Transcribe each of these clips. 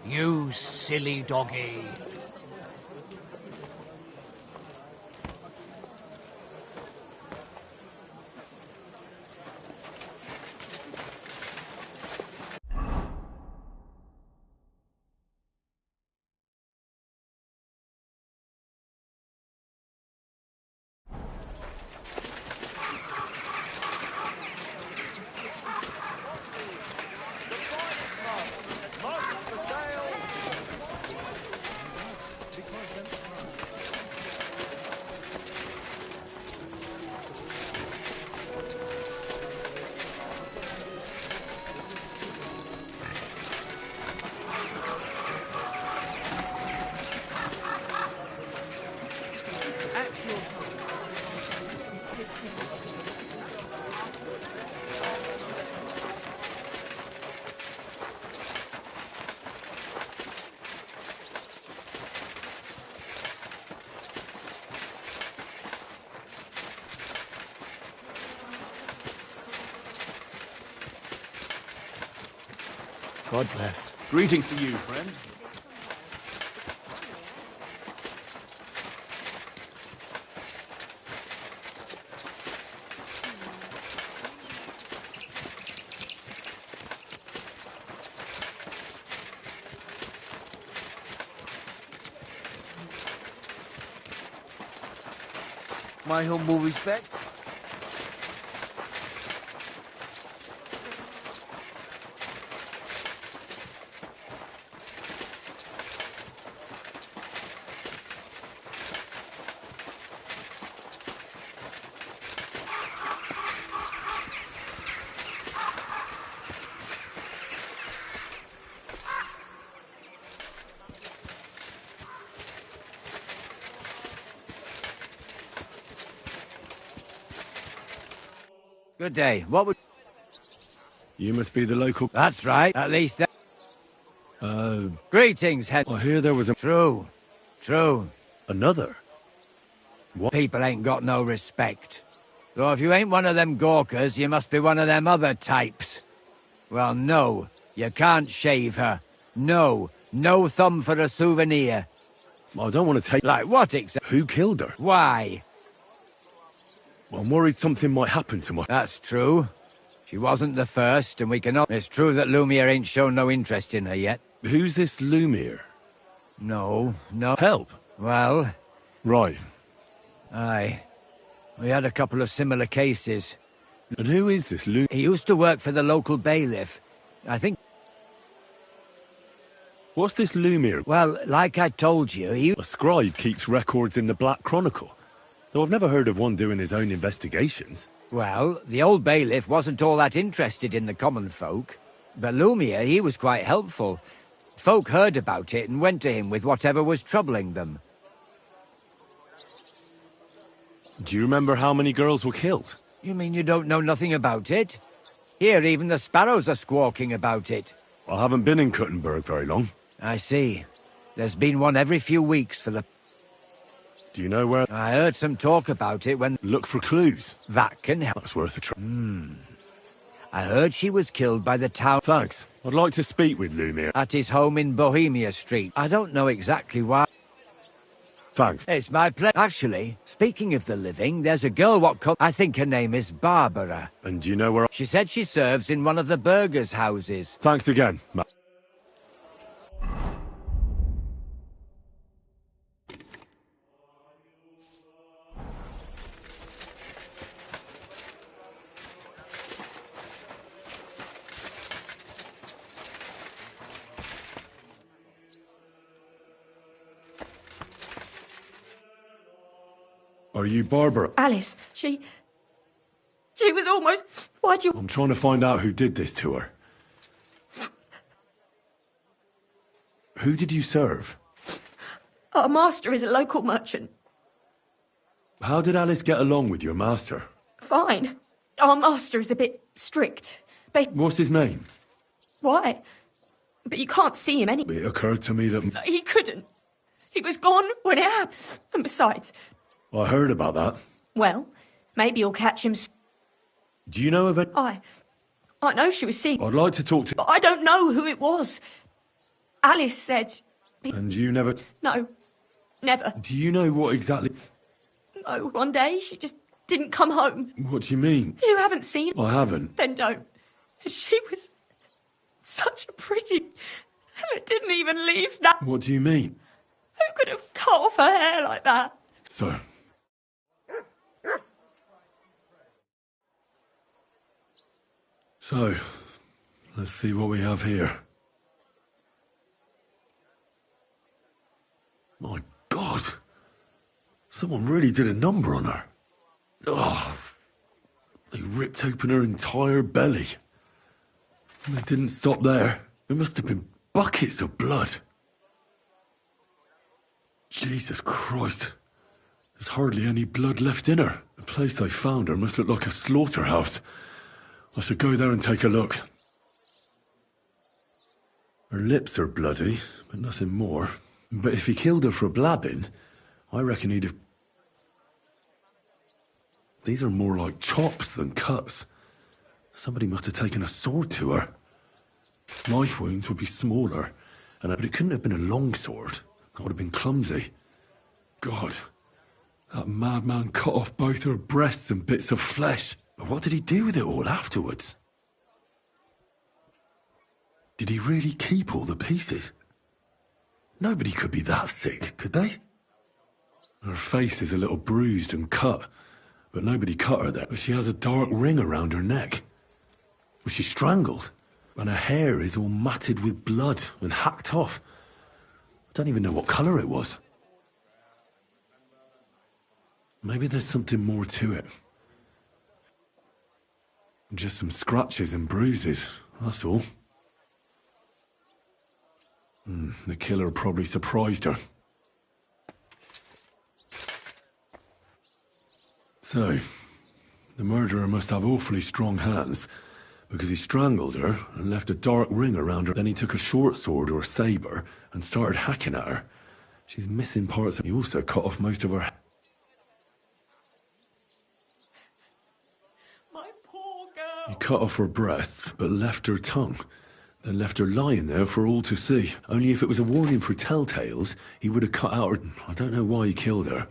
You silly doggy. God bless. Greetings to you, friend. My humble respect. Good day. What would... You must be the local... That's right. At least that... Greetings, Hen... I hear there was a... True. True. Another? What? People ain't got no respect. So if you ain't one of them gawkers, you must be one of them other types. Well, no. You can't shave her. No. No thumb for a souvenir. I don't want to take... Like what exactly? Who killed her? Why? I'm worried something might happen to my... That's true. She wasn't the first, and we cannot... It's true that Lumiere ain't shown no interest in her yet. Who's this Lumiere? No. Help? Well... Right. Aye. We had a couple of similar cases. And who is this Lumiere? He used to work for the local bailiff. I think... What's this Lumiere? Well, like I told you, he... A scribe keeps records in the Black Chronicle. Though I've never heard of one doing his own investigations. Well, the old bailiff wasn't all that interested in the common folk. But Lumiere, he was quite helpful. Folk heard about it and went to him with whatever was troubling them. Do you remember how many girls were killed? You mean you don't know nothing about it? Here, even the sparrows are squawking about it. I haven't been in Kuttenberg very long. I see. There's been one every few weeks for the... Do you know where... I heard some talk about it when... Look for clues. That can help. That's worth a try. I heard she was killed by the town... Thanks. I'd like to speak with Lumiere. At his home in Bohemia Street. I don't know exactly why. Thanks. It's my pleasure. Actually, speaking of the living, there's a girl I think her name is Barbara. And do you know where... She said she serves in one of the burgers' houses. Thanks again, Matt. Are you Barbara? Alice, she was almost... Why'd you... I'm trying to find out who did this to her. Who did you serve? Our master is a local merchant. How did Alice get along with your master? Fine. Our master is a bit strict. But... What's his name? Why? But you can't see him anymore. It occurred to me that... He couldn't. He was gone when it happened. And besides... I heard about that. Well, maybe you'll catch him... Do you know of it? I know she was seeing... I'd like to talk to... But I don't know who it was. Alice said... And you never... No, never. Do you know what exactly... No, one day she just didn't come home. What do you mean? You haven't seen her? I haven't. Then don't. She was such a pretty... And it didn't even leave that... What do you mean? Who could have cut off her hair like that? So... So, let's see what we have here. My God! Someone really did a number on her. Oh, they ripped open her entire belly. And they didn't stop there. There must have been buckets of blood. Jesus Christ. There's hardly any blood left in her. The place I found her must look like a slaughterhouse. I should go there and take a look. Her lips are bloody, but nothing more. But if he killed her for blabbing, I reckon he'd have... These are more like chops than cuts. Somebody must have taken a sword to her. Knife wounds would be smaller, but it couldn't have been a long sword. That would have been clumsy. God, that madman cut off both her breasts and bits of flesh. But what did he do with it all afterwards? Did he really keep all the pieces? Nobody could be that sick, could they? Her face is a little bruised and cut, but nobody cut her there. But she has a dark ring around her neck. Was she strangled? And her hair is all matted with blood and hacked off. I don't even know what colour it was. Maybe there's something more to it. Just some scratches and bruises, that's all. The killer probably surprised her. So, the murderer must have awfully strong hands, because he strangled her and left a dark ring around her. Then he took a short sword or saber and started hacking at her. She's missing parts. He also cut off most of her... He cut off her breasts, but left her tongue. Then left her lying there for all to see. Only if it was a warning for telltales, he would have cut out her... I don't know why he killed her.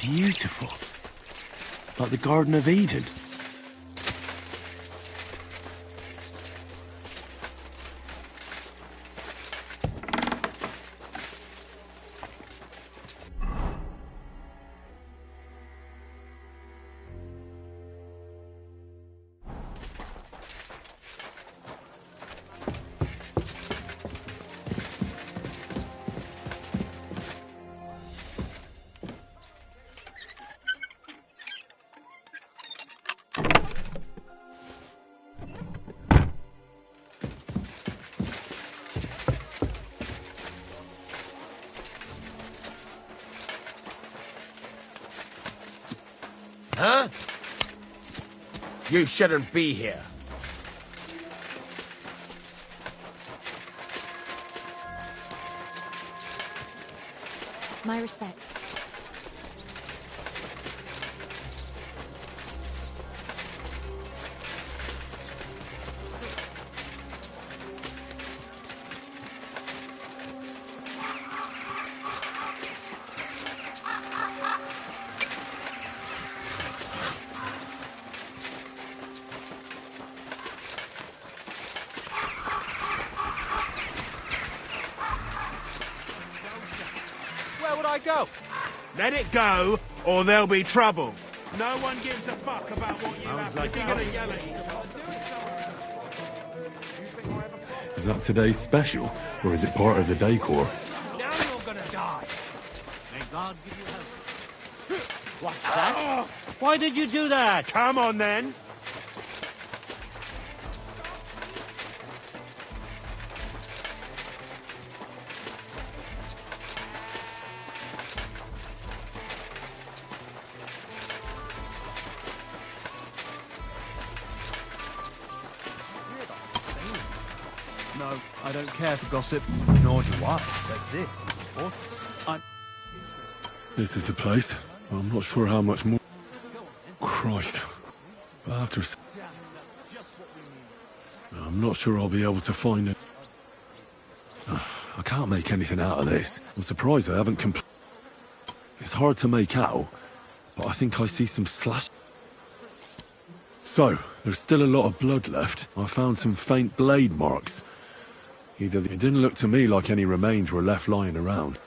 Beautiful. Like the Garden of Eden. Huh? You shouldn't be here. My respect. Where would I go? Let it go, or there'll be trouble. No one gives a fuck about what you have. If you're gonna yell at you. Is that today's special, or is it part of the decor? Now you're gonna die. May God give you help. What's that? Why did you do that? Come on, then. No, I don't care for gossip, nor do I. But this is awesome. This is the place. I'm not sure how much more. Christ. After. I'm not sure I'll be able to find it. I can't make anything out of this. I'm surprised I haven't It's hard to make out, but I think I see some slash. So, there's still a lot of blood left. I found some faint blade marks. It didn't look to me like any remains were left lying around.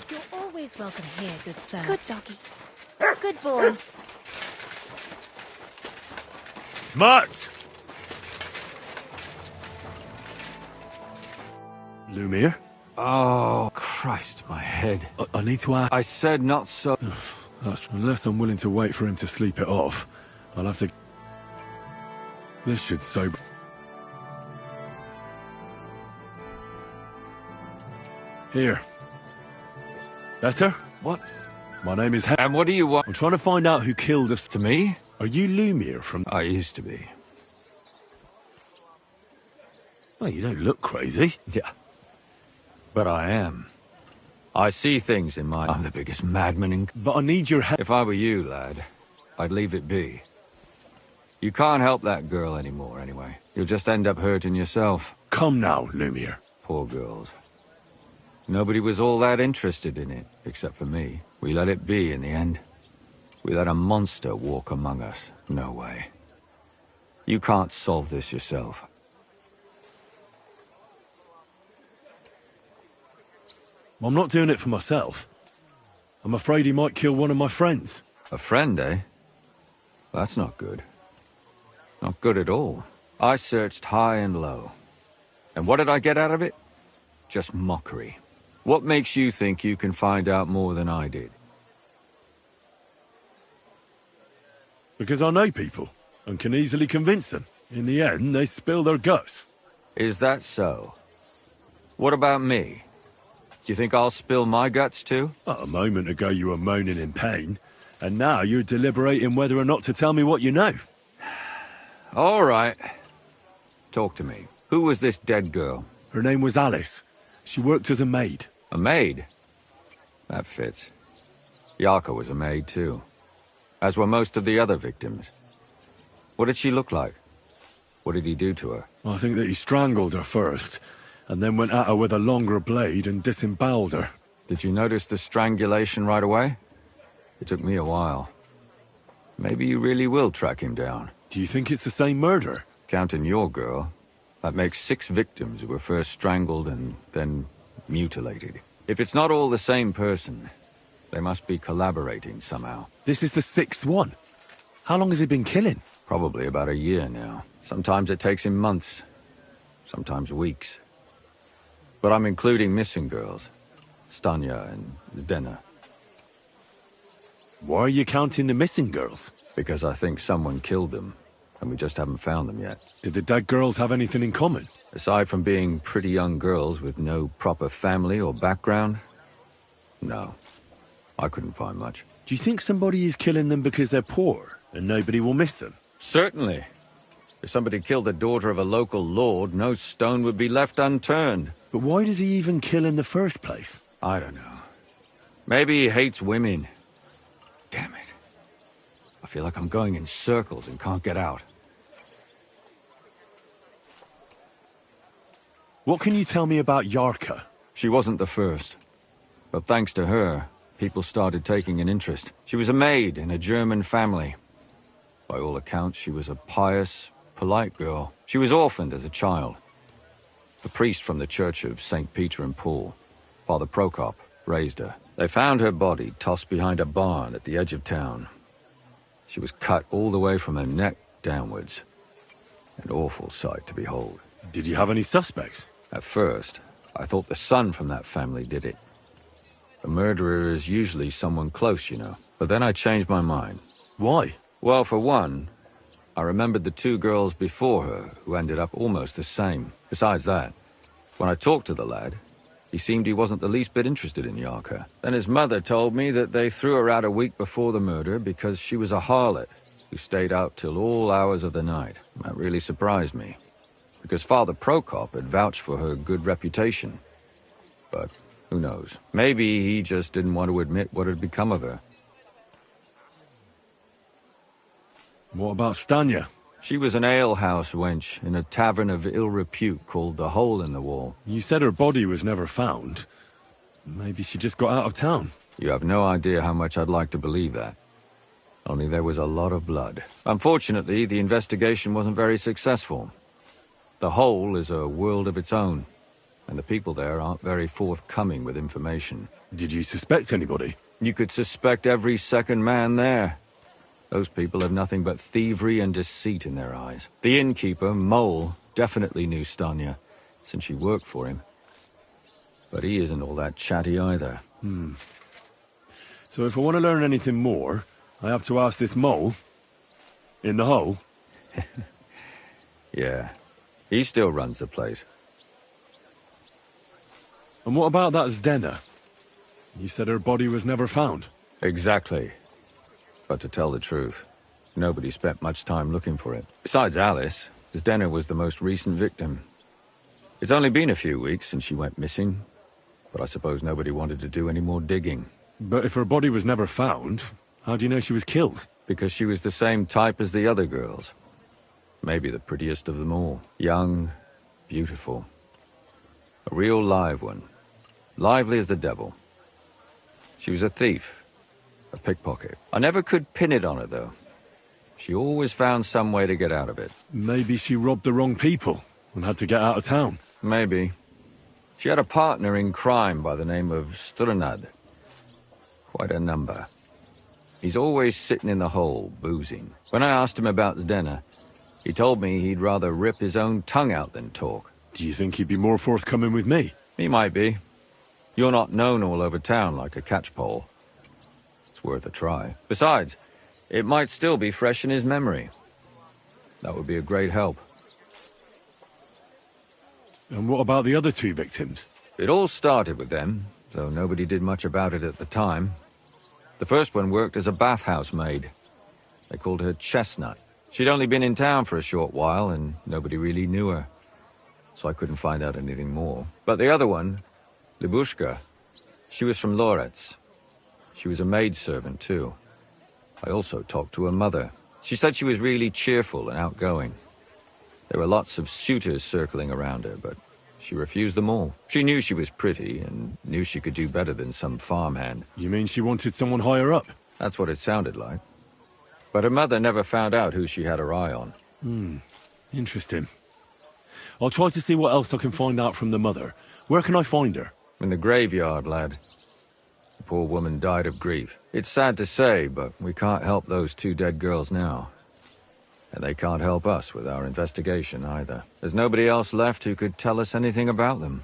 You're always welcome here, good sir. Good doggy. Good boy. Mutt! Lumiere? Oh, Christ, my head. I need to ask. I said not so. Unless I'm willing to wait for him to sleep it off, I'll have to. This should sober. Here. Better? What? My name is And what do you want? I'm trying to find out who killed us. To me? Are you Lumiere from... I used to be. Oh, you don't look crazy. Yeah. But I am. I see things in my... I'm the biggest madman in... But I need your help. If I were you, lad, I'd leave it be. You can't help that girl anymore, anyway. You'll just end up hurting yourself. Come now, Lumiere. Poor girls. Nobody was all that interested in it, except for me. We let it be in the end. We let a monster walk among us. No way. You can't solve this yourself. I'm not doing it for myself. I'm afraid he might kill one of my friends. A friend, eh? That's not good. Not good at all. I searched high and low. And what did I get out of it? Just mockery. What makes you think you can find out more than I did? Because I know people, and can easily convince them. In the end, they spill their guts. Is that so? What about me? Do you think I'll spill my guts too? A moment ago you were moaning in pain, and now you're deliberating whether or not to tell me what you know. All right. Talk to me. Who was this dead girl? Her name was Alice. She worked as a maid. A maid? That fits. Yarka was a maid too. As were most of the other victims. What did she look like? What did he do to her? I think that he strangled her first, and then went at her with a longer blade and disemboweled her. Did you notice the strangulation right away? It took me a while. Maybe you really will track him down. Do you think it's the same murderer? Counting your girl, that makes 6 victims who were first strangled and then mutilated. If it's not all the same person, they must be collaborating somehow. This is the 6th one. How long has he been killing? Probably about a year now. Sometimes it takes him months, sometimes weeks. But I'm including missing girls. Stanya and Zdena. Why are you counting the missing girls? Because I think someone killed them, and we just haven't found them yet. Did the dead girls have anything in common? Aside from being pretty young girls with no proper family or background, no. I couldn't find much. Do you think somebody is killing them because they're poor, and nobody will miss them? Certainly. If somebody killed the daughter of a local lord, no stone would be left unturned. But why does he even kill in the first place? I don't know. Maybe he hates women. Damn it. I feel like I'm going in circles and can't get out. What can you tell me about Yarka? She wasn't the first. But thanks to her, people started taking an interest. She was a maid in a German family. By all accounts, she was a pious, polite girl. She was orphaned as a child. The priest from the Church of St. Peter and Paul, Father Prokop, raised her. They found her body tossed behind a barn at the edge of town. She was cut all the way from her neck downwards. An awful sight to behold. Did you have any suspects? At first, I thought the son from that family did it. The murderer is usually someone close, you know. But then I changed my mind. Why? Well, for one, I remembered the 2 girls before her who ended up almost the same. Besides that, when I talked to the lad, he seemed he wasn't the least bit interested in Yarka. Then his mother told me that they threw her out a week before the murder because she was a harlot who stayed out till all hours of the night. That really surprised me, because Father Prokop had vouched for her good reputation. But who knows? Maybe he just didn't want to admit what had become of her. What about Stanya? She was an alehouse wench in a tavern of ill repute called the Hole in the Wall. You said her body was never found. Maybe she just got out of town. You have no idea how much I'd like to believe that. Only there was a lot of blood. Unfortunately, the investigation wasn't very successful. The Hole is a world of its own, and the people there aren't very forthcoming with information. Did you suspect anybody? You could suspect every second man there. Those people have nothing but thievery and deceit in their eyes. The innkeeper, Mole, definitely knew Stanya, since she worked for him. But he isn't all that chatty either. So if I want to learn anything more, I have to ask this Mole? In the hole? Yeah. He still runs the place. And what about that Zdena? You said her body was never found. Exactly. But to tell the truth, nobody spent much time looking for it. Besides Alice, Zdena was the most recent victim. It's only been a few weeks since she went missing, but I suppose nobody wanted to do any more digging. But if her body was never found, how do you know she was killed? Because she was the same type as the other girls. Maybe the prettiest of them all. Young, beautiful. A real live one. Lively as the devil. She was a thief. A pickpocket. I never could pin it on her, though. She always found some way to get out of it. Maybe she robbed the wrong people and had to get out of town. Maybe. She had a partner in crime by the name of Strunad. Quite a number. He's always sitting in the hole, boozing. When I asked him about Zdena, he told me he'd rather rip his own tongue out than talk. Do you think he'd be more forthcoming with me? He might be. You're not known all over town like a catchpole. It's worth a try. Besides, it might still be fresh in his memory. That would be a great help. And what about the other 2 victims? It all started with them, though nobody did much about it at the time. The first one worked as a bathhouse maid. They called her Chestnut. She'd only been in town for a short while, and nobody really knew her. So I couldn't find out anything more. But the other one, Libushka, she was from Loretz. She was a maidservant, too. I also talked to her mother. She said she was really cheerful and outgoing. There were lots of suitors circling around her, but She refused them all. She knew she was pretty and knew she could do better than some farmhand. You mean she wanted someone higher up? That's what it sounded like. But her mother never found out who she had her eye on. Interesting. I'll try to see what else I can find out from the mother. Where can I find her? In the graveyard, lad. The poor woman died of grief. It's sad to say, but we can't help those 2 dead girls now. And they can't help us with our investigation either. There's nobody else left who could tell us anything about them.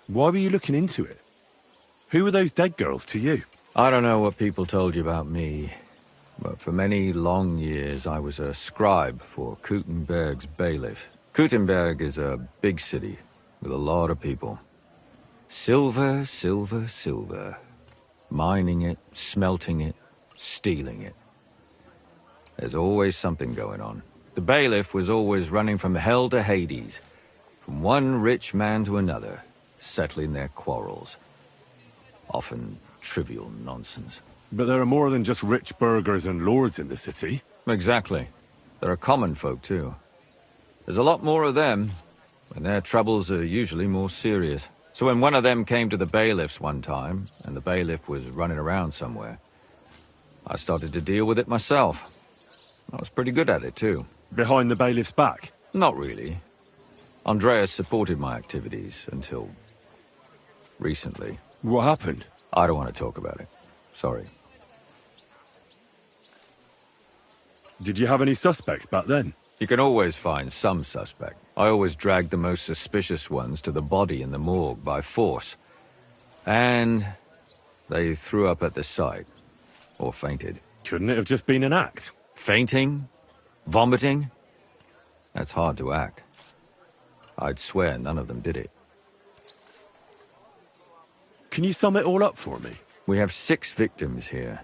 Why were you looking into it? Who were those dead girls to you? I don't know what people told you about me, but for many long years I was a scribe for Kuttenberg's bailiff. Kuttenberg is a big city with a lot of people. Silver, silver, silver. Mining it, smelting it, stealing it. There's always something going on. The bailiff was always running from hell to Hades, from one rich man to another, settling their quarrels. Often trivial nonsense. But there are more than just rich burghers and lords in the city. Exactly. There are common folk too. There's a lot more of them, and their troubles are usually more serious. So when one of them came to the bailiff's one time, and the bailiff was running around somewhere, I started to deal with it myself. I was pretty good at it too. Behind the bailiff's back? Not really. Andreas supported my activities until recently. What happened? I don't want to talk about it. Sorry. Did you have any suspects back then? You can always find some suspect. I always dragged the most suspicious ones to the body in the morgue by force. And they threw up at the sight. Or fainted. Couldn't it have just been an act? Fainting? Vomiting? That's hard to act. I'd swear none of them did it. Can you sum it all up for me? We have 6 victims here.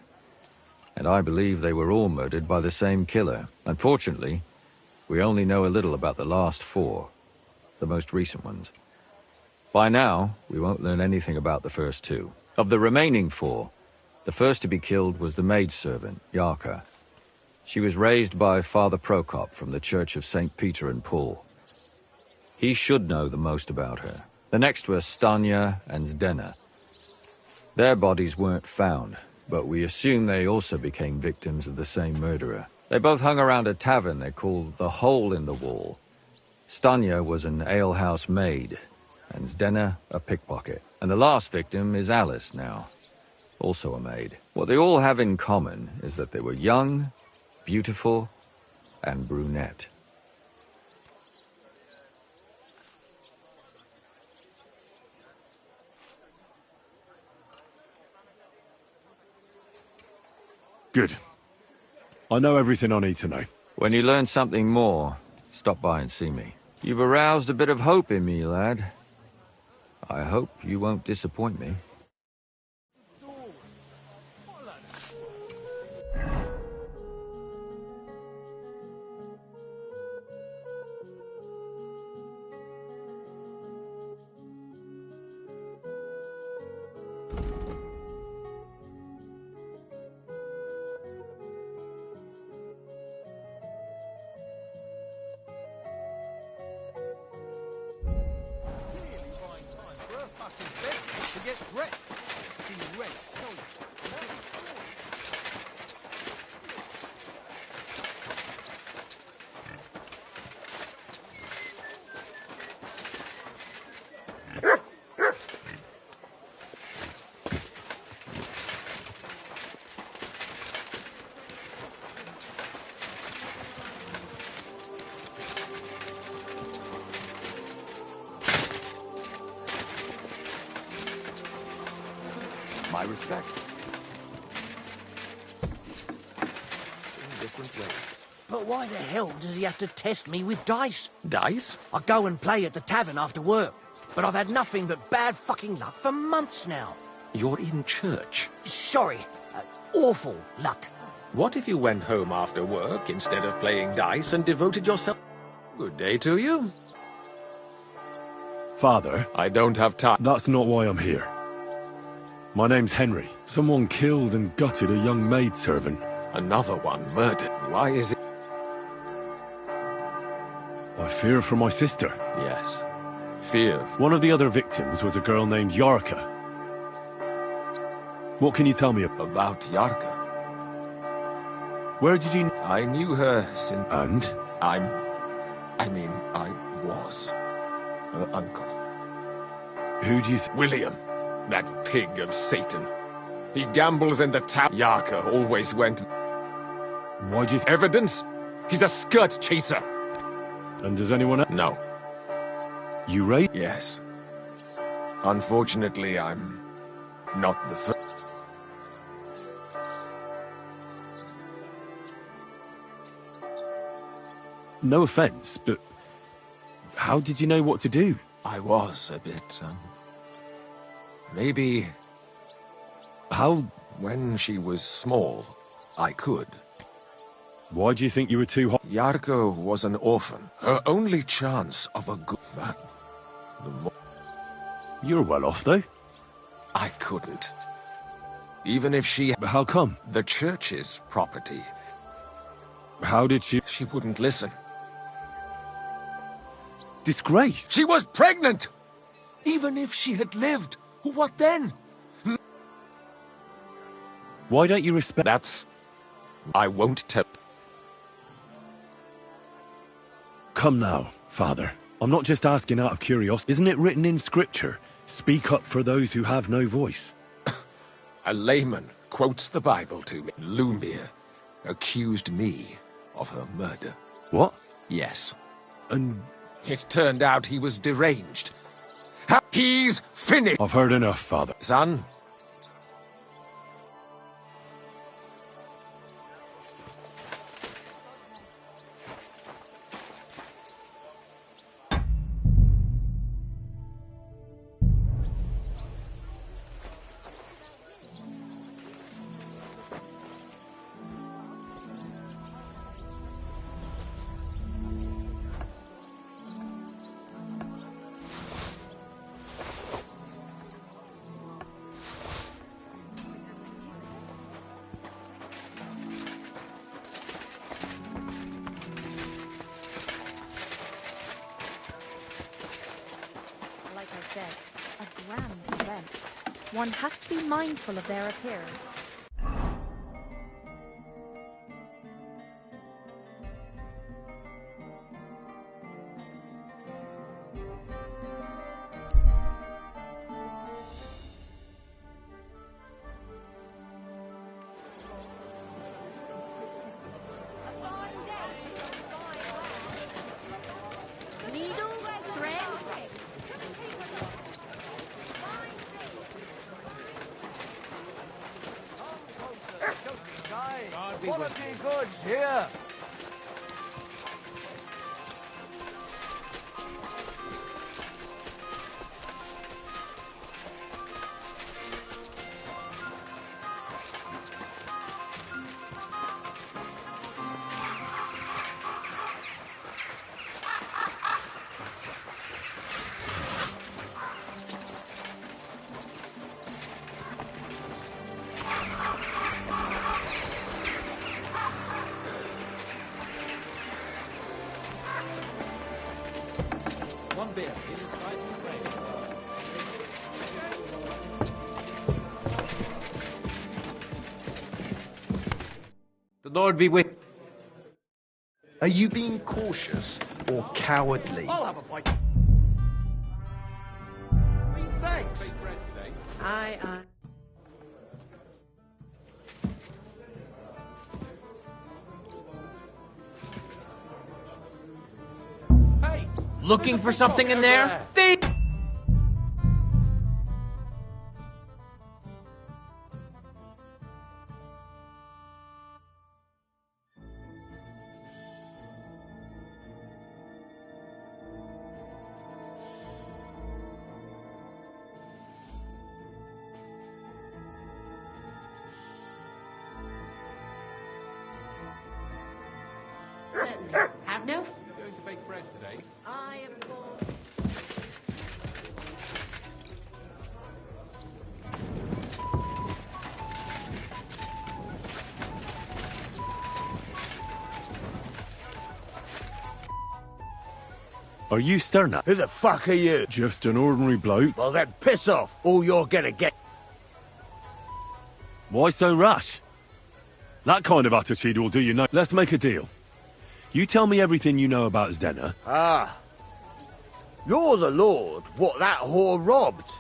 And I believe they were all murdered by the same killer. Unfortunately, we only know a little about the last 4, the most recent ones. By now, we won't learn anything about the first 2. Of the remaining 4, the first to be killed was the maidservant, Yarka. She was raised by Father Prokop from the Church of St. Peter and Paul. He should know the most about her. The next were Stanya and Zdena. Their bodies weren't found, but we assume they also became victims of the same murderer. They both hung around a tavern they called the Hole in the Wall. Stanya was an alehouse maid, and Zdena a pickpocket. And the last victim is Alice now, also a maid. What they all have in common is that they were young, beautiful, and brunette. Good. I know everything I need to know. When you learn something more, stop by and see me. You've aroused a bit of hope in me, lad. I hope you won't disappoint me. My respect. In different ways. But why the hell does he have to test me with dice? Dice? I go and play at the tavern after work, but I've had nothing but bad fucking luck for months now. You're in church. Sorry, awful luck. What if you went home after work instead of playing dice and devoted yourself... Good day to you. Father? I don't have time. That's not why I'm here. My name's Henry. Someone killed and gutted a young maidservant. Another one murdered. Why is it... I fear for my sister. Yes. Fear. One of the other victims was a girl named Yarka. What can you tell me about? About Yarka. Where did you... I knew her since... And? I was her uncle. Who do you William. That pig of Satan. He gambles in the town. Yarka always went... Why do you... Evidence? He's a skirt chaser. And does anyone else? No. You right? Yes. Unfortunately, I'm not the first. No offense, but how did you know what to do? I was a bit, maybe... How... When she was small, I could. Why do you think you were too hot? Yarko was an orphan. Her only chance of a good man. You're well off, though. I couldn't. Even if she... But how come? The church's property. How did she... She wouldn't listen. Disgraced? She was pregnant! Even if she had lived, what then? Why don't you respect... That's... I won't tell... Come now, Father. I'm not just asking out of curiosity. Isn't it written in Scripture? Speak up for those who have no voice. A layman quotes the Bible to me. Lumir accused me of her murder. What? Yes. And... It turned out he was deranged. He's finished! I've heard enough, Father. Son? One has to be mindful of their appearance. Quality goods here. The Lord be with... Are you being cautious or cowardly? I'll have a bite. Thanks. Aye. Hey! Looking for something in there? Have no? Going to bake bread today? I am poor. Are you staring at? Who the fuck are you? Just an ordinary bloke. Well, then piss off. All you're gonna get. Why so rash? That kind of attitude will do you no. Let's make a deal. You tell me everything you know about Zdena. Ah. You're the lord what that whore robbed.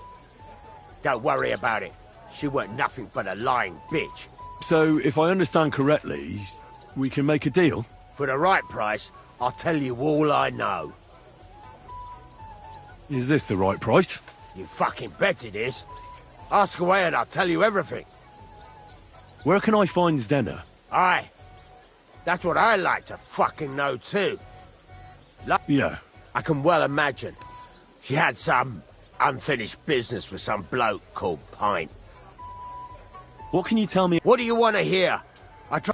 Don't worry about it. She weren't nothing but a lying bitch. So, if I understand correctly, we can make a deal? For the right price, I'll tell you all I know. Is this the right price? You fucking bet it is. Ask away and I'll tell you everything. Where can I find Zdena? Aye. That's what I like to fucking know too. Yeah. I can well imagine. She had some unfinished business with some bloke called Pint. What can you tell me? What do you want to hear?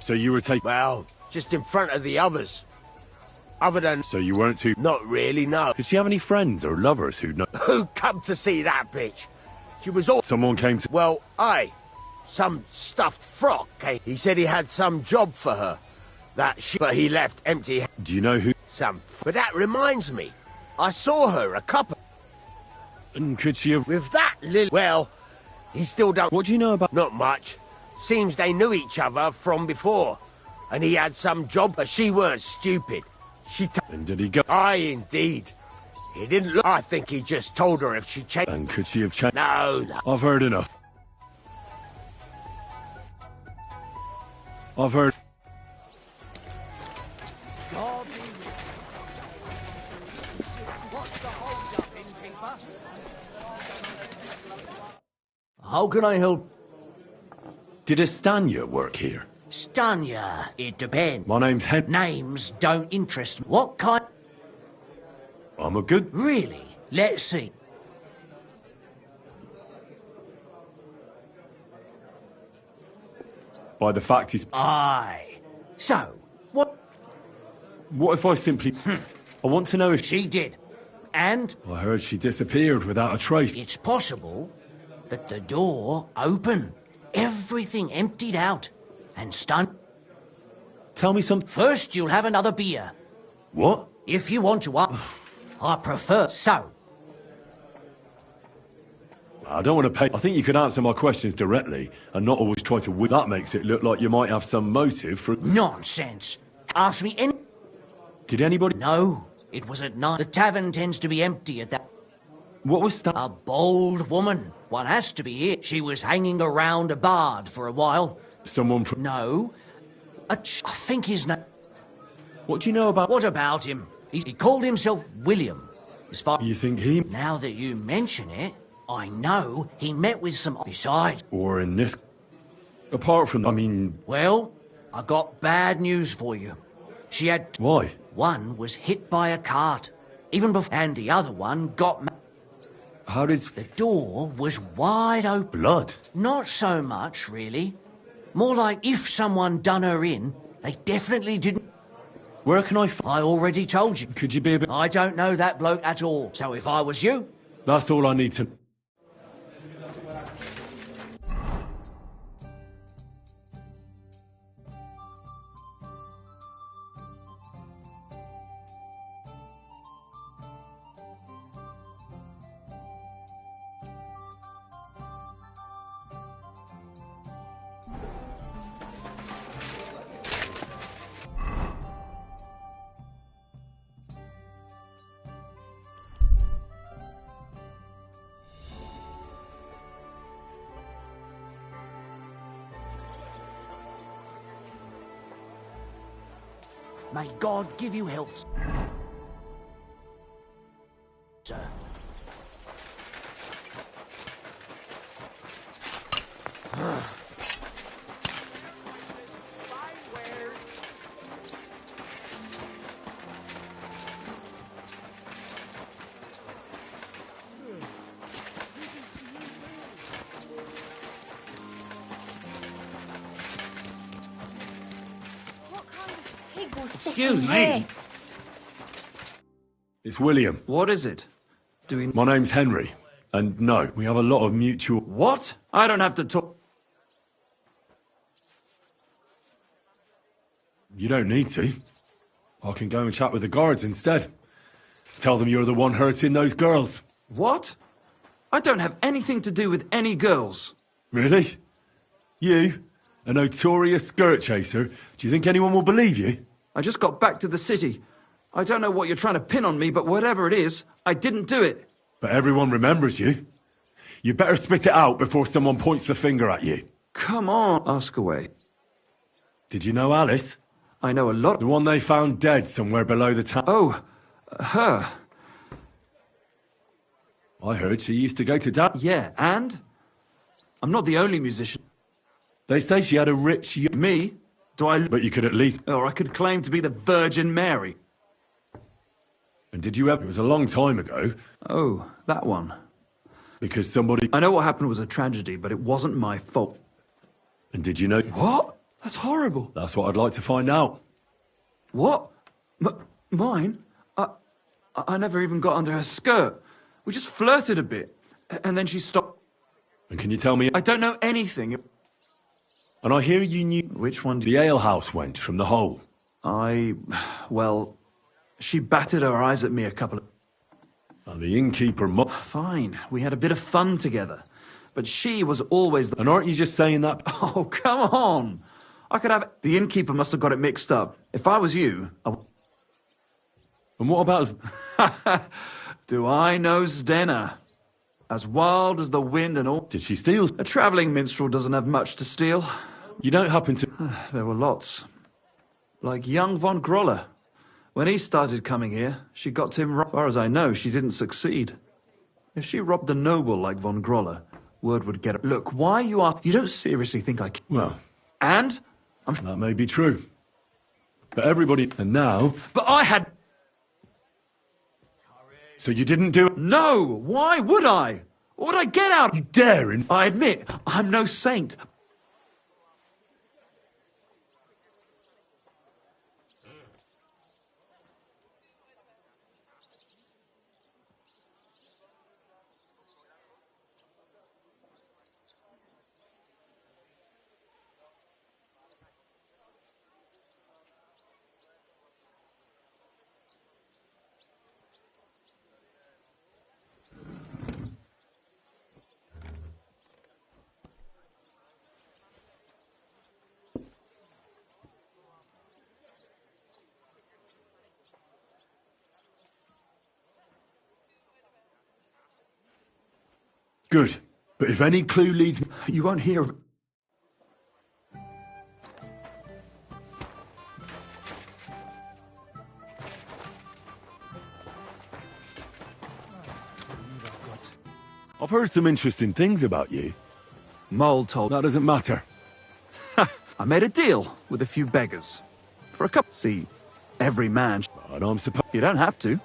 So you were taking... Well, just in front of the others. Other than... So you weren't too... Not really, no. Did she have any friends or lovers who'd know... Who come to see that bitch? She was all... Someone came to... Well, aye. Some stuffed frock came. He said he had some job for her. But he left empty... Do you know who... But that reminds me. I saw her a couple... And could she have... With that little... Well, he still don't... What do you know about... Not much. Seems they knew each other from before. And he had some job, but she weren't stupid. And did he go... Aye, indeed. He didn't look... I think he just told her if she changed... And could she have changed... No. I've heard enough. I've heard... How can I help? Did Estanya work here? Stanya, it depends. My name's Names don't interest me. What kind? I'm a good... Really? Let's see. By the fact he's... Aye. So, what... What if I simply... I want to know if... She did. And... I heard she disappeared without a trace. It's possible that the door opened. Everything emptied out. And stunned. Tell me some... First, you'll have another beer. What? If you want to I prefer so. I don't want to pay... I think you could answer my questions directly and not always try to... That makes it look like you might have some motive for... Nonsense. Ask me any... Did anybody... No. It was at night. The tavern tends to be empty at that... What was that? A bold woman. One has to be here. She was hanging around a bard for a while. Someone from... No. I think his name... What do you know about... What about him? He called himself William. As far... You think he... Now that you mention it, I know he met with some... Besides... Or in this... Apart from... I mean... Well, I got bad news for you. She had... Why? One was hit by a cart. Even before... And the other one got... How did... The door was wide open. Blood? Not so much, really. More like if someone done her in, they definitely didn't... Where can I... I already told you. Could you be a bit... I don't know that bloke at all. So if I was you... That's all I need to... May God give you health, sir. Excuse me. It's William. What is it? My name's Henry. And no, we have a lot of mutual... What? I don't have to talk... You don't need to. I can go and chat with the guards instead. Tell them you're the one hurting those girls. What? I don't have anything to do with any girls. Really? You? A notorious skirt chaser? Do you think anyone will believe you? I just got back to the city. I don't know what you're trying to pin on me, but whatever it is, I didn't do it. But everyone remembers you. You better spit it out before someone points the finger at you. Come on, ask away. Did you know Alice? I know a lot. The one they found dead somewhere below the town. Oh, her. I heard she used to go to dad. Yeah, and? I'm not the only musician. They say she had a rich... Me? Do I... But you could at least... Or I could claim to be the Virgin Mary. And did you ever... It was a long time ago. Oh, that one. Because somebody... I know what happened was a tragedy, but it wasn't my fault. And did you know... What? That's horrible. That's what I'd like to find out. What? Mine? I never even got under her skirt. We just flirted a bit. And then she stopped. And can you tell me... I don't know anything. And I hear you knew... Which one? The alehouse went from the hole. Well, she batted her eyes at me a couple of... And the innkeeper... Fine. We had a bit of fun together. But she was always the... And aren't you just saying that... Oh, come on. I could have... The innkeeper must have got it mixed up. If I was you... And what about... Do I know Zdenna? As wild as the wind and all... Did she steal? A travelling minstrel doesn't have much to steal. You don't happen to... There were lots. Like young von Groller. When he started coming here, she got to him... As far as I know, she didn't succeed. If she robbed a noble like von Groller, word would get... Look, why you are... You don't seriously think I... Well... And? That may be true. But everybody... And now... But I had... So you didn't do it? No! Why would I? What would I get out? You daring? I admit, I'm no saint. Good. But if any clue leads... You won't hear... I've heard some interesting things about you. Mole told... That doesn't matter. I made a deal with a few beggars. For a cup... See, every man... And I'm supposed... You don't have to.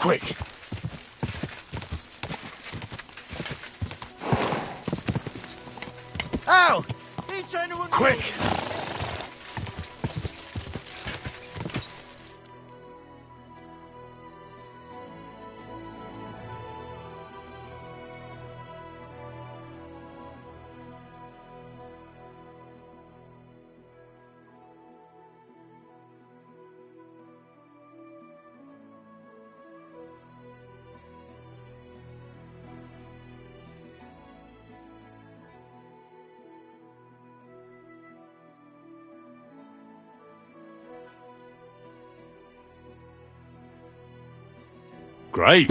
Quick! Ow! He's trying to run. Quick! Great.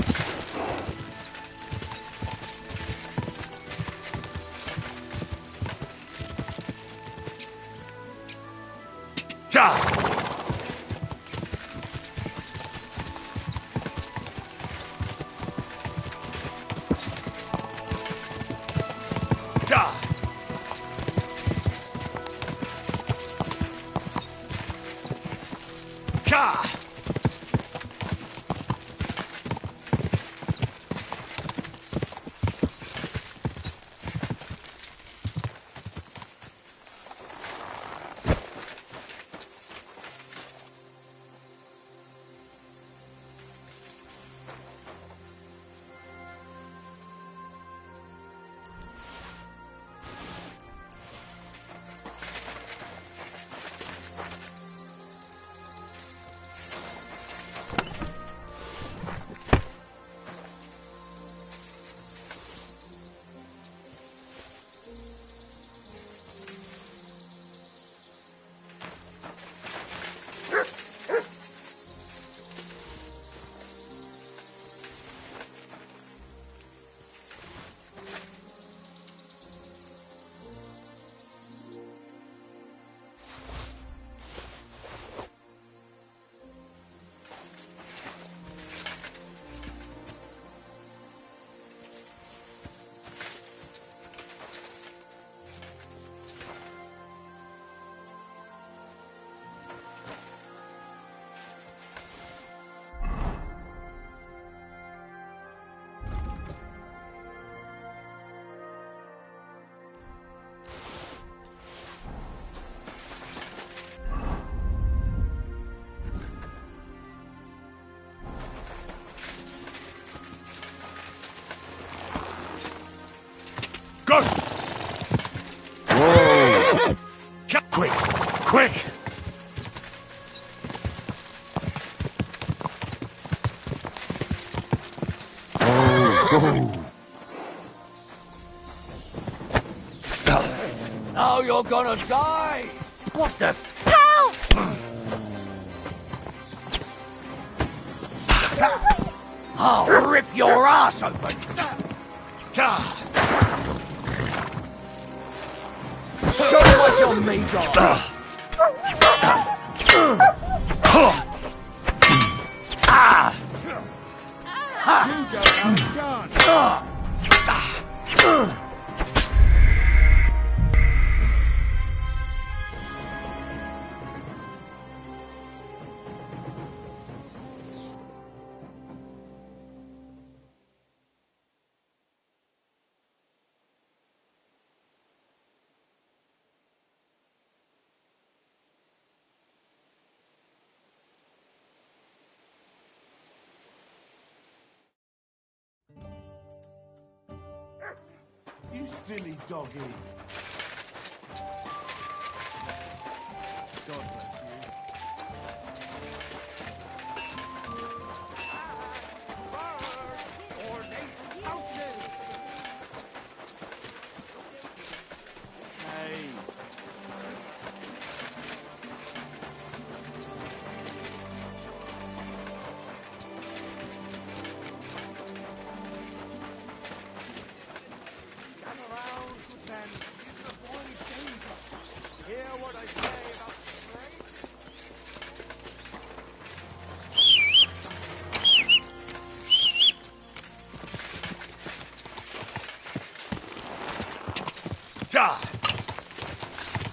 Go! Whoa! Quick! Quick! Now you're gonna die! What the? Help! I'll rip your ass open! Show me what you're made of! You silly doggy. God bless you. Hey.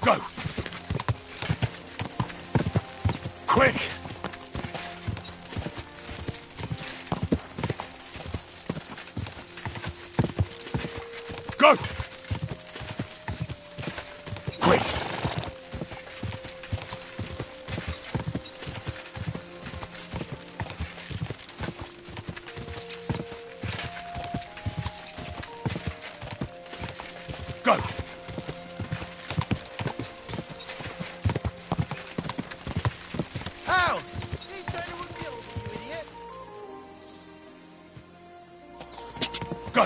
Go! Quick! Go! Quick! Go! Ow! Please turn it with me, you idiot! Go!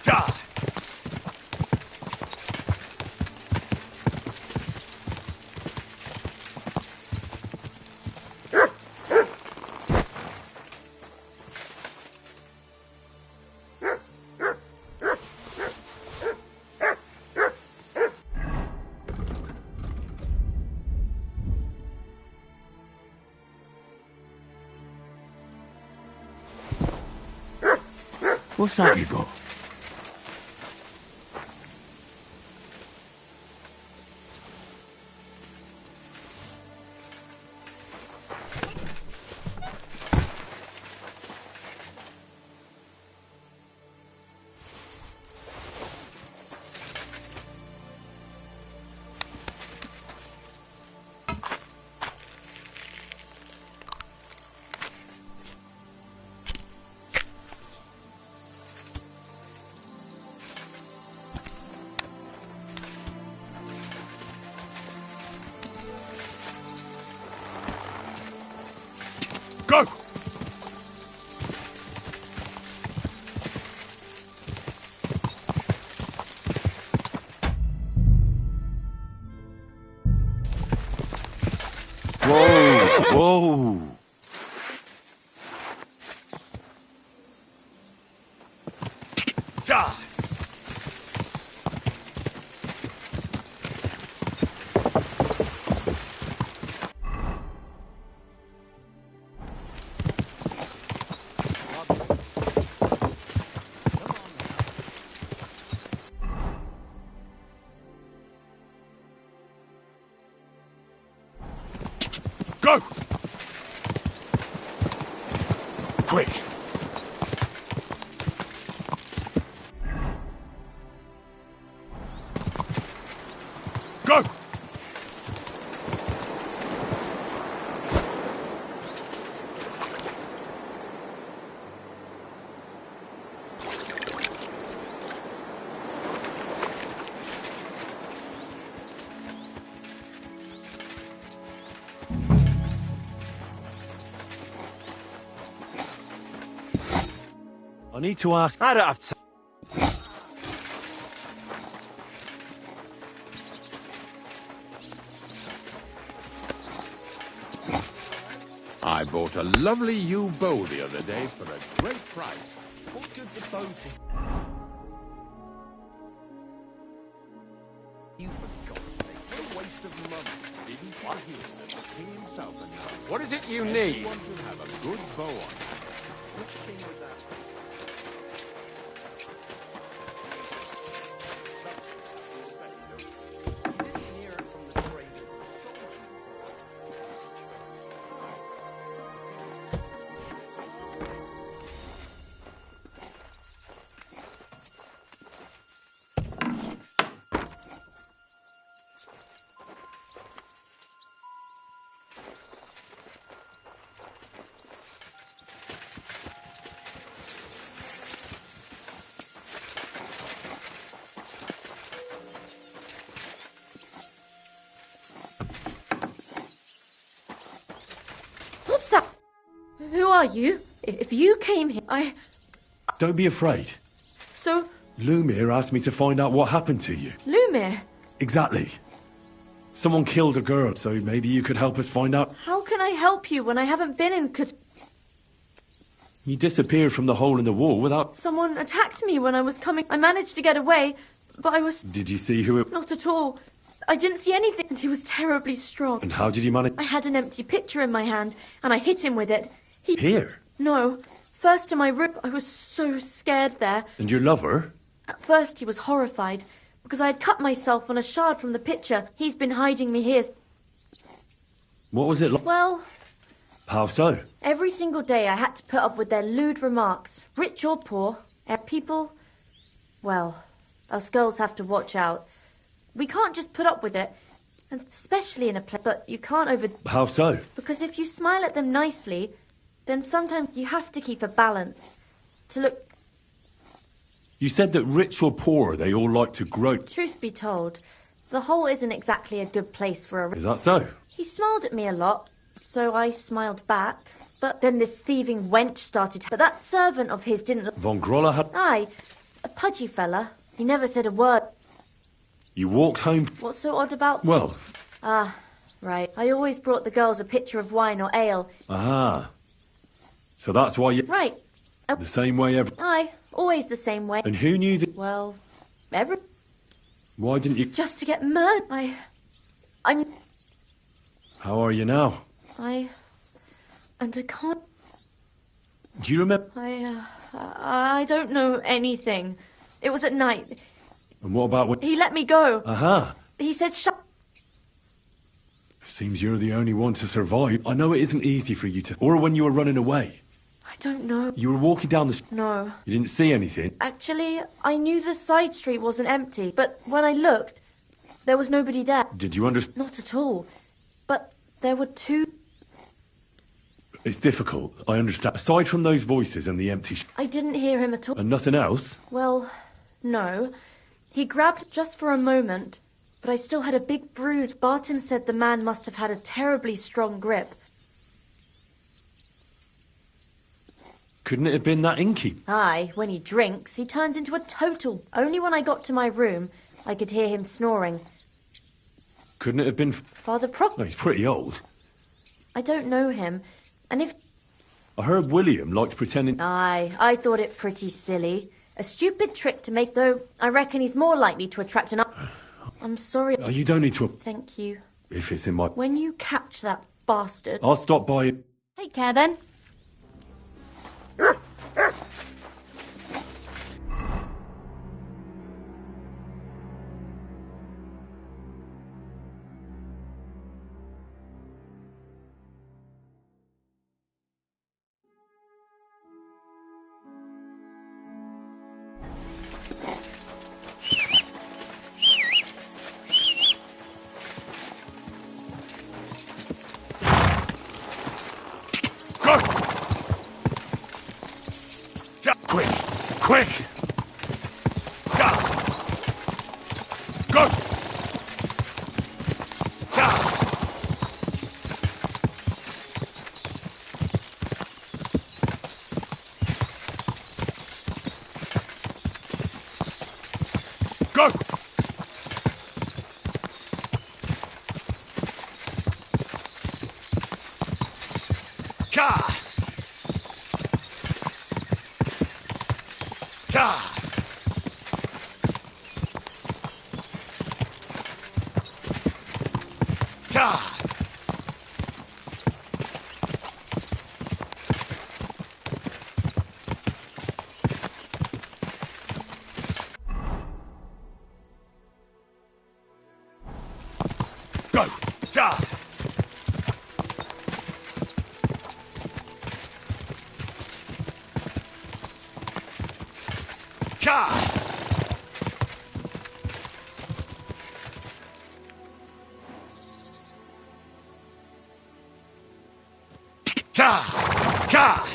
Die! What's that you got? Go! Whoa! Whoa! Die! Go! Quick! Go! I need to ask. I don't have time. I bought a lovely U bowl the other day for a great price. What did the boat... You for God's sake. What a waste of money. Didn't you hear that the king himself announced? What is it you need? Want to have a good bow on. Which king was that? You didn't hear it from the trader. What's that? Who are you? If you came here, Don't be afraid. So, Lumir asked me to find out what happened to you. Lumir, Exactly. Someone killed a girl, so maybe you could help us find out. how can I help you when I haven't been in You disappeared from the hole in the wall without... Someone attacked me when I was coming. I managed to get away, but I was... Did you see who it... Not at all. I didn't see anything, and he was terribly strong. And how did you manage... I had an empty picture in my hand, and I hit him with it. He... Here? No. First to my room. I was so scared there. And your lover? At first he was horrified, because I had cut myself on a shard from the picture. He's been hiding me here. What was it like? Well, How so? Every single day I had to put up with their lewd remarks, rich or poor. People, well, us girls have to watch out. We can't just put up with it, and especially in a place, but you can't How so? Because if you smile at them nicely, then sometimes you have to keep a balance. To look... You said that rich or poor, they all like to grope. Truth be told, the hole isn't exactly a good place for a... Is that so? He smiled at me a lot, so I smiled back. But then this thieving wench started... But that servant of his didn't... Von Groller had... Aye, a pudgy fella. He never said a word. You walked home... What's so odd about... Well... Ah, right. I always brought the girls a pitcher of wine or ale. Ah. So that's why you... Right. The same way every... Aye, always the same way. And who knew that... Well, every... Why didn't you... Just to get murdered. I'm... How are you now? And I can't... Do you remember... I don't know anything. It was at night. And what about when... He let me go. Aha. He said shut... Seems you're the only one to survive. I know it isn't easy for you to... Or when you were running away. I don't know. You were walking down the... No. You didn't see anything? Actually, I knew the side street wasn't empty. But when I looked, there was nobody there. Did you understand? Not at all. But there were two... It's difficult, I understand. Aside from those voices and the empty... I didn't hear him at all. And nothing else? Well, no. He grabbed just for a moment, but I still had a big bruise. Barton said the man must have had a terribly strong grip. Couldn't it have been that innkeep? Aye, when he drinks, he turns into a total... Only when I got to my room, I could hear him snoring. Couldn't it have been... Father Proc... No, he's pretty old. I don't know him, and if... I heard William liked pretending... Aye, I thought it pretty silly. A stupid trick to make, though. I reckon he's more likely to attract an... I'm sorry... Oh, you don't need to... Thank you. If it's in my... When you catch that bastard... I'll stop by... Take care, then. Quick! Go! Go! Go! Go! Ka! Ka! Ka! Go! Ja! Ka! Ka! Ka!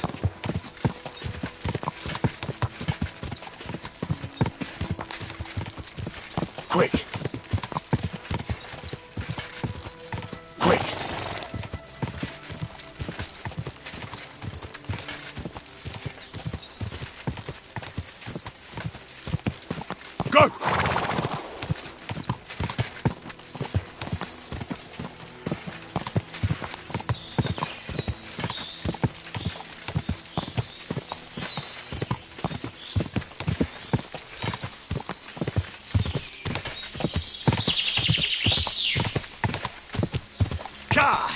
Quick! Quick! Go! Ka!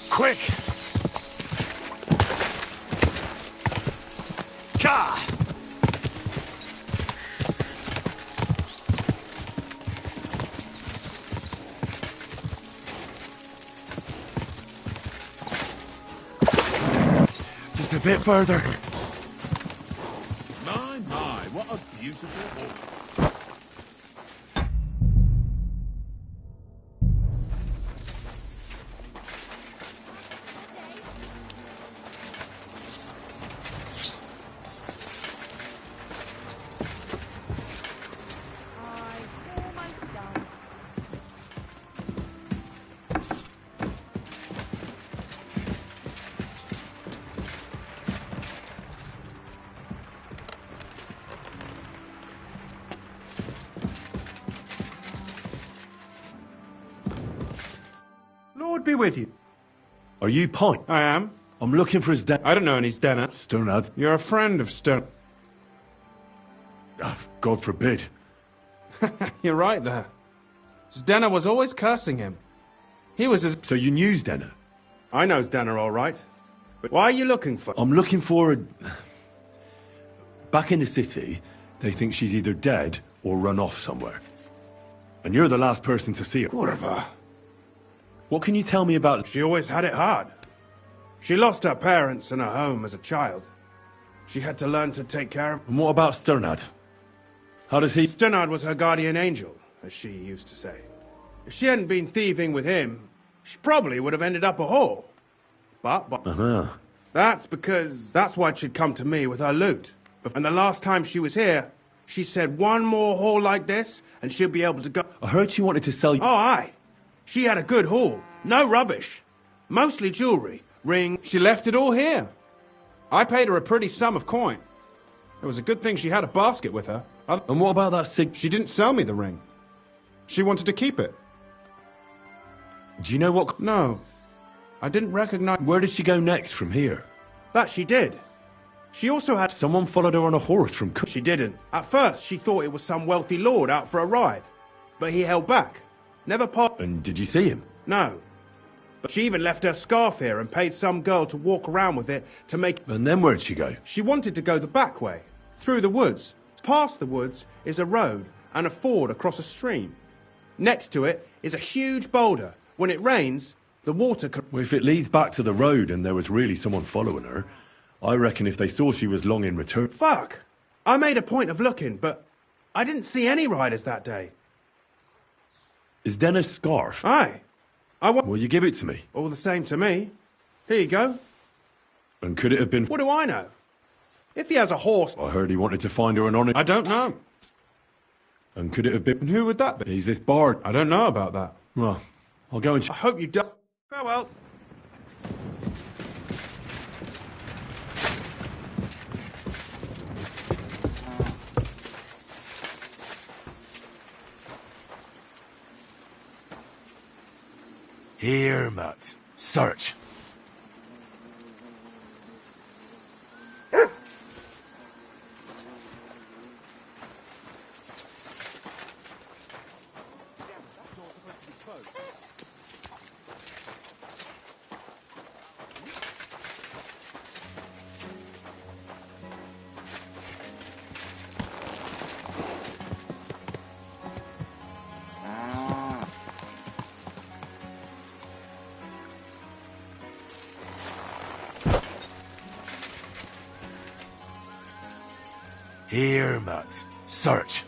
Quick! Ka! Just a bit further. My, what a beautiful horse. Lord be with you. Are you Pint? I am. I'm looking for his dad. I don't know any Stenner. Sternad. You're a friend of Stern. God forbid. You're right there. Zdenna was always cursing him. He was as... So you knew Zdenna? I know Zdenna all right. But why are you looking for... I'm looking for a... Back in the city, they think she's either dead or run off somewhere. And you're the last person to see her. Kurva. What can you tell me about... She always had it hard. She lost her parents and her home as a child. She had to learn to take care of... And what about Sternad? How does he... Sternad was her guardian angel, as she used to say. If she hadn't been thieving with him, she probably would have ended up a whore. But... That's because... That's why she'd come to me with her loot. And the last time she was here, she said one more haul like this, and she'll be able to go... I heard she wanted to sell you... Oh, aye. She had a good haul. No rubbish. Mostly jewellery, ring... She left it all here. I paid her a pretty sum of coin. It was a good thing she had a basket with her. And what about that cig... She didn't sell me the ring. She wanted to keep it. Do you know what... No. I didn't recognize... Where did she go next from here? That she did. She also had... Someone followed her on a horse from... She didn't. At first, she thought it was some wealthy lord out for a ride. But he held back. Never part... And did you see him? No. But she even left her scarf here and paid some girl to walk around with it to make... And then where'd she go? She wanted to go the back way. Through the woods. Past the woods is a road and a ford across a stream. Next to it is a huge boulder. When it rains, the water could... Well, if it leads back to the road and there was really someone following her, I reckon if they saw she was long in return... Fuck! I made a point of looking, but I didn't see any riders that day. Is Dennis' scarf? Aye. Will you give it to me? All the same to me. Here you go. And could it have been... What do I know? If he has a horse... I heard he wanted to find her an honest... I don't know. And could it have been... And who would that be? He's this bard. I don't know about that. Well, I'll go and... I hope you don't... Farewell. Here, Matt. Search. Here, Matt. Search.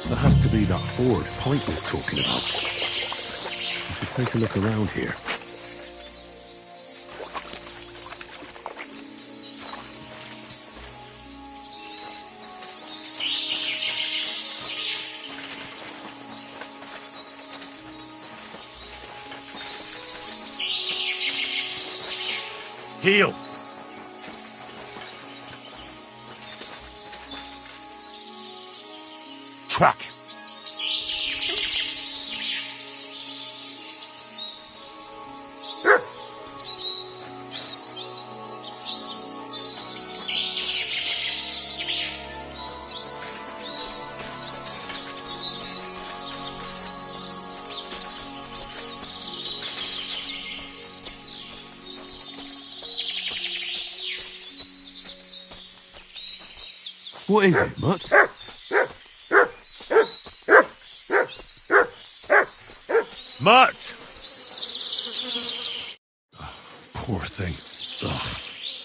That has to be that Ford Pike was talking about. I should take a look around here. Heel! Truck! What is it, Mutt? Mutt! Poor thing. Ugh.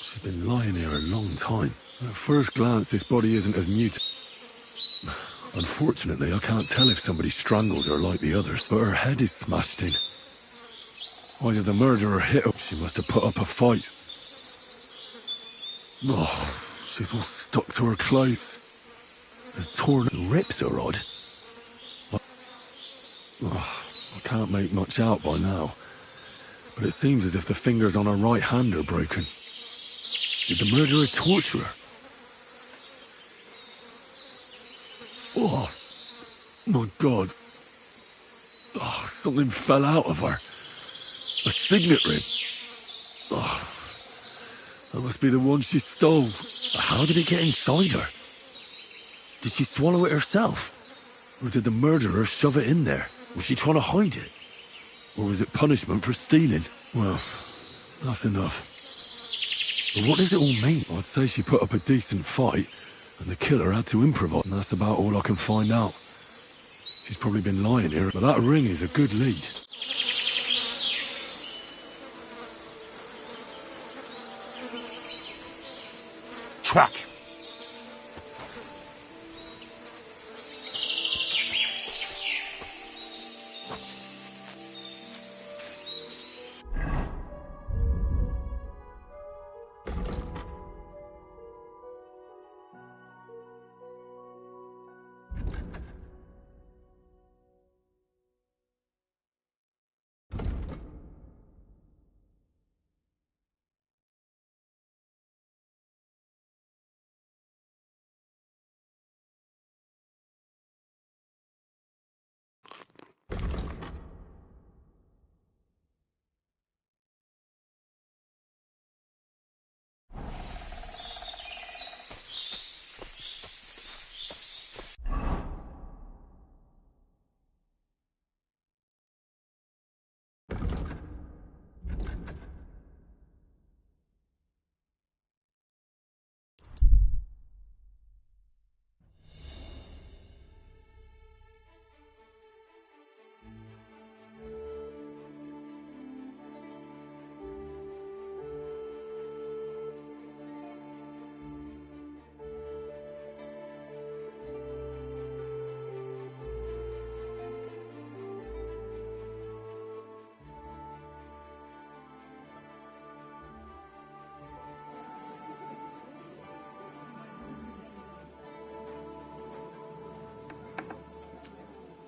She's been lying here a long time. At first glance, this body isn't as mute. Unfortunately, I can't tell if somebody strangled her like the others, but her head is smashed in. Either the murderer hit her, she must have put up a fight. Oh, she's all stuck to her clothes. The torn rips are odd. I can't make much out by now, but it seems as if the fingers on her right hand are broken. Did the murderer torture her? Oh, my God. Oh, something fell out of her. A signet ring. Oh, that must be the one she stole. How did it get inside her? Did she swallow it herself? Or did the murderer shove it in there? Was she trying to hide it? Or was it punishment for stealing? Well, that's enough. But what does it all mean? I'd say she put up a decent fight, and the killer had to improvise, and that's about all I can find out. She's probably been lying here, but that ring is a good lead. Truck!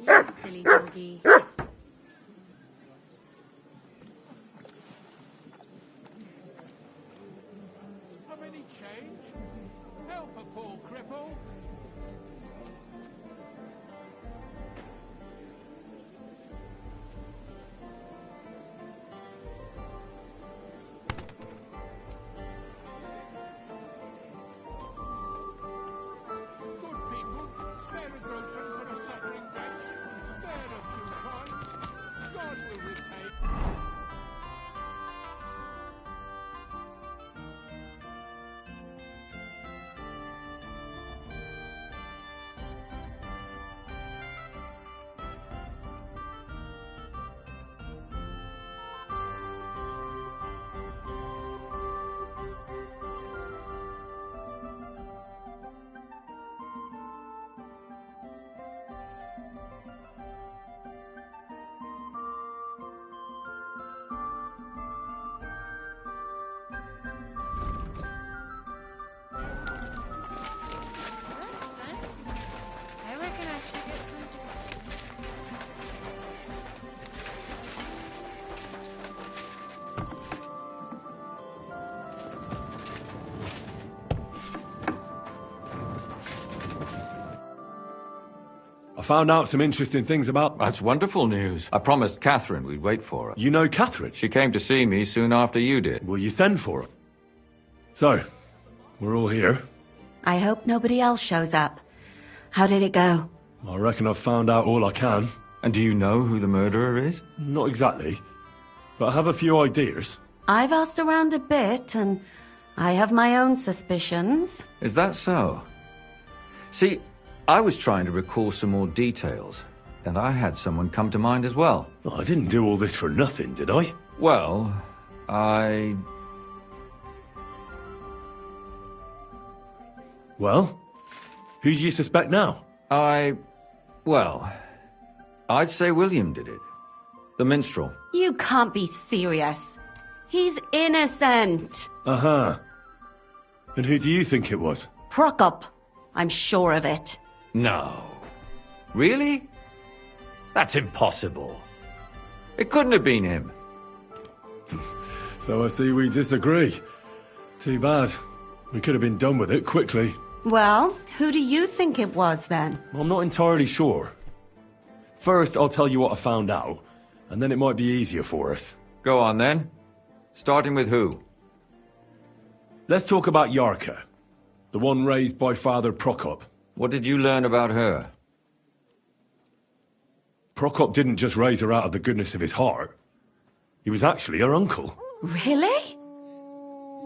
You silly doggy. Have any change? Help a poor cripple! Good people, spare a groschen for a suffering wench. Spare a few coins. God will repay. found out some interesting things about... That's wonderful news. I promised Catherine we'd wait for her. You know Catherine? She came to see me soon after you did. Will you send for her? So, we're all here. I hope nobody else shows up. How did it go? I reckon I've found out all I can. And do you know who the murderer is? Not exactly, but I have a few ideas. I've asked around a bit, and I have my own suspicions. Is that so? See, I was trying to recall some more details, and I had someone come to mind as well. I didn't do all this for nothing, did I? Well, Well? Who do you suspect now? Well, I'd say William did it. The minstrel. You can't be serious. He's innocent. Uh-huh. And who do you think it was? Prokop. I'm sure of it. No. Really? That's impossible. It couldn't have been him. So I see we disagree. Too bad. We could have been done with it quickly. Well, who do you think it was then? I'm not entirely sure. First, I'll tell you what I found out, and then it might be easier for us. Go on then. Starting with who? Let's talk about Yarka, the one raised by Father Prokop. What did you learn about her? Prokop didn't just raise her out of the goodness of his heart. He was actually her uncle. Really?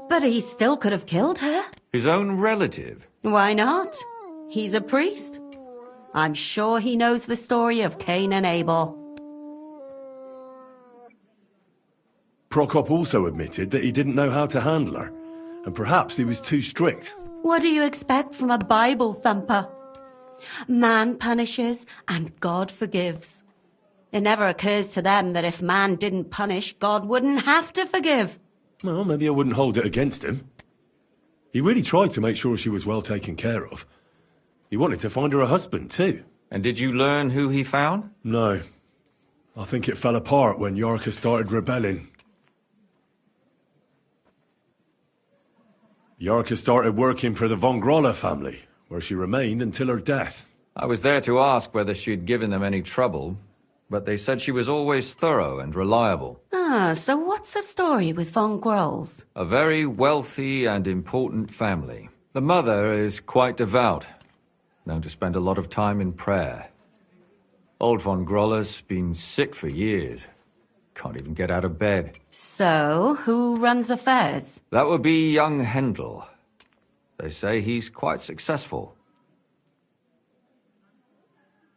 But he still could have killed her. His own relative? Why not? He's a priest. I'm sure he knows the story of Cain and Abel. Prokop also admitted that he didn't know how to handle her, and perhaps he was too strict. What do you expect from a Bible thumper? Man punishes and God forgives. It never occurs to them that if man didn't punish, God wouldn't have to forgive. Well, maybe I wouldn't hold it against him. He really tried to make sure she was well taken care of. He wanted to find her a husband, too. And did you learn who he found? No. I think it fell apart when Yarka started rebelling. Yarka started working for the von Grolle family, where she remained until her death. I was there to ask whether she'd given them any trouble, but they said she was always thorough and reliable. Ah, so what's the story with von Grolls? A very wealthy and important family. The mother is quite devout, known to spend a lot of time in prayer. Old von Grolle's been sick for years. Can't even get out of bed. So, who runs affairs? That would be young Hendel. They say he's quite successful.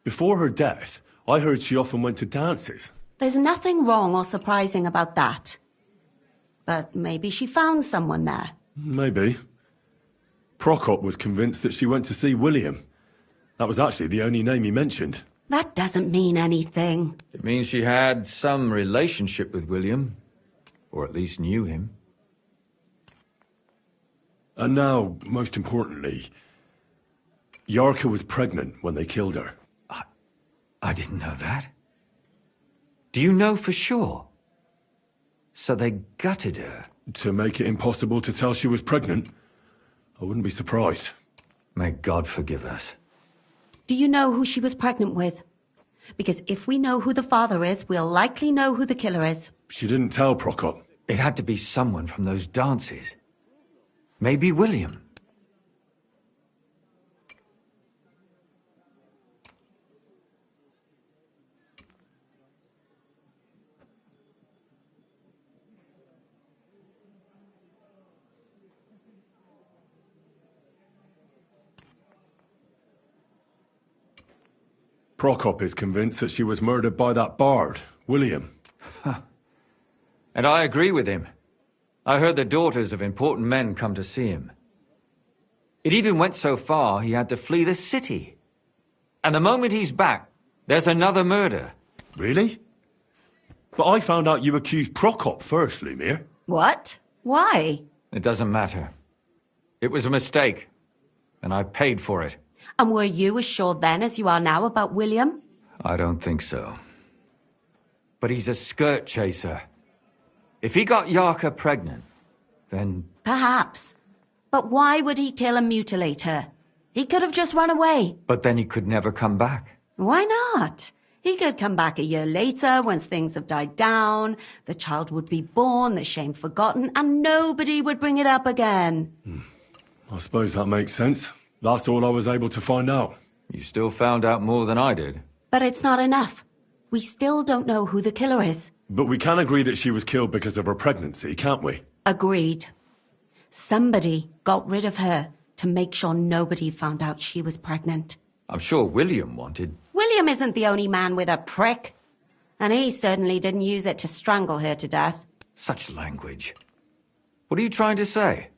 Before her death, I heard she often went to dances. There's nothing wrong or surprising about that. But maybe she found someone there. Maybe. Prokop was convinced that she went to see William. That was actually the only name he mentioned. That doesn't mean anything. It means she had some relationship with William, or at least knew him. And now, most importantly, Yarka was pregnant when they killed her. I didn't know that. Do you know for sure? So they gutted her? To make it impossible to tell she was pregnant? I wouldn't be surprised. May God forgive us. Do you know who she was pregnant with? Because if we know who the father is, we'll likely know who the killer is. She didn't tell Prokop. It had to be someone from those dances. Maybe William. Prokop is convinced that she was murdered by that bard, William. And I agree with him. I heard the daughters of important men come to see him. It even went so far he had to flee the city. And the moment he's back, there's another murder. Really? But I found out you accused Prokop first, Lumir. What? Why? It doesn't matter. It was a mistake, and I've paid for it. And were you as sure then as you are now about William? I don't think so. But he's a skirt chaser. If he got Yarka pregnant, then... Perhaps. But why would he kill and mutilate her? He could have just run away. But then he could never come back. Why not? He could come back a year later once things have died down, the child would be born, the shame forgotten, and nobody would bring it up again. I suppose that makes sense. That's all I was able to find out. You still found out more than I did. But it's not enough. We still don't know who the killer is. But we can agree that she was killed because of her pregnancy, can't we? Agreed. Somebody got rid of her to make sure nobody found out she was pregnant. I'm sure William wanted... William isn't the only man with a prick. And he certainly didn't use it to strangle her to death. Such language. What are you trying to say?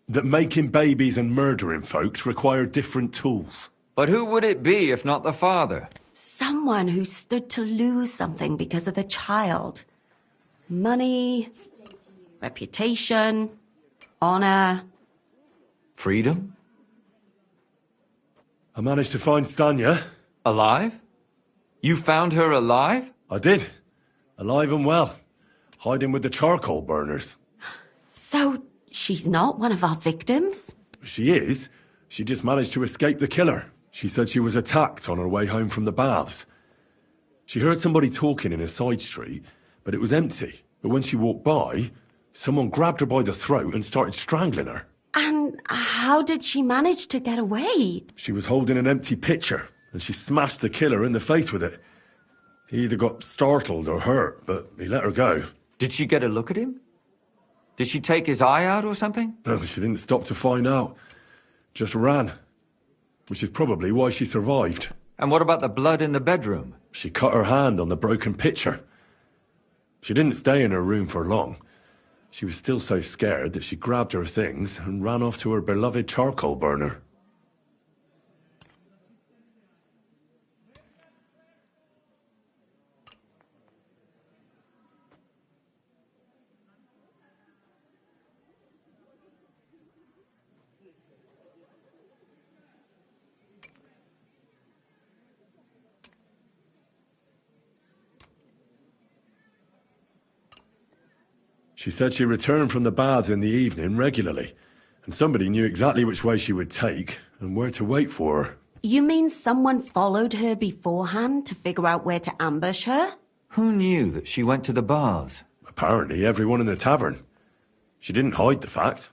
That making babies and murdering folks require different tools. But who would it be if not the father? Someone who stood to lose something because of the child. Money, reputation, honor. Freedom? I managed to find Stanya. Alive? You found her alive? I did. Alive and well. Hiding with the charcoal burners. So, she's not one of our victims? She is. She just managed to escape the killer. She said she was attacked on her way home from the baths. She heard somebody talking in a side street, but it was empty. But when she walked by, someone grabbed her by the throat and started strangling her. And how did she manage to get away? She was holding an empty pitcher, and she smashed the killer in the face with it. He either got startled or hurt, but he let her go. Did she get a look at him? Did she take his eye out or something? No, she didn't stop to find out. Just ran. Which is probably why she survived. And what about the blood in the bedroom? She cut her hand on the broken pitcher. She didn't stay in her room for long. She was still so scared that she grabbed her things and ran off to her beloved charcoal burner. She said she returned from the baths in the evening regularly, and somebody knew exactly which way she would take and where to wait for her. You mean someone followed her beforehand to figure out where to ambush her? Who knew that she went to the baths? Apparently everyone in the tavern. She didn't hide the fact.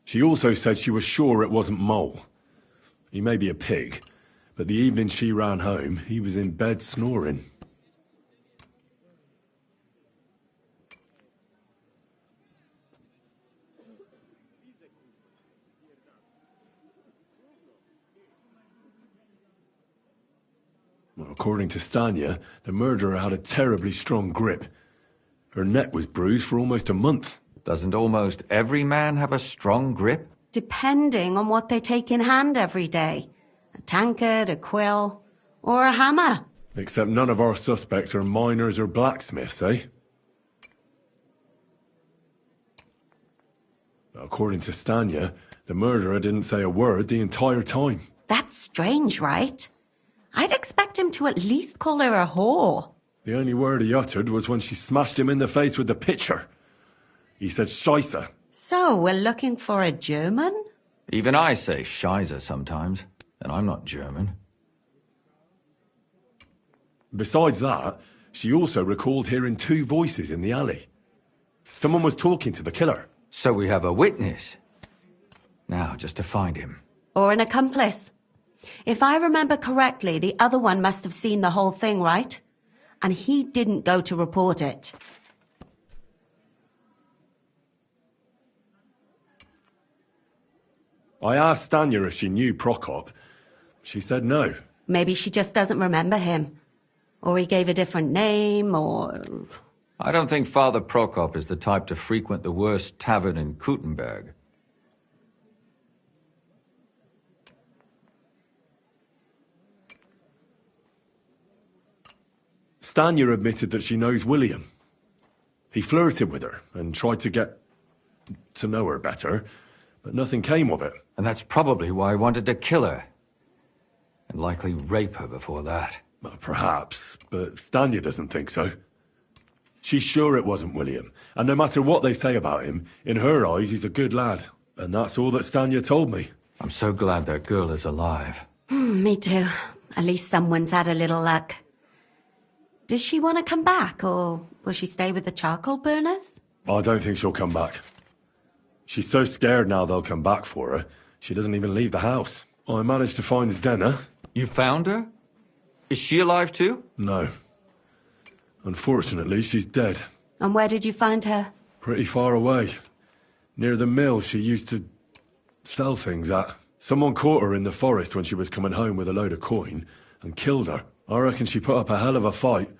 She also said she was sure it wasn't Mole. He may be a pig, but the evening she ran home, he was in bed snoring. According to Stanya, the murderer had a terribly strong grip. Her neck was bruised for almost a month. Doesn't almost every man have a strong grip? Depending on what they take in hand every day. A tankard, a quill, or a hammer. Except none of our suspects are miners or blacksmiths, eh? According to Stanya, the murderer didn't say a word the entire time. That's strange, right? I'd expect him to at least call her a whore. The only word he uttered was when she smashed him in the face with the pitcher. He said Scheisse. So, we're looking for a German? Even I say Scheiße sometimes, and I'm not German. Besides that, she also recalled hearing two voices in the alley. Someone was talking to the killer. So we have a witness. Now, just to find him. Or an accomplice. If I remember correctly, the other one must have seen the whole thing, right? And he didn't go to report it. I asked Stanya if she knew Prokop. She said no. Maybe she just doesn't remember him. Or he gave a different name, or... I don't think Father Prokop is the type to frequent the worst tavern in Kuttenberg. Stanya admitted that she knows William. He flirted with her and tried to get to know her better, but nothing came of it. And that's probably why he wanted to kill her. And likely rape her before that. Well, perhaps, but Stanya doesn't think so. She's sure it wasn't William, and no matter what they say about him, in her eyes he's a good lad. And that's all that Stanya told me. I'm so glad that girl is alive. Me too. At least someone's had a little luck. Does she want to come back, or will she stay with the charcoal burners? I don't think she'll come back. She's so scared now they'll come back for her, she doesn't even leave the house. I managed to find Zdena. You found her? Is she alive too? No. Unfortunately, she's dead. And where did you find her? Pretty far away. Near the mill she used to sell things at. Someone caught her in the forest when she was coming home with a load of coin and killed her. I reckon she put up a hell of a fight.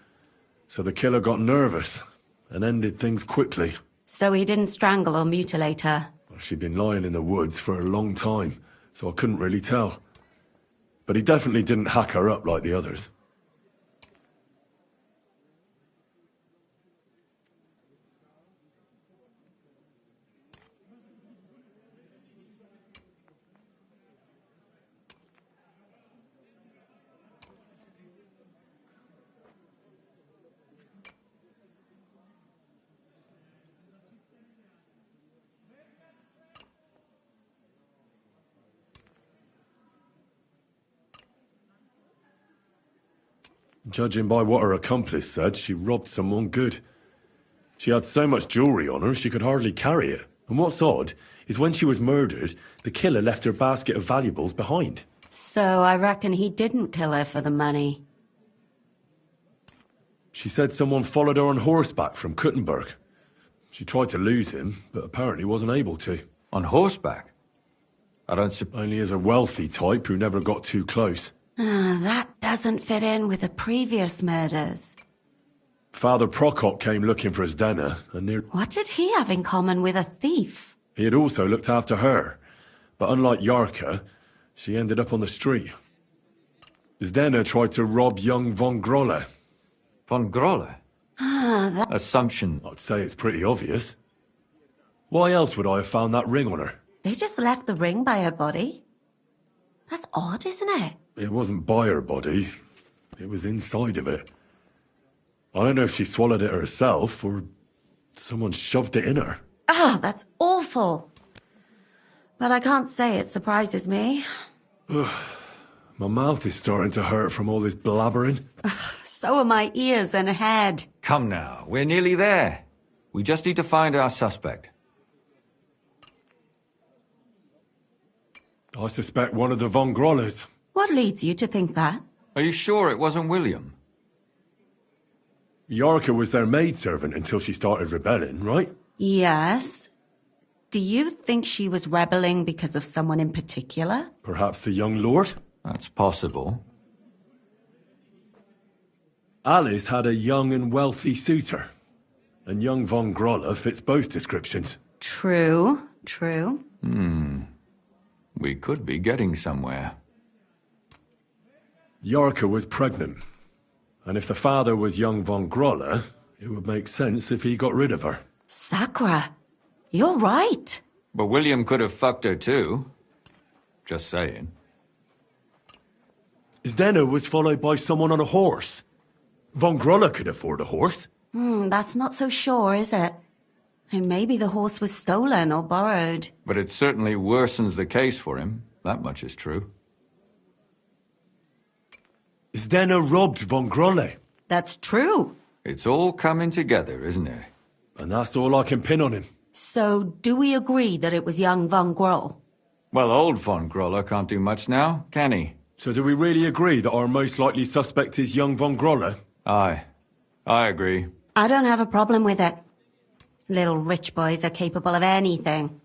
So the killer got nervous and ended things quickly. So he didn't strangle or mutilate her? She'd been lying in the woods for a long time, so I couldn't really tell. But he definitely didn't hack her up like the others. Judging by what her accomplice said, she robbed someone good. She had so much jewellery on her, she could hardly carry it. And what's odd is when she was murdered, the killer left her basket of valuables behind. So I reckon he didn't kill her for the money. She said someone followed her on horseback from Kuttenberg. She tried to lose him, but apparently wasn't able to. On horseback? Only as a wealthy type who never got too close. That doesn't fit in with the previous murders. Father Prokop came looking for Zdena, and What did he have in common with a thief? he had also looked after her. But unlike Yarka, she ended up on the street. Zdena tried to rob young von Grolle. Von Grolle? That... Assumption. I'd say it's pretty obvious. Why else would I have found that ring on her? They just left the ring by her body? That's odd, isn't it? It wasn't by her body. It was inside of it. I don't know if she swallowed it herself, or someone shoved it in her. That's awful. But I can't say it surprises me. My mouth is starting to hurt from all this blabbering. So are my ears and head. Come now, we're nearly there. We just need to find our suspect. I suspect one of the von Grolles. What leads you to think that? Are you sure it wasn't William? Yarka was their maidservant until she started rebelling, right? Yes. Do you think she was rebelling because of someone in particular? Perhaps the young lord? That's possible. Alice had a young and wealthy suitor. And young von Grolle fits both descriptions. True, true. We could be getting somewhere. Yarka was pregnant. And if the father was young von Grolle, it would make sense if he got rid of her. Sakura, you're right. But William could have fucked her too. Just saying. Zdena was followed by someone on a horse. Von Grolle could afford a horse. That's not so sure, is it? And maybe the horse was stolen or borrowed. But it certainly worsens the case for him. That much is true. Zdena robbed von Grolle. That's true. It's all coming together, isn't it? And that's all I can pin on him. So, do we agree that it was young von Groll? Well, old von Grolle can't do much now, can he? So do we really agree that our most likely suspect is young von Grolle? Aye. I agree. I don't have a problem with it. Little rich boys are capable of anything.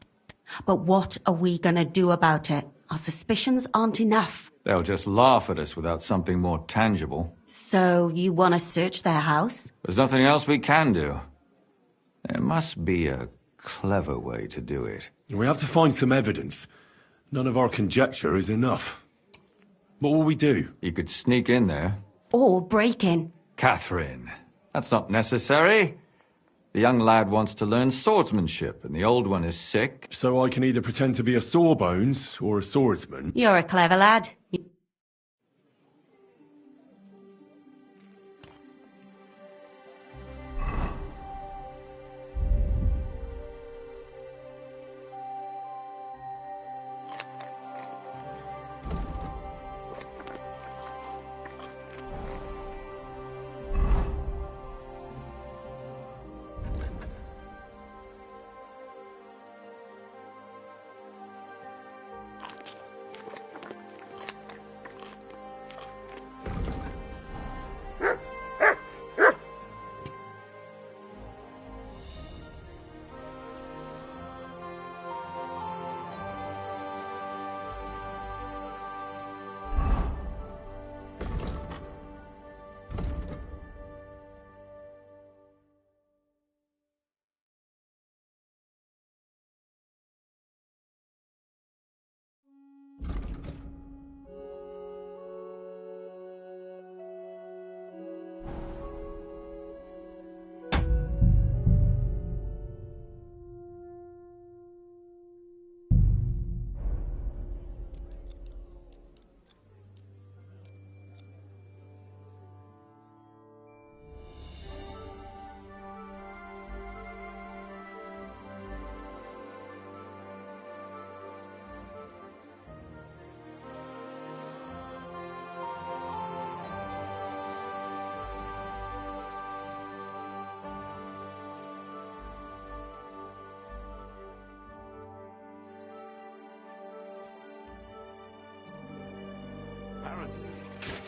But what are we gonna do about it? Our suspicions aren't enough. They'll just laugh at us without something more tangible. So, you want to search their house? There's nothing else we can do. There must be a clever way to do it. We have to find some evidence. None of our conjecture is enough. What will we do? You could sneak in there. Or break in. Catherine, that's not necessary. The young lad wants to learn swordsmanship, and the old one is sick. So I can either pretend to be a sawbones or a swordsman. You're a clever lad.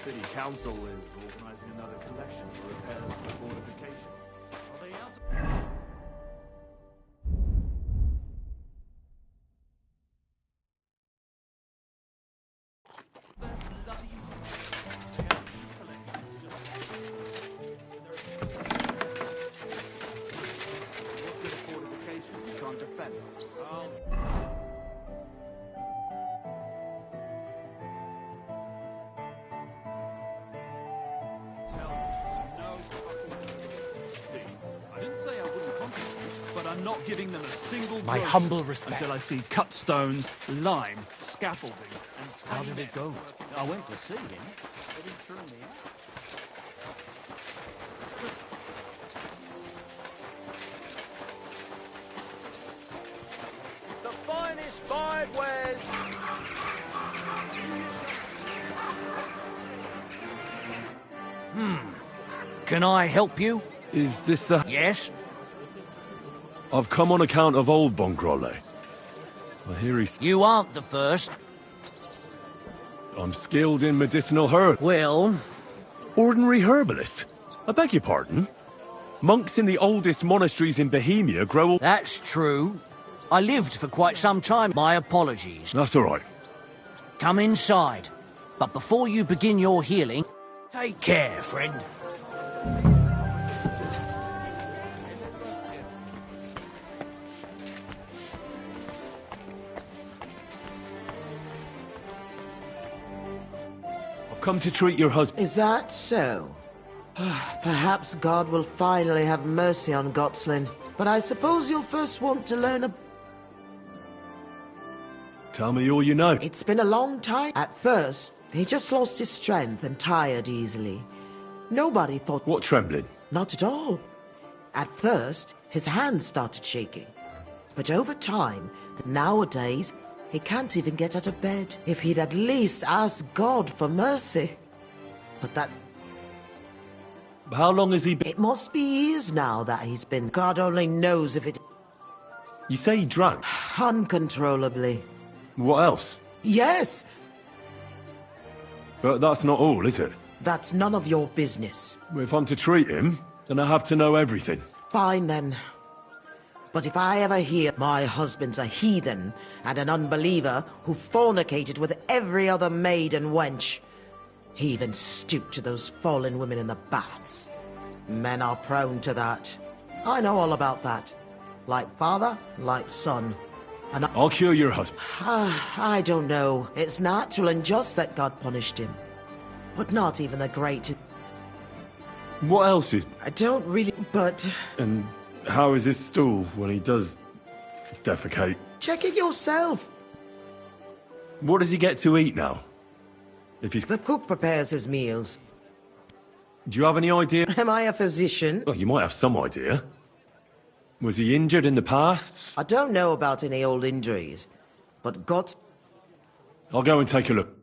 City Council is organising another collection for repairs to the fortifications. Are they out of... I'm not giving them a single My groschen humble respect. until I see cut stones, lime, scaffolding, and... How did it go? I went to see him, but he threw me out. The finest fired wares. Can I help you? Is this the... Yes? I've come on account of old Von Grolle. I hear he's... You aren't the first. I'm skilled in medicinal herbs. Well... Ordinary herbalist. I beg your pardon? Monks in the oldest monasteries in Bohemia grow... That's true. I lived for quite some time. My apologies. That's all right. Come inside. But before you begin your healing, take care, friend. I've come to treat your husband. Is that so? Perhaps God will finally have mercy on Gotslin. But I suppose you'll first want to learn a... Tell me all you know. It's been a long time. At first, he just lost his strength and tired easily. Nobody thought... What trembling? Not at all. At first, his hands started shaking. But over time, nowadays, he can't even get out of bed. If he'd at least ask God for mercy. But that... How long has he been... It must be years now that he's been... God only knows if it... You say he drank? Uncontrollably. What else? Yes! But that's not all, is it? That's none of your business. If I'm to treat him, then I have to know everything. Fine then. But if I ever hear my husband's a heathen and an unbeliever who fornicated with every other maid and wench, he even stooped to those fallen women in the baths. Men are prone to that. I know all about that. Like father, like son. And I'll cure your husband. I don't know. It's natural and just that God punished him. But not even the great... What else is... I don't really... But... And how is his stool when he does defecate? Check it yourself. What does he get to eat now? If he's... The cook prepares his meals. Do you have any idea? Am I a physician? Well, you might have some idea. Was he injured in the past? I don't know about any old injuries, but God... I'll go and take a look.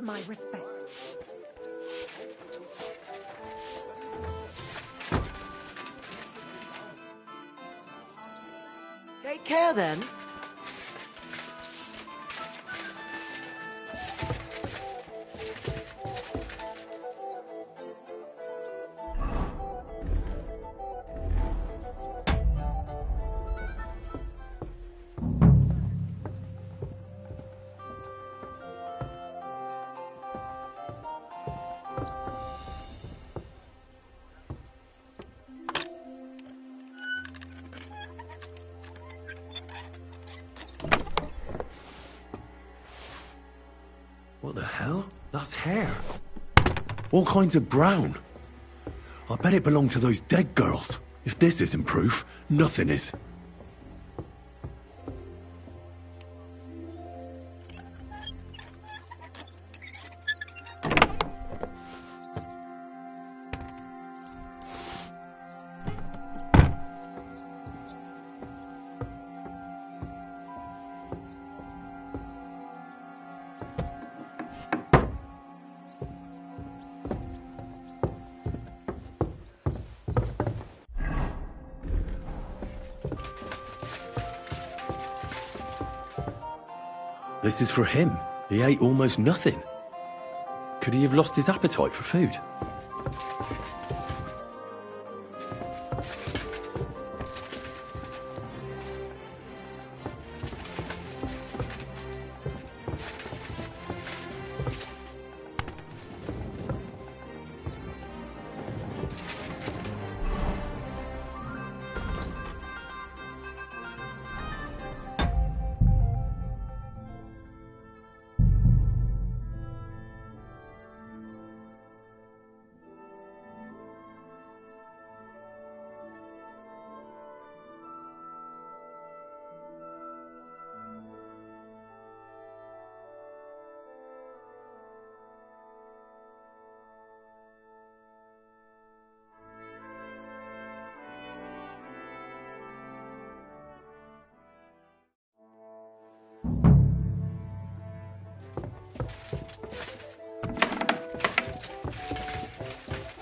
my respects. Take care then. What the hell? That's hair. All kinds of brown. I bet it belonged to those dead girls. If this isn't proof, nothing is. This is for him. He ate almost nothing. Could he have lost his appetite for food?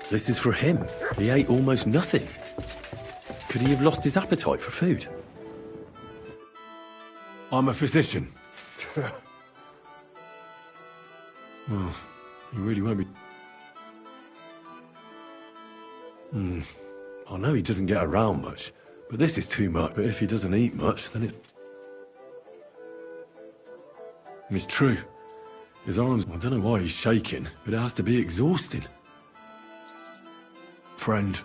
This is for him. He ate almost nothing. Could he have lost his appetite for food? I'm a physician. Well, he really won't be... I know he doesn't get around much, but this is too much. But if he doesn't eat much, then it's true. His arms, I don't know why he's shaking, but it has to be exhausting. Friend,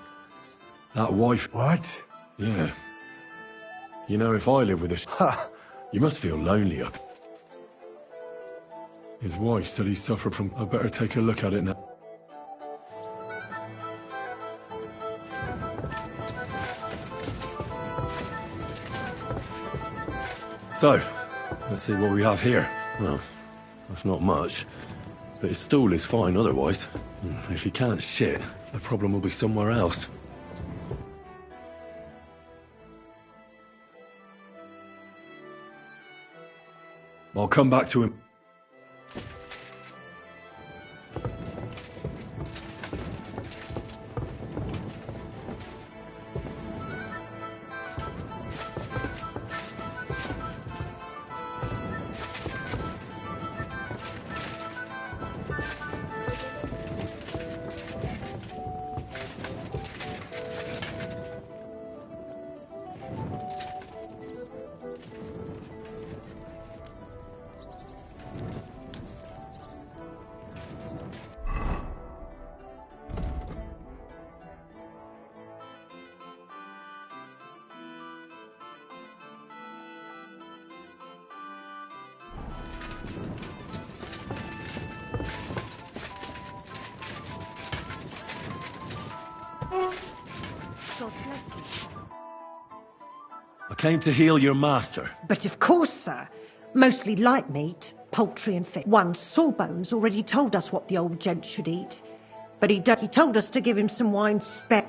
that wife... What? Yeah. You know, if I live with a... you must feel lonely up. His wife said he suffered from... I better take a look at it now. So, let's see what we have here. Well, that's not much. But his stool is fine otherwise. If he can't shit, the problem will be somewhere else. I'll come back to him. I came to heal your master. But of course, sir. Mostly light meat, poultry and fish. One Sawbones already told us what the old gent should eat. But he told us to give him some wine spare.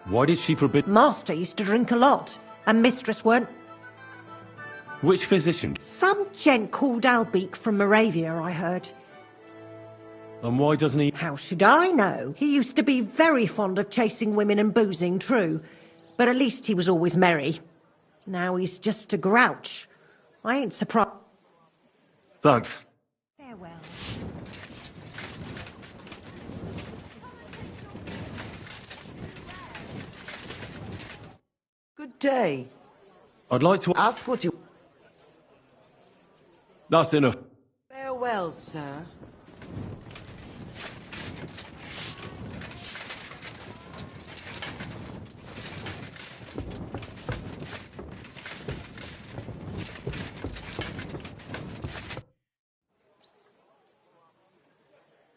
Why did she forbid... Master used to drink a lot, and mistress weren't... Which physician? Some gent called Albeek from Moravia, I heard. And why doesn't he? How should I know? He used to be very fond of chasing women and boozing, true. But at least he was always merry. Now he's just a grouch. I ain't surprised. Thanks. Farewell. Good day. I'd like to ask what you... That's enough. Farewell, sir.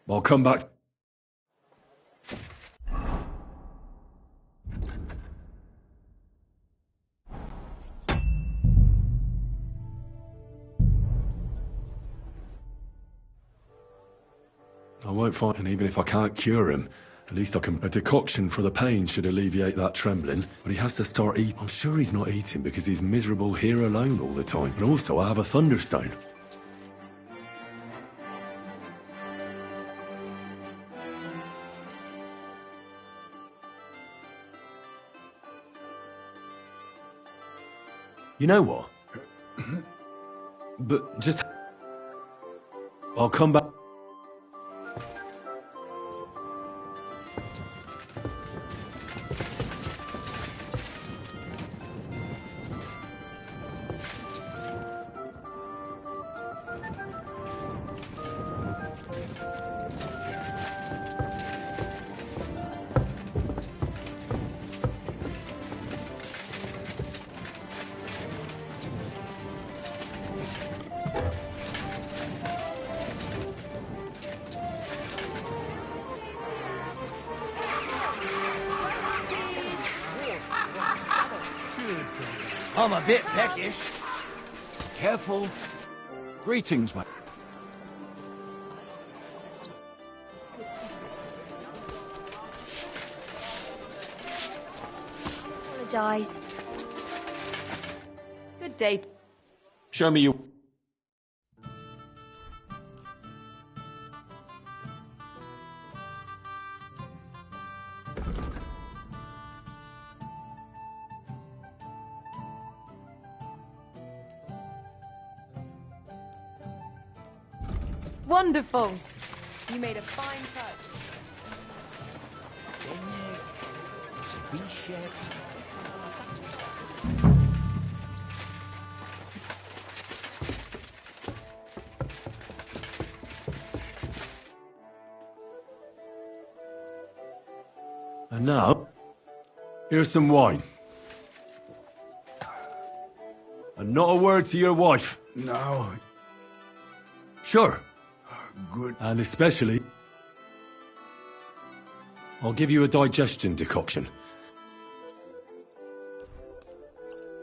I'll come back. I won't fight, and even if I can't cure him, at least I can... A decoction for the pain should alleviate that trembling, but he has to start eating. I'm sure he's not eating because he's miserable here alone all the time. And also, I have a thunderstone. You know what? But just... I'll come back. I'm a bit peckish. Careful. Greetings, mate. Apologise. Good day. Show me you. Wonderful. You made a fine cut. And now, here's some wine. And not a word to your wife. No. Sure. Good. And especially, I'll give you a digestion decoction.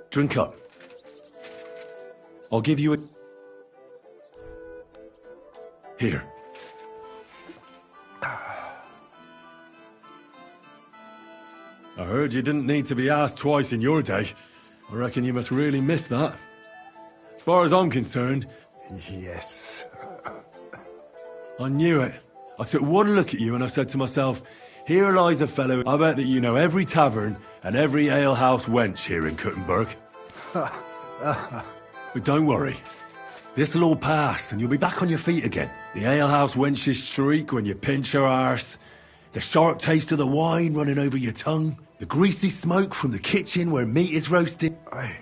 Drink up. I'll give you a... Here. I heard you didn't need to be asked twice in your day. I reckon you must really miss that. As far as I'm concerned... Yes. I knew it. I took one look at you and I said to myself, here lies a fellow. I bet that you know every tavern and every alehouse wench here in Kuttenberg. But don't worry. This'll all pass and you'll be back on your feet again. The alehouse wenches shriek when you pinch her arse. The sharp taste of the wine running over your tongue. The greasy smoke from the kitchen where meat is roasted. I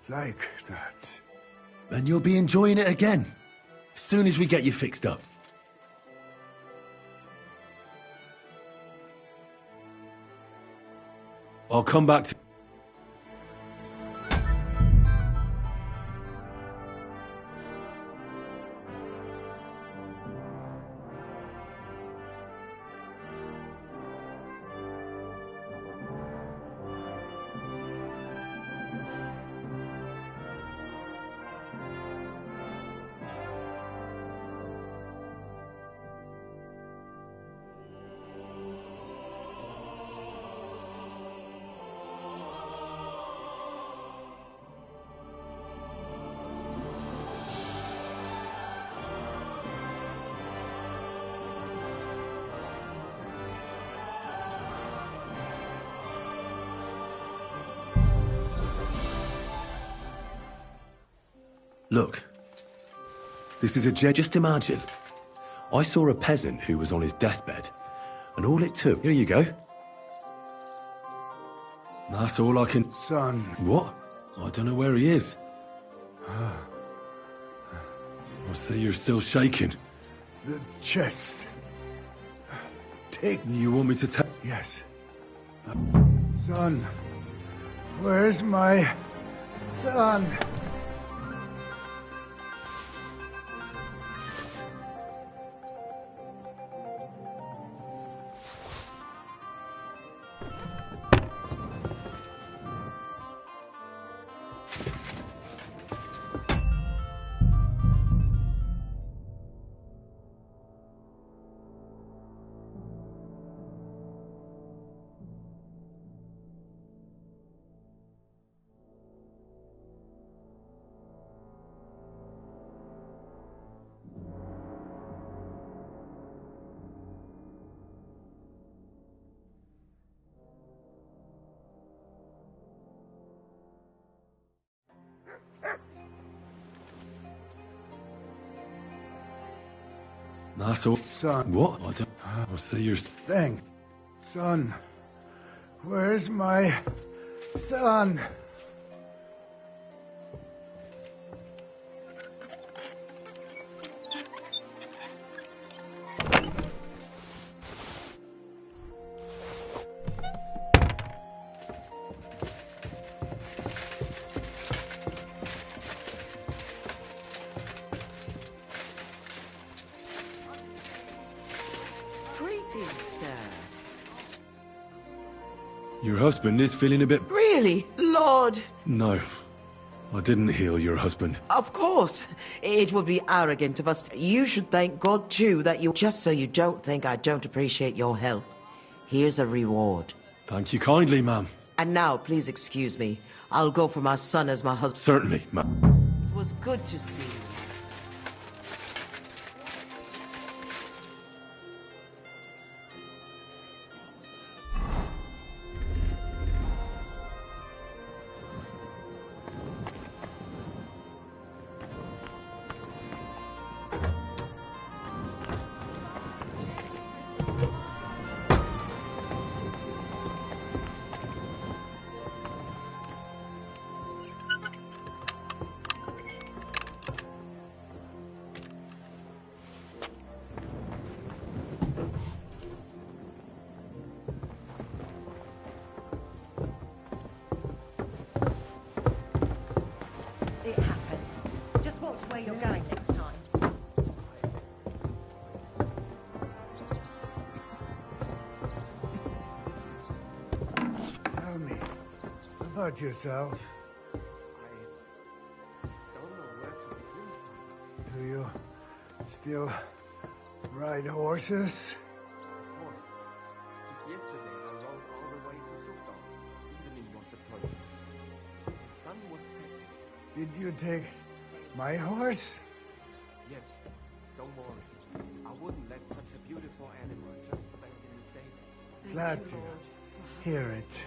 like that. And you'll be enjoying it again. As soon as we get you fixed up. I'll come back to... Look. This is a just imagine. I saw a peasant who was on his deathbed, and all it took... Here you go. That's all I can... Son. What? I don't know where he is. I see you're still shaking. The chest. Take... You want me to take... Yes. Son. Where's my... son? That's all. Son. What? I don't... I see you're... Thing. Son. Where's my... son? Your husband is feeling a bit... Really? Lord? No. I didn't heal your husband. Of course. It would be arrogant of us. You should thank God, too, that you... Just so you don't think I don't appreciate your help. Here's a reward. Thank you kindly, ma'am. And now, please excuse me. I'll go for my son as my husband. Certainly, ma'am. It was good to see you. It happens. Just watch where you're going next time. Tell me about yourself. Do you still ride horses? Yesterday I rode all the way to Sukdal. Evening was approaching. The sun was setting. Did you take my horse? Yes, don't worry. I wouldn't let such a beautiful animal just stand in the stable. Glad to hear it.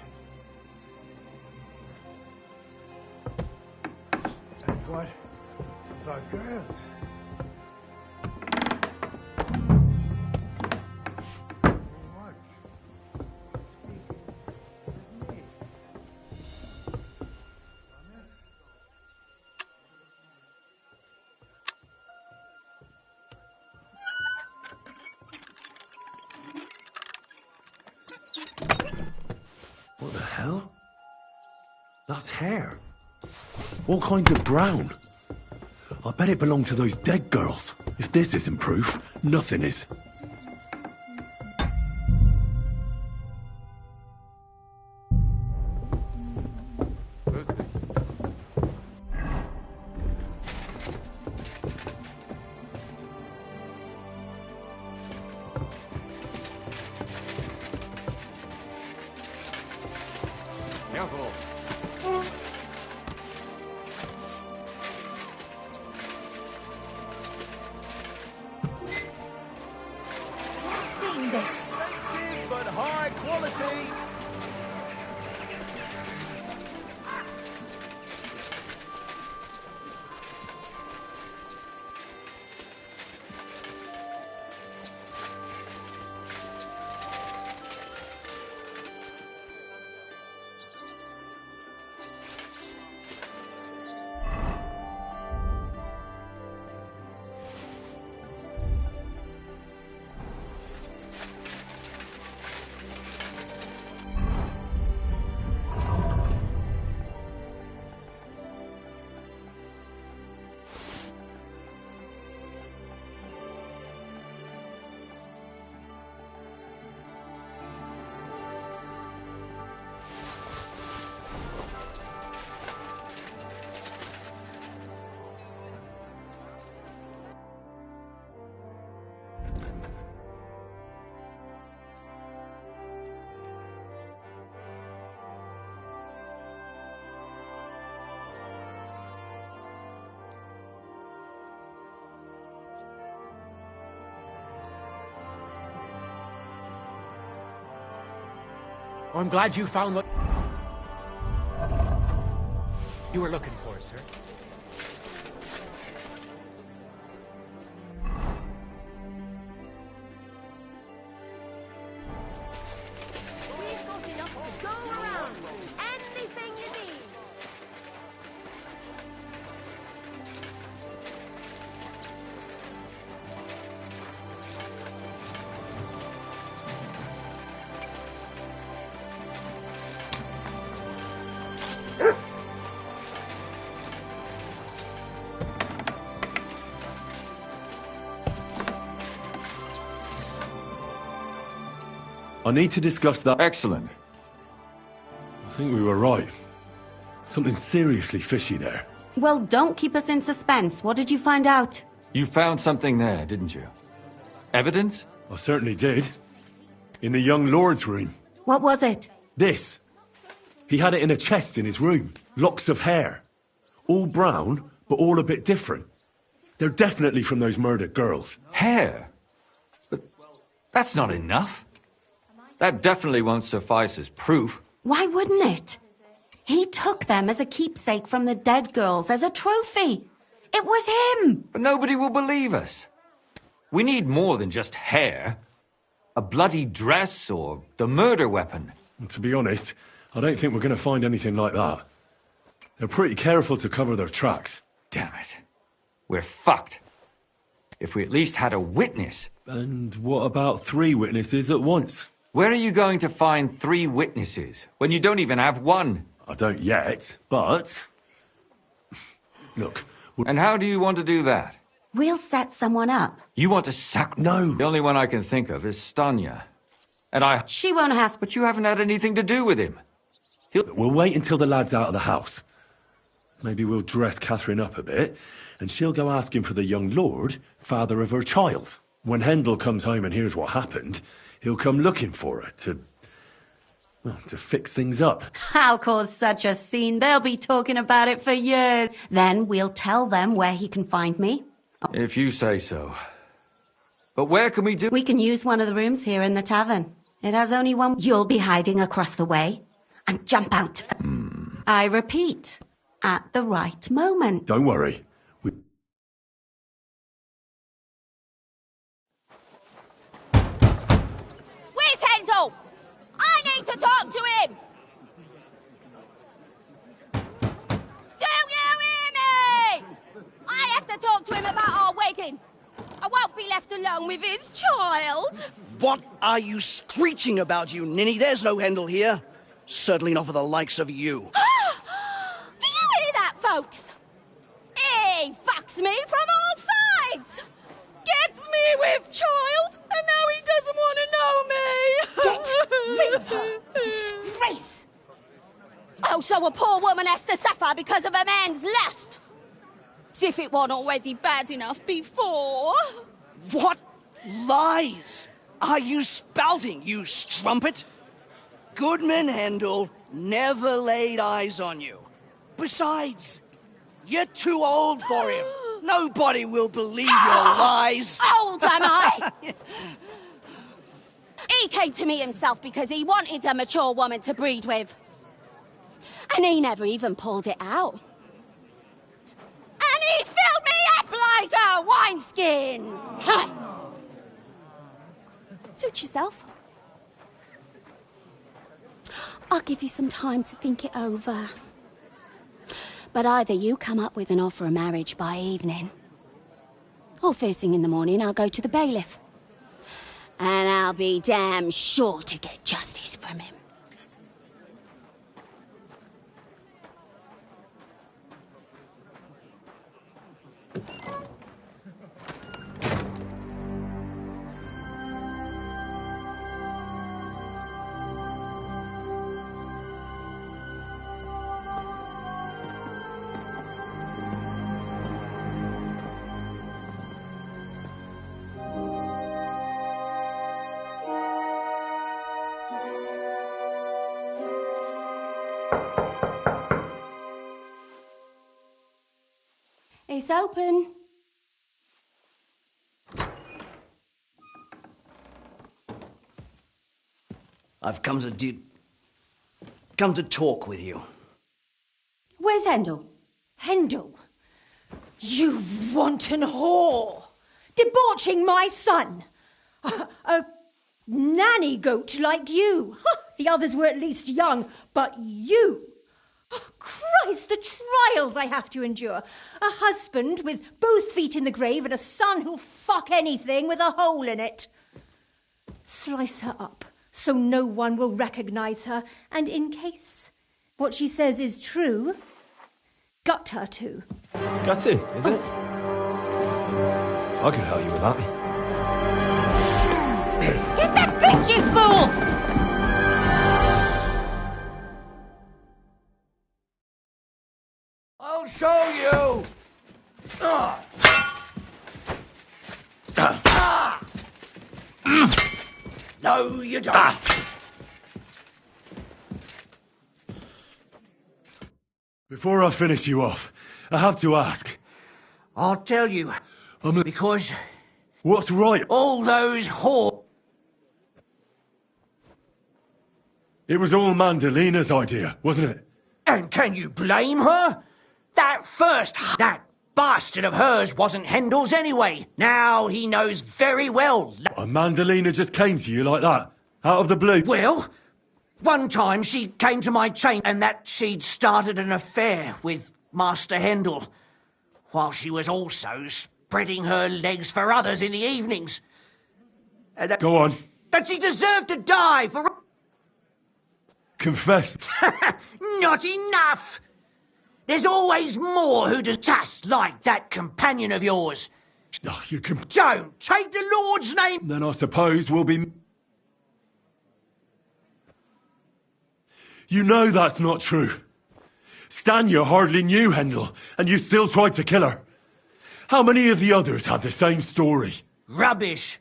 And what about girls? What? Speak with me. Promise? What the hell? That's hair. All kinds of brown. I bet it belonged to those dead girls. If this isn't proof, nothing is. I'm glad you found what you were looking for, sir. We've got enough to go around. Anything you need. I need to discuss that. Excellent. I think we were right. Something seriously fishy there. Well, don't keep us in suspense. What did you find out? You found something there, didn't you? Evidence? I certainly did. In the young lord's room. What was it? This. He had it in a chest in his room. Locks of hair. All brown, but all a bit different. They're definitely from those murdered girls. Hair? But that's not enough. That definitely won't suffice as proof. Why wouldn't it? He took them as a keepsake from the dead girls, as a trophy. It was him! But nobody will believe us. We need more than just hair. A bloody dress or the murder weapon. And to be honest, I don't think we're going to find anything like that. They're pretty careful to cover their tracks. Damn it. We're fucked. If we at least had a witness. And what about 3 witnesses at once? Where are you going to find 3 witnesses when you don't even have one? I don't yet, but... Look... And how do you want to do that? We'll set someone up. You want to sack... No. The only one I can think of is Stanya. And She won't have... But you haven't had anything to do with him. We'll wait until the lad's out of the house. Maybe we'll dress Catherine up a bit, and she'll go asking for the young lord, father of her child. When Hendel comes home and hears what happened, he'll come looking for her to fix things up. I'll cause such a scene. They'll be talking about it for years. Then we'll tell them where he can find me. If you say so. But where can we do... We can use one of the rooms here in the tavern. It has only one... You'll be hiding across the way and jump out. I repeat, at the right moment. Don't worry. Where's Hendel? I need to talk to him! Do you hear me? I have to talk to him about our wedding. I won't be left alone with his child. What are you screeching about, you ninny? There's no Hendel here. Certainly not for the likes of you. Do you hear that, folks? He fucks me from all sides. Gets me with child, and now he doesn't want to know me. Get rid of her. Disgrace. Oh, so a poor woman has to suffer because of a man's lust. As if it wasn't already bad enough before. What lies are you spouting, you strumpet? Goodman Hendel never laid eyes on you. Besides, you're too old for him. Nobody will believe your lies. Old am I? He came to me himself because he wanted a mature woman to breed with. And he never even pulled it out. And he filled me up like a wineskin. Suit yourself. I'll give you some time to think it over. But either you come up with an offer of marriage by evening, or first thing in the morning I'll go to the bailiff. And I'll be damn sure to get justice from him. It's open. I've come to come to talk with you. Where's Hendel? Hendel, you wanton whore! Debauching my son! A nanny goat like you! The others were at least young, but you! Oh, Christ, the trials I have to endure! A husband with both feet in the grave and a son who'll fuck anything with a hole in it. Slice her up so no one will recognise her, and in case what she says is true, gut her too. Gutting, is it? I can help you with that. Hit that bitch, you fool! I'll show you! No, you don't. Before I finish you off, I have to ask. I'll tell you. Because... What's right? All those whores... It was all Mandalina's idea, wasn't it? And can you blame her? That bastard of hers wasn't Hendel's anyway. Now he knows very well. And Mandalina just came to you like that? Out of the blue? Well, one time she came to my chamber and that she'd started an affair with Master Hendel, while she was also spreading her legs for others in the evenings. Go on. That she deserved to die for... Confess. Not enough! There's always more who does just like that companion of yours. Oh, you can... Don't take the Lord's name! Then I suppose we'll be... You know that's not true. Stanya hardly knew Hendel, and you still tried to kill her. How many of the others had the same story? Rubbish.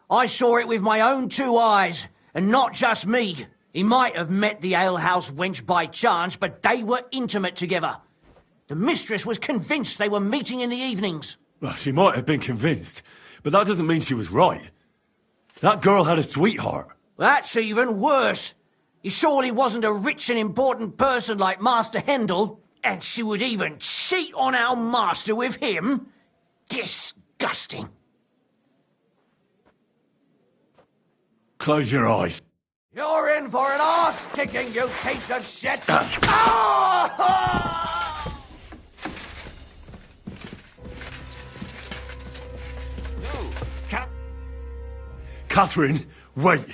I saw it with my own 2 eyes, and not just me. He might have met the alehouse wench by chance, but they were intimate together. The mistress was convinced they were meeting in the evenings. Well, she might have been convinced, but that doesn't mean she was right. That girl had a sweetheart. That's even worse. He surely wasn't a rich and important person like Master Hendel, and she would even cheat on our master with him. Disgusting. Close your eyes. You're in for an arse-kicking, you piece of shit! Catherine, wait.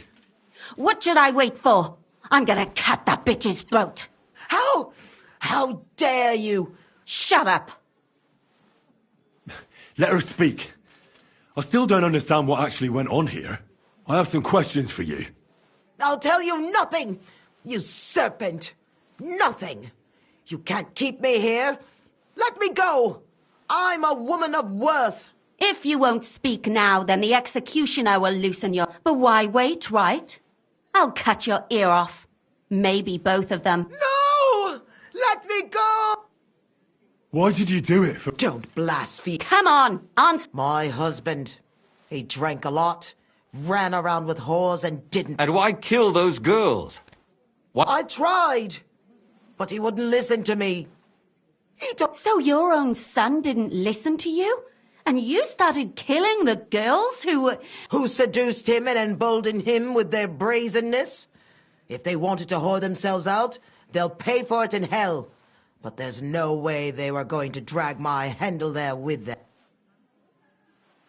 What should I wait for? I'm gonna cut that bitch's throat. How dare you? Shut up. Let her speak. I still don't understand what actually went on here. I have some questions for you. I'll tell you nothing, you serpent. Nothing. You can't keep me here. Let me go. I'm a woman of worth. If you won't speak now, then the executioner will loosen your... But why wait, right? I'll cut your ear off. Maybe both of them. No! Let me go! Why did you do it? Don't blaspheme. Come on, answer. My husband. He drank a lot, ran around with whores and didn't... And why kill those girls? What? I tried, but he wouldn't listen to me. So your own son didn't listen to you? And you started killing the girls who were... Who seduced him and emboldened him with their brazenness? If they wanted to whore themselves out, they'll pay for it in hell. But there's no way they were going to drag my Hendel there with them.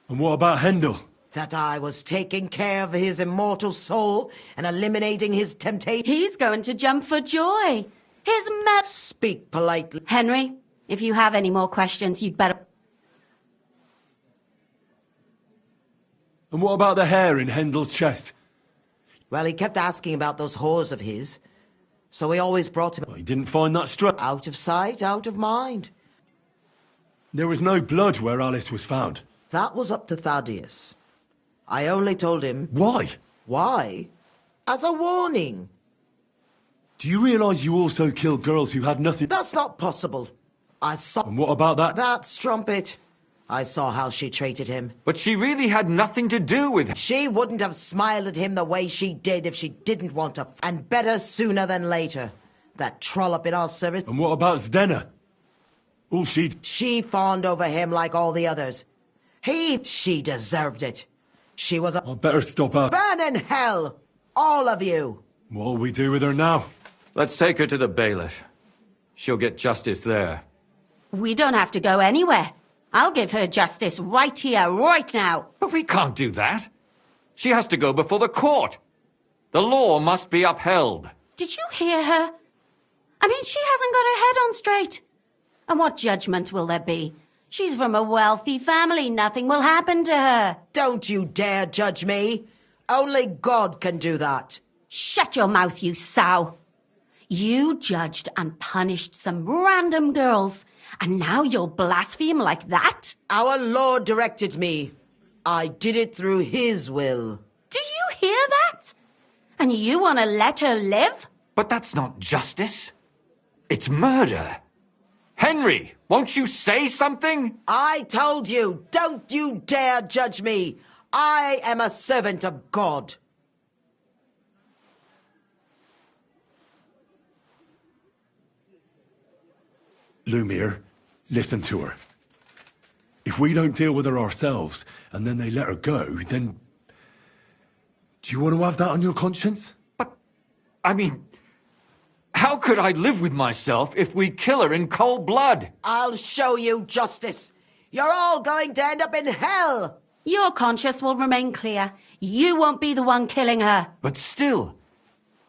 And what about Hendel? That I was taking care of his immortal soul and eliminating his temptation. He's going to jump for joy. Speak politely. Henry, if you have any more questions, you'd better... And what about the hair in Hendel's chest? Well, he kept asking about those whores of his. So we always brought him... Well, he didn't find that strut. Out of sight, out of mind. There was no blood where Alice was found. That was up to Thaddeus. I only told him... Why? Why? As a warning. Do you realise you also killed girls who had nothing... That's not possible. I saw... And what about that? That strumpet. I saw how she treated him. But she really had nothing to do with it. She wouldn't have smiled at him the way she did if she didn't want to... And better sooner than later. That trollop in our service. And what about Zdenna? All She fawned over him like all the others. She deserved it. She was a... I better stop her. Burn in hell! All of you! What'll we do with her now? Let's take her to the bailiff. She'll get justice there. We don't have to go anywhere. I'll give her justice right here, right now. But we can't do that. She has to go before the court. The law must be upheld. Did you hear her? I mean, she hasn't got her head on straight. And what judgment will there be? She's from a wealthy family. Nothing will happen to her. Don't you dare judge me. Only God can do that. Shut your mouth, you sow. You judged and punished some random girls, and now you'll blaspheme like that? Our Lord directed me. I did it through His will. Do you hear that? And you want to let her live? But that's not justice. It's murder. Henry, won't you say something? I told you, don't you dare judge me. I am a servant of God. Lumiere, listen to her. If we don't deal with her ourselves, and then they let her go, then... Do you want to have that on your conscience? But, I mean... How could I live with myself if we kill her in cold blood? I'll show you justice. You're all going to end up in hell. Your conscience will remain clear. You won't be the one killing her. But still,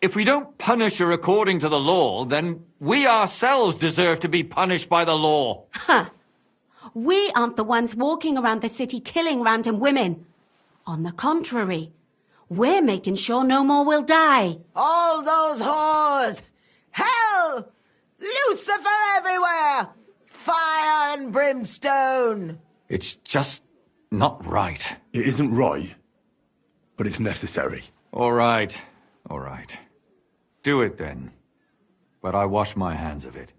if we don't punish her according to the law, then we ourselves deserve to be punished by the law. Huh. We aren't the ones walking around the city killing random women. On the contrary, we're making sure no more will die. All those whores! Hell! Lucifer everywhere! Fire and brimstone! It's just not right. It isn't right, but it's necessary. All right, all right. Do it then. But I wash my hands of it.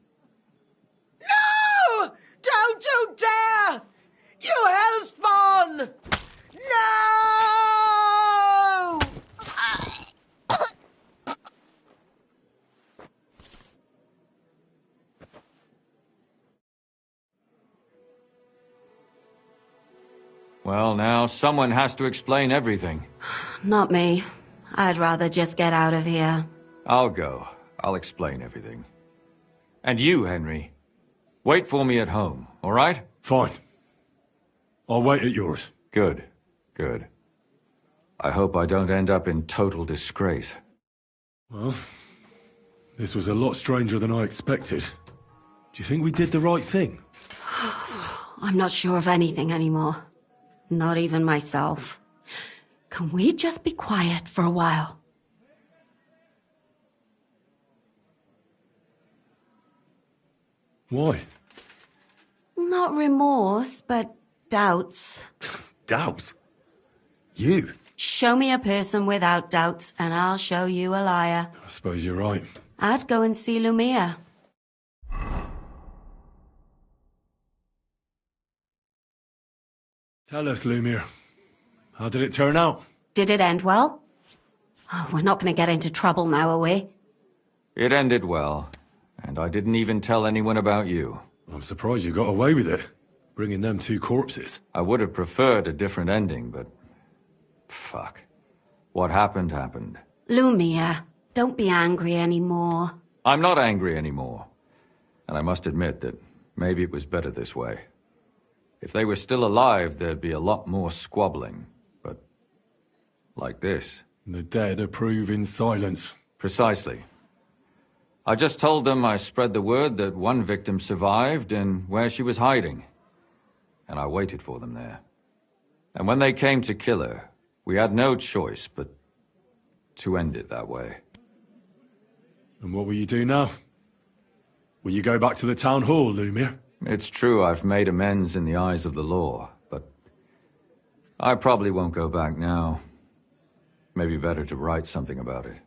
No! Don't you dare! You hellspawn! No! Well, now, someone has to explain everything. Not me. I'd rather just get out of here. I'll go. I'll explain everything. And you, Henry, wait for me at home, all right? Fine. I'll wait at yours. Good, good. I hope I don't end up in total disgrace. Well, this was a lot stranger than I expected. Do you think we did the right thing? I'm not sure of anything anymore. Not even myself. Can we just be quiet for a while? Why? Not remorse, but doubts. Doubts? You? Show me a person without doubts, and I'll show you a liar. I suppose you're right. I'd go and see Lumiere. Tell us, Lumiere. How did it turn out? Did it end well? Oh, we're not going to get into trouble now, are we? It ended well, and I didn't even tell anyone about you. I'm surprised you got away with it, bringing them two corpses. I would have preferred a different ending, but... Fuck. What happened, happened. Lumiere, don't be angry anymore. I'm not angry anymore. And I must admit that maybe it was better this way. If they were still alive, there'd be a lot more squabbling. But... like this. The dead approve in silence. Precisely. I just told them I spread the word that one victim survived and where she was hiding. And I waited for them there. And when they came to kill her, we had no choice but to end it that way. And what will you do now? Will you go back to the town hall, Lumiere? It's true I've made amends in the eyes of the law, but I probably won't go back now. Maybe better to write something about it.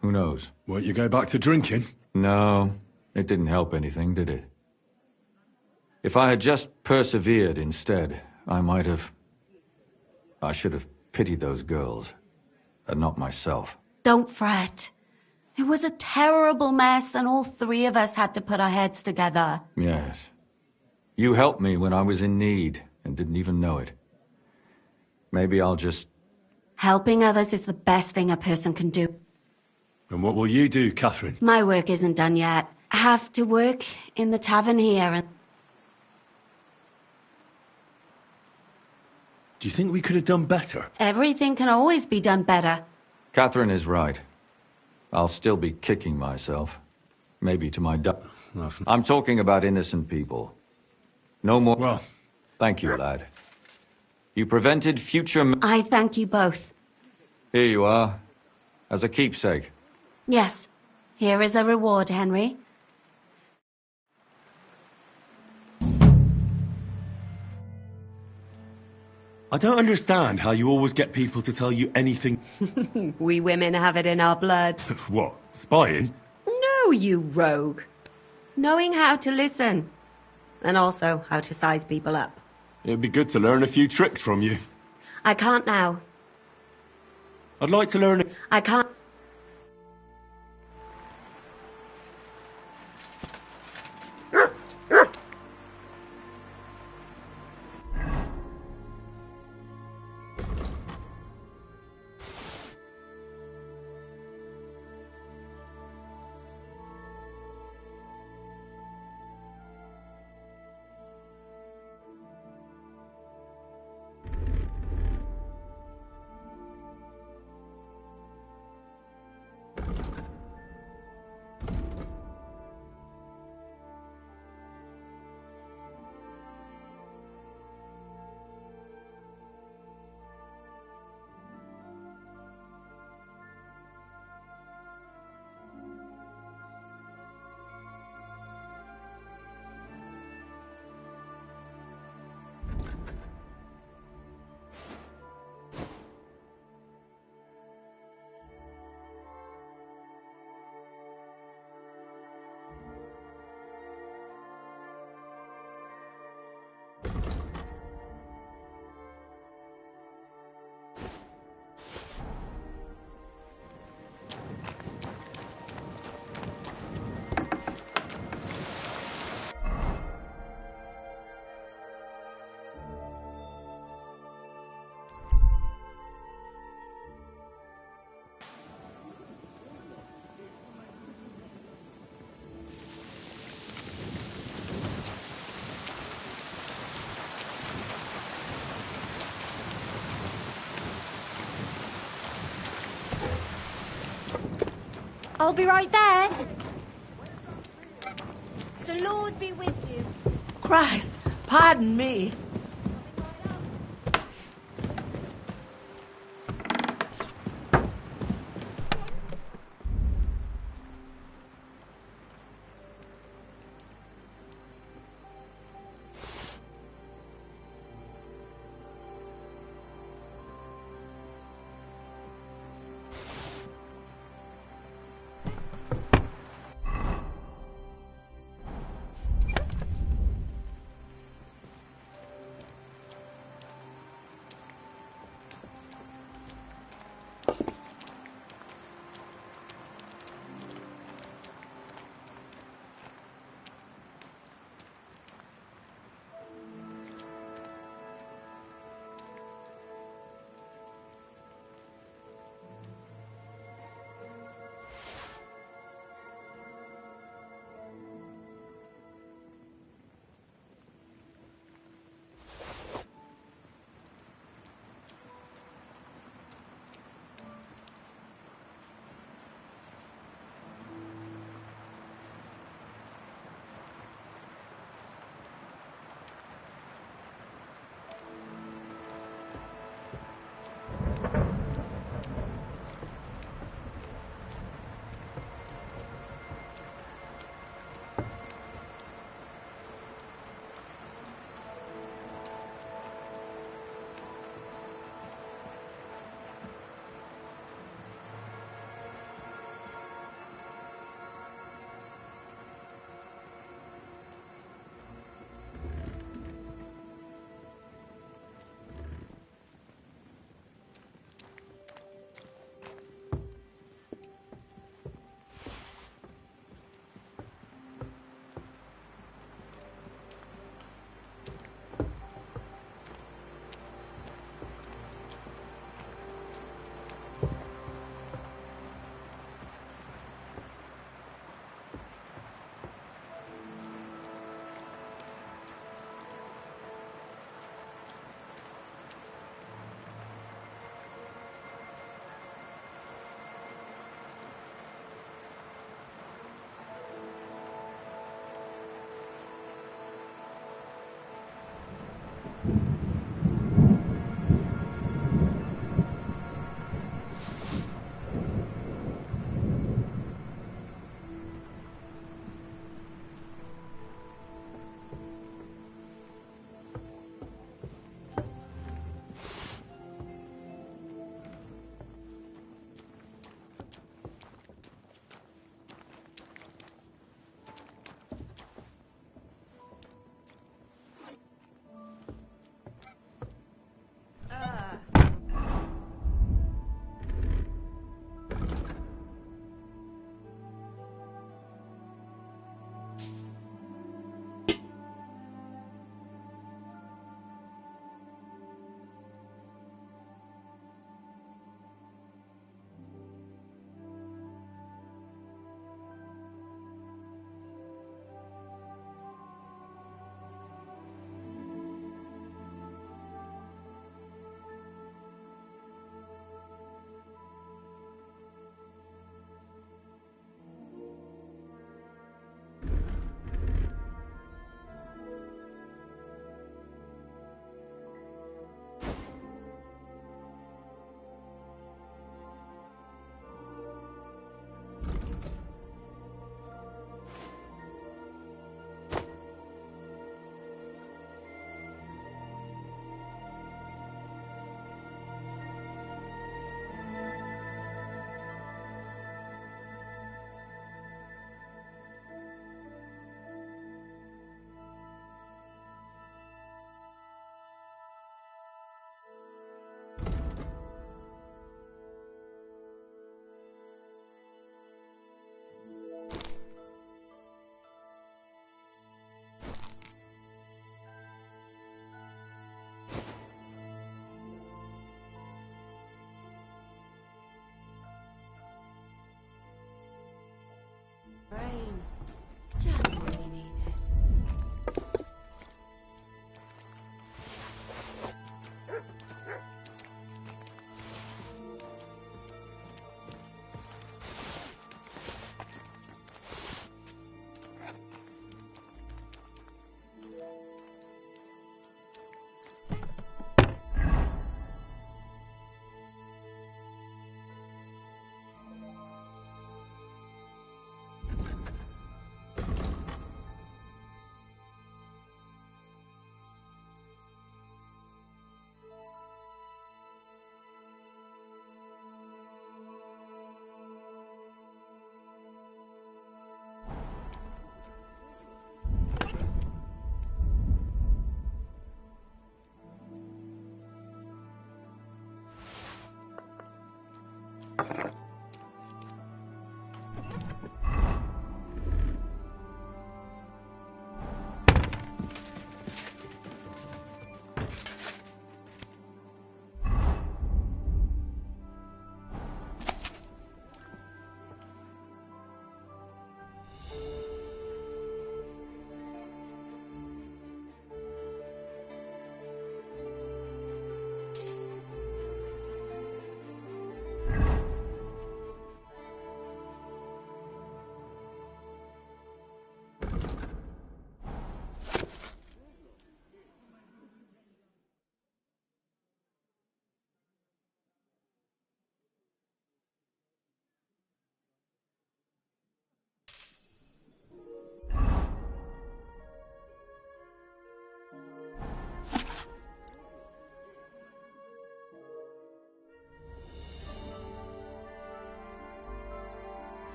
Who knows? Won't you go back to drinking? No, it didn't help anything, did it? If I had just persevered instead, I should have pitied those girls, and not myself. Don't fret. It was a terrible mess, and all three of us had to put our heads together. Yes. You helped me when I was in need and didn't even know it. Maybe I'll just... Helping others is the best thing a person can do. And what will you do, Catherine? My work isn't done yet. I have to work in the tavern here and... Do you think we could have done better? Everything can always be done better. Catherine is right. I'll still be kicking myself. Maybe to my I'm talking about innocent people. No more... Well... Thank you, lad. You prevented future... I thank you both. Here you are. As a keepsake. Yes. Here is a reward, Henry. I don't understand how you always get people to tell you anything. We women have it in our blood. What? Spying? No, you rogue. Knowing how to listen. And also how to size people up. It'd be good to learn a few tricks from you. I can't now. I'd like to learn... I can't... I'll be right there. The Lord be with you. Christ, pardon me.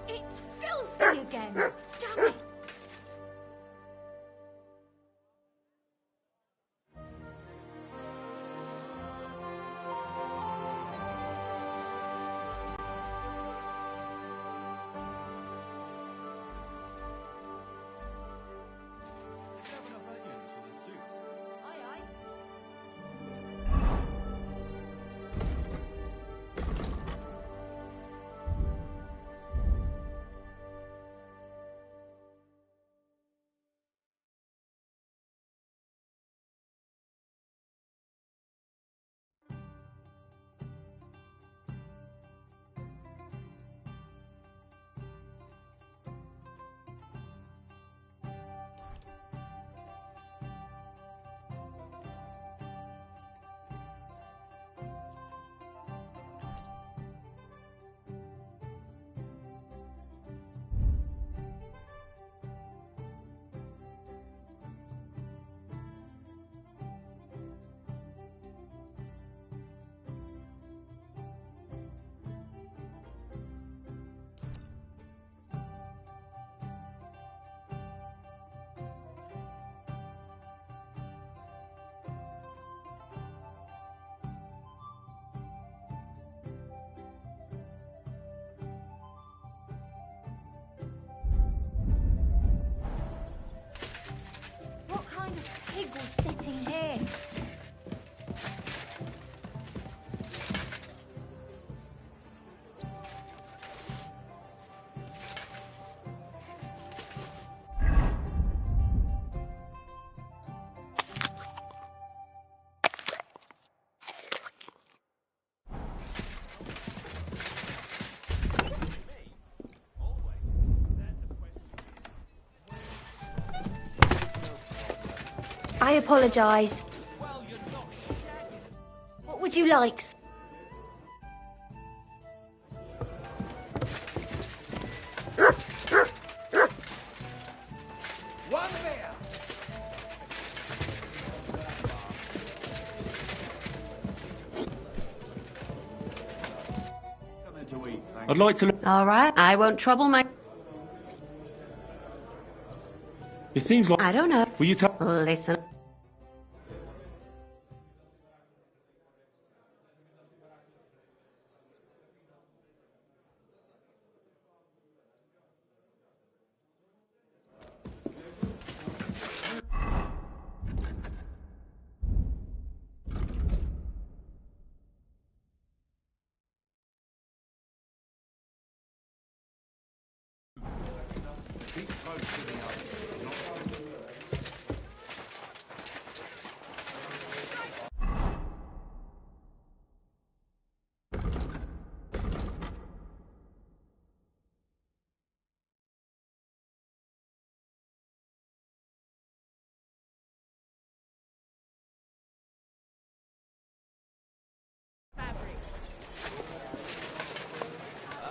It's filthy again. Damn it. What kind of pig was sitting here? I apologise. What would you like? One beer. I'd like to. All right, I won't trouble my... It seems like. I don't know. Will you tell? Listen.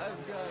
I've got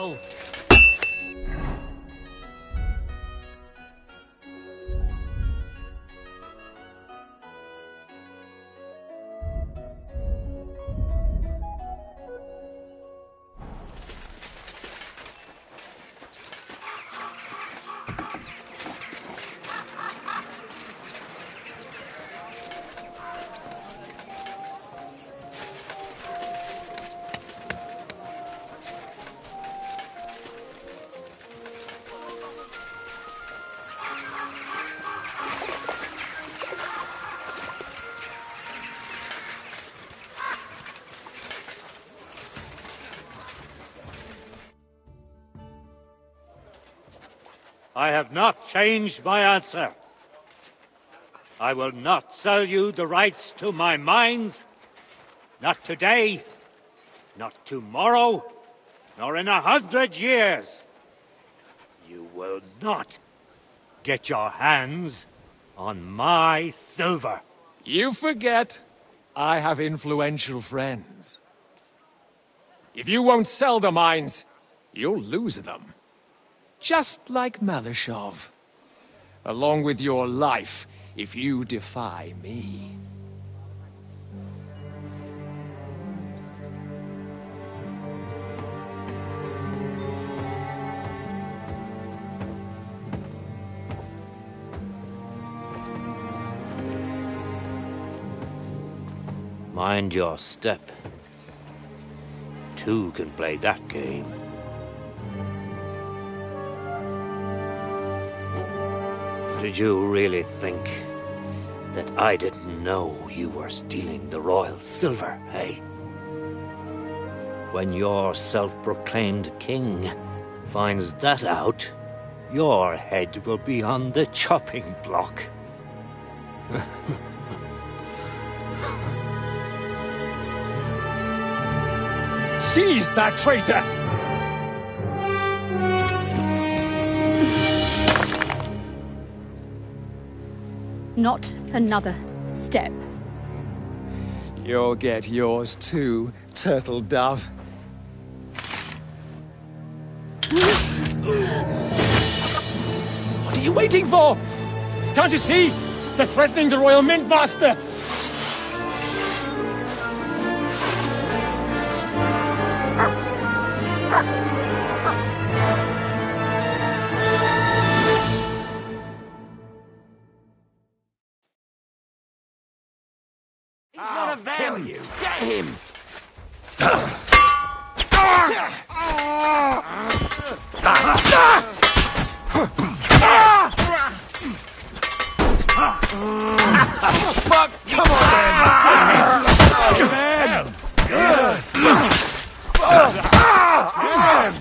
will. I have not changed my answer. I will not sell you the rights to my mines. Not today, not tomorrow, nor in 100 years. You will not get your hands on my silver. You forget I have influential friends. If you won't sell the mines, you'll lose them. Just like Malashov. Along with your life, if you defy me. Mind your step. Two can play that game. Did you really think that I didn't know you were stealing the royal silver, eh? When your self-proclaimed king finds that out, your head will be on the chopping block. Seize that traitor! Not another step. You'll get yours too, turtle dove. What are you waiting for? Can't you see? They're threatening the Royal Mint Master! He's one of them! Kill you! Get him! Fuck! Come on, then!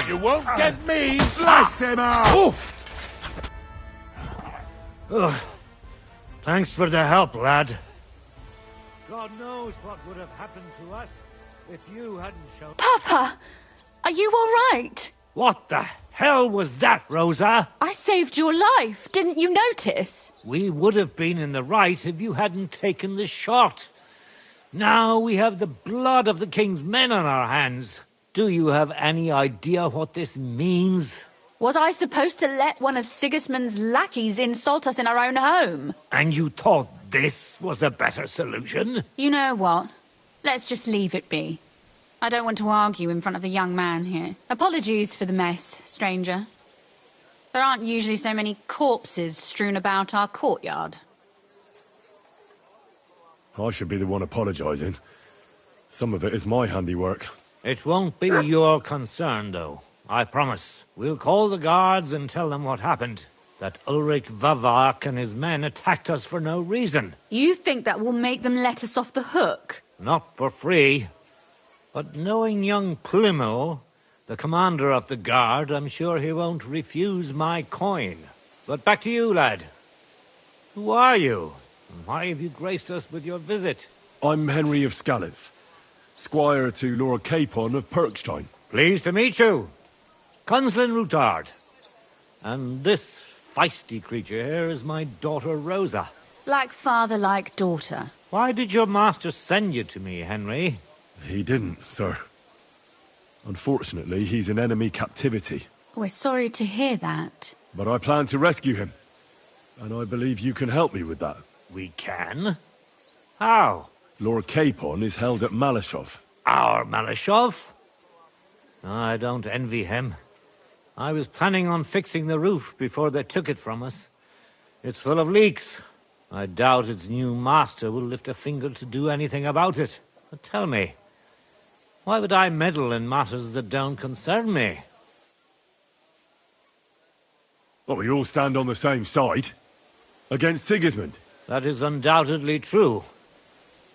You won't get me! Slice him out! Thanks for the help, lad. God knows what would have happened to us if you hadn't shown... Papa! Are you all right? What the hell was that, Rosa? I saved your life. Didn't you notice? We would have been in the right if you hadn't taken the shot. Now we have the blood of the king's men on our hands. Do you have any idea what this means? Was I supposed to let one of Sigismund's lackeys insult us in our own home? And you thought this was a better solution? You know what? Let's just leave it be. I don't want to argue in front of the young man here. Apologies for the mess, stranger. There aren't usually so many corpses strewn about our courtyard. I should be the one apologising. Some of it is my handiwork. It won't be your concern, though. I promise. We'll call the guards and tell them what happened. That Ulrich Vavak and his men attacked us for no reason. You think that will make them let us off the hook? Not for free. But knowing young Plimo, the commander of the guard, I'm sure he won't refuse my coin. But back to you, lad. Who are you? And why have you graced us with your visit? I'm Henry of Skalitz, squire to Lord Capon of Perkstein. Pleased to meet you. Conslin Routard. And this feisty creature here is my daughter Rosa. Like father, like daughter. Why did your master send you to me, Henry? He didn't, sir. Unfortunately, he's in enemy captivity. We're sorry to hear that. But I plan to rescue him. And I believe you can help me with that. We can? How? Lord Capon is held at Malashov. Our Malashov? I don't envy him. I was planning on fixing the roof before they took it from us. It's full of leaks. I doubt its new master will lift a finger to do anything about it. But tell me, why would I meddle in matters that don't concern me? Well, we all stand on the same side. Against Sigismund. That is undoubtedly true.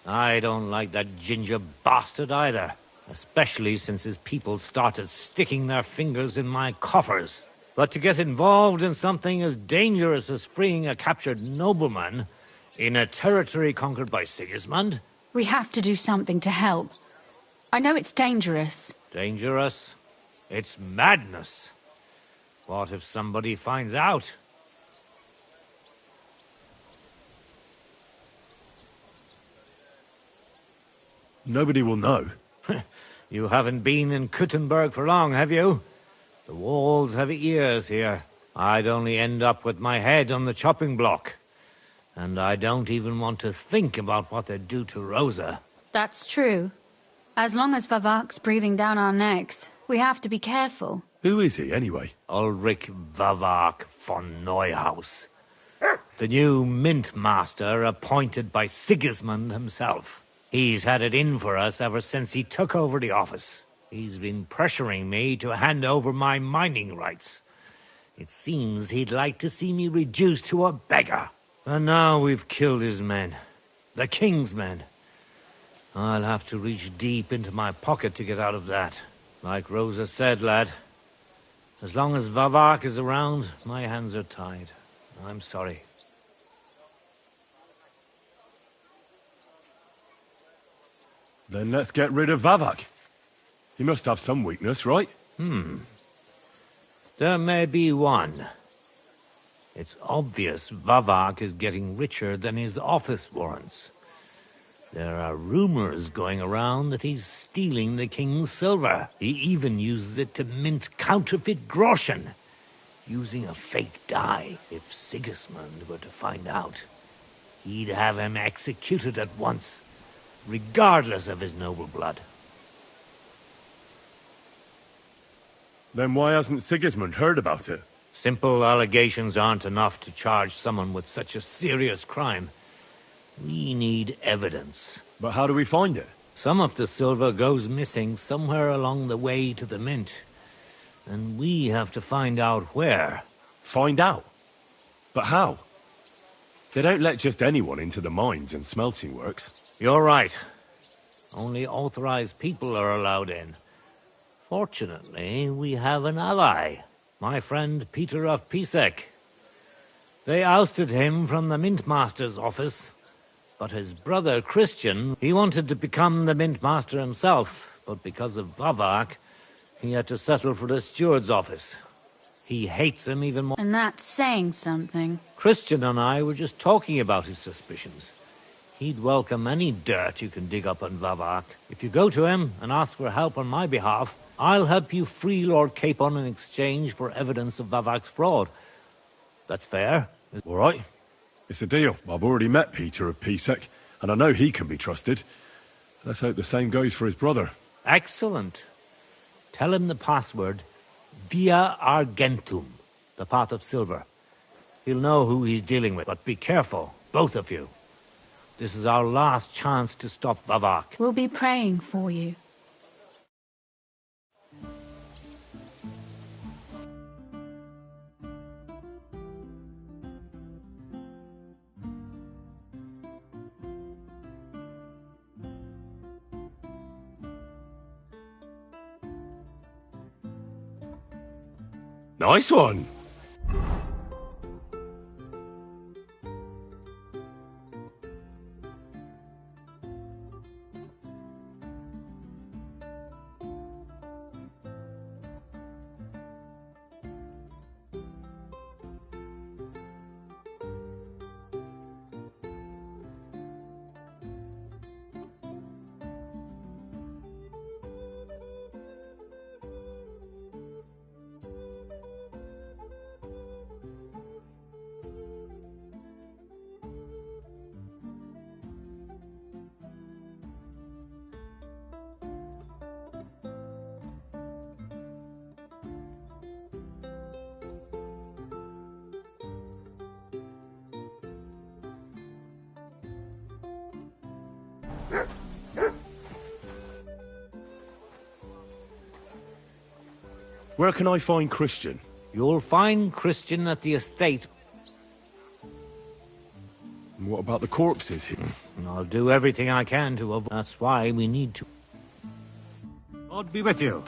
I don't like that ginger bastard either. Especially since his people started sticking their fingers in my coffers. But to get involved in something as dangerous as freeing a captured nobleman in a territory conquered by Sigismund? We have to do something to help. I know it's dangerous. Dangerous? It's madness. What if somebody finds out? Nobody will know. You haven't been in Kuttenberg for long, have you? The walls have ears here. I'd only end up with my head on the chopping block. And I don't even want to think about what they'd do to Rosa. That's true. As long as Vavak's breathing down our necks, we have to be careful. Who is he, anyway? Ulrich Vavak von Neuhaus. The new mint master appointed by Sigismund himself. He's had it in for us ever since he took over the office. He's been pressuring me to hand over my mining rights. It seems he'd like to see me reduced to a beggar. And now we've killed his men. The king's men. I'll have to reach deep into my pocket to get out of that. Like Rosa said, lad. As long as Vavak is around, my hands are tied. I'm sorry. Then let's get rid of Vavak. He must have some weakness, right? There may be one. It's obvious Vavak is getting richer than his office warrants. There are rumors going around that he's stealing the king's silver. He even uses it to mint counterfeit groschen, using a fake dye. If Sigismund were to find out, he'd have him executed at once, regardless of his noble blood. Then why hasn't Sigismund heard about it? Simple allegations aren't enough to charge someone with such a serious crime. We need evidence. But how do we find it? Some of the silver goes missing somewhere along the way to the mint. And we have to find out where. Find out? But how? They don't let just anyone into the mines and smelting works. You're right. Only authorized people are allowed in. Fortunately, we have an ally. My friend Peter of Ptaszek. They ousted him from the Mint Master's office, but his brother Christian, he wanted to become the Mint Master himself, but because of Vavak, he had to settle for the steward's office. He hates him even more. And that's saying something. Christian and I were just talking about his suspicions. He'd welcome any dirt you can dig up on Vavak. If you go to him and ask for help on my behalf, I'll help you free Lord Capon in exchange for evidence of Vavak's fraud. That's fair. All right. It's a deal. I've already met Peter of Ptaszek, and I know he can be trusted. Let's hope the same goes for his brother. Excellent. Tell him the password, Via Argentum, the pot of silver. He'll know who he's dealing with, but be careful, both of you. This is our last chance to stop Vavak. We'll be praying for you. Nice one! Where can I find Christian? You'll find Christian at the estate. And what about the corpses here? I'll do everything I can to avoid. That's why we need to. God be with you.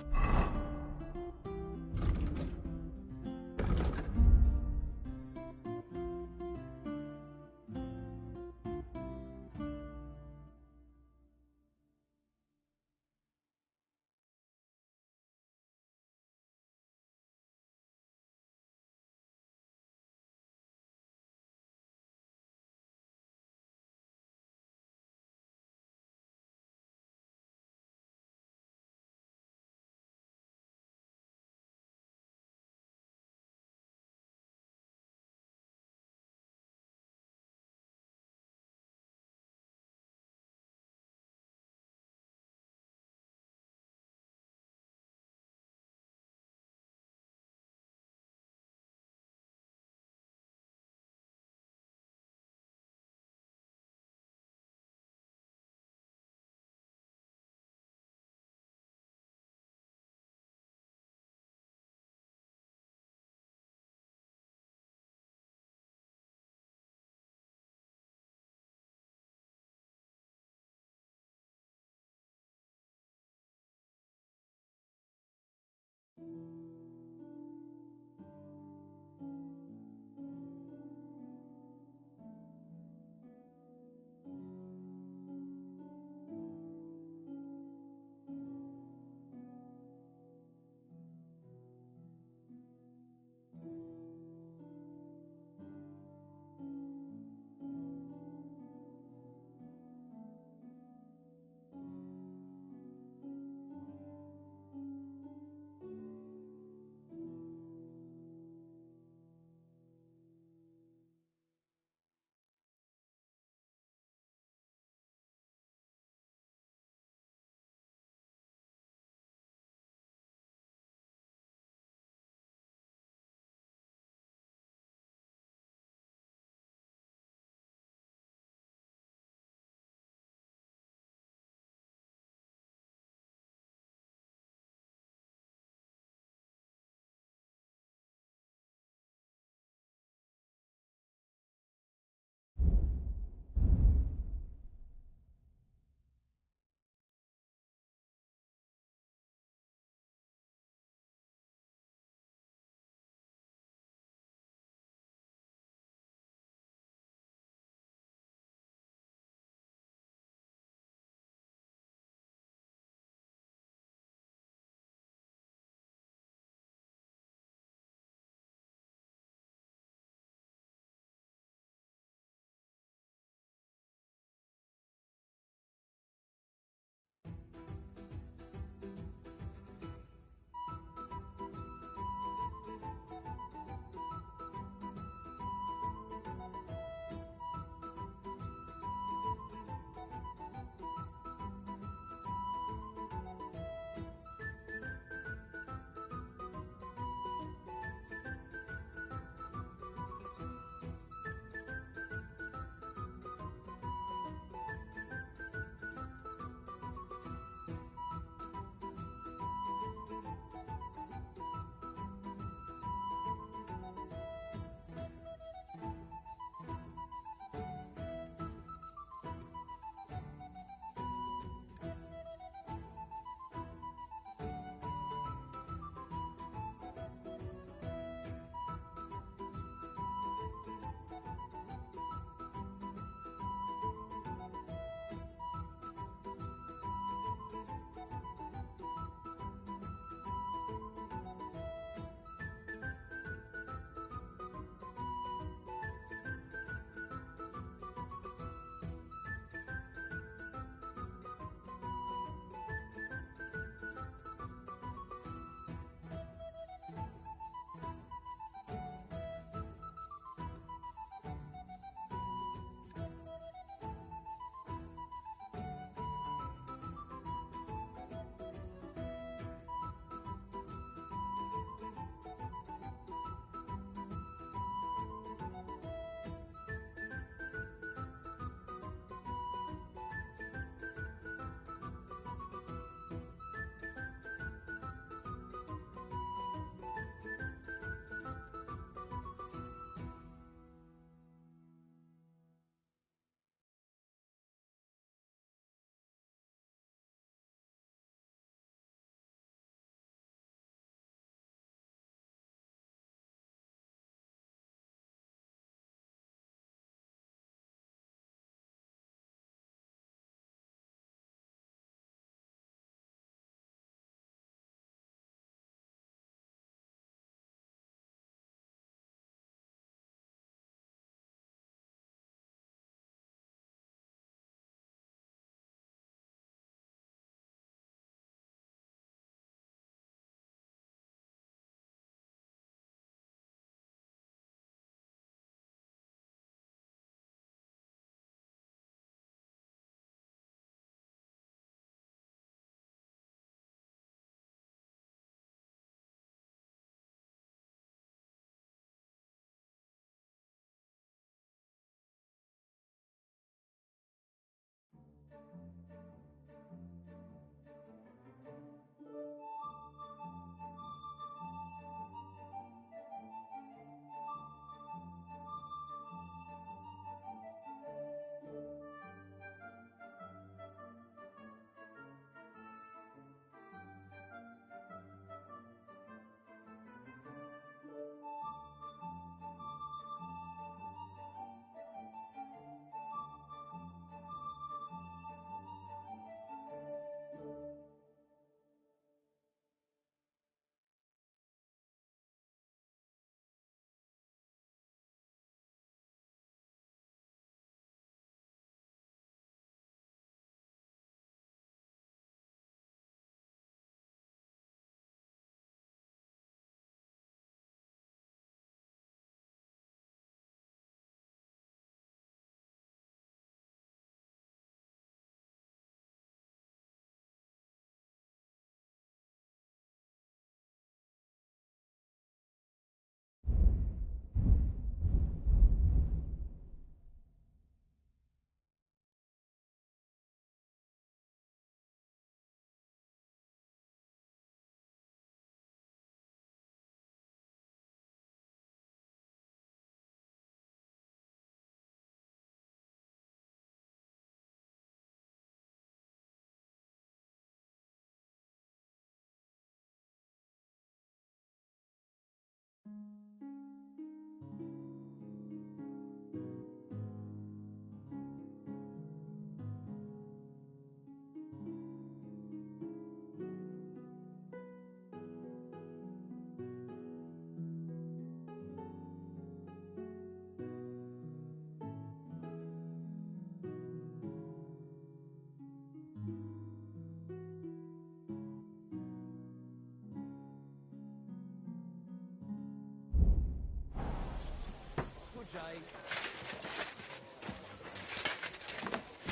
say.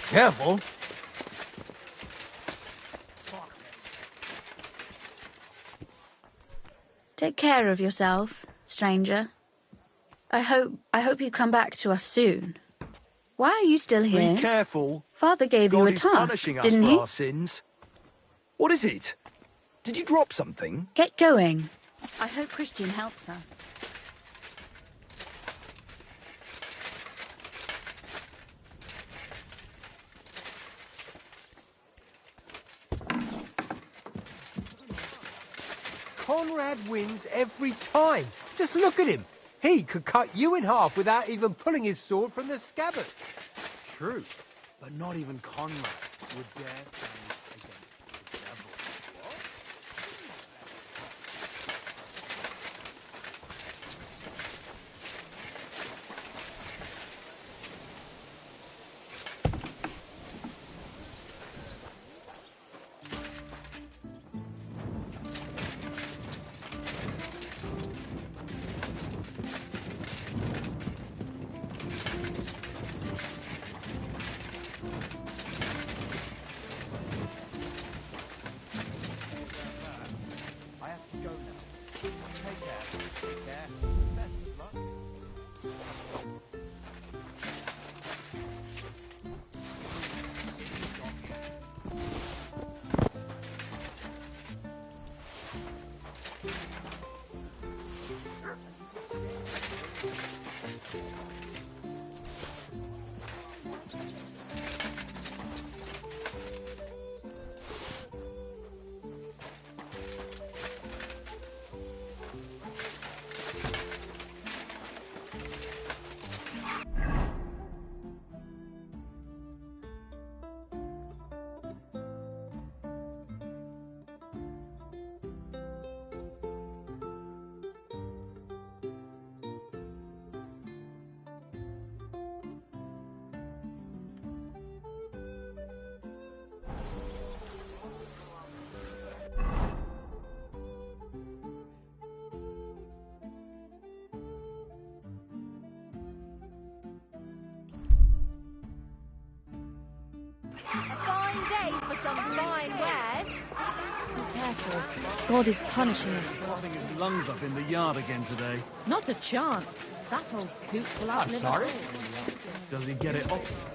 Careful. Take care of yourself, stranger. I hope you come back to us soon. Why are you still here? Be careful. Father gave you God a is task, punishing us didn't for he? our sins. What is it? Did you drop something? Get going. I hope Christian helps us. Conrad wins every time. Just look at him. He could cut you in half without even pulling his sword from the scabbard. True, but not even Conrad would dare stand against the devil. I have to go now. Take care. Take care. Best of luck. Fine day for some fine wares. Be careful. God is punishing us for Coughing his lungs up in the yard again today. Not a chance. That old coot will outlive us all. Does he get it off?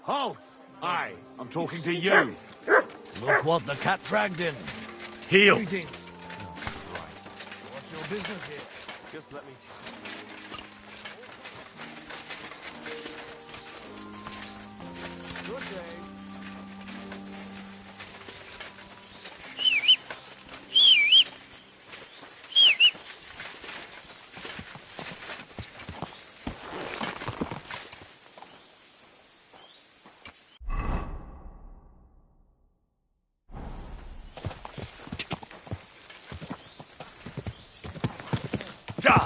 Halt! Aye, I'm talking to you. Look what the cat dragged in. Heel. Greetings. What's your business here? Just let me... Good day. Go!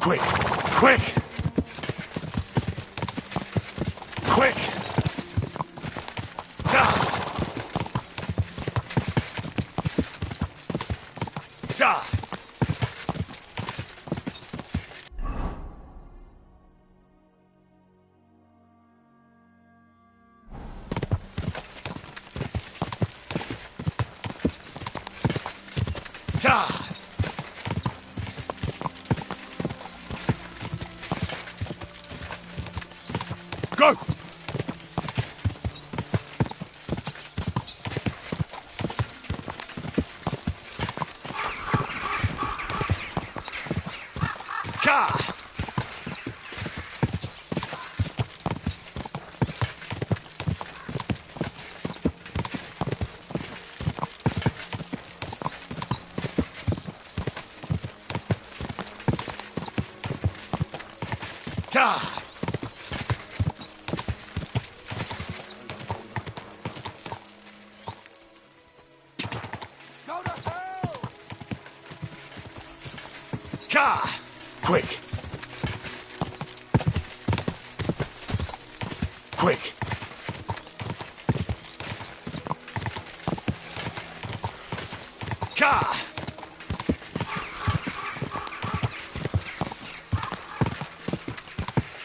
Quick! Quick! Quick! Go!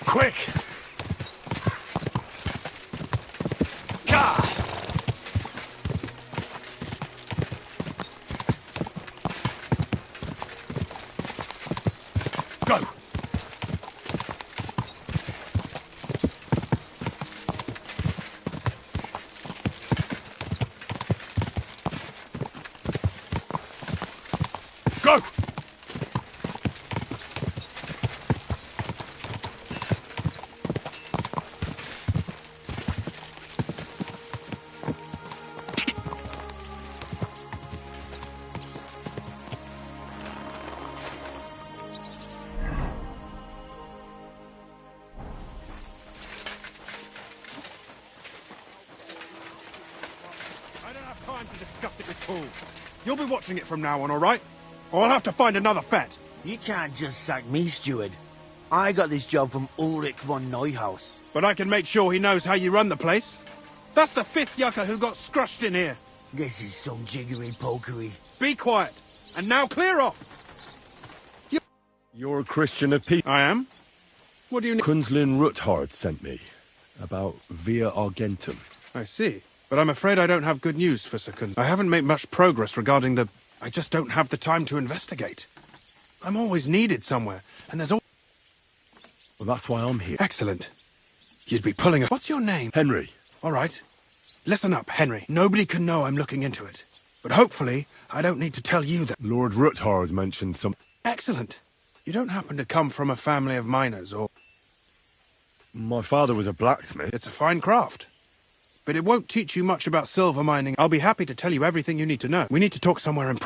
Quick! Quick! Quick! Go! Go! I don't have time to discuss it with Paul. You'll be watching it from now on, all right? Or I'll have to find another fet. You can't just sack me, steward. I got this job from Ulrich von Neuhaus. But I can make sure he knows how you run the place. That's the 5th yucca who got scrushed in here. This is some jiggery-pokery. Be quiet. And now clear off. You're a Christian of peace. I am. What do you need? Kunzlin Ruthard sent me about Via Argentum. I see. But I'm afraid I don't have good news for Sir Kunz. I haven't made much progress regarding the... I just don't have the time to investigate. I'm always needed somewhere, and there's all... Well, that's why I'm here. Excellent. You'd be pulling a... What's your name? Henry. All right. Listen up, Henry. Nobody can know I'm looking into it. But hopefully, I don't need to tell you that... Lord Ruthard mentioned some... Excellent. You don't happen to come from a family of miners, or... My father was a blacksmith. It's a fine craft. But it won't teach you much about silver mining. I'll be happy to tell you everything you need to know. We need to talk somewhere in...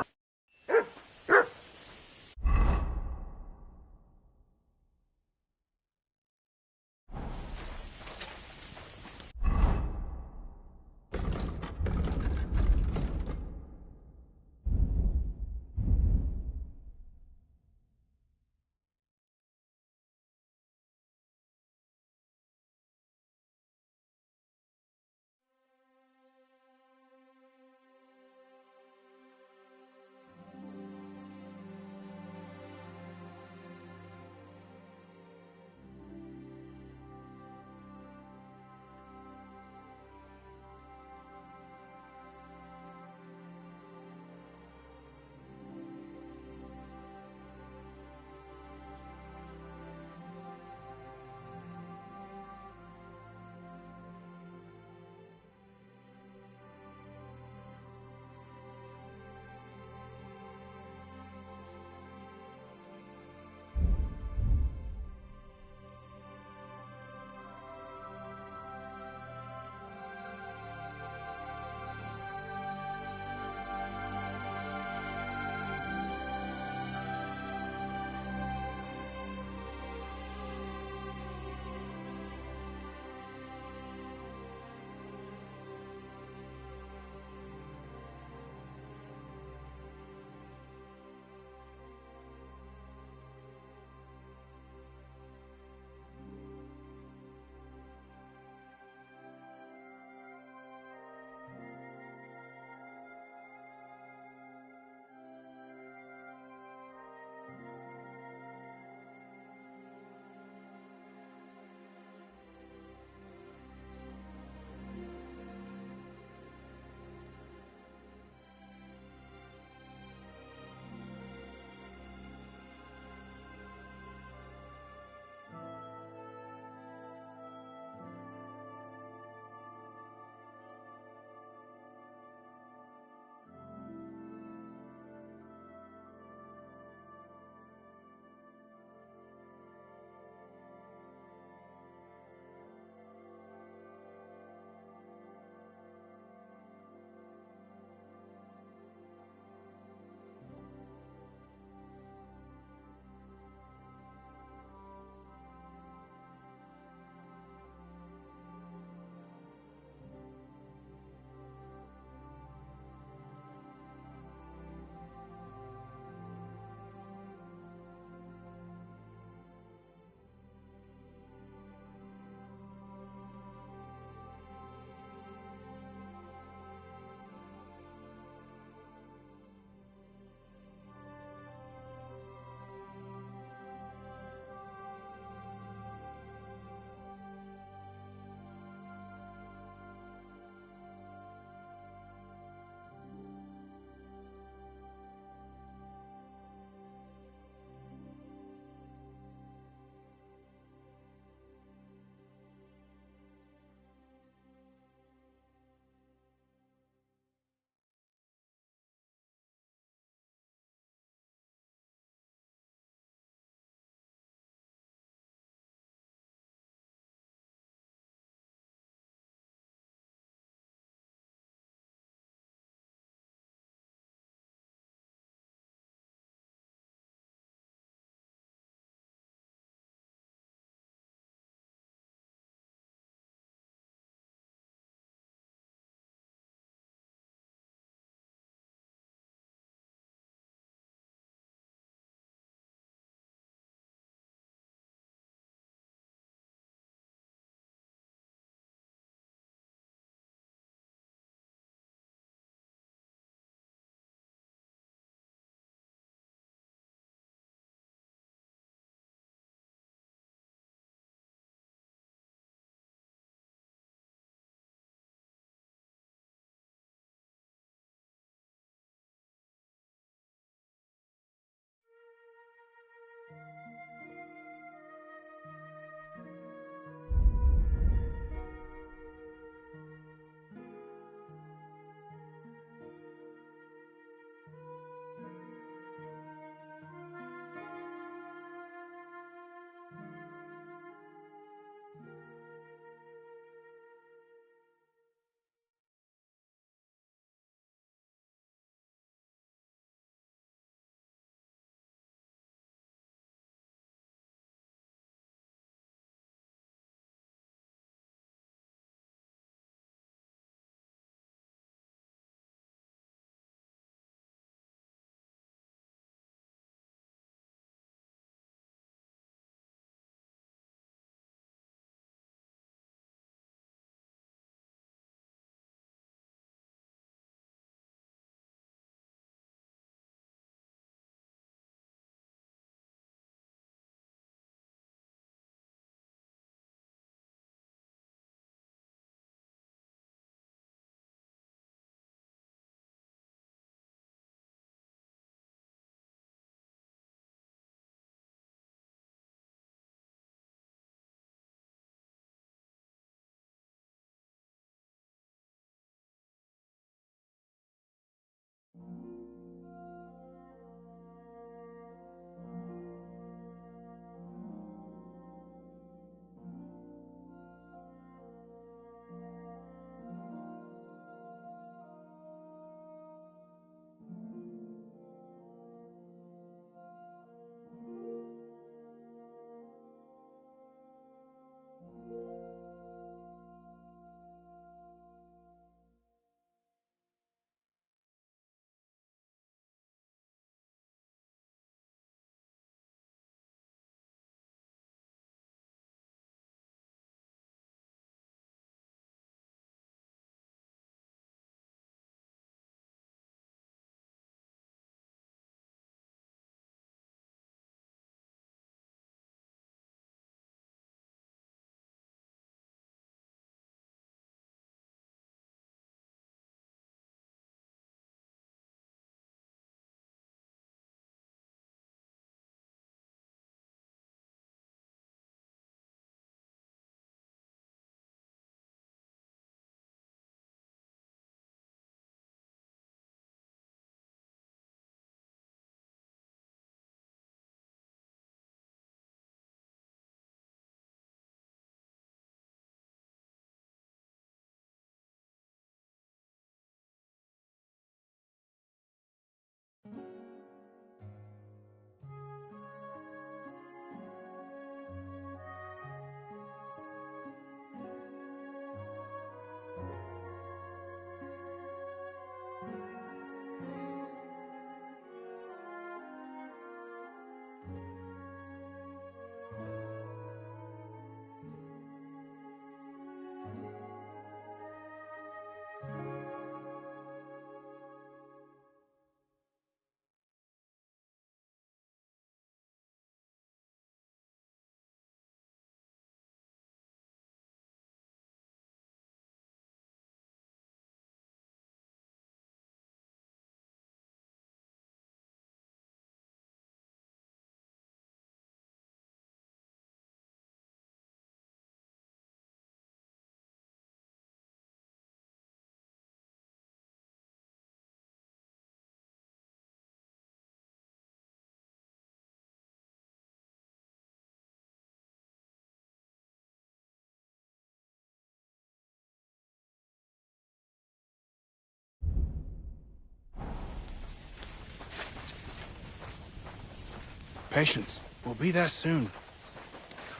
Patience. We'll be there soon.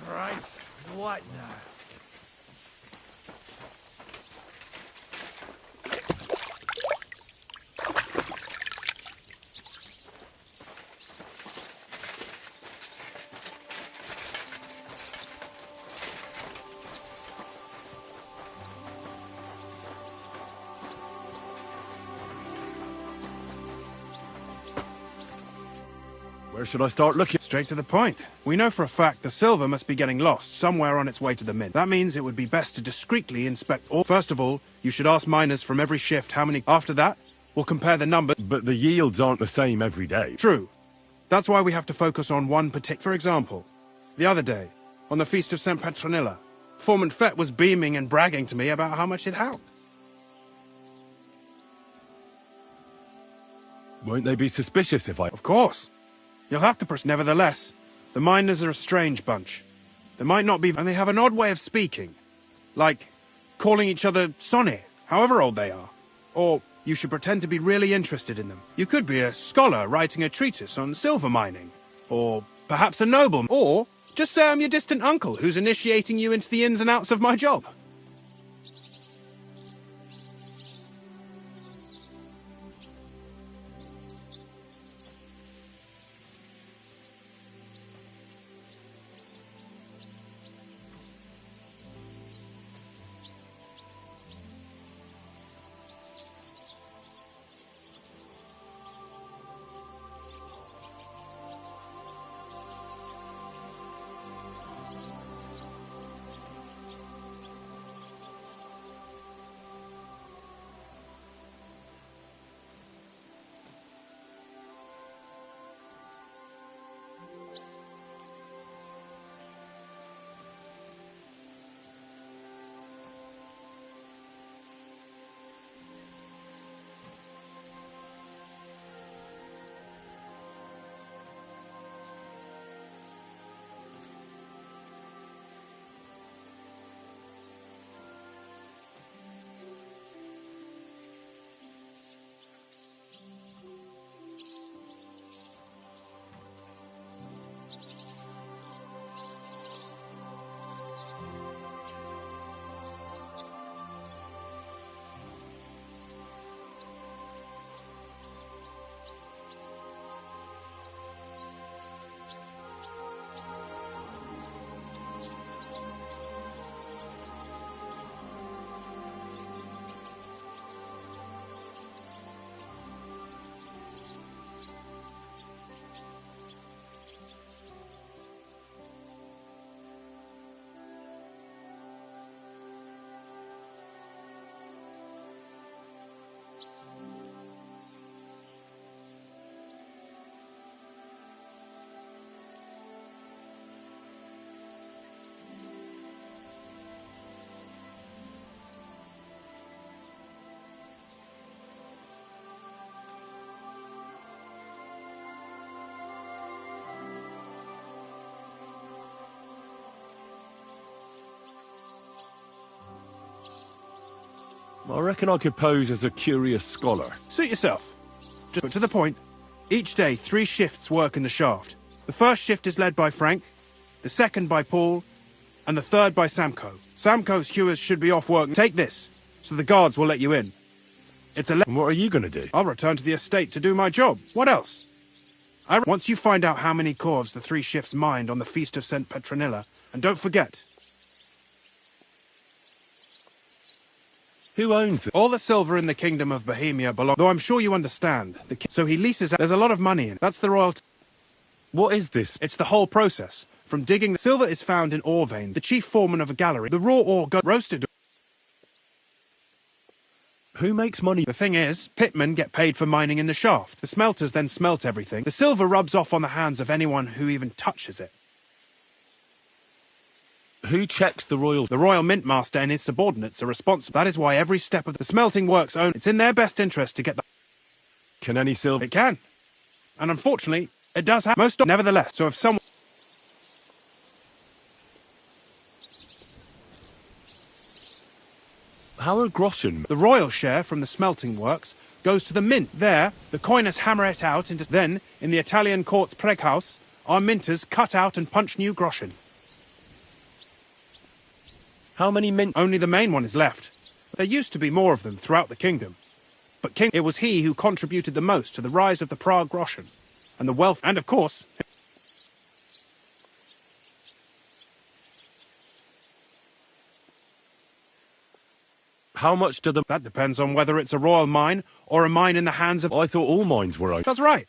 Christ, what now? Where should I start looking? Straight to the point. We know for a fact the silver must be getting lost somewhere on its way to the mint. That means it would be best to discreetly inspect all. First of all, you should ask miners from every shift how many. After that, we'll compare the numbers. But the yields aren't the same every day. True. That's why we have to focus on one particular. For example, the other day, on the Feast of St. Petronilla, Foreman Fett was beaming and bragging to me about how much it helped. Won't they be suspicious if I... Of course. You'll have to Nevertheless, the miners are a strange bunch. They might not be... And they have an odd way of speaking. Like, calling each other Sonny, however old they are. Or you should pretend to be really interested in them. You could be a scholar writing a treatise on silver mining. Or perhaps a noble. Or just say I'm your distant uncle who's initiating you into the ins and outs of my job. I reckon I could pose as a curious scholar. Suit yourself. Just to the point. Each day, 3 shifts work in the shaft. The first shift is led by Frank, the second by Paul, and the third by Samko. Samko's hewers should be off work. Take this, so the guards will let you in. It's a... And what are you going to do? I'll return to the estate to do my job. What else? Once you find out how many corves the 3 shifts mined on the Feast of St. Petronilla, and don't forget... Who owns it? All the silver in the kingdom of Bohemia belongs... Though I'm sure you understand. So he leases... There's a lot of money in it. That's the royalty. What is this? It's the whole process. From digging... The silver is found in ore veins. The chief foreman of a gallery. The raw ore goes roasted... Who makes money? The thing is, pitmen get paid for mining in the shaft. The smelters then smelt everything. The silver rubs off on the hands of anyone who even touches it. Who checks the royal... The royal mint master and his subordinates are responsible. That is why every step of the smelting works own. It's in their best interest to get the... Can any silver... It can. And unfortunately, it does have most... Nevertheless, so if someone... How are groschen... The royal share from the smelting works goes to the mint. There, the coiners hammer it out into... Then, in the Italian court's preghouse, our minters cut out and punch new groschen. How many Only the main one is left. There used to be more of them throughout the kingdom. But it was he who contributed the most to the rise of the Prague groschen, and the wealth, and of course... How much do the... That depends on whether it's a royal mine or a mine in the hands of... I thought all mines were... That's right.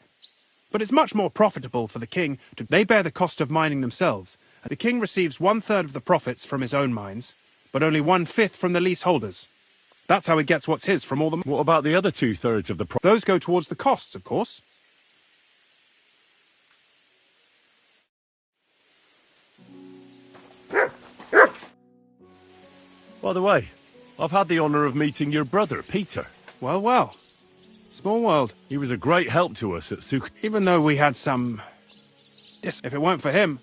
But it's much more profitable for the king to... They bear the cost of mining themselves. The king receives 1/3 of the profits from his own mines, but only 1/5 from the leaseholders. That's how he gets what's his from all the... What about the other 2/3 of the Those go towards the costs, of course. By the way, I've had the honour of meeting your brother, Peter. Well, well. Small world. He was a great help to us at Suk... Even though we had some... If it weren't for him...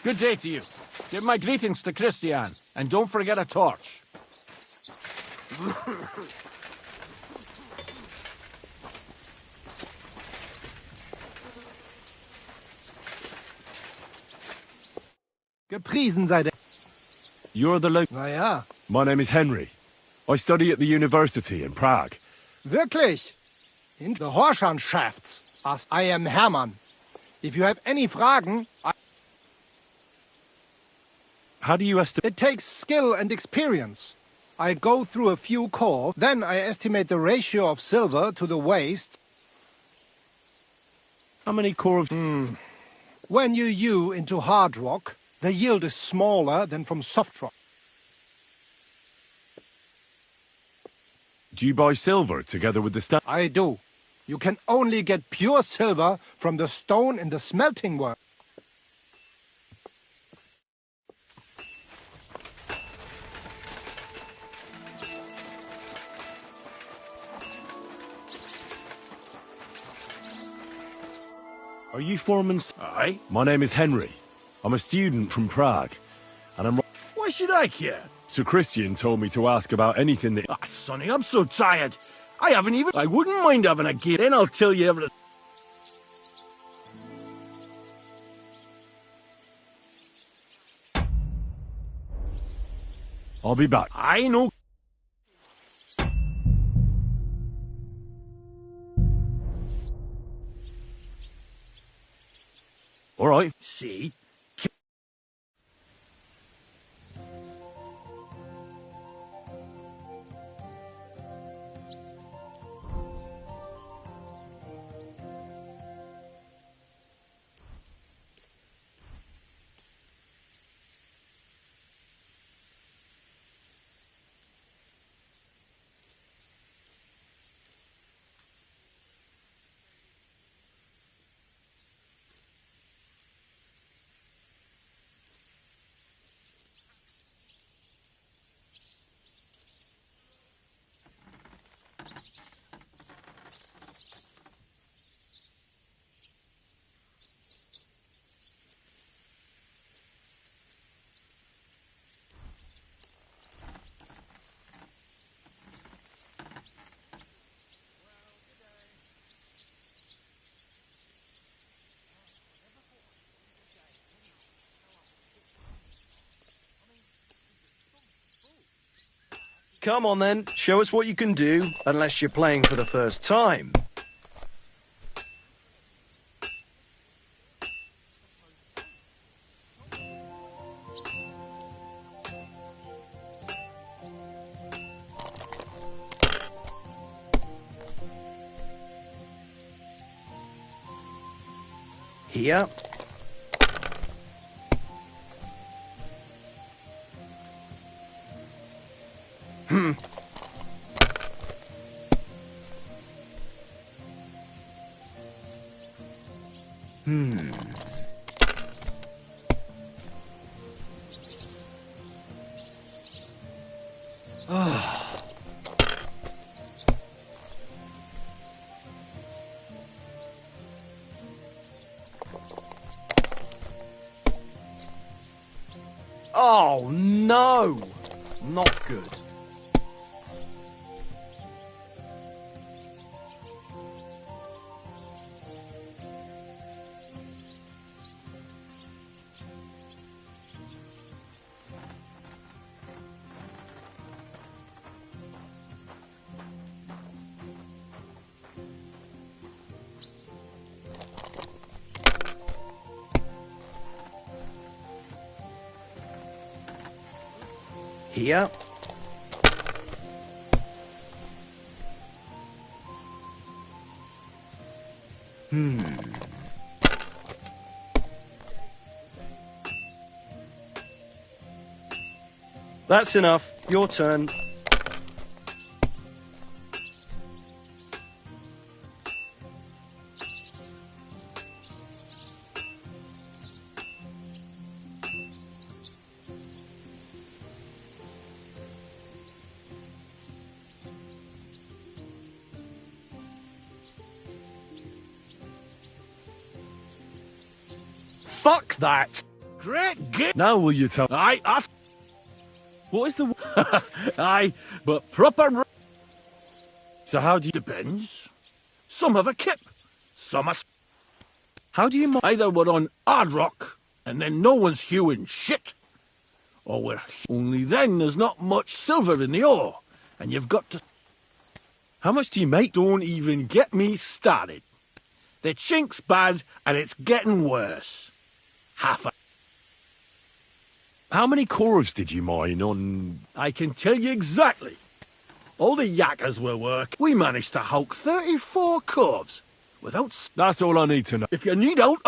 Good day to you. Give my greetings to Christian, and don't forget a torch. Gepriesen sei der... You're the local... Na ja. My name is Henry. I study at the university in Prague. Wirklich? In the Horschanschafts. As I am Hermann. If you have any Fragen... How do you estimate... It takes skill and experience. I go through a few calls, then I estimate the ratio of silver to the waste. How many core of... When you hew into hard rock, the yield is smaller than from soft rock. Do you buy silver together with the stone? I do. You can only get pure silver from the stone in the smelting work. Are you foreman? Aye. My name is Henry. I'm a student from Prague, and I'm... Why should I care? Sir Christian told me to ask about anything that... Ah, Sonny, I'm so tired. I haven't even... I wouldn't mind having a game. Then I'll tell you everything. I'll be back. I know. All right. See? Come on then, show us what you can do, unless you're playing for the first time. Here. Hmm. Oh. Oh, no! Not good. Here. That's enough. Your turn. Fuck that! Great game! Now will you tell... Aye, ask... What is the... Aye, but proper... So how do you... Depends. Some have a kip. Some are... How do you... Either we're on hard rock, and then no one's hewing shit. Or we're... Only then there's not much silver in the ore, and you've got to... How much do you make? Don't even get me started. The chink's bad, and it's getting worse. Half a... How many cores did you mine on... I can tell you exactly. All the yakkers were work. We managed to hulk 34 coves. Without... That's all I need to know. If you need out...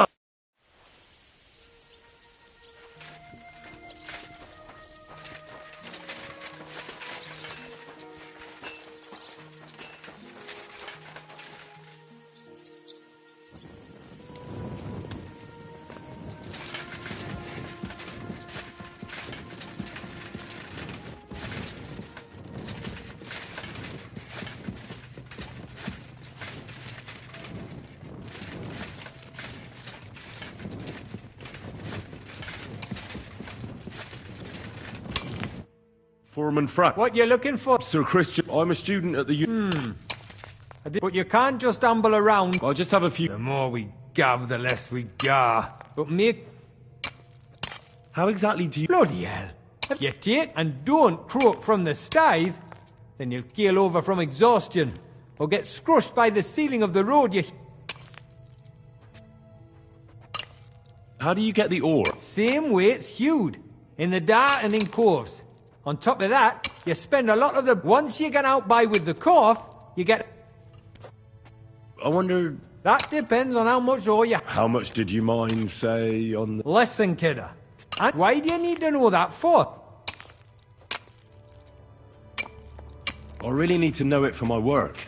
Foreman Frack. What you looking for? Sir Christian, I'm a student at the... But you can't just amble around. I'll just have a few... The more we gab, the less we gar. But make... How exactly do you... Bloody hell. If you take and don't croak from the stithe, then you'll keel over from exhaustion, or get scrushed by the ceiling of the road you... How do you get the ore? Same way it's hewed. In the dart and in coves. On top of that, you spend a lot of the... Once you get out by with the cough, you get... I wonder... That depends on how much ore you... How much did you mine, say, on the... Listen, kidder. And why do you need to know that for? I really need to know it for my work.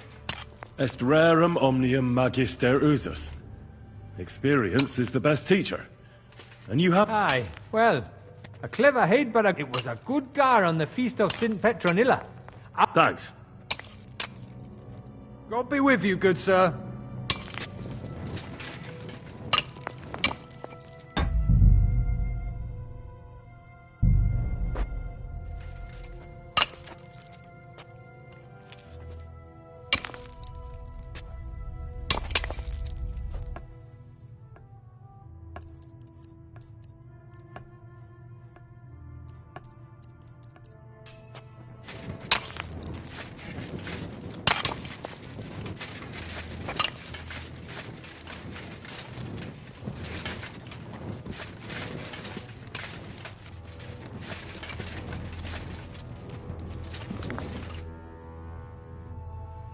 Est rerum omnium magister usus. Experience is the best teacher. And you have... Aye, well... A clever head, but it was a good gar on the feast of St. Petronilla. Thanks. God be with you, good sir.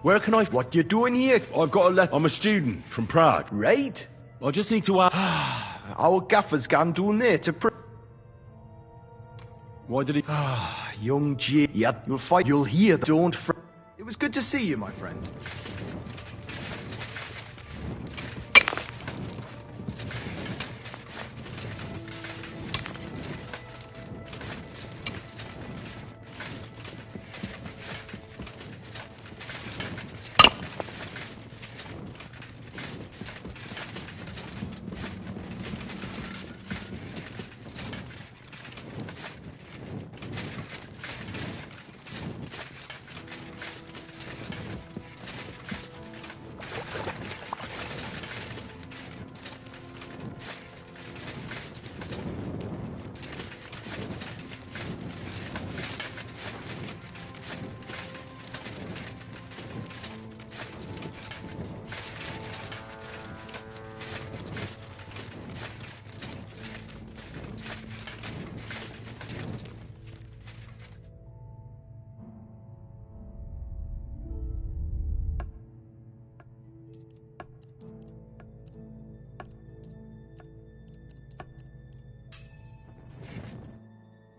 Where can I... What you doing here? I've got a letter. I'm a student from Prague. Right. I just need to ask... Our gaffer's gone down there to... Why did he... Young G... Yeah, you'll fight. You'll hear. Don't... It was good to see you, my friend.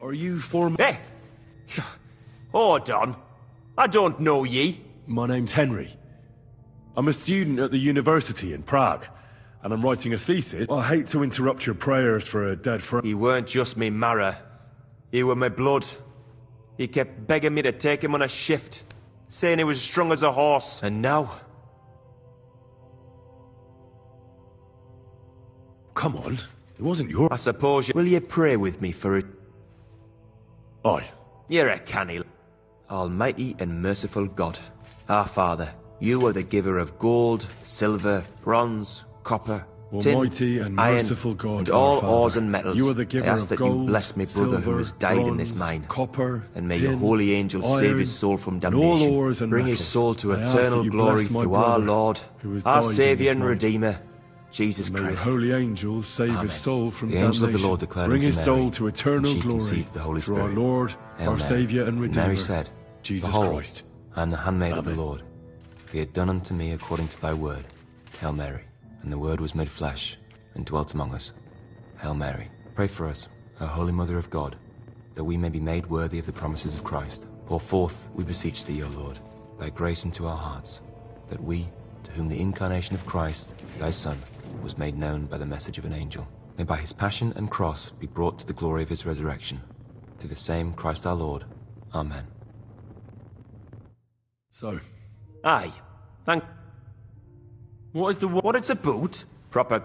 Are you for... Hey! Hold on. I don't know ye. My name's Henry. I'm a student at the university in Prague, and I'm writing a thesis. I hate to interrupt your prayers for a dead friend. He weren't just me marrow. He were my blood. He kept begging me to take him on a shift, saying he was as strong as a horse. And now... Come on, it wasn't your... I suppose you... Will you pray with me for it? Aye. You're a canny... Almighty and merciful God, our Father, you are the giver of gold, silver, bronze, copper, Almighty tin, and iron, merciful God, and our all Father, ores and metals. you are the giver I ask of that gold, you bless me brother who silver, has died in this bronze, mine. copper, and may tin, your holy angels iron, save his soul from and all damnation. ores and Bring his metals. soul to I ask that eternal you glory bless my through our brother Lord, who has our died in Saviour this and mine. Redeemer, Jesus And may Christ. your holy angels save Amen. his soul from The damnation. angel of the Lord declared Bring unto his Mary, soul to eternal and she glory conceived the Holy through our Spirit. Lord, Hail our Mary. Saviour and And Redeemer, Mary said, Jesus Behold, Christ. I am the handmaid of the Amen. Lord. Be it done unto me according to thy word. Hail Mary. And the Word was made flesh, and dwelt among us. Hail Mary. Pray for us, O Holy Mother of God, that we may be made worthy of the promises of Christ. Pour forth, we beseech thee, O Lord, thy grace into our hearts, that we, to whom the incarnation of Christ, thy Son, was made known by the message of an angel, may by his passion and cross be brought to the glory of his resurrection. Through the same Christ our Lord. Amen. So? Aye. Thank... What is the... What it's about? Proper...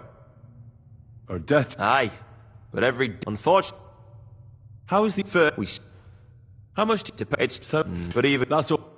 Or death? Aye. But every... Unfortunately... How is the... We... How much... It's... So... But even... That's all...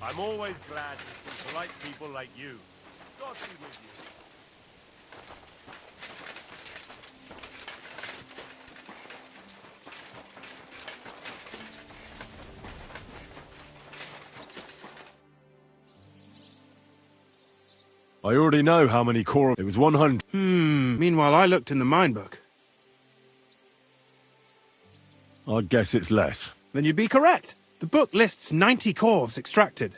I'm always glad to see polite people like you. God be with you. I already know how many core... It was 100. Meanwhile, I looked in the mine book. I'd guess it's less. Then you'd be correct. The book lists 90 corves extracted.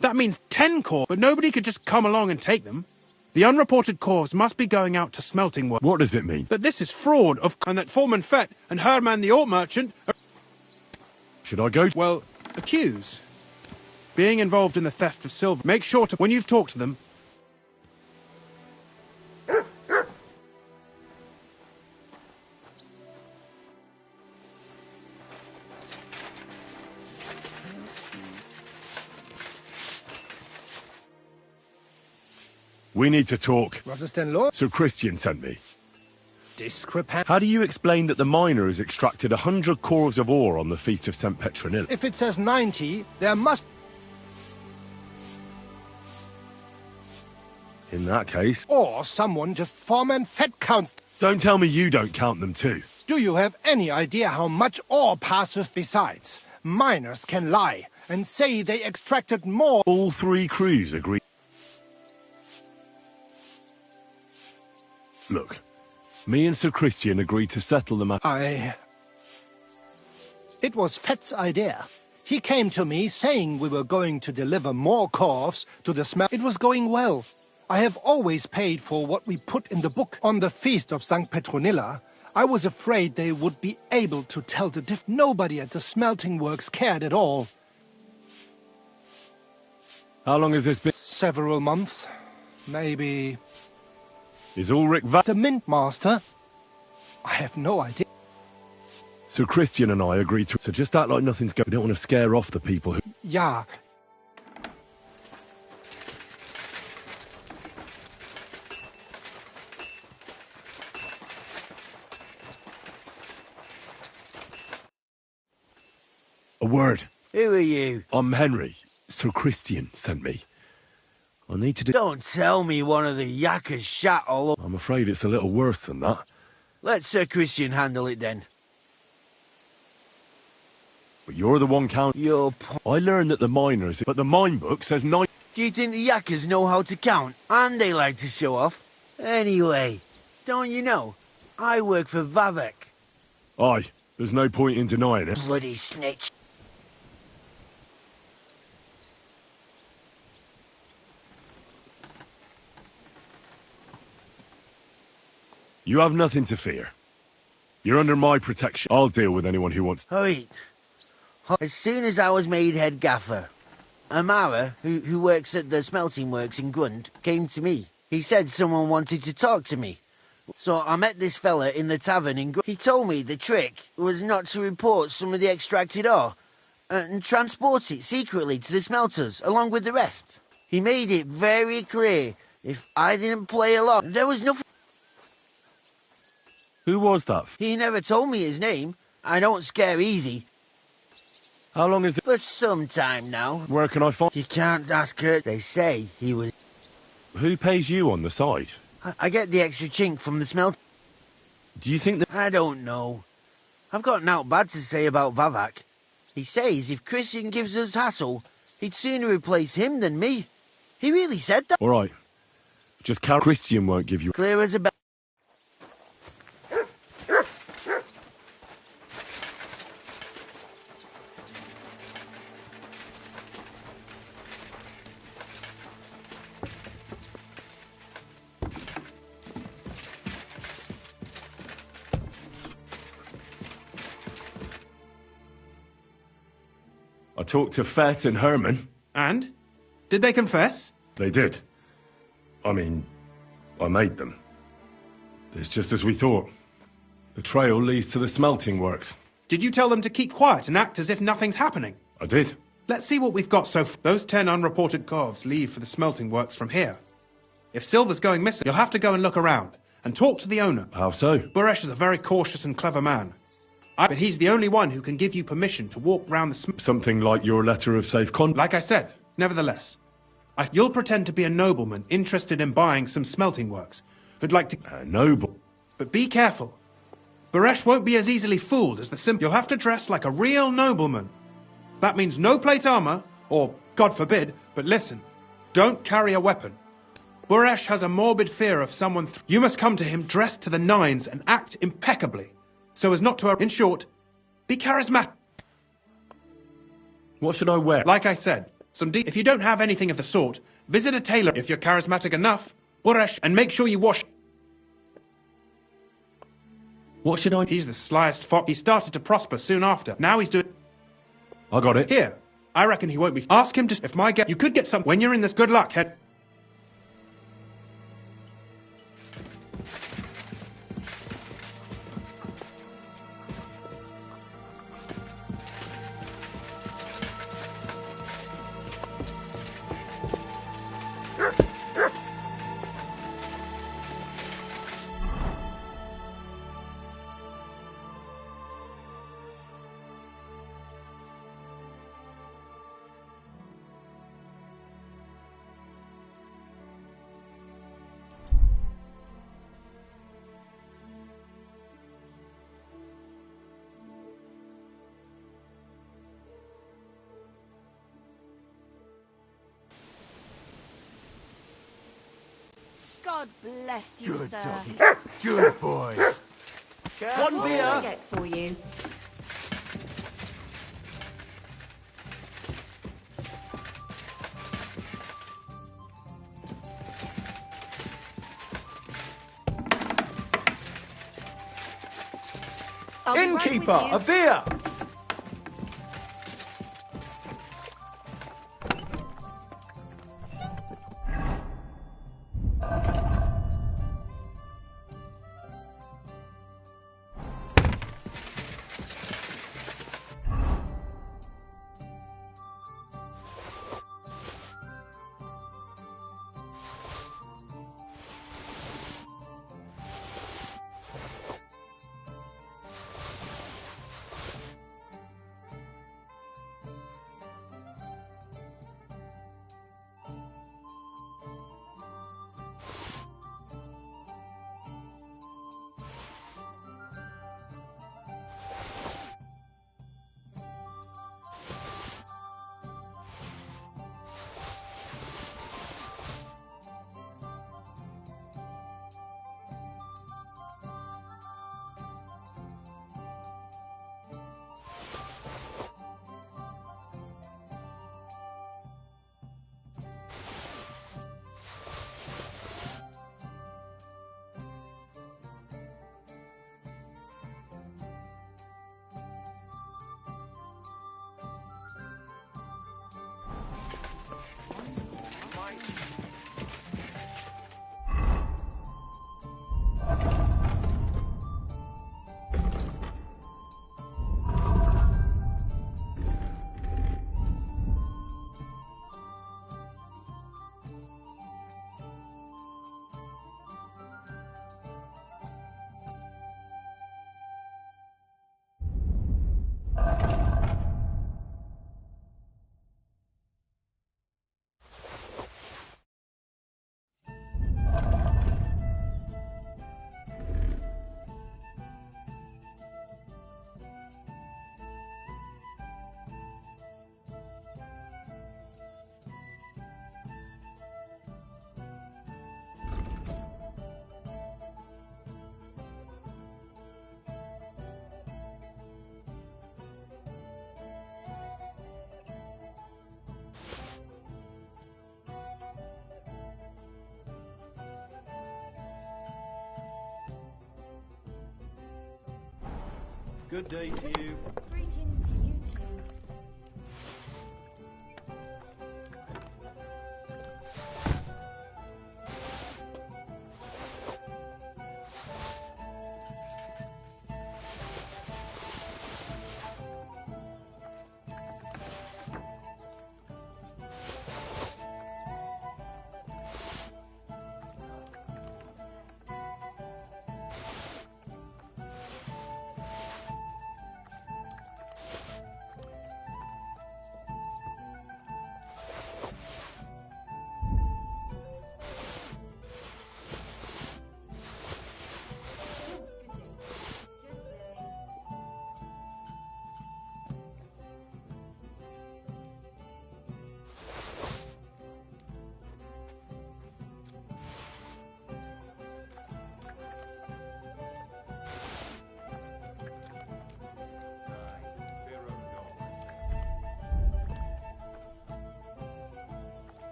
That means 10 corves, but nobody could just come along and take them. The unreported corves must be going out to smelting work. What does it mean? That this is fraud, and that Foreman Fett and Herman the Ore Merchant are... Should I go? Well, accuse. Being involved in the theft of silver. Make sure to, when you've talked to them... We need to talk. Was ist denn los? Sir Christian sent me. Discrepant. How do you explain that the miner has extracted 100 corves of ore on the Feast of St. Petronilla? If it says 90, there must... In that case... Or someone just Foreman Fett counts... Don't tell me you don't count them too. Do you have any idea how much ore passes besides? Miners can lie and say they extracted more... All three crews agree. Look, me and Sir Christian agreed to settle the matter. It was Fett's idea. He came to me saying we were going to deliver more corves to the smelt. It was going well. I have always paid for what we put in the book. On the Feast of St. Petronilla, I was afraid they would be able to tell the diff. Nobody at the smelting works cared at all. How long has this been? Several months. Maybe... Is Ulrich the Mint Master? I have no idea. Sir Christian and I agreed to... So just act like nothing's going... We don't want to scare off the people who... Yeah. A word. Who are you? I'm Henry. Sir Christian sent me. I need to do... Don't tell me one of the yakkers shat all up. I'm afraid it's a little worse than that. Let Sir Christian handle it then. But you're the one count... I learned that the miners... But the mine book says 9... Do you think the yakkers know how to count? And they like to show off? Anyway, don't you know? I work for Vavek. Aye, there's no point in denying it. Bloody snitch. You have nothing to fear. You're under my protection. I'll deal with anyone who wants... Wait. As soon as I was made head gaffer, Amara, who works at the smelting works in Grund, came to me. He said someone wanted to talk to me. So I met this fella in the tavern in Grund. He told me the trick was not to report some of the extracted ore and transport it secretly to the smelters along with the rest. He made it very clear if I didn't play along, there was nothing... Who was that? He never told me his name. I don't scare easy. How long is it? For some time now. Where can I find... You can't ask her. They say he was... Who pays you on the side? I get the extra chink from the smelt. Do you think that... I don't know. I've got naught bad to say about Vavak. He says if Christian gives us hassle, he'd sooner replace him than me. He really said that. All right. Just count... Christian won't give you... Clear as a bell. I talked to Fett and Herman. And? Did they confess? They did. I mean, I made them. It's just as we thought. The trail leads to the smelting works. Did you tell them to keep quiet and act as if nothing's happening? I did. Let's see what we've got so far. Those 10 unreported corves leave for the smelting works from here. If silver's going missing, you'll have to go and look around and talk to the owner. How so? Buresh is a very cautious and clever man. But he's the only one who can give you permission to walk round the Something like your letter of safe conduct? Like I said, nevertheless. You'll pretend to be a nobleman interested in buying some smelting works, who'd like to... A noble? But be careful. Buresh won't be as easily fooled as the simple... You'll have to dress like a real nobleman. That means no plate armor, or, God forbid, but listen, don't carry a weapon. Buresh has a morbid fear of someone... You must come to him dressed to the nines and act impeccably, so as not to... In short, Be charismatic. What should I wear? Like I said, if you don't have anything of the sort, visit a tailor if you're charismatic enough. Uresh, and make sure you wash. What should I... He's the slyest fox. He started to prosper soon after. Now he's doing... I got it. Here. I reckon he won't be... Ask him to... If my You could get some... When you're in this, good luck, head... God bless you, Good sir. doggy. Good boy. What One can I beer. get for you? I'll be right Innkeeper, with you. a beer! Good day to you. Greetings to you too.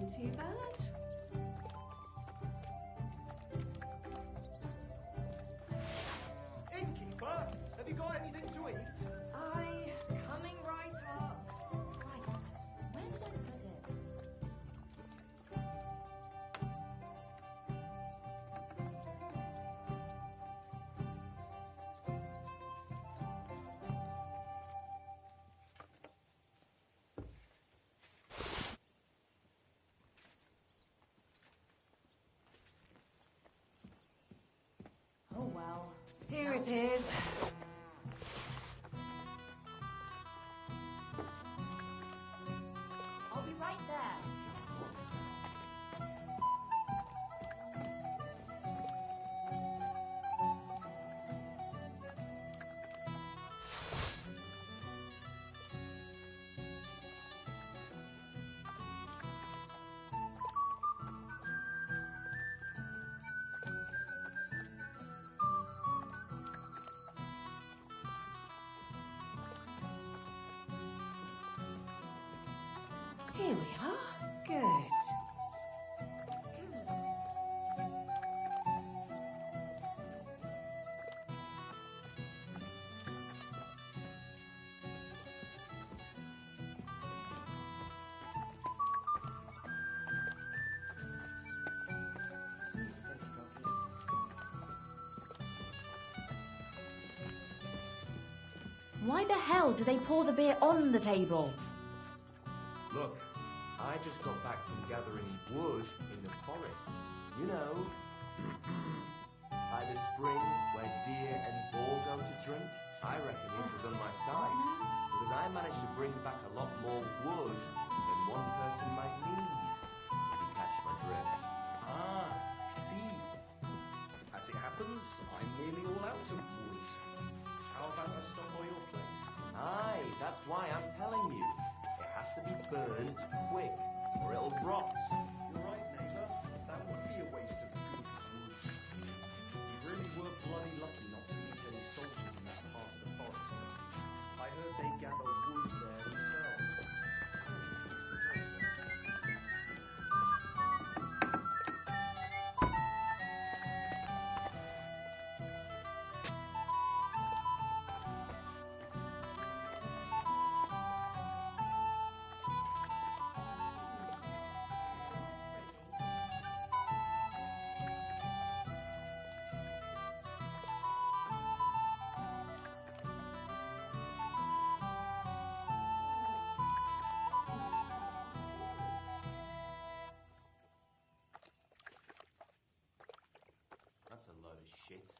doing too bad. Innkeeper, have you got anything to eat? Coming right up. Christ, where did I put it? Oh well, here it is. I'll be right there. Here we are. Good. Why the hell do they pour the beer on the table? Look, I just got back from gathering wood in the forest. You know, by the spring where deer and boar go to drink. I reckon it was on my side, because I managed to bring back a lot more wood than one person might need, if you catch my drift. Ah, see. As it happens, I'm nearly all out of wood. How about I stop by your place? Aye, that's why I'm telling you. It has to be burned quick, or it'll rot. You're right, neighbour. That would be a waste of good wood. You really were bloody lucky not to meet any soldiers in that part of the forest. I heard they gather wood there themselves. That's a load of shit.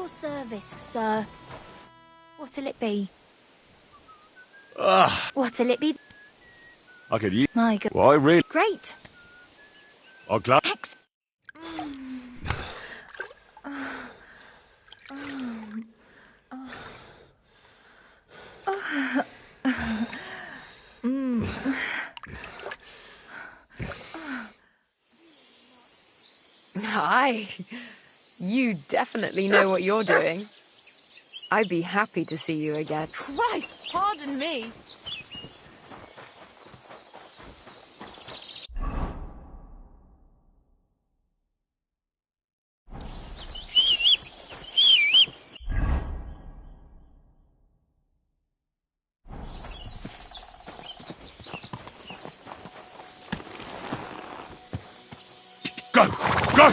your service, sir. What'll it be? What'll it be? I could use... My God. Why, really? Great. I'm glad... Hi. You definitely know what you're doing. I'd be happy to see you again. Christ, pardon me. Go! Go!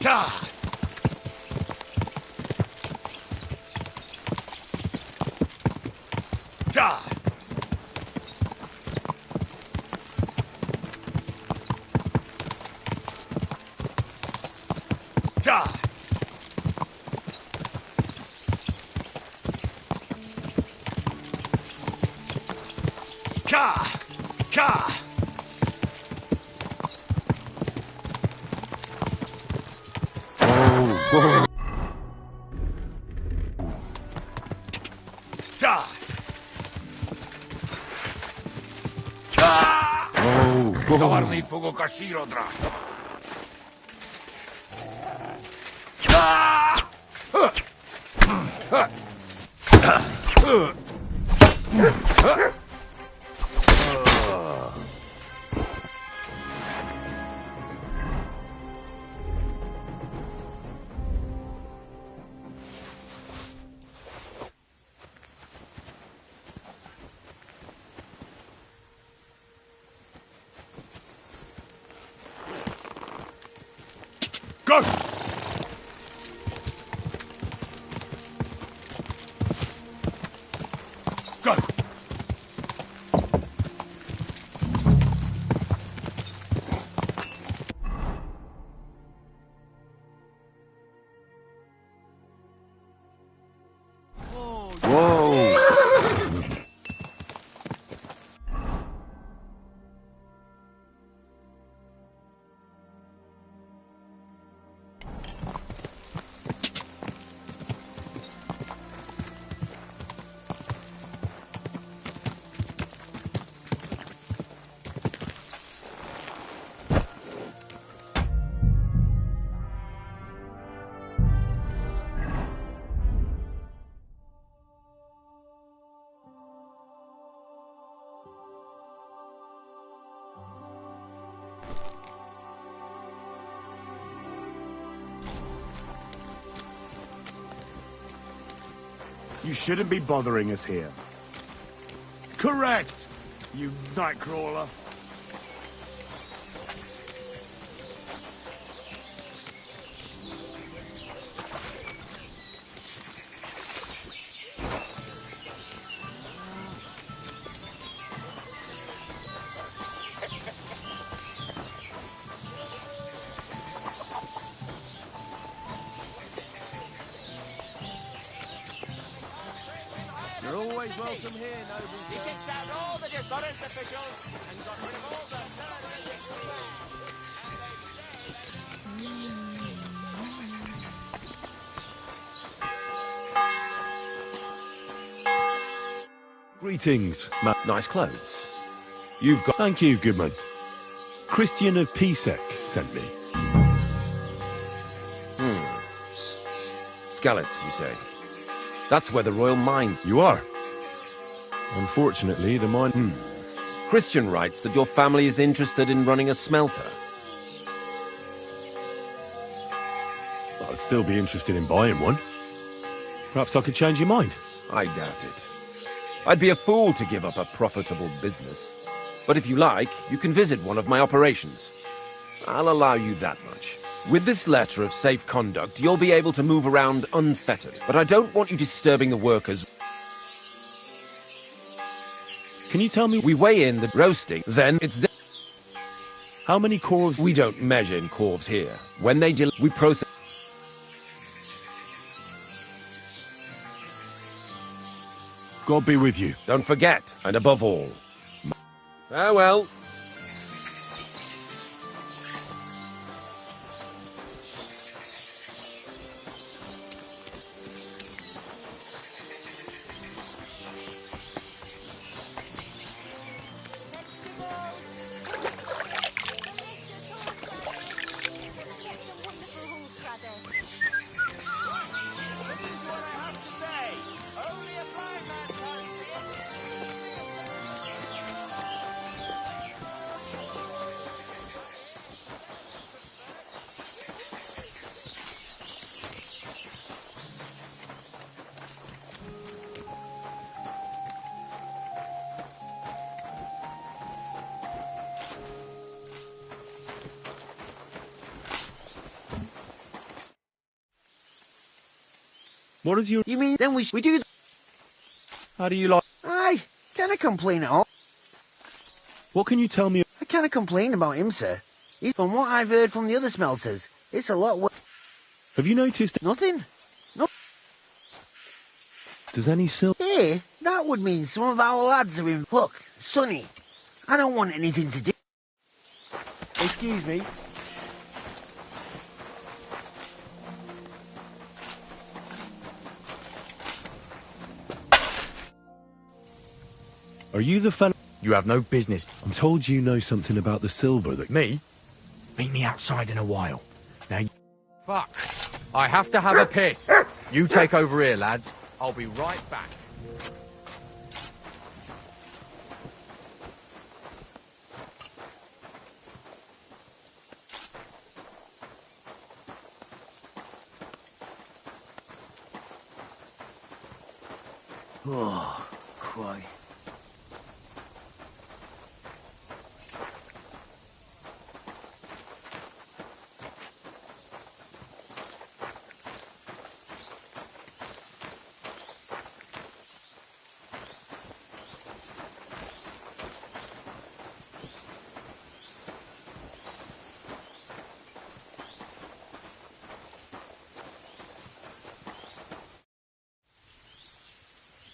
God! God! God! Ka! Ka! Oh, whoa. Ka! Ka! Oh, whoa. Tovarný fugo kashiro dra. Go! Go! Whoa! You shouldn't be bothering us here. Correct, you nightcrawler. You're always welcome here, noble He kicked out all the dishonest officials and got rid of all the terroristic Greetings, ma- Nice clothes. You've got... Thank you, Goodman. Christian of Ptaszek sent me. Skallets, you say? That's where the royal mines... You are. Unfortunately, the mine... Christian writes that your family is interested in running a smelter. I'd still be interested in buying one. Perhaps I could change your mind. I doubt it. I'd be a fool to give up a profitable business. But if you like, you can visit one of my operations. I'll allow you that much. With this letter of safe conduct, you'll be able to move around unfettered. But I don't want you disturbing the workers. Can you tell me... We weigh in the roasting, then it's... How many corves... We don't measure in corves here. When they we process... God be with you. Don't forget, and above all... Farewell. What is your... You mean then we do... How do you like... Aye, can't complain at all. What can you tell me... I can't complain about him, sir. From what I've heard from the other smelters, it's a lot worse. Have you noticed... Nothing. No. Does any silver... Hey, that would mean some of our lads are in... Look, Sonny, I don't want anything to do... Excuse me. Are you the fellow... You have no business. I'm told you know something about the silver that... Me? Meet me outside in a while. Now... Fuck. I have to have a piss. You take over here, lads. I'll be right back. Oh, Christ.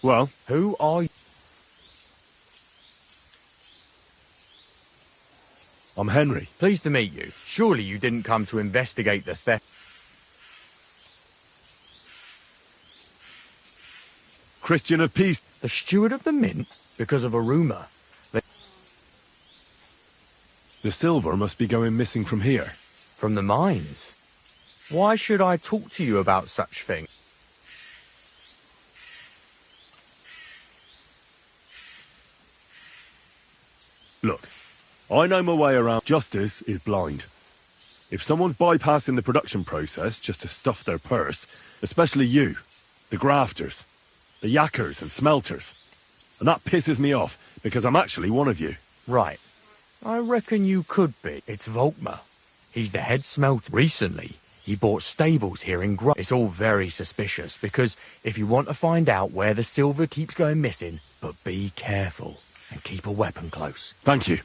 Well, who are you? I'm Henry. Pleased to meet you. Surely you didn't come to investigate the theft. Christian of peace. The steward of the mint? Because of a rumour. The silver must be going missing from here. From the mines? Why should I talk to you about such things? Look, I know my way around. Justice is blind. If someone's bypassing the production process just to stuff their purse, especially you, the grafters, the yackers and smelters, and that pisses me off because I'm actually one of you. Right. I reckon you could be. It's Volkmar. He's the head smelter. Recently, he bought stables here in It's all very suspicious because if you want to find out where the silver keeps going missing, but be careful. And keep a weapon close. Thank you.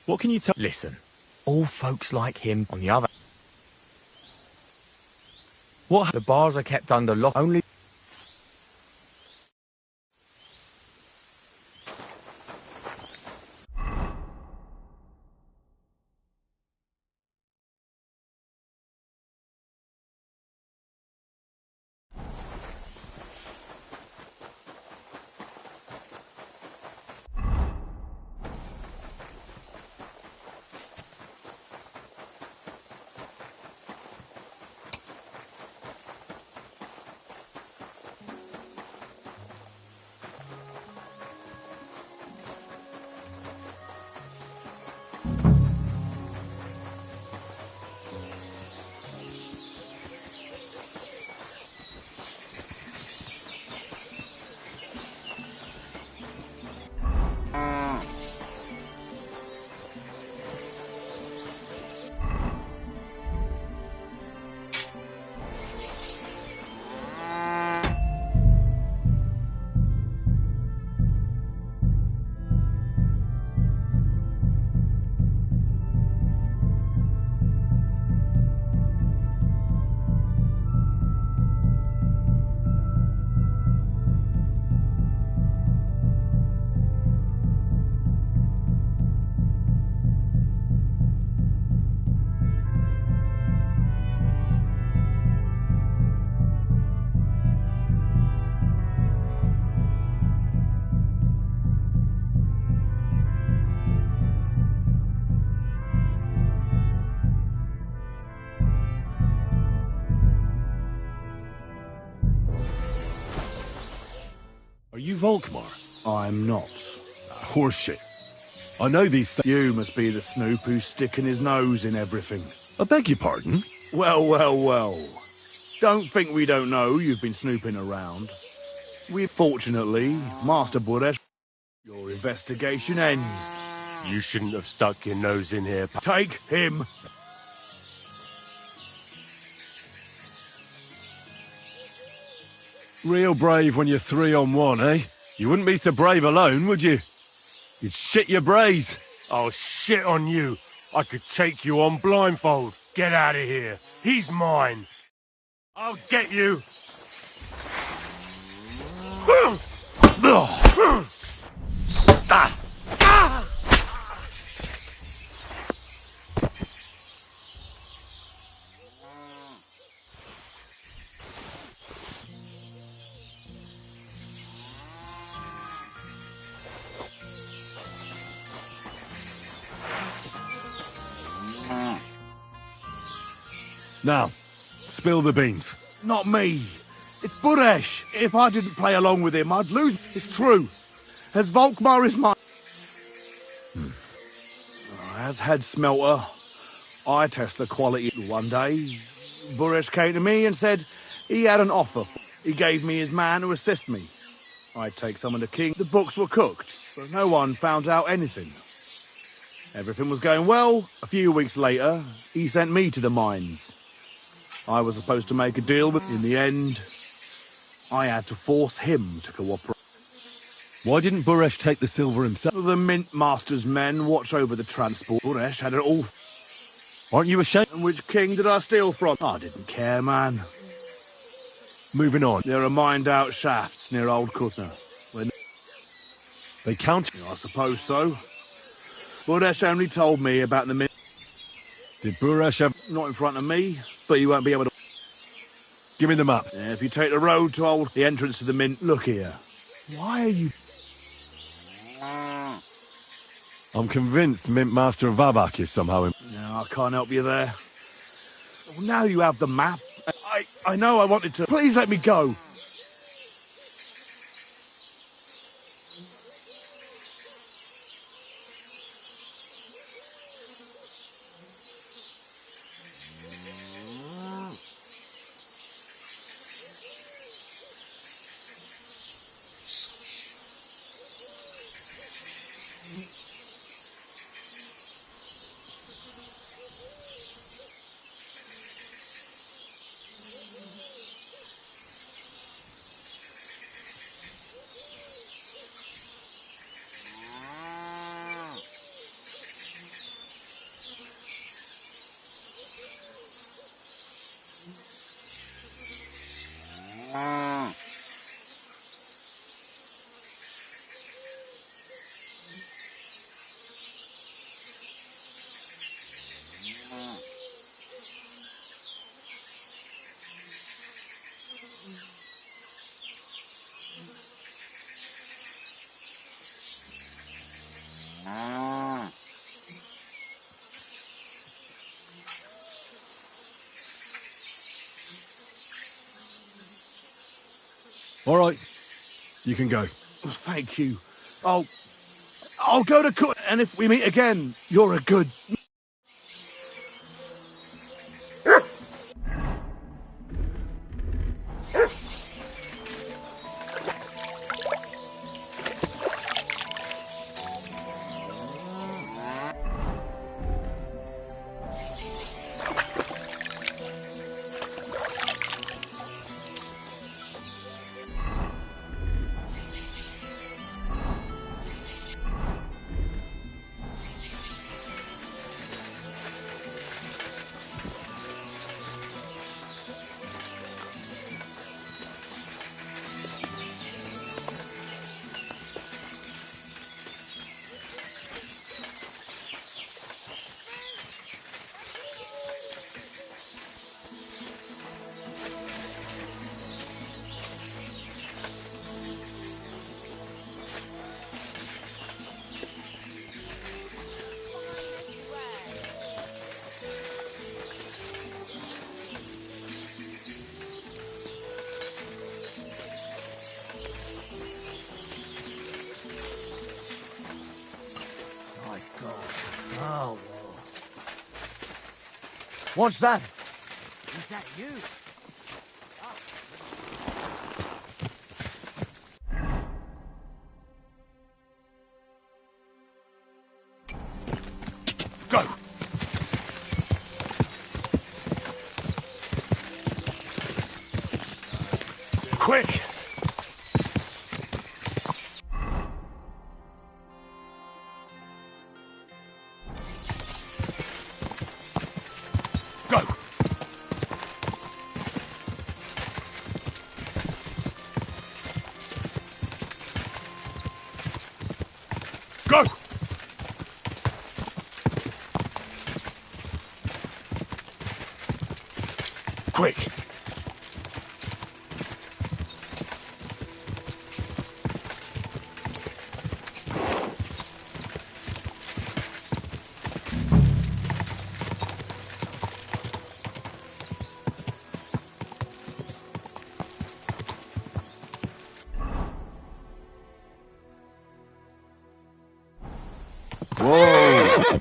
What can you tell? Listen, all folks like him on the other... What? The bars are kept under lock only... Volkmar? I'm not. Horseshit. I know these things. You must be the snoop who's sticking his nose in everything. I beg your pardon? Well, well, well. Don't think we don't know you've been snooping around. Fortunately, Master Buresh, your investigation ends. You shouldn't have stuck your nose in here. Take him. Real brave when you're 3-on-1, eh? You wouldn't be so brave alone, would you? You'd shit your brains. Oh, shit on you. I could take you on blindfold. Get out of here. He's mine. I'll get you. Now, spill the beans. Not me. It's Buresh. If I didn't play along with him, I'd lose. It's true. As Volkmar is mine. As head smelter, I test the quality. One day, Buresh came to me and said he had an offer. He gave me his man to assist me. I'd take some of the king. The books were cooked, so no one found out anything. Everything was going well. A few weeks later, he sent me to the mines. I was supposed to make a deal, but in the end, I had to force him to cooperate. Why didn't Buresh take the silver himself? The Mint Master's men watch over the transport. Buresh had it all. Aren't you ashamed? And which king did I steal from? I didn't care, man. Moving on. There are mined-out shafts near Old Kutna. They count? I suppose so. Buresh only told me about the Mint. Did Buresh have... Not in front of me, but you won't be able to... Give me the map. Yeah, if you take the road to the entrance to the Mint, look here. Why are you... I'm convinced Mint Master Vabak is somehow in... No, I can't help you there. Well, now you have the map. I know I wanted to... Please let me go. All right. You can go. Thank you. I'll go to court, and if we meet again, you're a good... What's that? Is that you? Go! Quick! Go! Go! Quick! Whoa!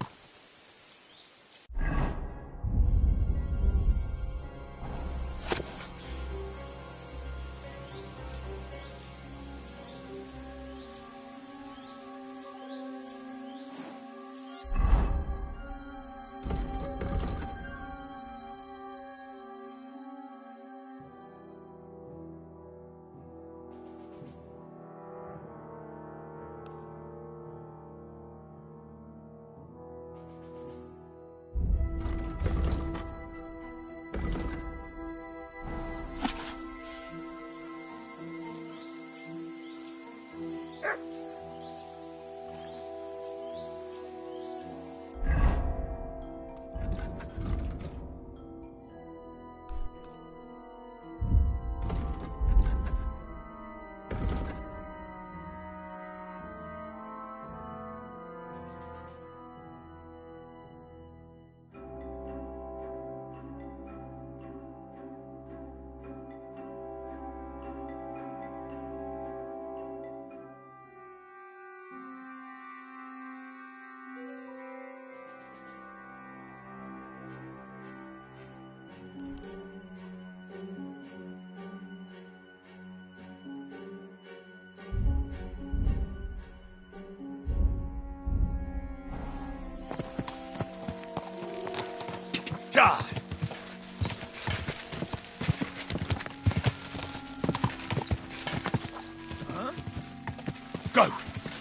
Die! Huh? Go!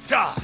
Die!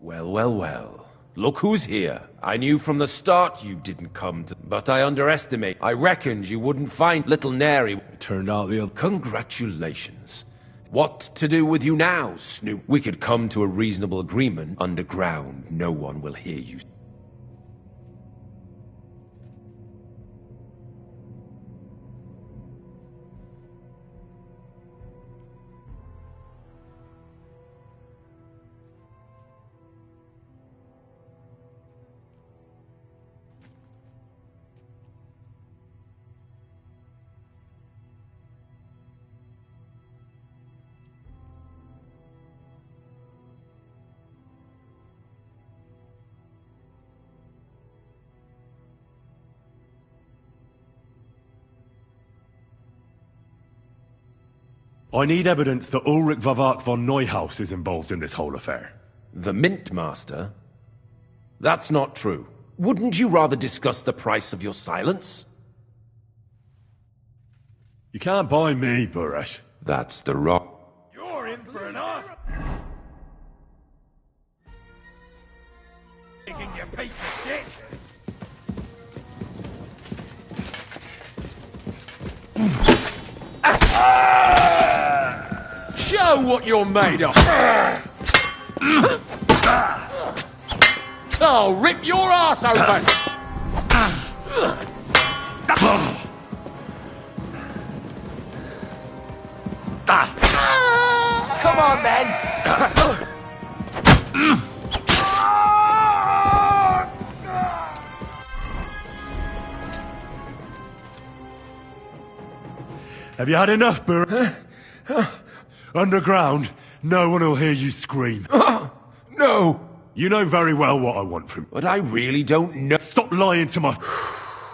Well, well, well. Look who's here. I knew from the start you didn't come to... But I underestimate. I reckoned you wouldn't find little Neri. It turned out the other... Congratulations. What to do with you now, Snoop? We could come to a reasonable agreement. Underground, no one will hear you. I need evidence that Ulrich Vavak von Neuhaus is involved in this whole affair. The Mint Master? That's not true. Wouldn't you rather discuss the price of your silence? You can't buy me, Burresh. That's the rock. You're in for an off. Taking your piece of shit. Show what you're made of! I'll rip your ass open! Come on, then! Have you had enough, Burresh? Underground, no one will hear you scream. No! You know very well what I want from you. But I really don't know. Stop lying to my...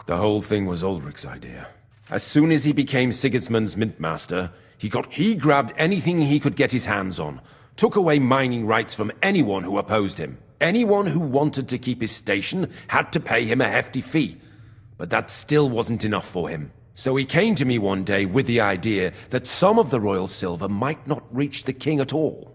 The whole thing was Ulrich's idea. As soon as he became Sigismund's Mint Master, he grabbed anything he could get his hands on, took away mining rights from anyone who opposed him. Anyone who wanted to keep his station had to pay him a hefty fee. But that still wasn't enough for him. So he came to me one day with the idea that some of the royal silver might not reach the king at all.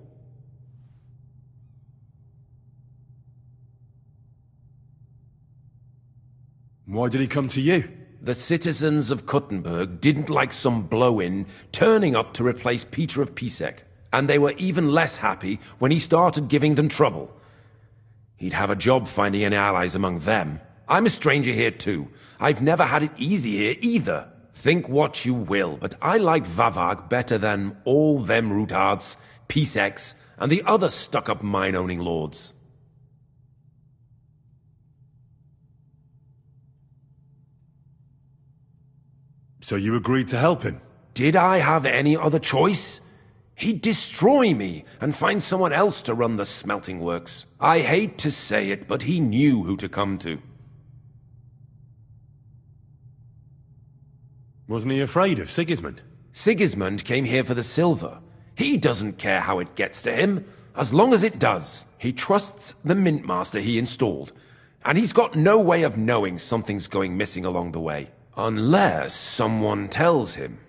Why did he come to you? The citizens of Kuttenberg didn't like some blow-in turning up to replace Peter of Ptaszek, and they were even less happy when he started giving them trouble. He'd have a job finding any allies among them. I'm a stranger here too. I've never had it easy here either. Think what you will, but I like Vavag better than all them Rutards, Ptaszeks, and the other stuck-up mine-owning lords. So you agreed to help him? Did I have any other choice? He'd destroy me and find someone else to run the smelting works. I hate to say it, but he knew who to come to. Wasn't he afraid of Sigismund? Sigismund came here for the silver. He doesn't care how it gets to him, as long as it does. He trusts the Mint Master he installed, and he's got no way of knowing something's going missing along the way. Unless someone tells him.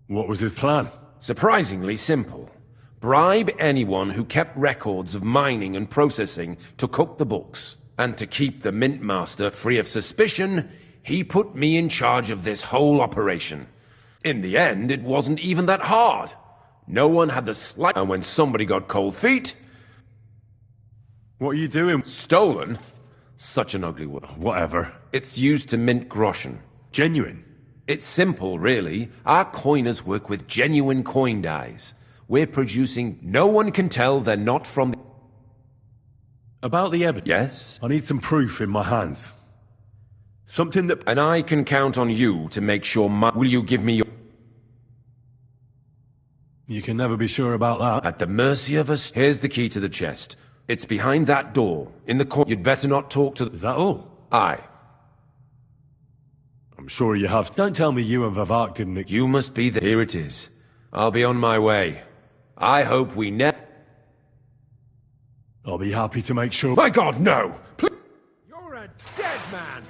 What was his plan? Surprisingly simple. Bribe anyone who kept records of mining and processing to cook the books. And to keep the Mint Master free of suspicion, he put me in charge of this whole operation. In the end, it wasn't even that hard. No one had the slight... And when somebody got cold feet... What are you doing? Stolen? Such an ugly word. Whatever. It's used to mint groschen. Genuine? It's simple, really. Our coiners work with genuine coin dies. We're producing... No one can tell they're not from... About the evidence? Yes? I need some proof in my hands. Something that... And I can count on you to make sure my... Will you give me your... You can never be sure about that. At the mercy of us... Here's the key to the chest. It's behind that door, in the corner. You'd better not talk to... Is that all? Aye. I'm sure you have. Don't tell me you and Vavak didn't... You must be there. Here it is. I'll be on my way. I hope we never... I'll be happy to make sure... My God, no! Please. You're a dead man!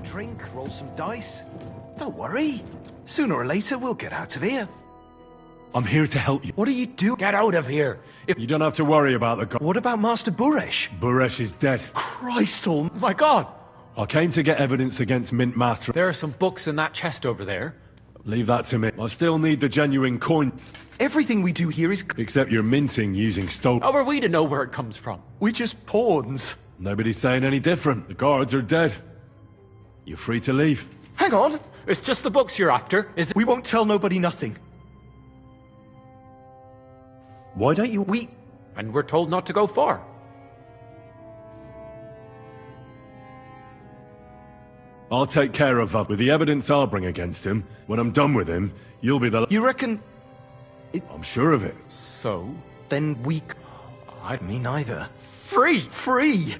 Drink, roll some dice. Don't worry. Sooner or later, we'll get out of here. I'm here to help you. What are you doing? Get out of here! You don't have to worry about the guy. What about Master Buresh? Buresh is dead. Christ all... My God! I came to get evidence against Mint Master. There are some books in that chest over there. Leave that to me. I still need the genuine coin. Everything we do here is... Except you're minting using stolen... How are we to know where it comes from? We're just pawns. Nobody's saying any different. The guards are dead. You're free to leave. Hang on! It's just the books you're after, is it? We won't tell nobody nothing. Why don't you... And we're told not to go far. I'll take care of that. With the evidence I'll bring against him, when I'm done with him, you'll be the... You reckon... I'm sure of it. So? Then we... Me neither. Free! Free!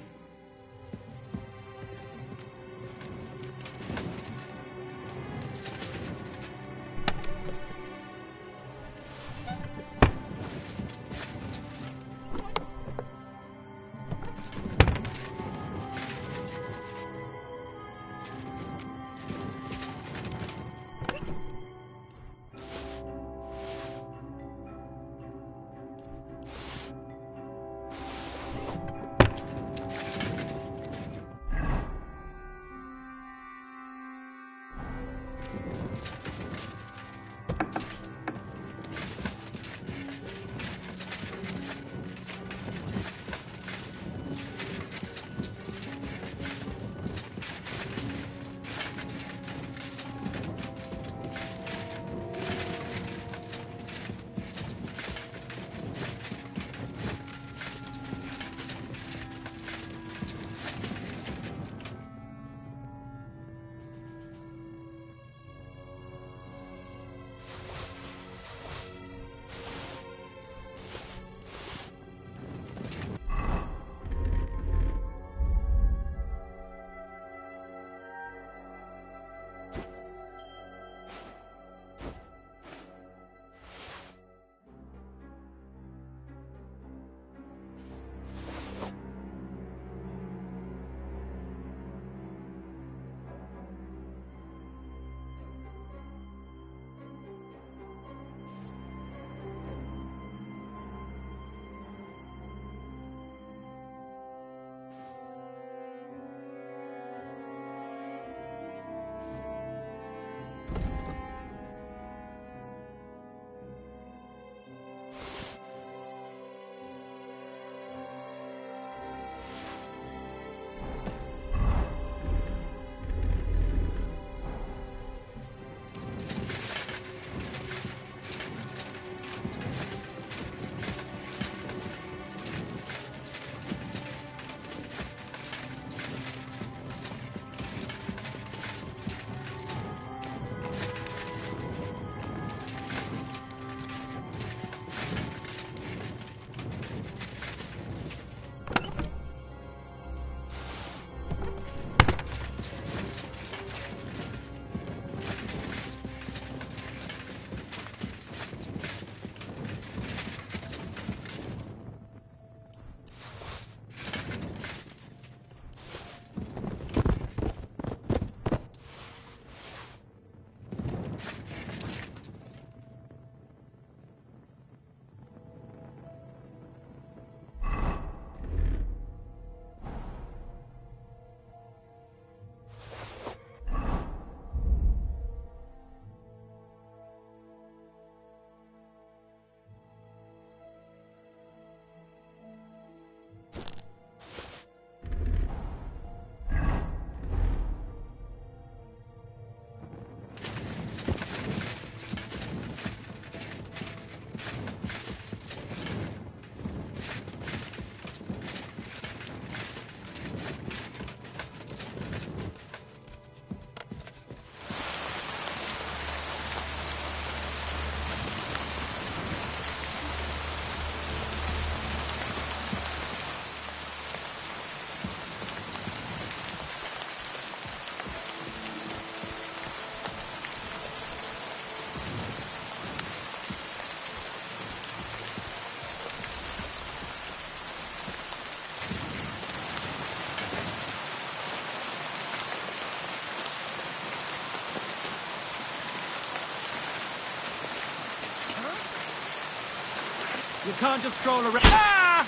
You can't just stroll around. Ah!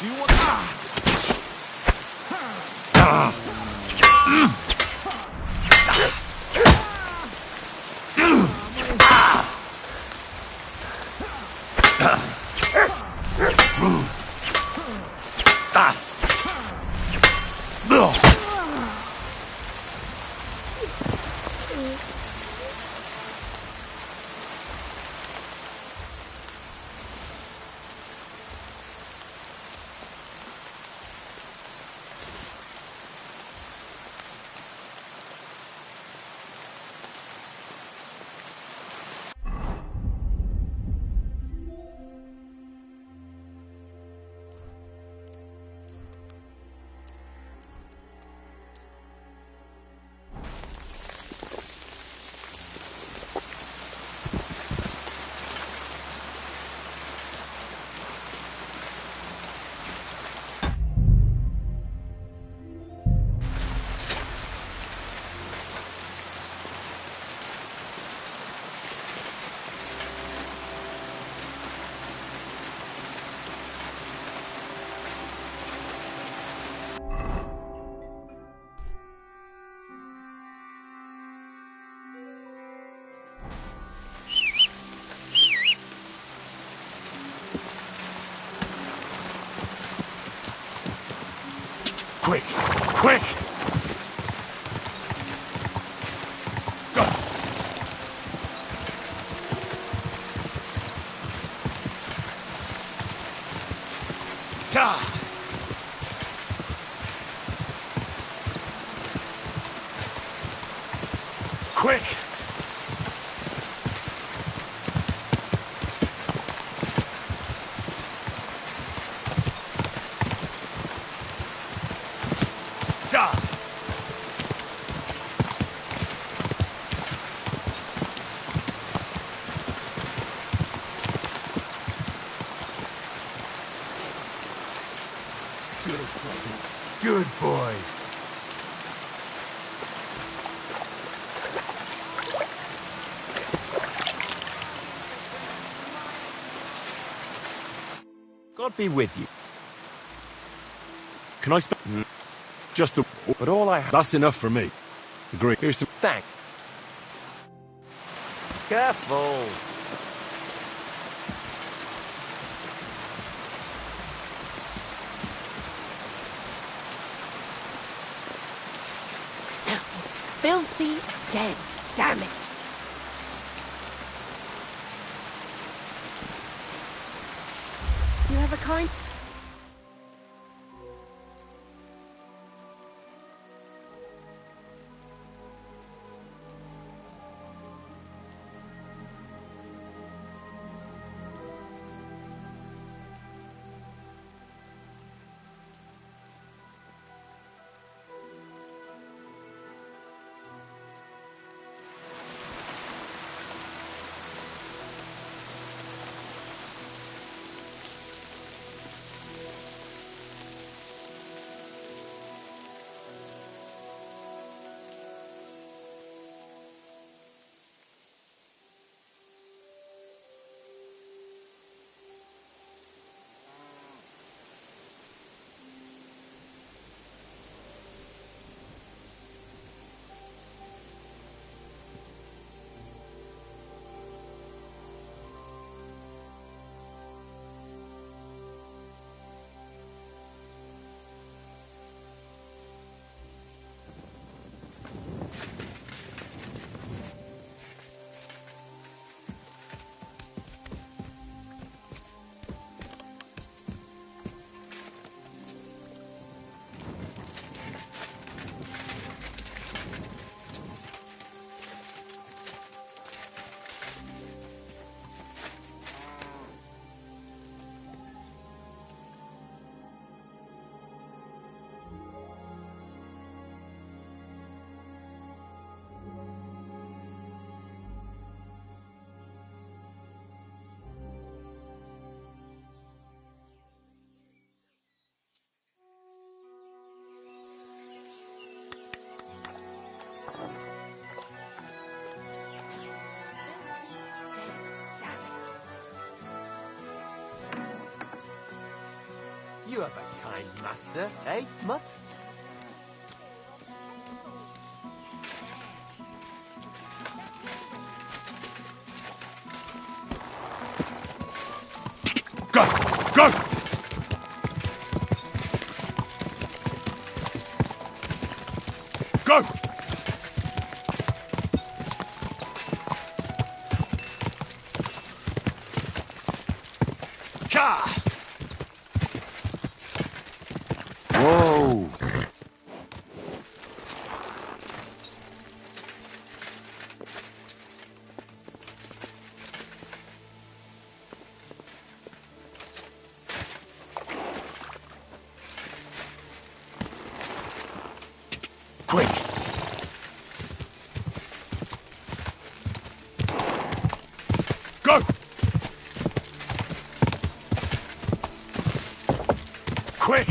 Do you want... Quick! Quick! Quick! Good boy. God be with you. Can I spend just the... But all I have... That's enough for me. Agree. Here's some... Thanks. Careful. Filthy again. Damn it. You have a kind... You have a kind master, eh, Mutt? Go! Go! Go! Ka! Whoa! Quick! Go! Quick!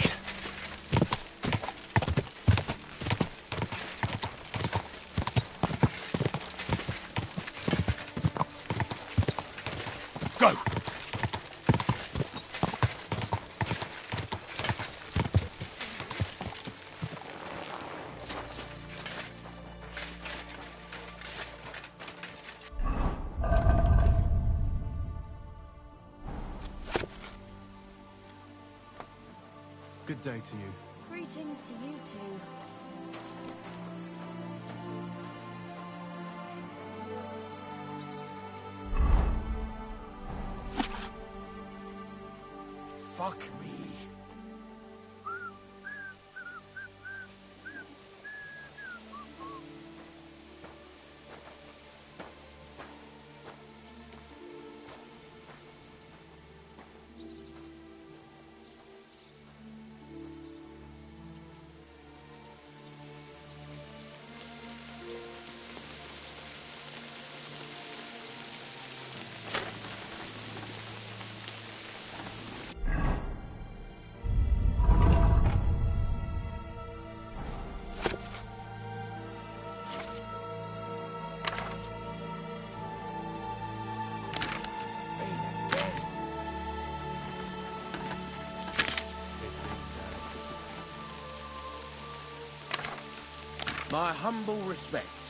Go! Good day to you. Greetings to you too. Fuck me. My humble respects.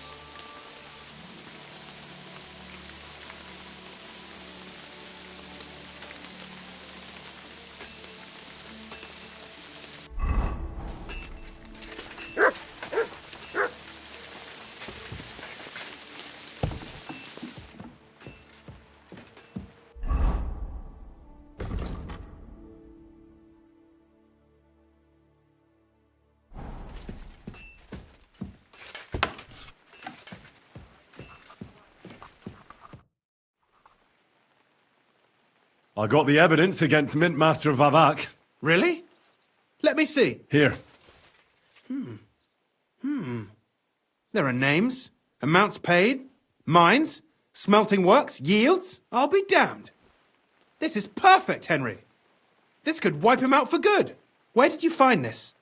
I got the evidence against Mintmaster Vavak. Really? Let me see. Here. There are names, amounts paid, mines, smelting works, yields. I'll be damned. This is perfect, Henry. This could wipe him out for good. Where did you find this?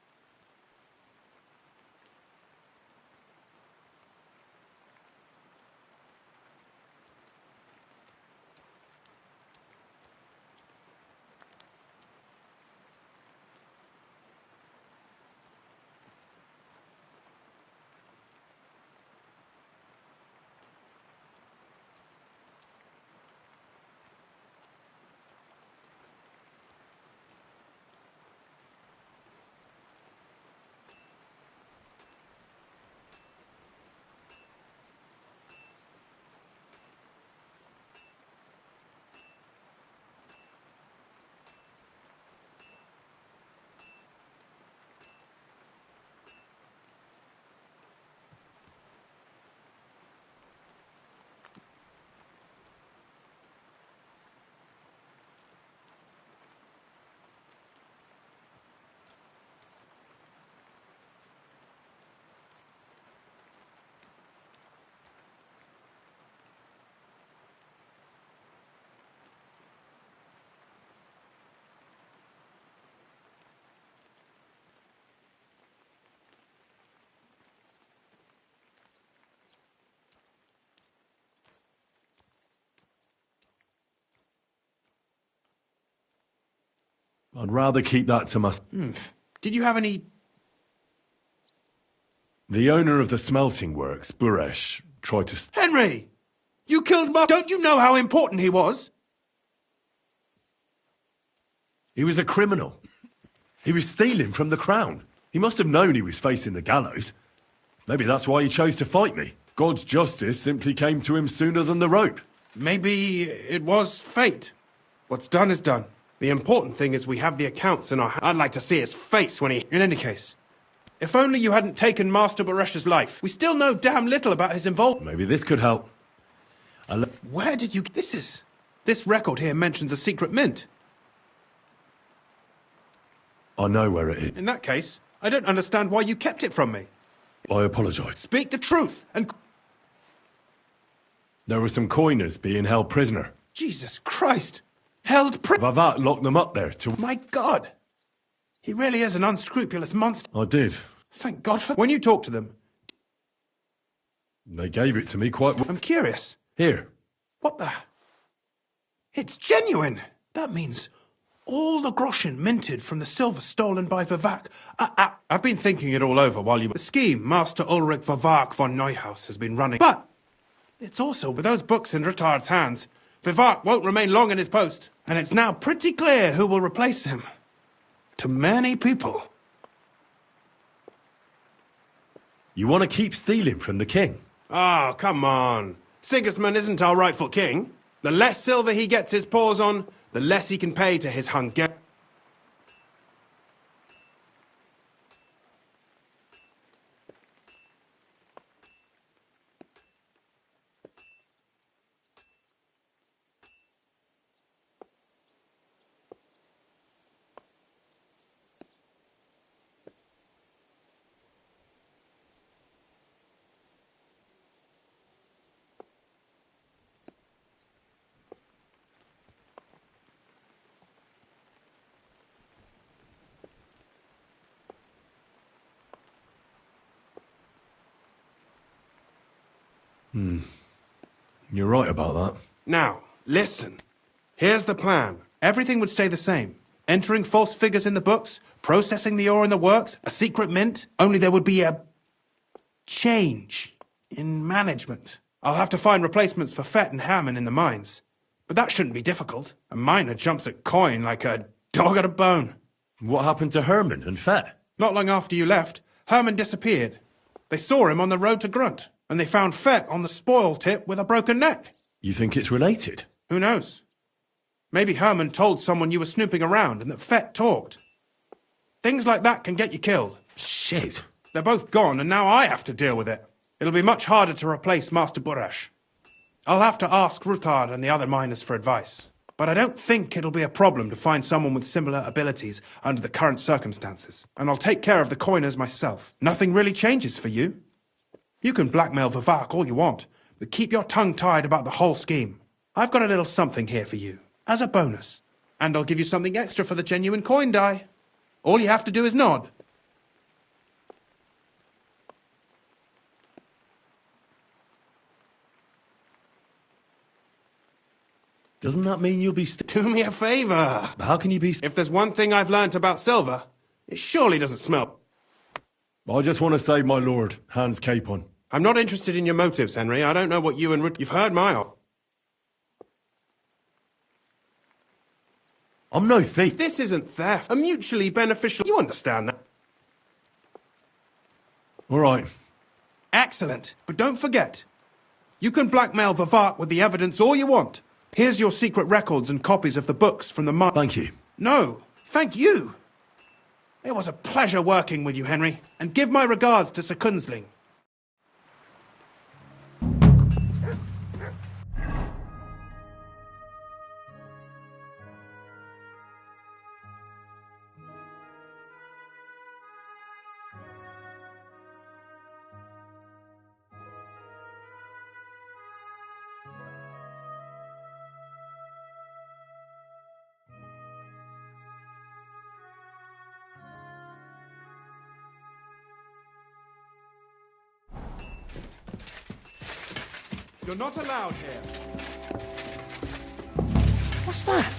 I'd rather keep that to myself. Did you have any... The owner of the smelting works, Buresh, tried to... Henry! You killed Mark. Don't you know how important he was? He was a criminal. He was stealing from the crown. He must have known he was facing the gallows. Maybe that's why he chose to fight me. God's justice simply came to him sooner than the rope. Maybe it was fate. What's done is done. The important thing is we have the accounts in our hands. I'd like to see his face when he... In any case, if only you hadn't taken Master Baresh's life. We still know damn little about his involvement. Maybe this could help. Where did you... This record here mentions a secret mint. I know where it is. In that case, I don't understand why you kept it from me. I apologise. Speak the truth and... There were some coiners being held prisoner. Jesus Christ! Held prisoner? Vavat locked them up there to... My God! He really is an unscrupulous monster. I did. Thank God for... When you talk to them... They gave it to me quite well. I'm curious. Here. What the... It's genuine! That means all the groschen minted from the silver stolen by Vivak. I've been thinking it all over while you... The scheme Master Ulrich Vivak von Neuhaus has been running. But it's also with those books in Retard's hands. Vivak won't remain long in his post. And it's now pretty clear who will replace him. To many people. You want to keep stealing from the king? Oh, come on. Sigismund isn't our rightful king. The less silver he gets his paws on, the less he can pay to his Hungarian... You're right about that. Now, listen. Here's the plan. Everything would stay the same. Entering false figures in the books, processing the ore in the works, a secret mint, only there would be a... change in management. I'll have to find replacements for Fett and Hammond in the mines. But that shouldn't be difficult. A miner jumps at coin like a dog at a bone. What happened to Herman and Fett? Not long after you left, Herman disappeared. They saw him on the road to Grunt, and they found Fett on the spoil tip with a broken neck. You think it's related? Who knows? Maybe Herman told someone you were snooping around and that Fett talked. Things like that can get you killed. Shit. They're both gone, and now I have to deal with it. It'll be much harder to replace Master Buresh. I'll have to ask Ruthard and the other miners for advice. But I don't think it'll be a problem to find someone with similar abilities under the current circumstances. And I'll take care of the coiners myself. Nothing really changes for you. You can blackmail Vivak all you want, but keep your tongue tied about the whole scheme. I've got a little something here for you, as a bonus. And I'll give you something extra for the genuine coin die. All you have to do is nod. Doesn't that mean you'll be... Do me a favor. How can you be... If there's one thing I've learnt about silver, it surely doesn't smell. I just want to save my lord, Hans Capon. I'm not interested in your motives, Henry. I don't know what you and You've heard my op. I'm no thief. This isn't theft. A mutually beneficial... You understand that? All right. Excellent. But don't forget, you can blackmail Vivak with the evidence all you want. Here's your secret records and copies of the books from the mine. Thank you. No, thank you. It was a pleasure working with you, Henry. And give my regards to Sir Kunzling. You're not allowed here. What's that?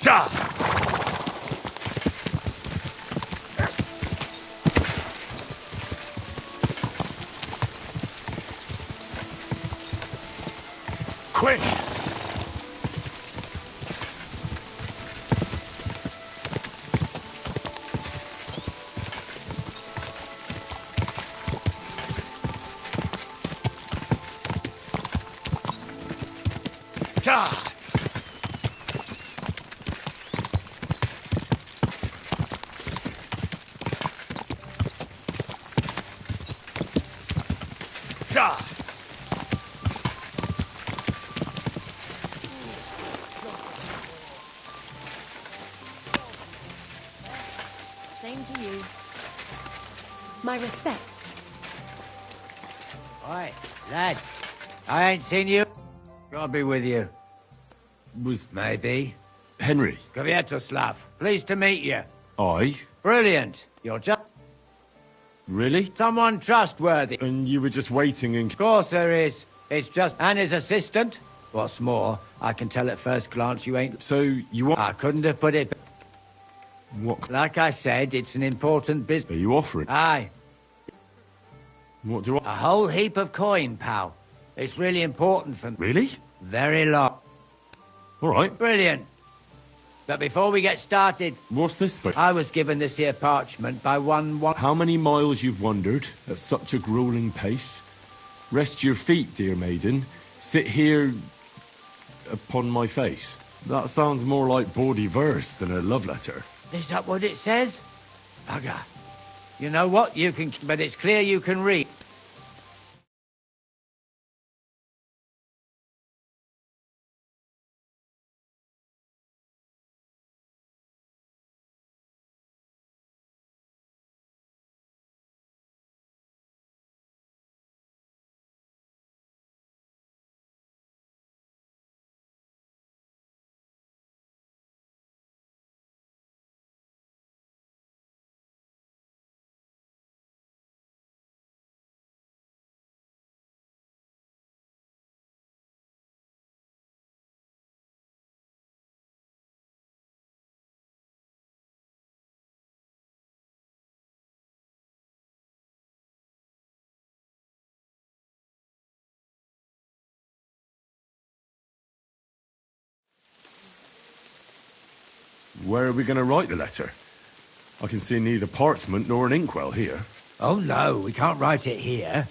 Ja! Quick! Ja! Ja! Same to you. My respects. Oi, lad. I ain't seen you. God be with you. Was... Maybe. Henry? Kwiatoslav. Pleased to meet you. I? Brilliant. You're just... Really? someone trustworthy. And you were just waiting and... Of course there is. It's just... and his assistant. What's more, I can tell at first glance you ain't... So, you want... I couldn't have put it... What? Like I said, it's an important business. Are you offering? Aye. What do I... A whole heap of coin, pal. It's really important for me. Really? Very long. All right. Brilliant. But before we get started... What's this book? I was given this here parchment by one... How many miles you've wandered at such a grueling pace? Rest your feet, dear maiden. Sit here... upon my face. That sounds more like bawdy verse than a love letter. Is that what it says? Bugger. You know what? You can... but it's clear you can read. Where are we going to write the letter? I can see neither parchment nor an inkwell here. Oh, no, we can't write it here.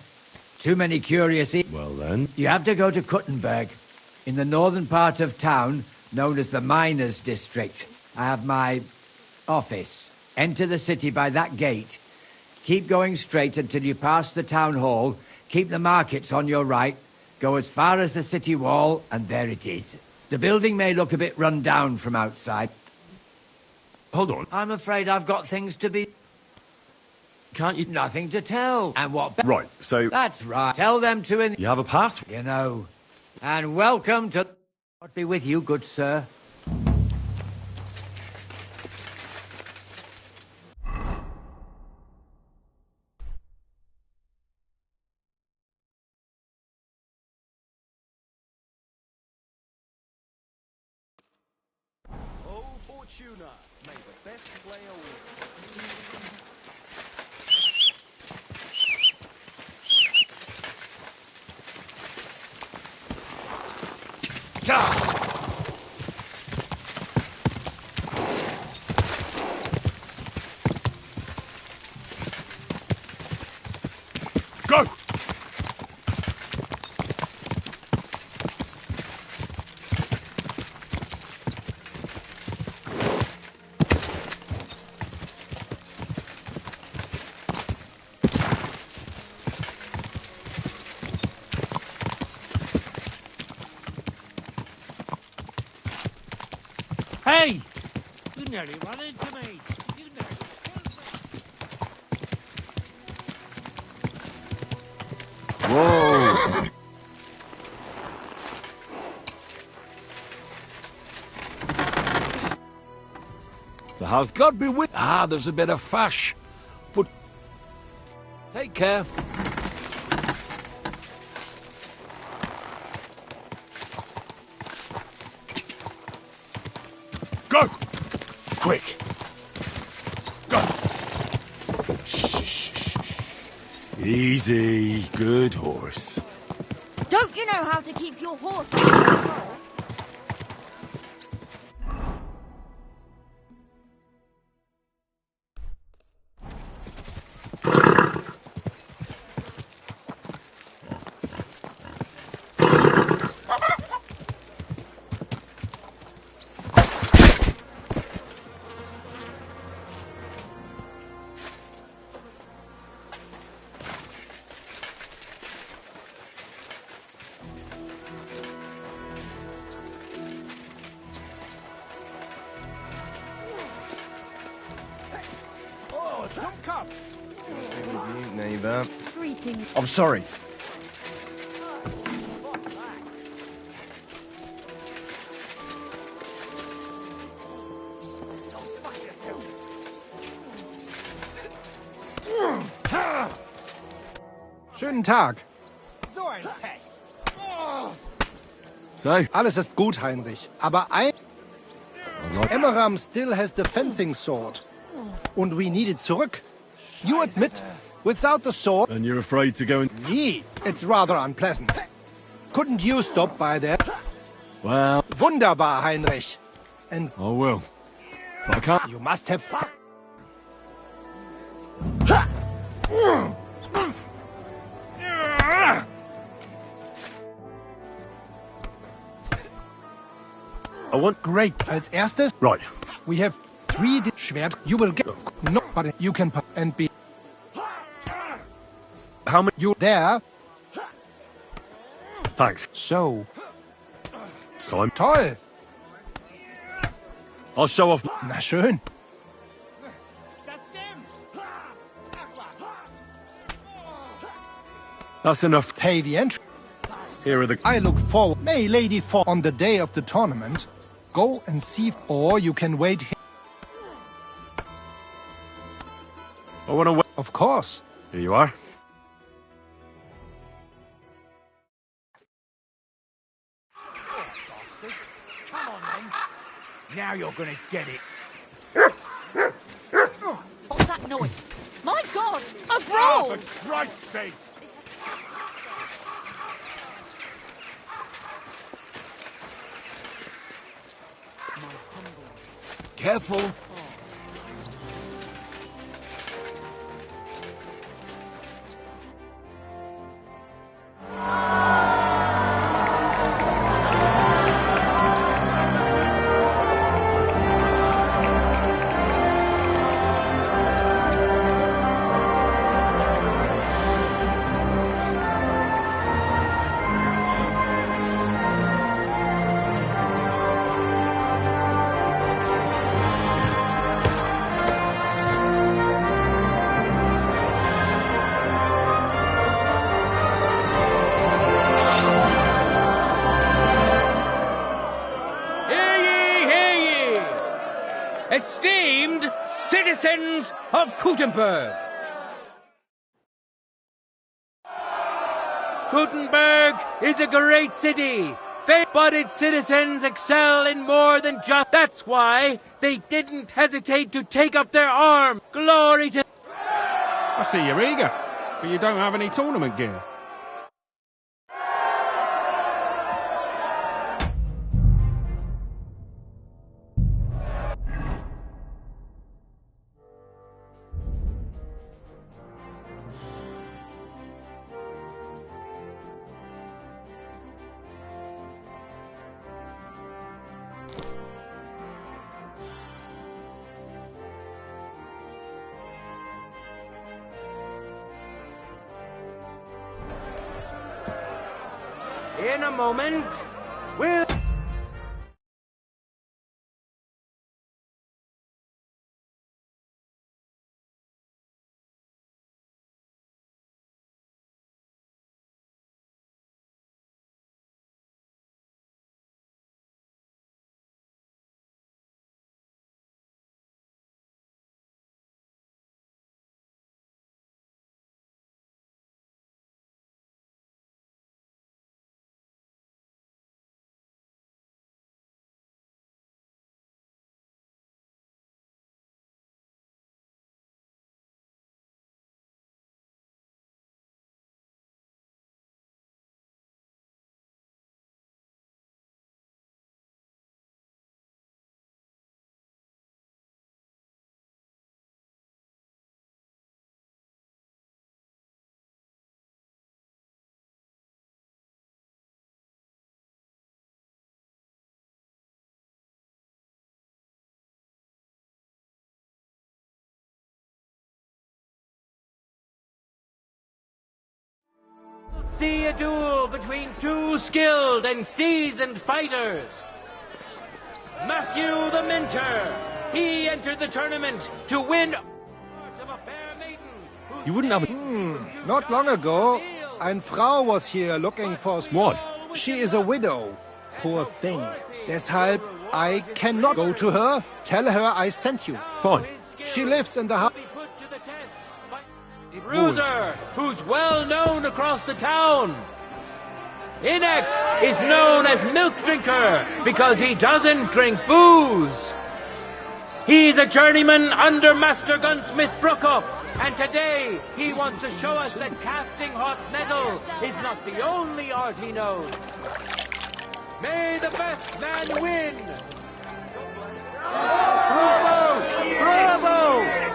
Too many curious... Well, then... You have to go to Kuttenberg, in the northern part of town, known as the Miners' District. I have my office. Enter the city by that gate. Keep going straight until you pass the town hall. Keep the markets on your right. Go as far as the city wall, and there it is. The building may look a bit run down from outside. Hold on. I'm afraid I've got things to be... Can't you... Nothing to tell. And what... Right, so... That's right. Tell them to... You have a password? You know. And welcome to... God be with you, good sir. Oh, Fortuna, may the best player win. Go! Hey! You nearly ran into me. You nearly... Whoa! The house God be with. Ah, there's a bit of fash. But take care. Go! Quick! Go! Easy, good horse. Don't you know how to keep your horse under control? Neighbour. Greetings. I'm sorry. Schönen Tag. So ein Pech. So? Alles ist gut, Heinrich. Aber Emmeram still has the fencing sword. Und we need it zurück. You admit, without the sword... And you're afraid to go and... Nee, it's rather unpleasant. Couldn't you stop by there? Well... Wunderbar, Heinrich. And... I will. But I can't... You must have... I want... Great. Als erstes... Right. We have 3 Schwert. You will get... No, but you can... And be... How many... You... There. Thanks. So... Simon. Toll. I'll show off... Na schön. That's enough. Pay the entry. Here are the... I look forward. May Lady for on the day of the tournament. Go and see... Or you can wait here. I want to wait. Of course. Here you are. Come on, then. Now you're gonna get it. What's that noise? My God! A brawl! For Christ's sake! Careful. Esteemed citizens of Gutenberg. Gutenberg is a great city, but its citizens excel in more than just... That's why they didn't hesitate to take up their arms. Glory to... I see you're eager, but you don't have any tournament gear. In a moment, we'll... see a duel between two skilled and seasoned fighters. Matthew the Minter. He entered the tournament to win of a fair maiden. You wouldn't have... Not long ago, ein Frau was here looking for... What? She is a widow. Poor thing. Deshalb, I cannot go to her. Tell her I sent you. Fine. She lives in the house. Bruiser, who's well known across the town. Inek is known as Milk Drinker because he doesn't drink booze. He's a journeyman under Master Gunsmith Brookup, and today he wants to show us that casting hot metal is not the only art he knows. May the best man win! Bravo! Bravo!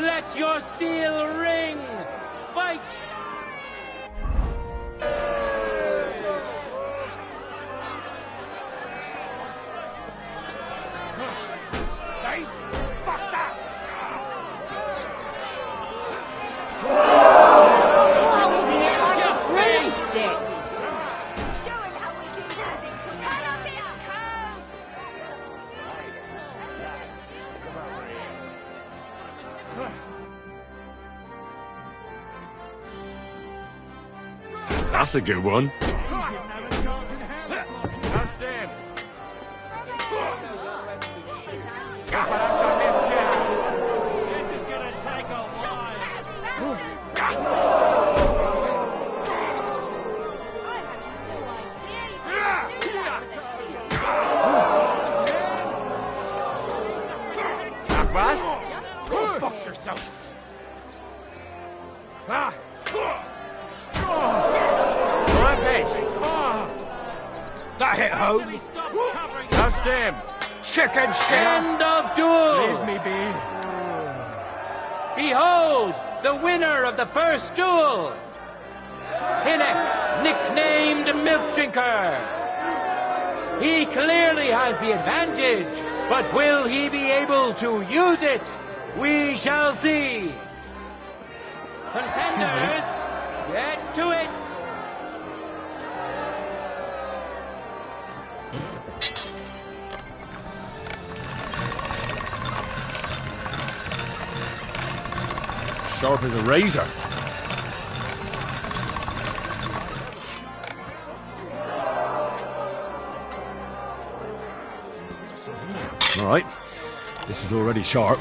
Let your steel ring! Fight! Hey, fuck that! Broomstick! Showing how we do this in Columbia! That's a good one. Go fuck yourself! Ah! That hit home. That's him. Chicken shit. End of duel. Leave me be. Behold, the winner of the first duel. Hinek, nicknamed Milk Drinker. He clearly has the advantage, but will he be able to use it? We shall see. Contenders, get to it. Sharp as a razor. All right. This is already sharp.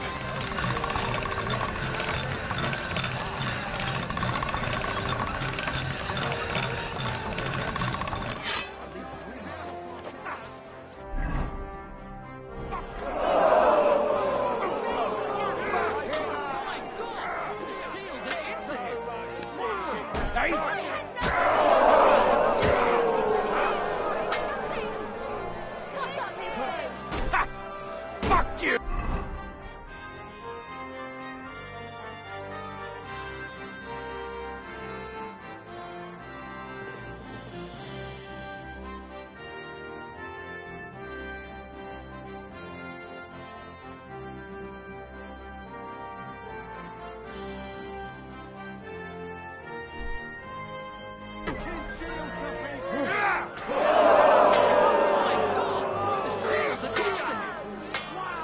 Fuck you!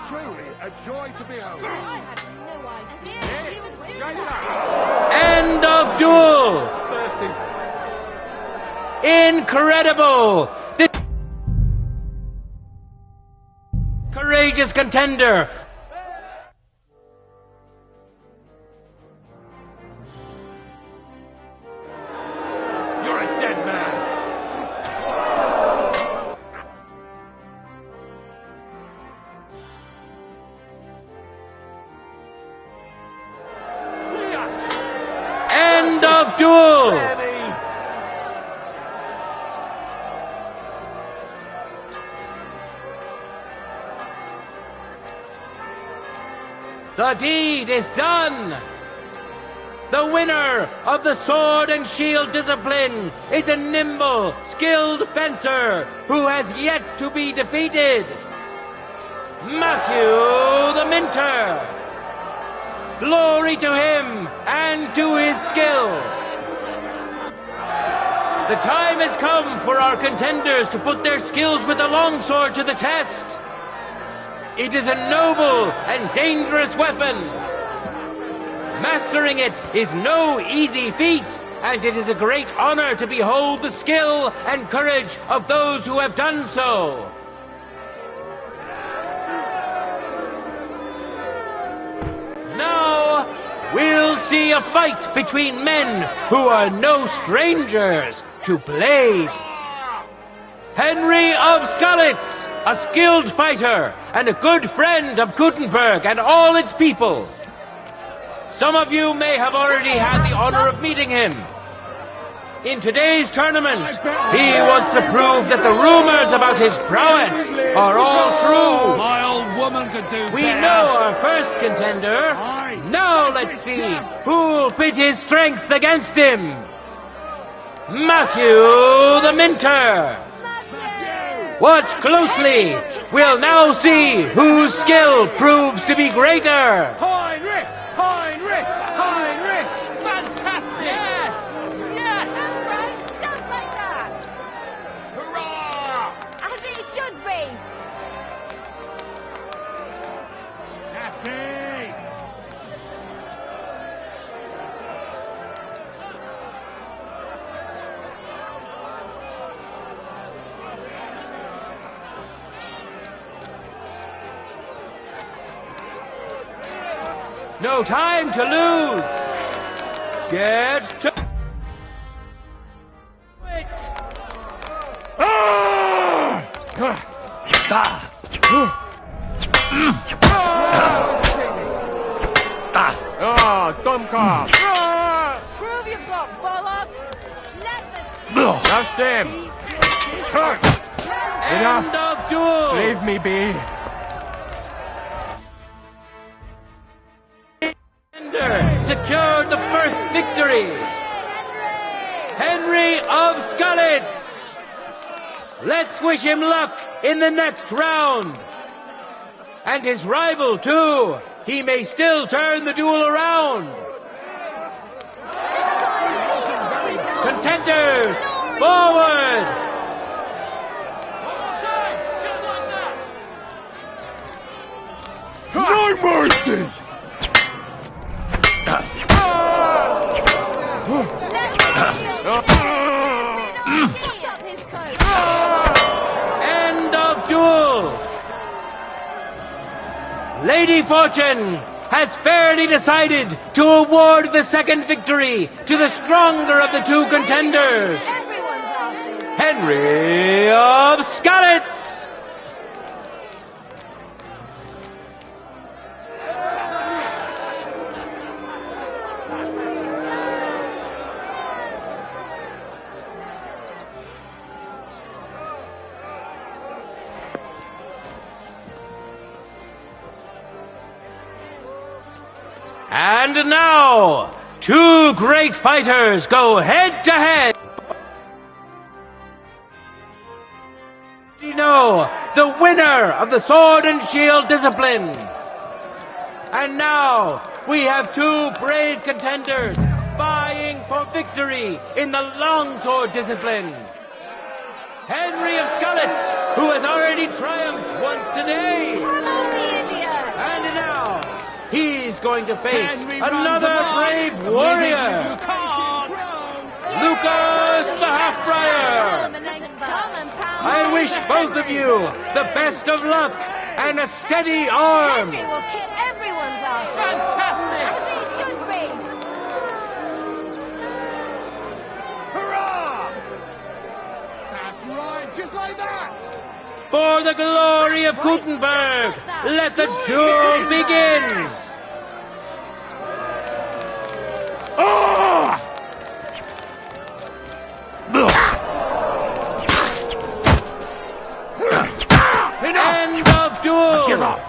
Truly a joy to behold. I had no idea he was with End of duel! Incredible! This courageous contender. You're a dead man. End of duel! The deed is done! The winner of the sword and shield discipline is a nimble, skilled fencer who has yet to be defeated. Matthew the Minter. Glory to him and to his skill. The time has come for our contenders to put their skills with the longsword to the test. It is a noble and dangerous weapon. Mastering it is no easy feat, and it is a great honor to behold the skill and courage of those who have done so. Now, we'll see a fight between men who are no strangers to blades. Henry of Skalitz, a skilled fighter and a good friend of Gutenberg and all its people. Some of you may have already had the honor of meeting him. In today's tournament, he wants to prove that the rumors about his prowess are all true. My old woman could do We better. know our first contender. Now let's see who'll pit his strength against him. Matthew the Minter. Watch closely. We'll now see whose skill proves to be greater. Heinrich! Heinrich! Heinrich! Fantastic! Yes! Yes! That's right, just like that. Hurrah! As it should be. That's it! No time to lose. Get to it. Dumka! Prove you've got bollocks. Let That's him! Enough! End of duel. Leave me be. Secured the first victory. Henry of Skalitz. Let's wish him luck in the next round. And his rival too. He may still turn the duel around. Contenders, forward! No mercy! End of duel! Lady Fortune has fairly decided to award the second victory to the stronger of the two contenders, Henry of Skalitz! And now, two great fighters go head to head. You know, the winner of the sword and shield discipline. And now, we have two brave contenders vying for victory in the longsword discipline. Henry of Skalitz, who has already triumphed once today. And now, he's going to face another brave warrior, Lucas the Half-Friar. I wish both of you the best of luck and a steady arm. Henry will kick everyone's ass. Fantastic! As it should be. Hurrah! That's right, just like that! For the glory of Gutenberg, let the duel begin. End of duel. Give up.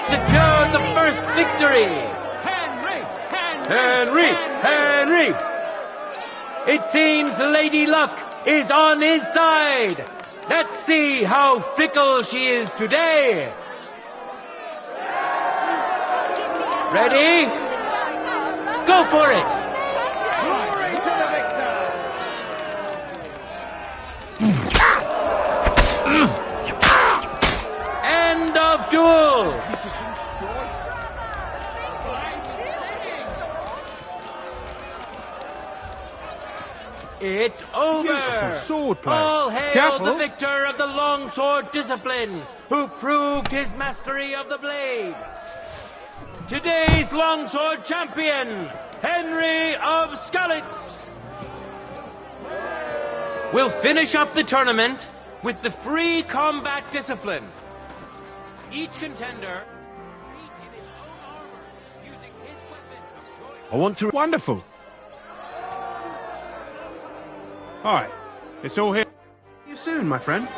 secured the first victory. Henry! Henry! It seems Lady Luck is on his side. Let's see how fickle she is today. Ready? Go for it! Glory to the victor! End of duel! It's over! Beautiful swordplay. All hail Careful. the victor of the longsword discipline, who proved his mastery of the blade. Today's longsword champion, Henry of Skalitz. We'll finish up the tournament with the free combat discipline. Each contender I want to... Wonderful. Hi. It's all here. See you soon, my friend.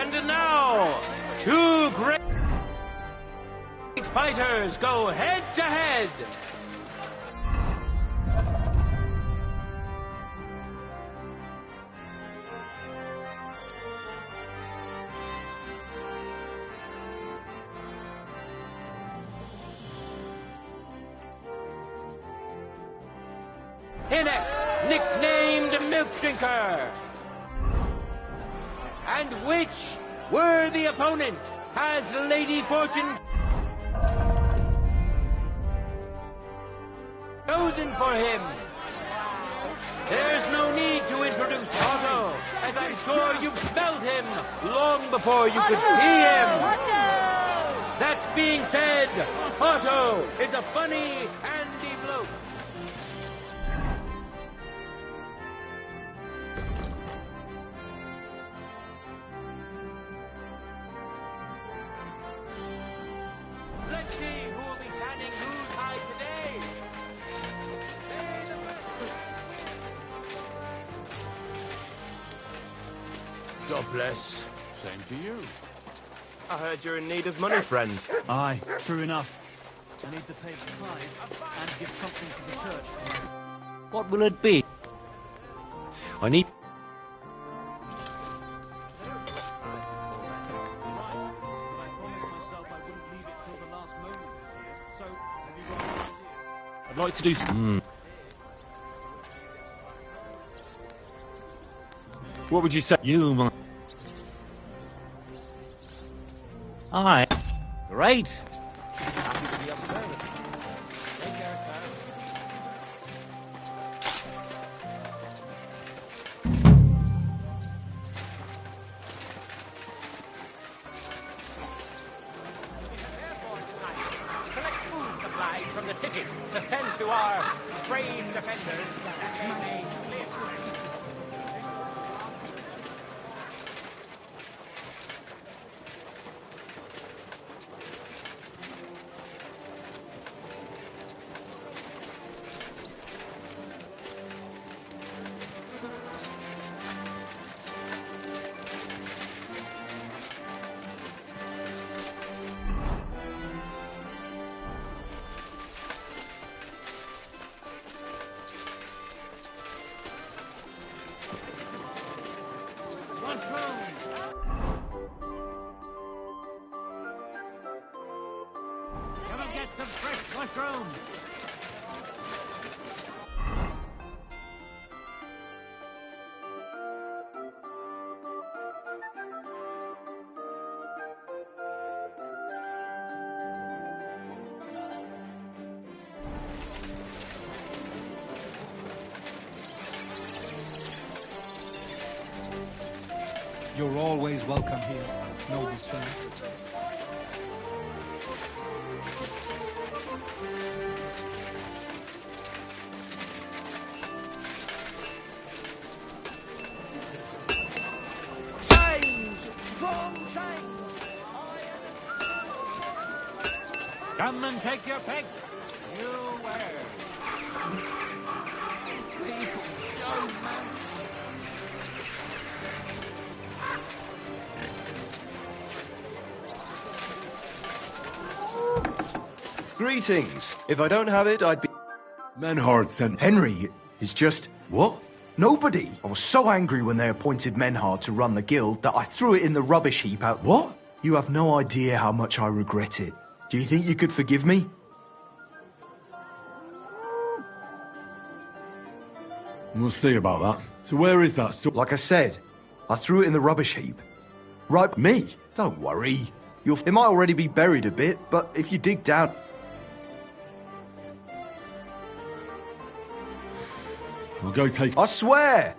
And now, two great fighters go head to head. Henryczek, nicknamed Milk Drinker. And which worthy opponent has Lady Fortune chosen for him? There's no need to introduce Otto, as I'm sure you've smelled him long before you could see him. That being said, Otto is a funny, handy bloke. Let's see who will be standing who's high today. May the best- God bless. Same to you. I heard you're in need of money, friend. Aye, true enough. I need to pay the tithe and give something to the church. What will it be? I need... I'd like to do some... What would you say? You, my... Aye. Great. Happy to be of service. Take care, sir. Collect food supplies from the city to send to our brave defenders that they may live. You're always welcome here, noble sir. Chains! Strong chains! Come and take your pick. You wear. Greetings. If I don't have it, I'd be... Menhard sent... Henry is just... What? Nobody. I was so angry when they appointed Menhard to run the guild that I threw it in the rubbish heap out... What? You have no idea how much I regret it. Do you think you could forgive me? We'll see about that. So where is that sword? Like I said, I threw it in the rubbish heap. Right, me? Don't worry. It might already be buried a bit, but if you dig down... I'll go take... I swear!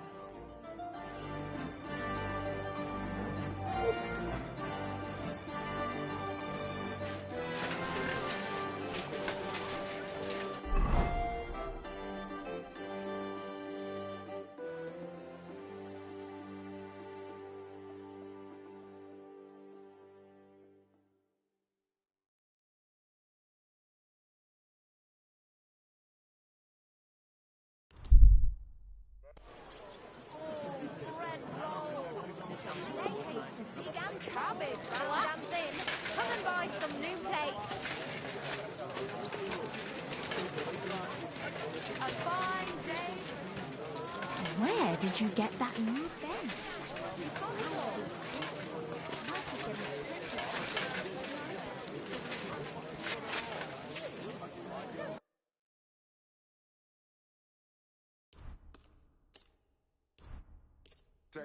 Where did you get that new bed?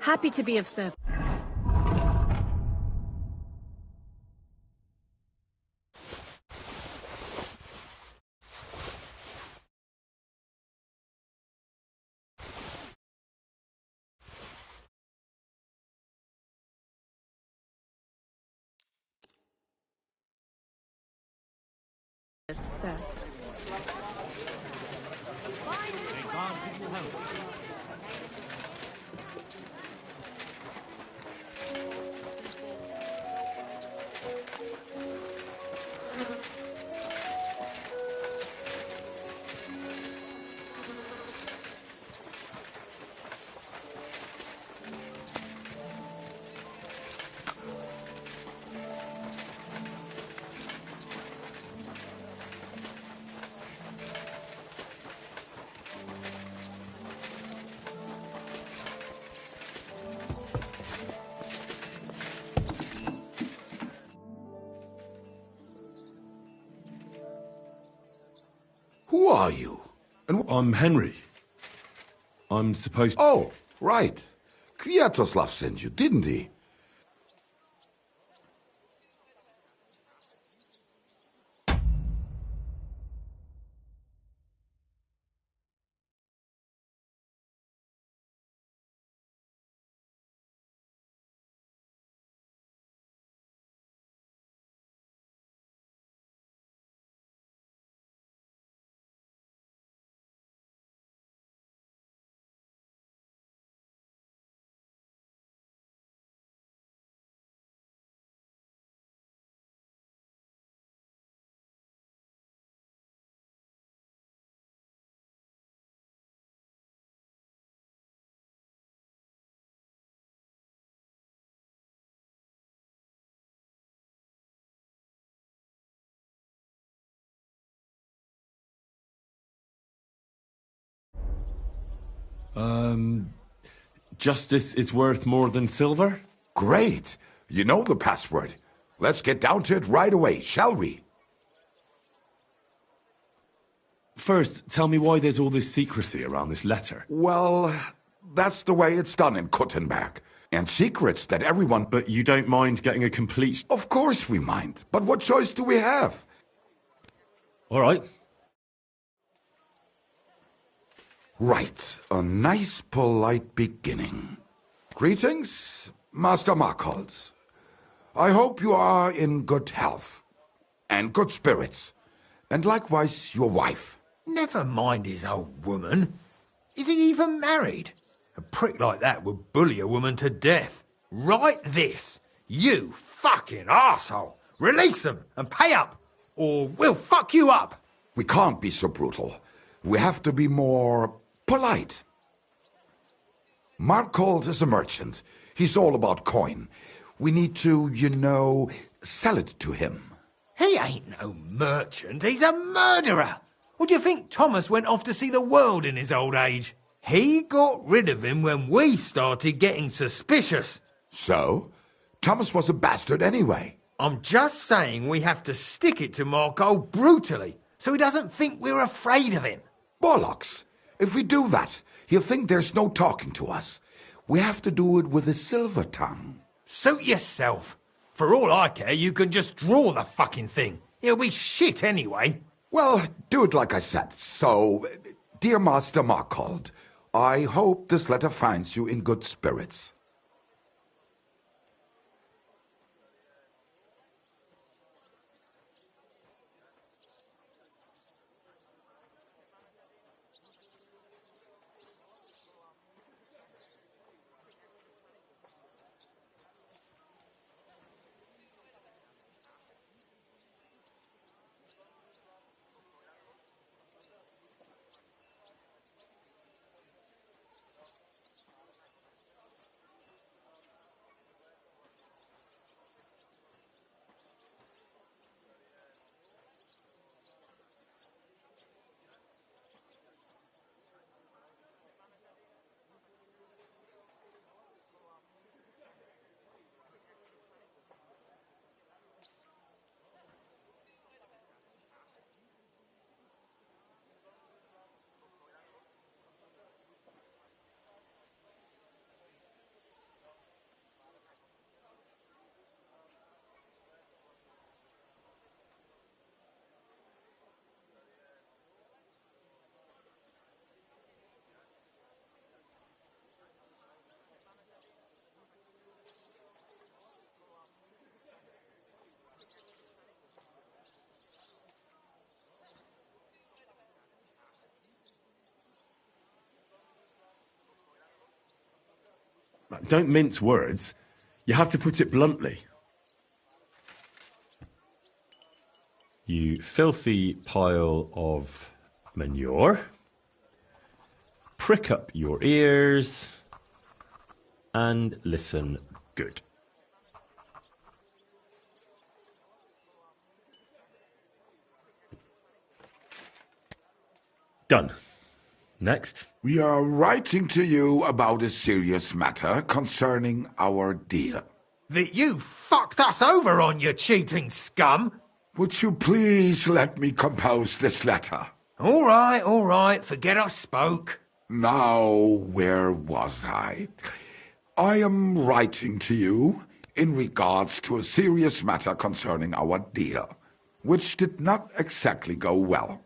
Happy to be of service. Sir. Who are you? And I'm Henry. I'm supposed to... Oh, right. Kwiatoslav sent you, didn't he? Justice is worth more than silver? Great. You know the password. Let's get down to it right away, shall we? First, tell me why there's all this secrecy around this letter. Well, that's the way it's done in Kuttenberg. And secrets that everyone... But you don't mind getting a complete... Of course we mind. But what choice do we have? All right. Right. A nice, polite beginning. Greetings, Master Markholz, I hope you are in good health and good spirits, and likewise your wife. Never mind his old woman. Is he even married? A prick like that would bully a woman to death. Write this. You fucking arsehole. Release them and pay up, or we'll fuck you up. We can't be so brutal. We have to be more polite. Markholz is a merchant. He's all about coin. We need to, sell it to him. He ain't no merchant. He's a murderer. What do you think Thomas went off to see the world in his old age? He got rid of him when we started getting suspicious. So? Thomas was a bastard anyway. I'm just saying we have to stick it to Marco brutally, so he doesn't think we're afraid of him. Bollocks! If we do that, he'll think there's no talking to us. We have to do it with a silver tongue. Suit yourself. For all I care, you can just draw the fucking thing. It'll be shit anyway. Well, do it like I said. So, dear Master Markhold, I hope this letter finds you in good spirits. Don't mince words. You have to put it bluntly. You filthy pile of manure. Prick up your ears and listen good. Done. Next. We are writing to you about a serious matter concerning our deal. That you fucked us over on, you cheating scum! Would you please let me compose this letter? All right, forget I spoke. Now, where was I? I am writing to you in regards to a serious matter concerning our deal, which did not exactly go well.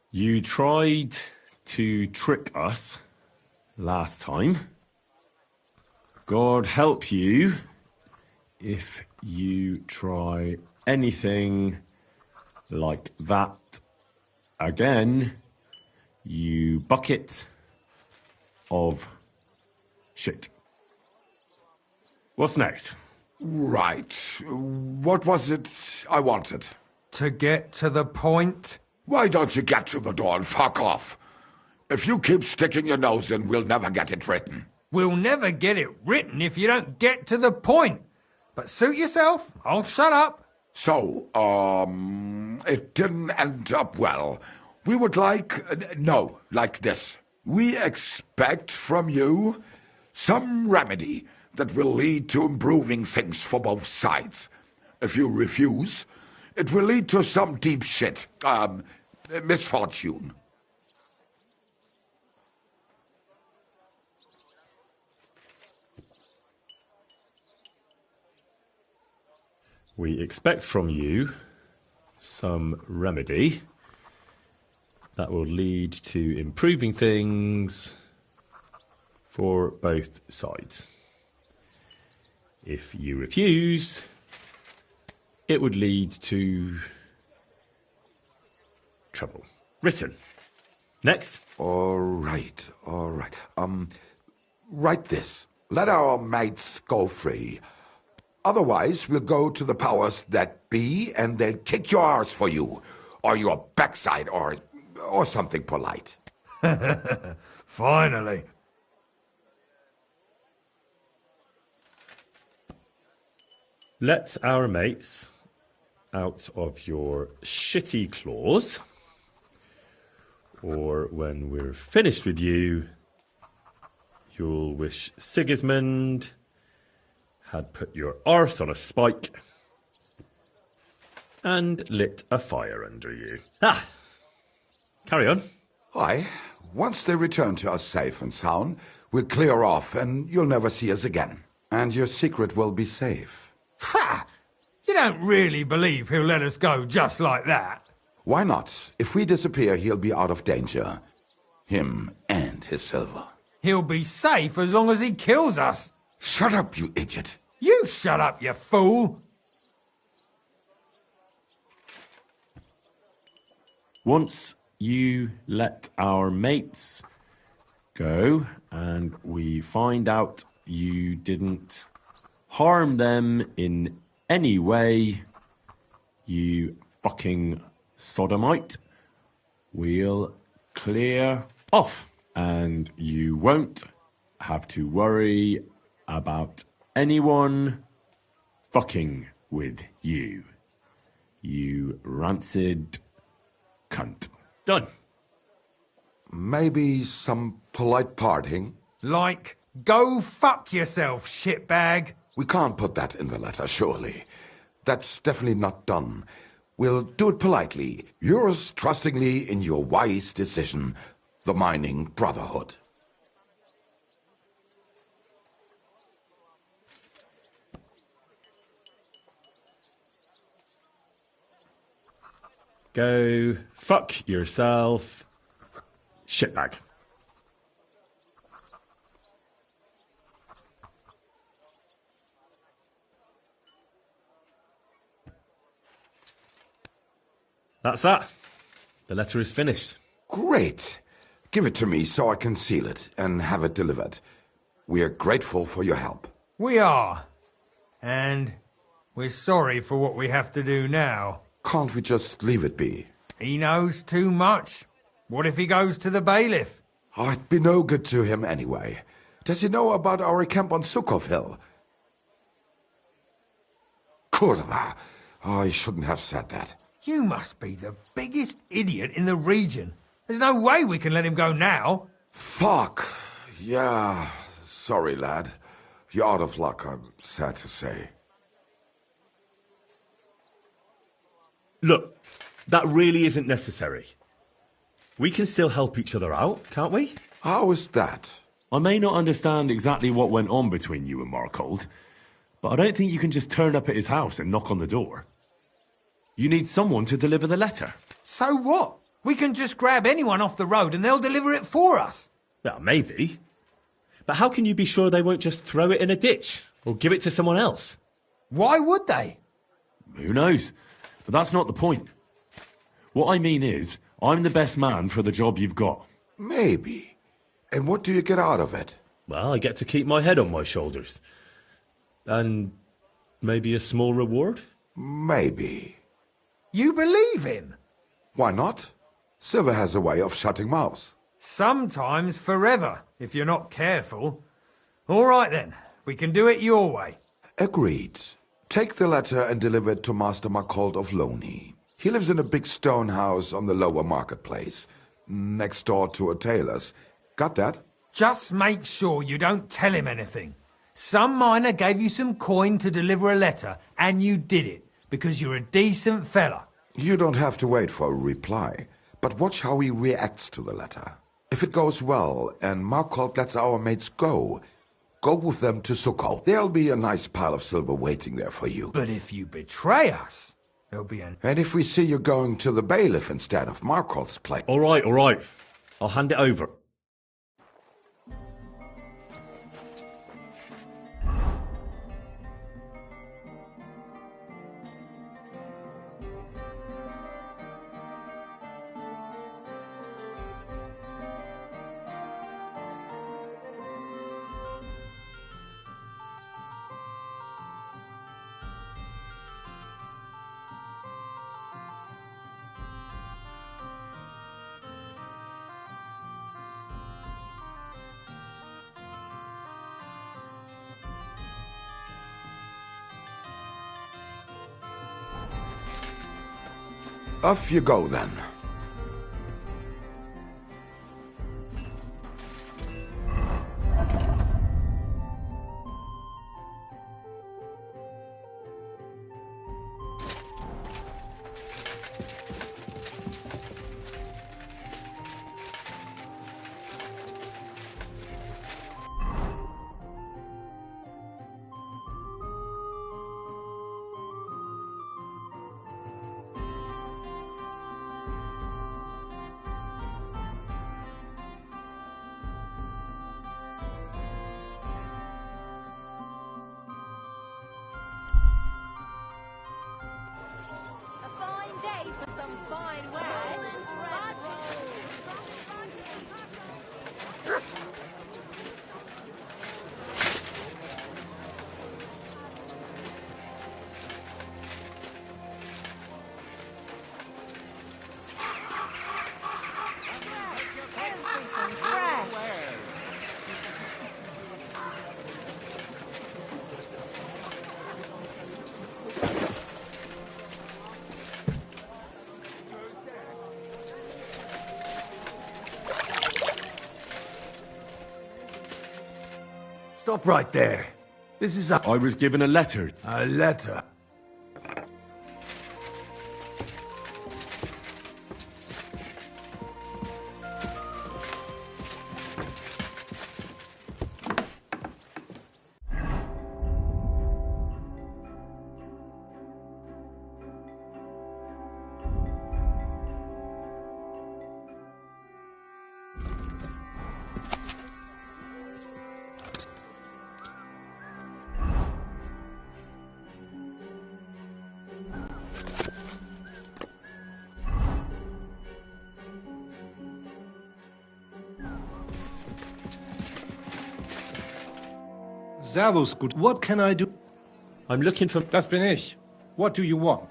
You tried to trick us last time. God help you if you try anything like that again, you bucket of shit. What's next? Right. What was it I wanted? To get to the point? Why don't you get to the door and fuck off? If you keep sticking your nose in, we'll never get it written. We'll never get it written if you don't get to the point. But suit yourself, I'll shut up. So, it didn't end up well. We would like this. We expect from you some remedy that will lead to improving things for both sides. If you refuse, it will lead to some deep shit, misfortune. We expect from you some remedy that will lead to improving things for both sides. If you refuse, it would lead to trouble. Written. Next. All right. Write this. Let our mates go free. Otherwise, we'll go to the powers that be, and they'll kick your arse for you, or your backside, or something polite. Finally. Let our mates out of your shitty claws, or when we're finished with you, you'll wish Sigismund had put your arse on a spike and lit a fire under you. Ah! Carry on. Aye. Once they return to us safe and sound, we'll clear off and you'll never see us again. And your secret will be safe. Ha! You don't really believe he'll let us go just like that? Why not? If we disappear, he'll be out of danger. Him and his silver. He'll be safe as long as he kills us. Shut up, you idiot. You shut up, you fool. Once you let our mates go and we find out you didn't harm them in any way, you fucking sodomite, we'll clear off. And you won't have to worry about anyone fucking with you. You rancid cunt. Done. Maybe some polite parting? Like, go fuck yourself, shitbag. We can't put that in the letter, surely. That's definitely not done. We'll do it politely. Yours trustingly in your wise decision, the Mining Brotherhood. Go fuck yourself, shitbag. That's that. The letter is finished. Great. Give it to me so I can seal it and have it delivered. We're grateful for your help. We are. And we're sorry for what we have to do now. Can't we just leave it be? He knows too much. What if he goes to the bailiff? I'd be no good to him anyway. Does he know about our camp on Sukov Hill? Kurva. I shouldn't have said that. You must be the biggest idiot in the region. There's no way we can let him go now. Fuck. Yeah. Sorry, lad. You're out of luck, I'm sad to say. Look, that really isn't necessary. We can still help each other out, can't we? How is that? I may not understand exactly what went on between you and Markold, but I don't think you can just turn up at his house and knock on the door. You need someone to deliver the letter. So what? We can just grab anyone off the road and they'll deliver it for us. Well, maybe. But how can you be sure they won't just throw it in a ditch or give it to someone else? Why would they? Who knows? But that's not the point. What I mean is, I'm the best man for the job you've got. Maybe. And what do you get out of it? Well, I get to keep my head on my shoulders. And maybe a small reward? Maybe. You believe him? Why not? Silver has a way of shutting mouths. Sometimes forever, if you're not careful. All right then, we can do it your way. Agreed. Take the letter and deliver it to Master Markold of Loney. He lives in a big stone house on the lower marketplace, next door to a tailor's. Got that? Just make sure you don't tell him anything. Some miner gave you some coin to deliver a letter, and you did it, because you're a decent fella. You don't have to wait for a reply, but watch how he reacts to the letter. If it goes well, and Markold lets our mates go with them to Sukkot. There'll be a nice pile of silver waiting there for you. But if you betray us... He'll be in. And if we see you going to the bailiff instead of Markov's place? All right, all right. I'll hand it over. Off you go, then. A fine day for some fine wares. Stop right there. This is I was given a letter. a letter. Servus, gut. What can I do? I'm looking for... Das bin ich. What do you want?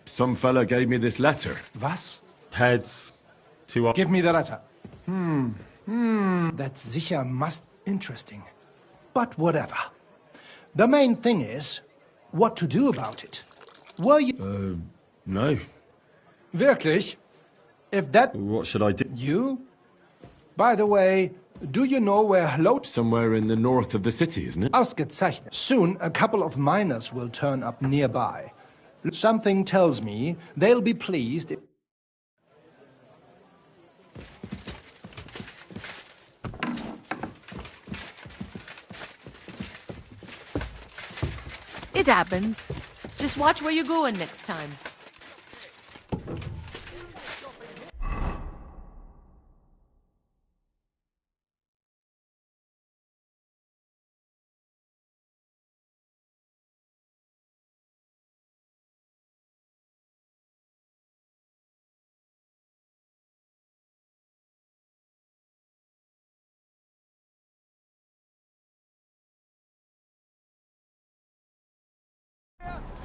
Some fella gave me this letter. Was? Heads to... Give me the letter. That's sicher must interesting. But whatever. The main thing is, what to do about it. Were you... No. Wirklich? If that... What should I do? You? By the way, do you know where Hello... Somewhere in the north of the city, isn't it? Ausgezeichnet. Soon, a couple of miners will turn up nearby. Something tells me they'll be pleased. It happens. Just watch where you're going next time.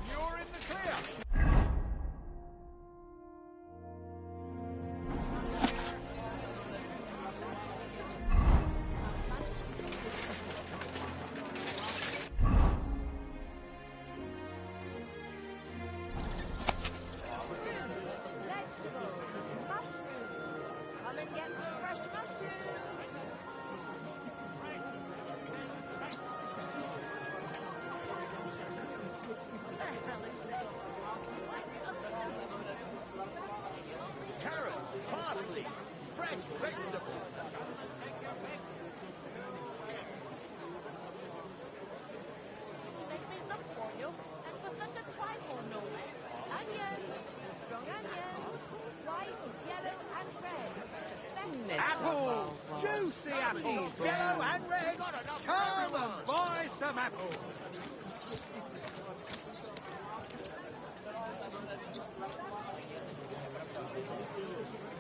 You're in the Henry! Come and buy some apples!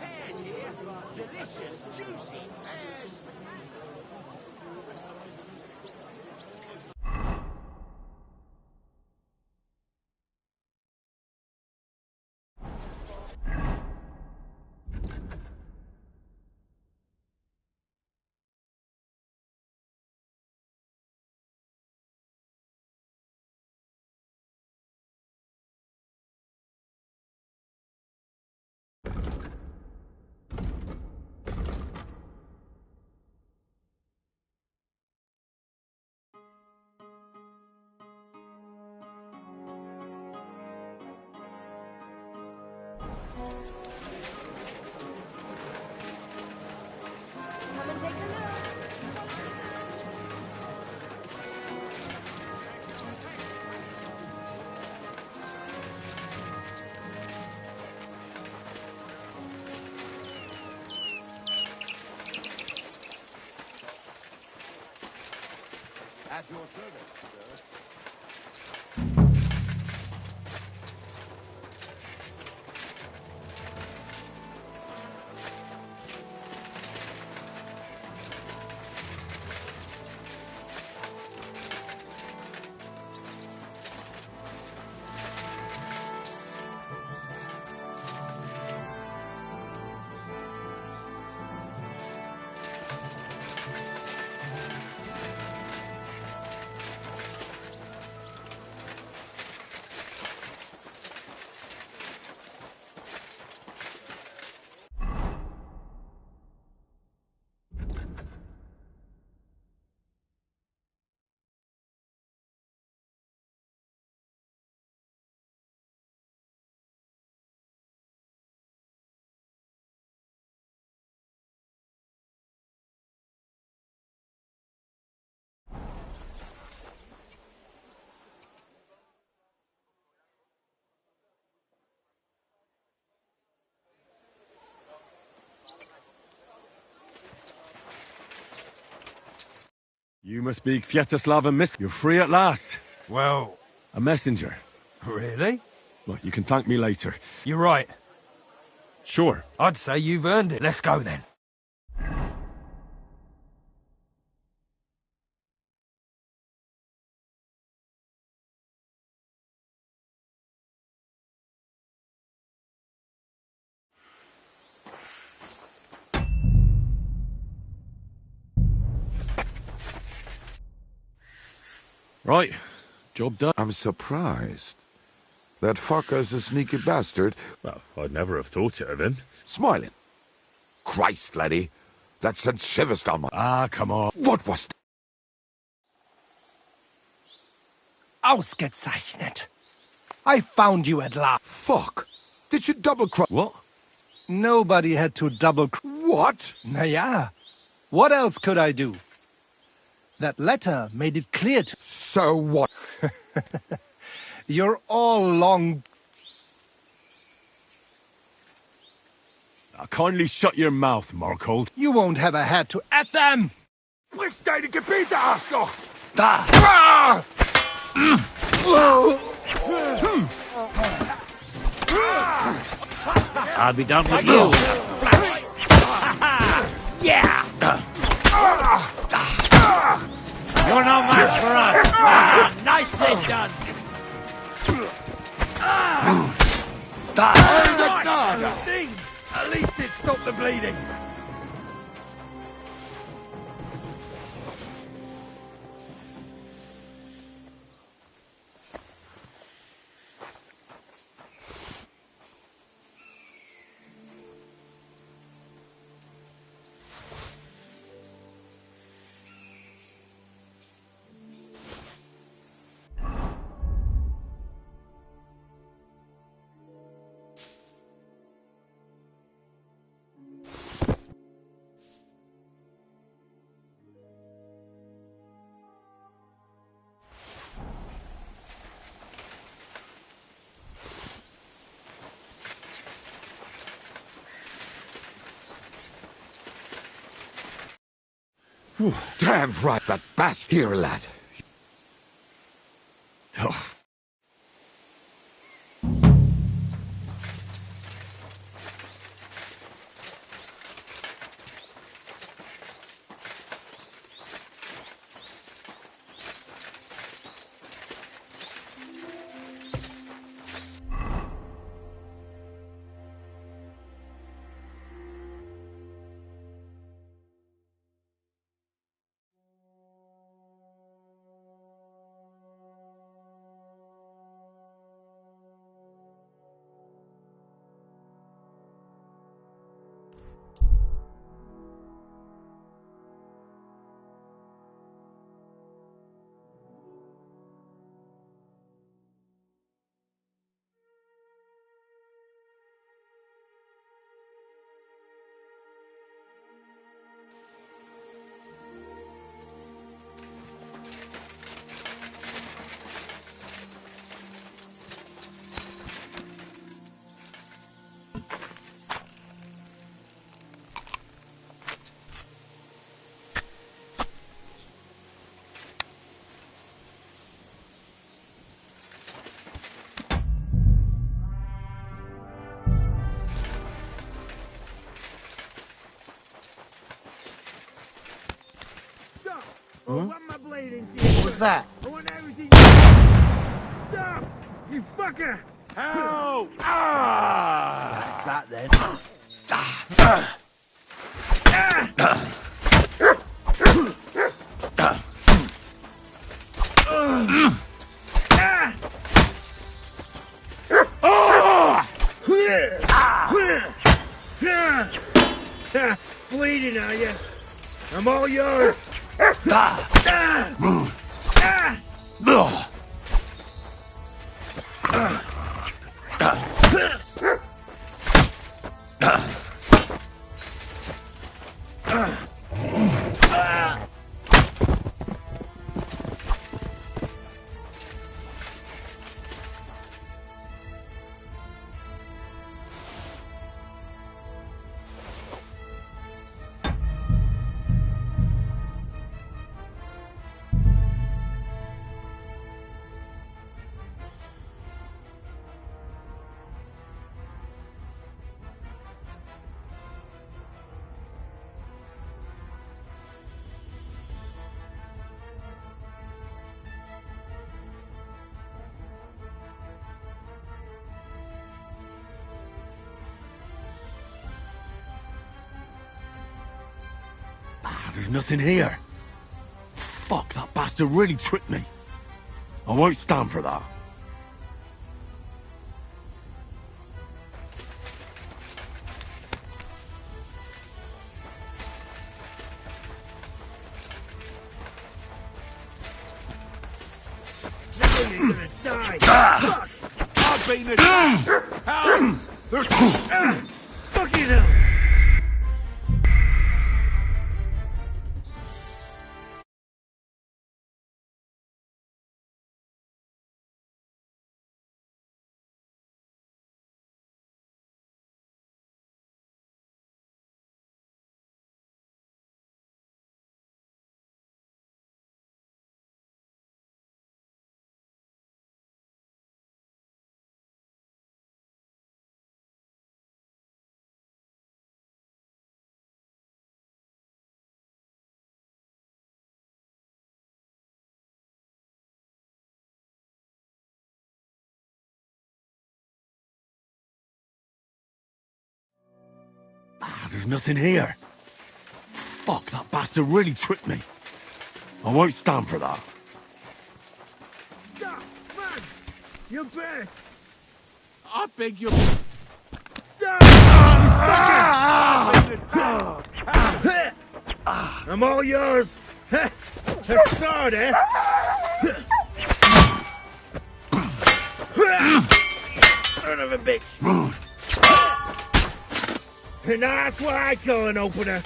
Pears here. Delicious, juicy pears. At your service, sir. You must be Kwiatoslav and Miss. You're free at last. Well... A messenger. Really? Well, you can thank me later. You're right. Sure. I'd say you've earned it. Let's go then. Right. Job done. I'm surprised. That fucker's a sneaky bastard. Well, I'd never have thought it of him. Smiling. Christ, laddie. That sent shivers down my... Ah, come on. What was that? Ausgezeichnet. I found you at last. Fuck. Did you double-cross... What? Nobody had to double-cross... What? Naja. What else could I do? That letter made it clear to... So what? You're all long... Now, kindly shut your mouth, Markhold. You won't have a head to at them! Which day to Gebiet, Arschloch? Da! Ah! I'll be done with you. Yeah! You're no match for us. Nicely done. At least it stopped the bleeding. Damn right, that bass here, lad. What was that? I want everything. Stop! You fucker! Ow! That's that then. Bleeding, are you? I'm all yours. There's nothing here. Fuck, that bastard really tricked me. I won't stand for that. Now you're gonna die. Fuck! I've been attacked. Help! Fucking hell! There's nothing here. Fuck, that bastard really tricked me. I won't stand for that. Stop! Man! You're bad! I beg your... I'm all yours! Let's start, eh? Son of a bitch! And that's what I call an opener!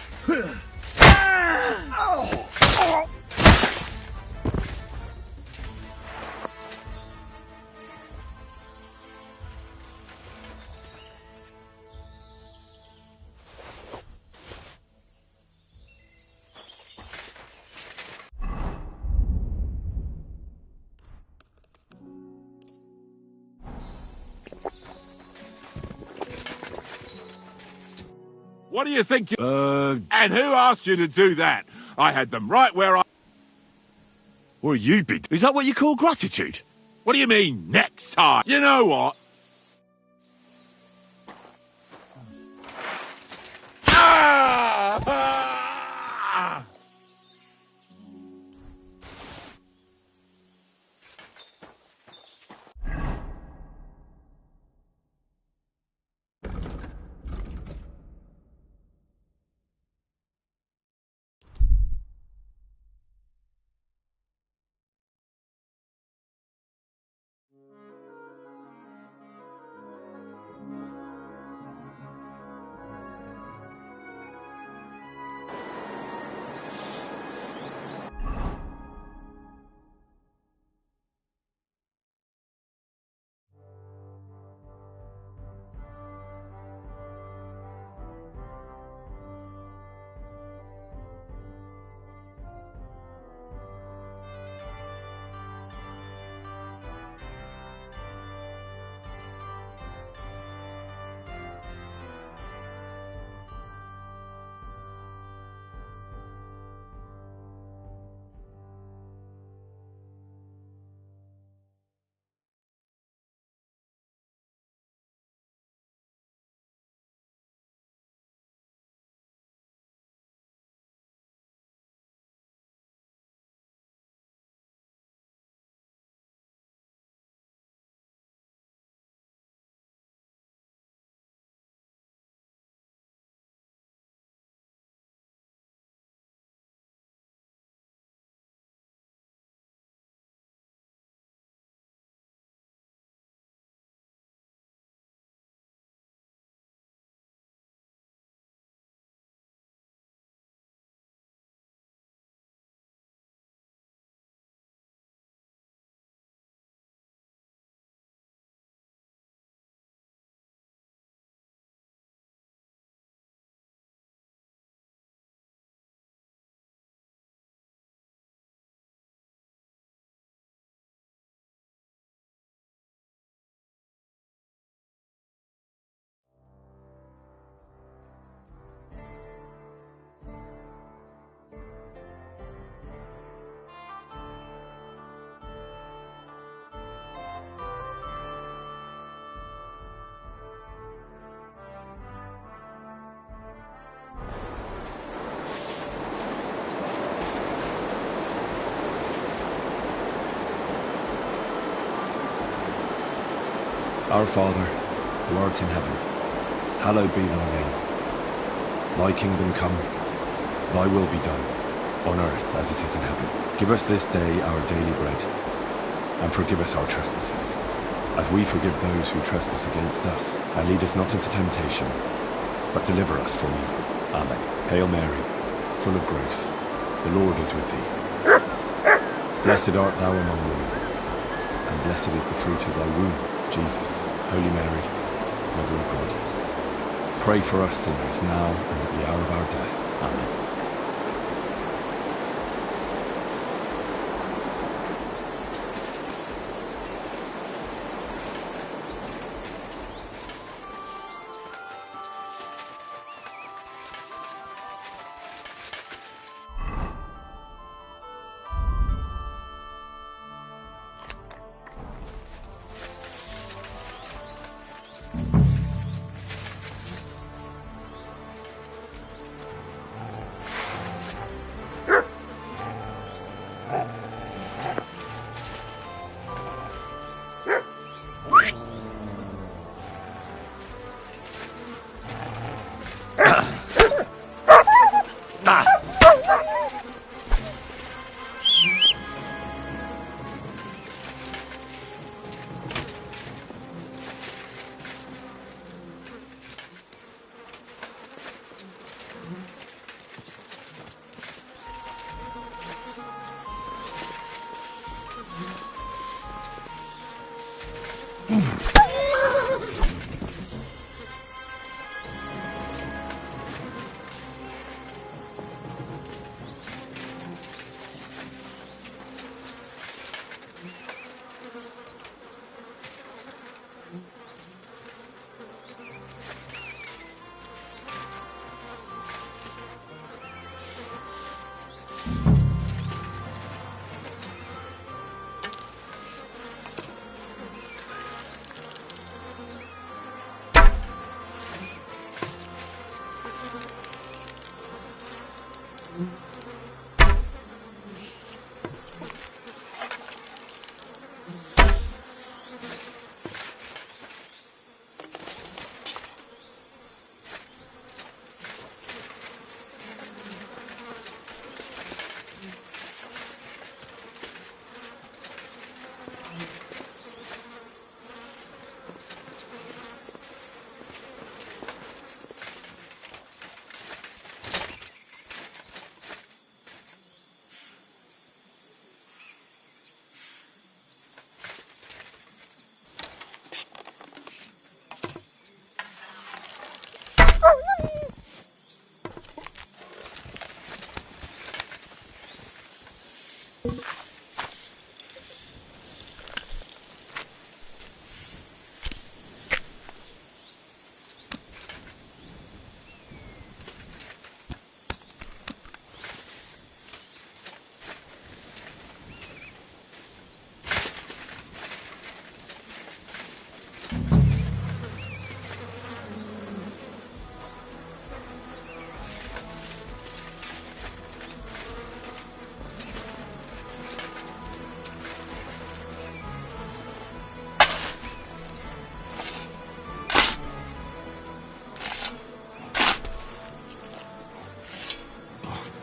What do you think you... And who asked you to do that? I had them right where I... Well, you be... Is that what you call gratitude? What do you mean, next time? You know what? Our Father, who art in heaven, hallowed be thy name. Thy kingdom come, thy will be done, on earth as it is in heaven. Give us this day our daily bread, and forgive us our trespasses, as we forgive those who trespass against us. And lead us not into temptation, but deliver us from evil. Amen. Hail Mary, full of grace, the Lord is with thee. Blessed art thou among women, and blessed is the fruit of thy womb, Jesus. Holy Mary, Mother of God, pray for us sinners now and at the hour of our death. Amen.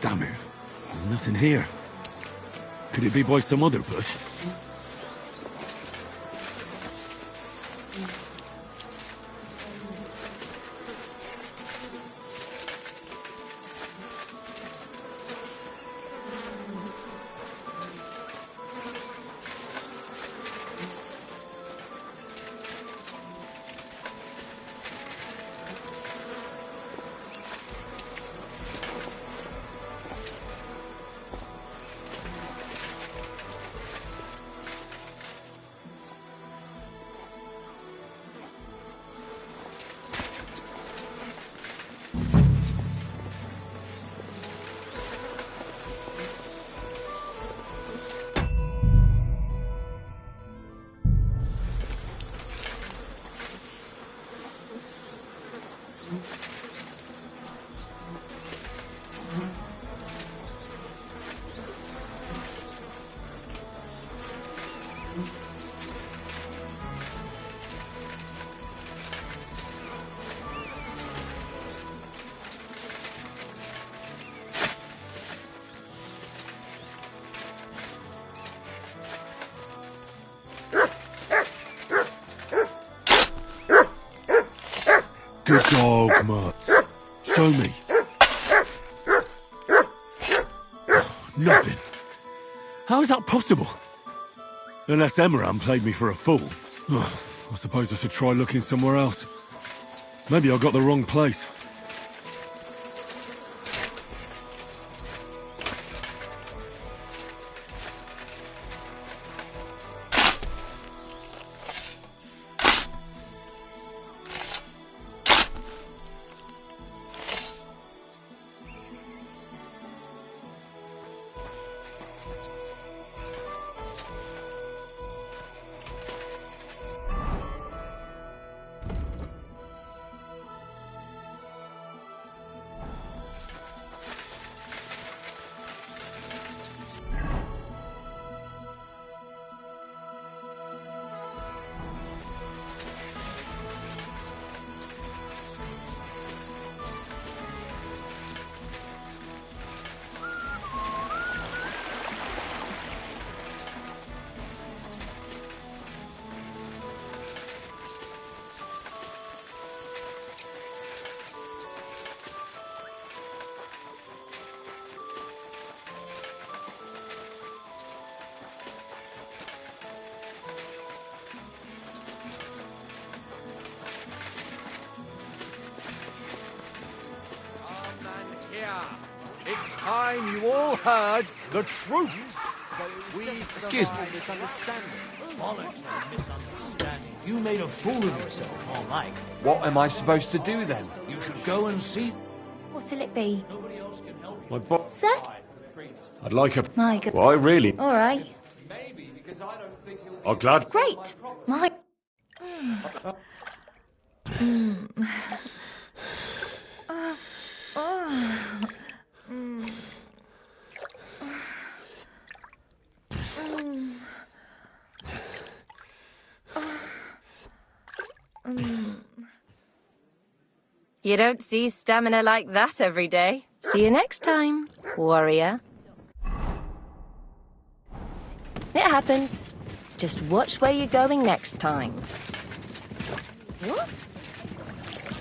Damn it. There's nothing here. Could it be by some other bush? Good dog, Mutt. Show me. Nothing. How is that possible? Unless Emran played me for a fool. I suppose I should try looking somewhere else. Maybe I got the wrong place. It's time you all heard the truth. Excuse me. You made a fool of yourself, all right. What am I supposed to do then? You should go and see. What'll it be? My boss. Sir? I'd like a... My God. Well, I really... All right. I'm glad... Great. My... You don't see stamina like that every day. See you next time, warrior. It happens. Just watch where you're going next time. What?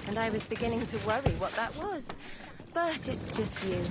And I was beginning to worry what that was. But it's just you.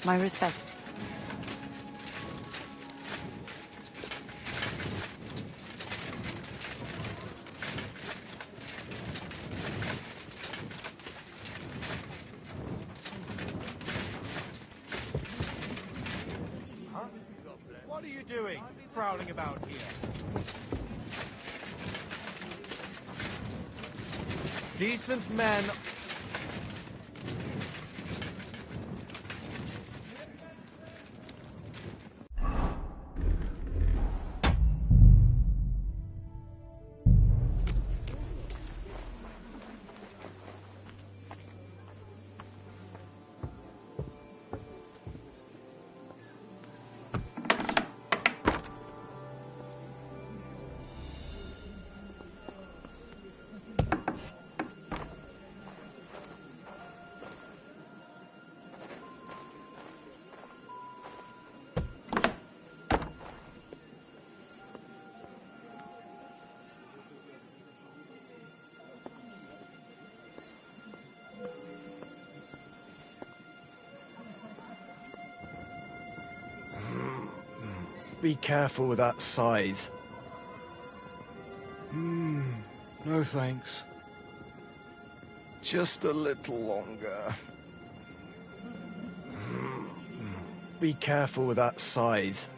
My respects. What are you doing, prowling about here? Decent men. Be careful with that scythe. No thanks. Just a little longer. Be careful with that scythe.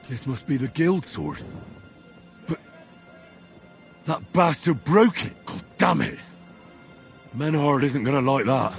This must be the guild sword. But that bastard broke it. God damn it. Menhard isn't gonna like that.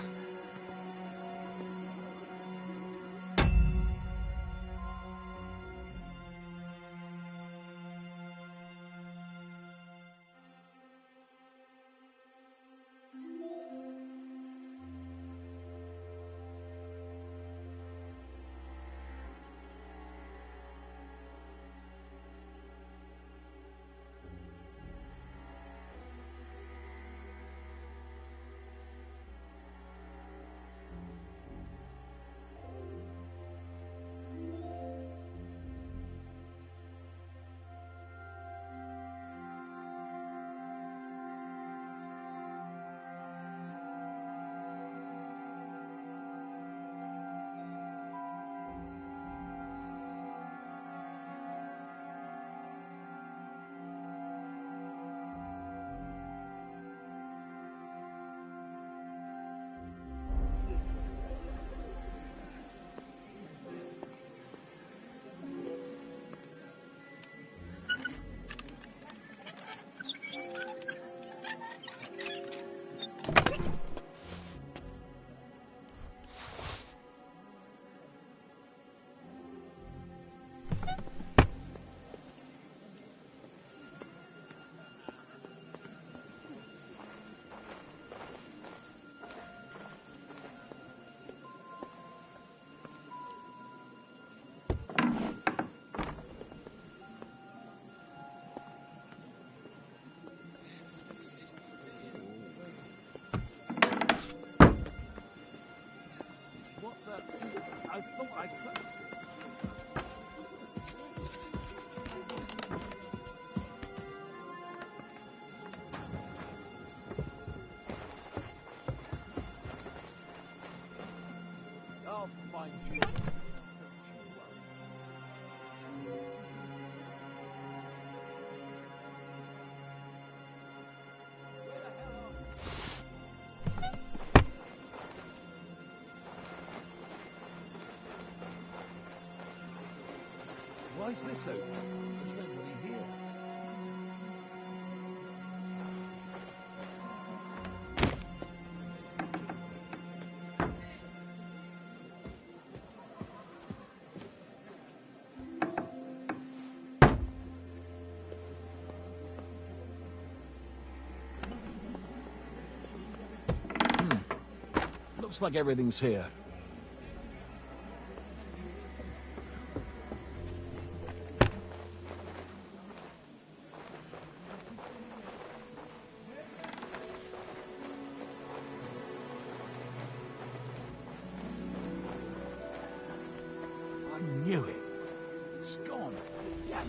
I thought I could. I'll find you. Why is this open? There's nobody here. Looks like everything's here. I knew it. It's gone. Damn it.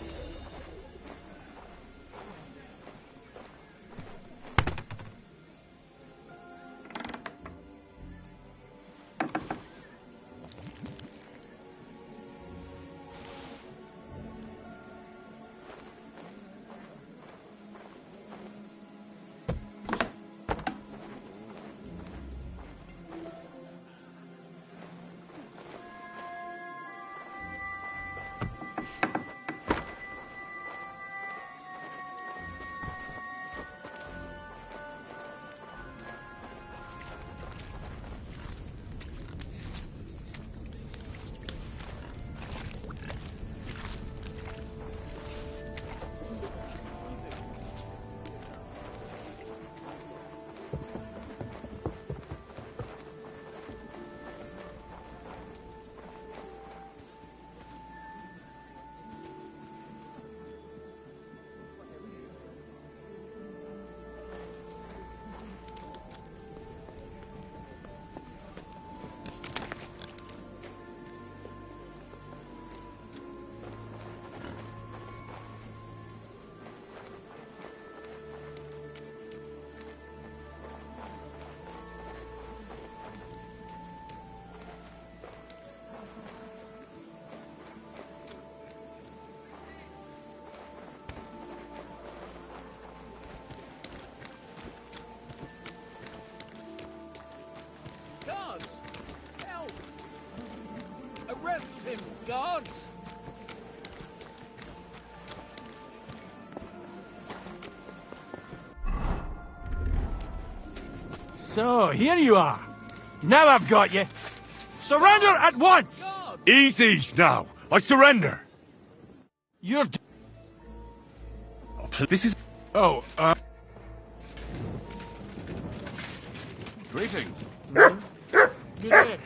gods! So, here you are. Now I've got you. Surrender at once! Easy now. I surrender. You're... This is... Oh, Greetings. Good day.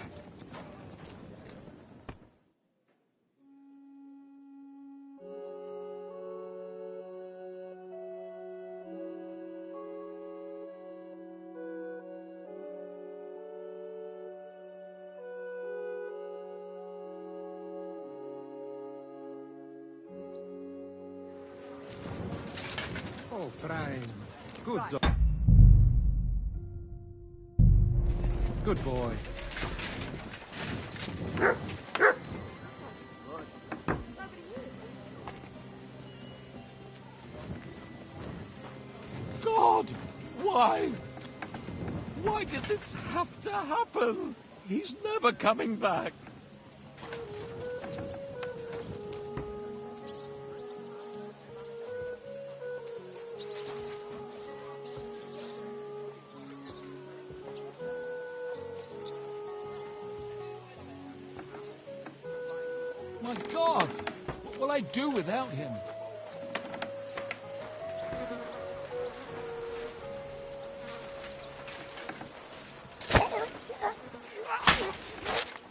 Oh, Frank. Good dog. Good boy. God! Why? Why did this have to happen? He's never coming back. My God! What will I do without him?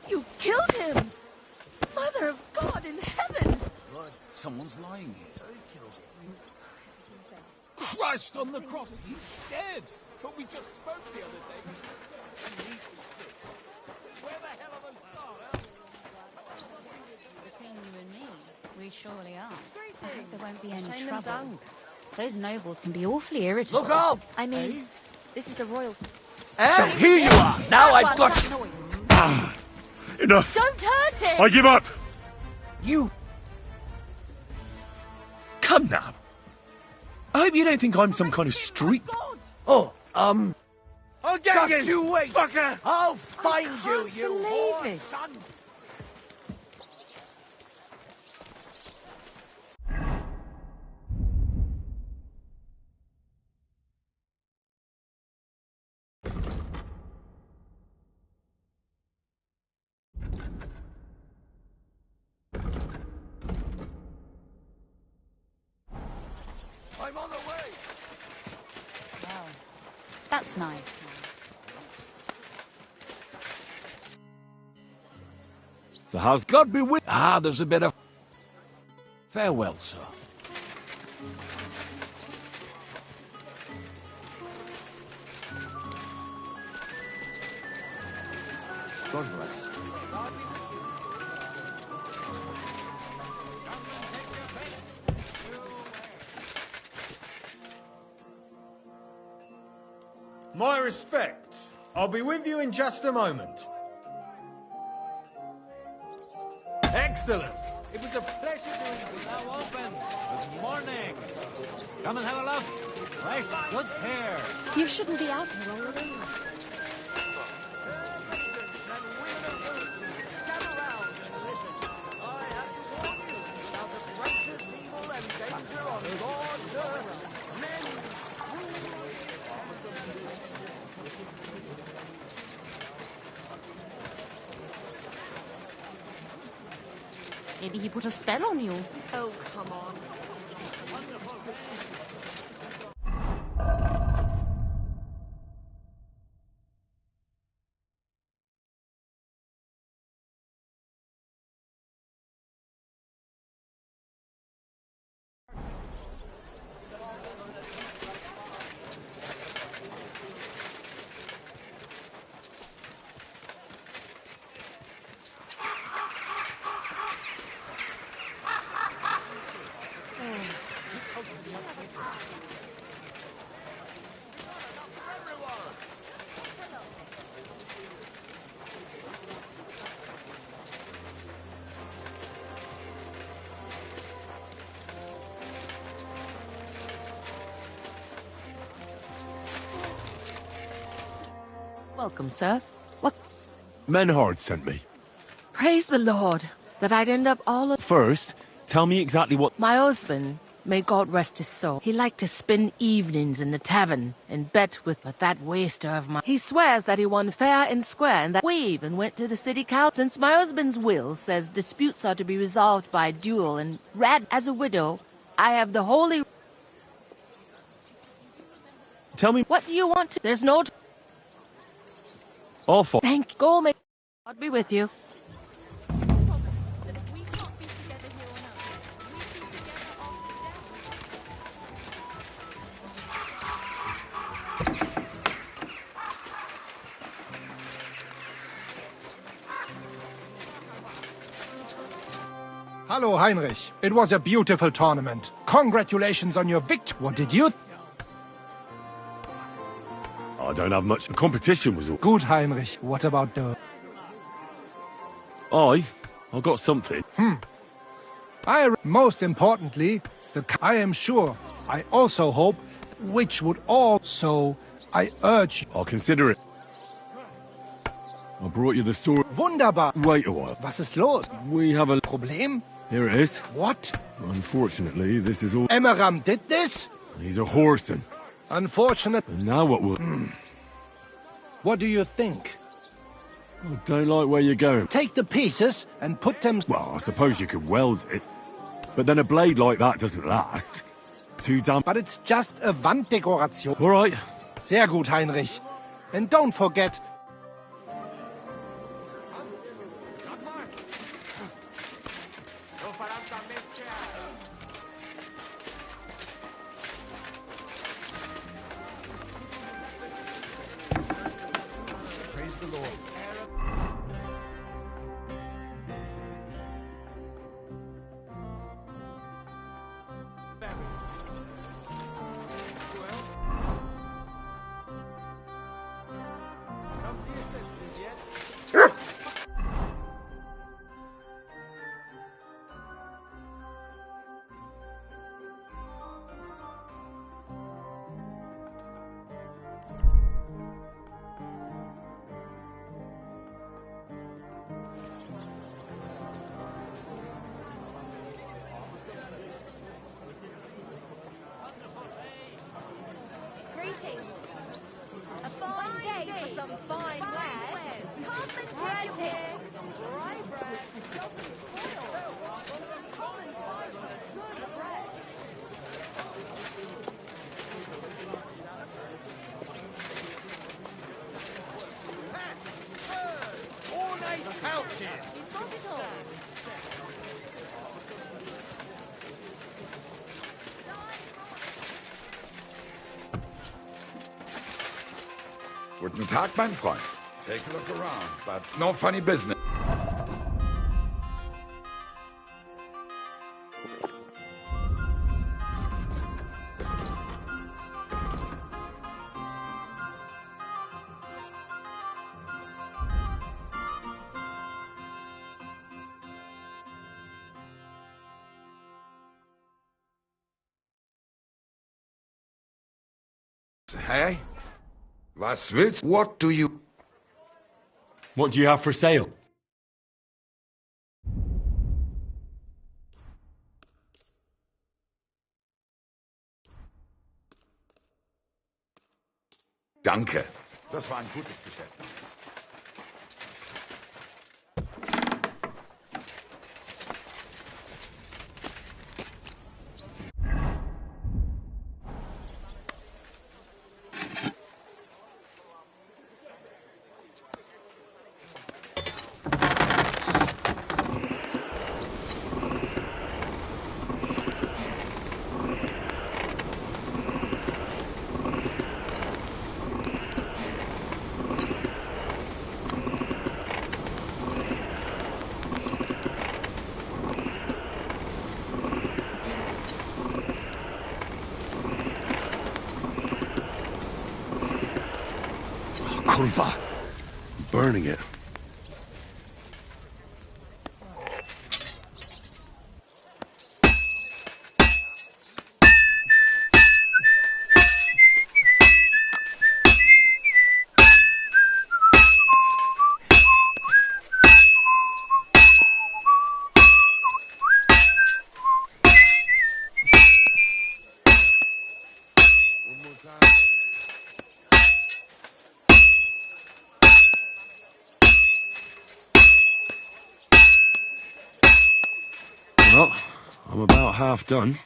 You killed him! Mother of God in heaven! Someone's lying here. Christ on the cross, he's dead! But we just spoke the other day. Where the hell are those stars? Between you and me, we surely are. I hope there won't be any trouble. Those nobles can be awfully irritable. Look out! I mean, this is the royal... So here you are! Now I've got you! Enough. Don't hurt him! I give up. You... Come now. I hope you don't think I'm some kind of street... Oh, I'll get just you, you wait! fucker! I'll find you, you believe whore it. son! I'm on the way! Well, that's nice. The house God be with... Ah, there's a bit of... Farewell, sir. God bless. My respects. I'll be with you in just a moment. Excellent. It was a pleasure doing this. Now open. Good morning. Come and have a look. Fresh, good care. You shouldn't be out here all alone. Maybe he put a spell on you. Oh, come on. Welcome, sir. What? Menhard sent me. Praise the Lord. that I'd end up all... First, tell me exactly what... My husband, may God rest his soul, he liked to spend evenings in the tavern and bet with that waster of mine. He swears that he won fair and square and that we even went to the city council since my husband's will says disputes are to be resolved by duel and as a widow, I have the holy... Tell me... What do you want to... There's no... Awful. Thank you. Go, mate. God be with you. Hello, Heinrich. It was a beautiful tournament. Congratulations on your victory. What did you... I don't have much. The competition was all... Good, Heinrich. What about the... I got something. Most importantly, I am sure, I also hope, which would also, I urge you... I'll consider it. I brought you the sword. Wunderbar. Wait a while. Was ist los? We have a... Problem? Here it is. What? Unfortunately, this is all... Emmeram did this? He's a horsing. Unfortunate. And now what will... What do you think? I don't like where you're going. Take the pieces and put them... Well, I suppose you could weld it. But then a blade like that doesn't last. Too damn... But it's just a Wanddekoration. All right. Sehr gut, Heinrich. And don't forget... Praise the Lord. Come to your senses yet? Greetings. A fine day for some fine wares. Come and take your pick. Rye bread doesn't spoil. Common fibre, good bread. Ornate couches. You've got it all. Guten Tag, mein Freund. Take a look around, but no funny business. Hey? Was willst? What do you... What do you have for sale? Danke. Das war ein gutes Geschäft. Kurva. Burning it. Well, I'm about half done.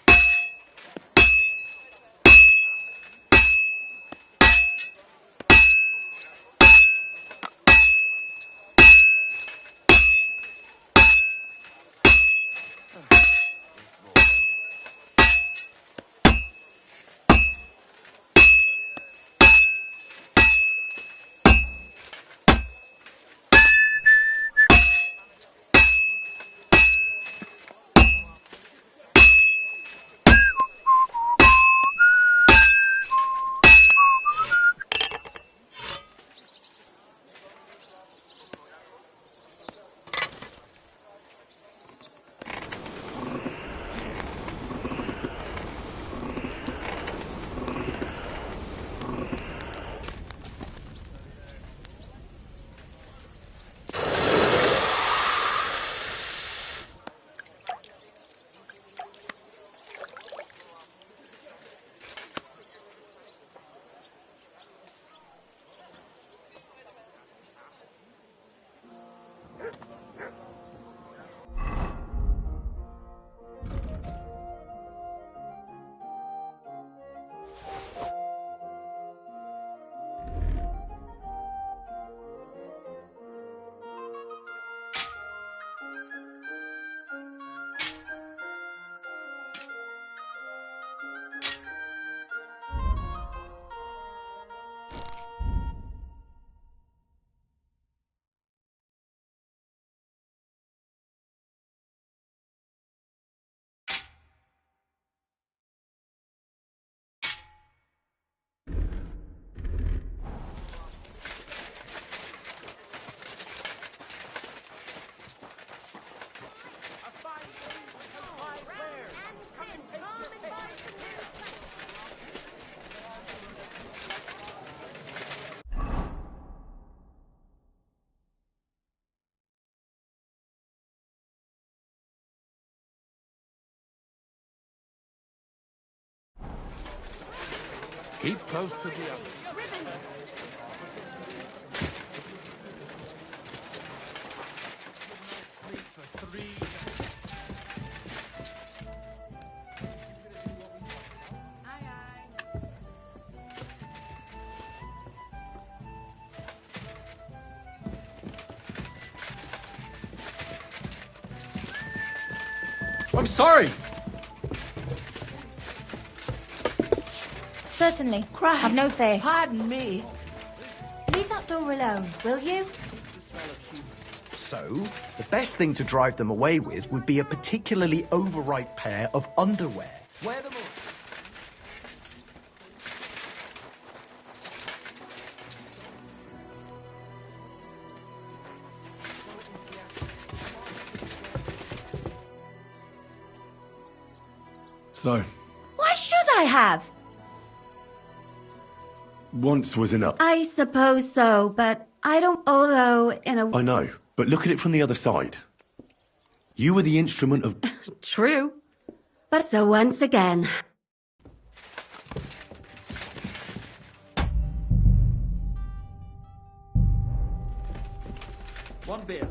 Keep close to the other. I'm sorry. Certainly. Have no fear. Pardon me. Leave that door alone, will you? So, the best thing to drive them away with would be a particularly overripe pair of underwear. Wear them all. So, Why should I have? once was enough. I suppose so, but I don't. Although, in a. I know, but look at it from the other side. You were the instrument of... True. But so once again. One beer.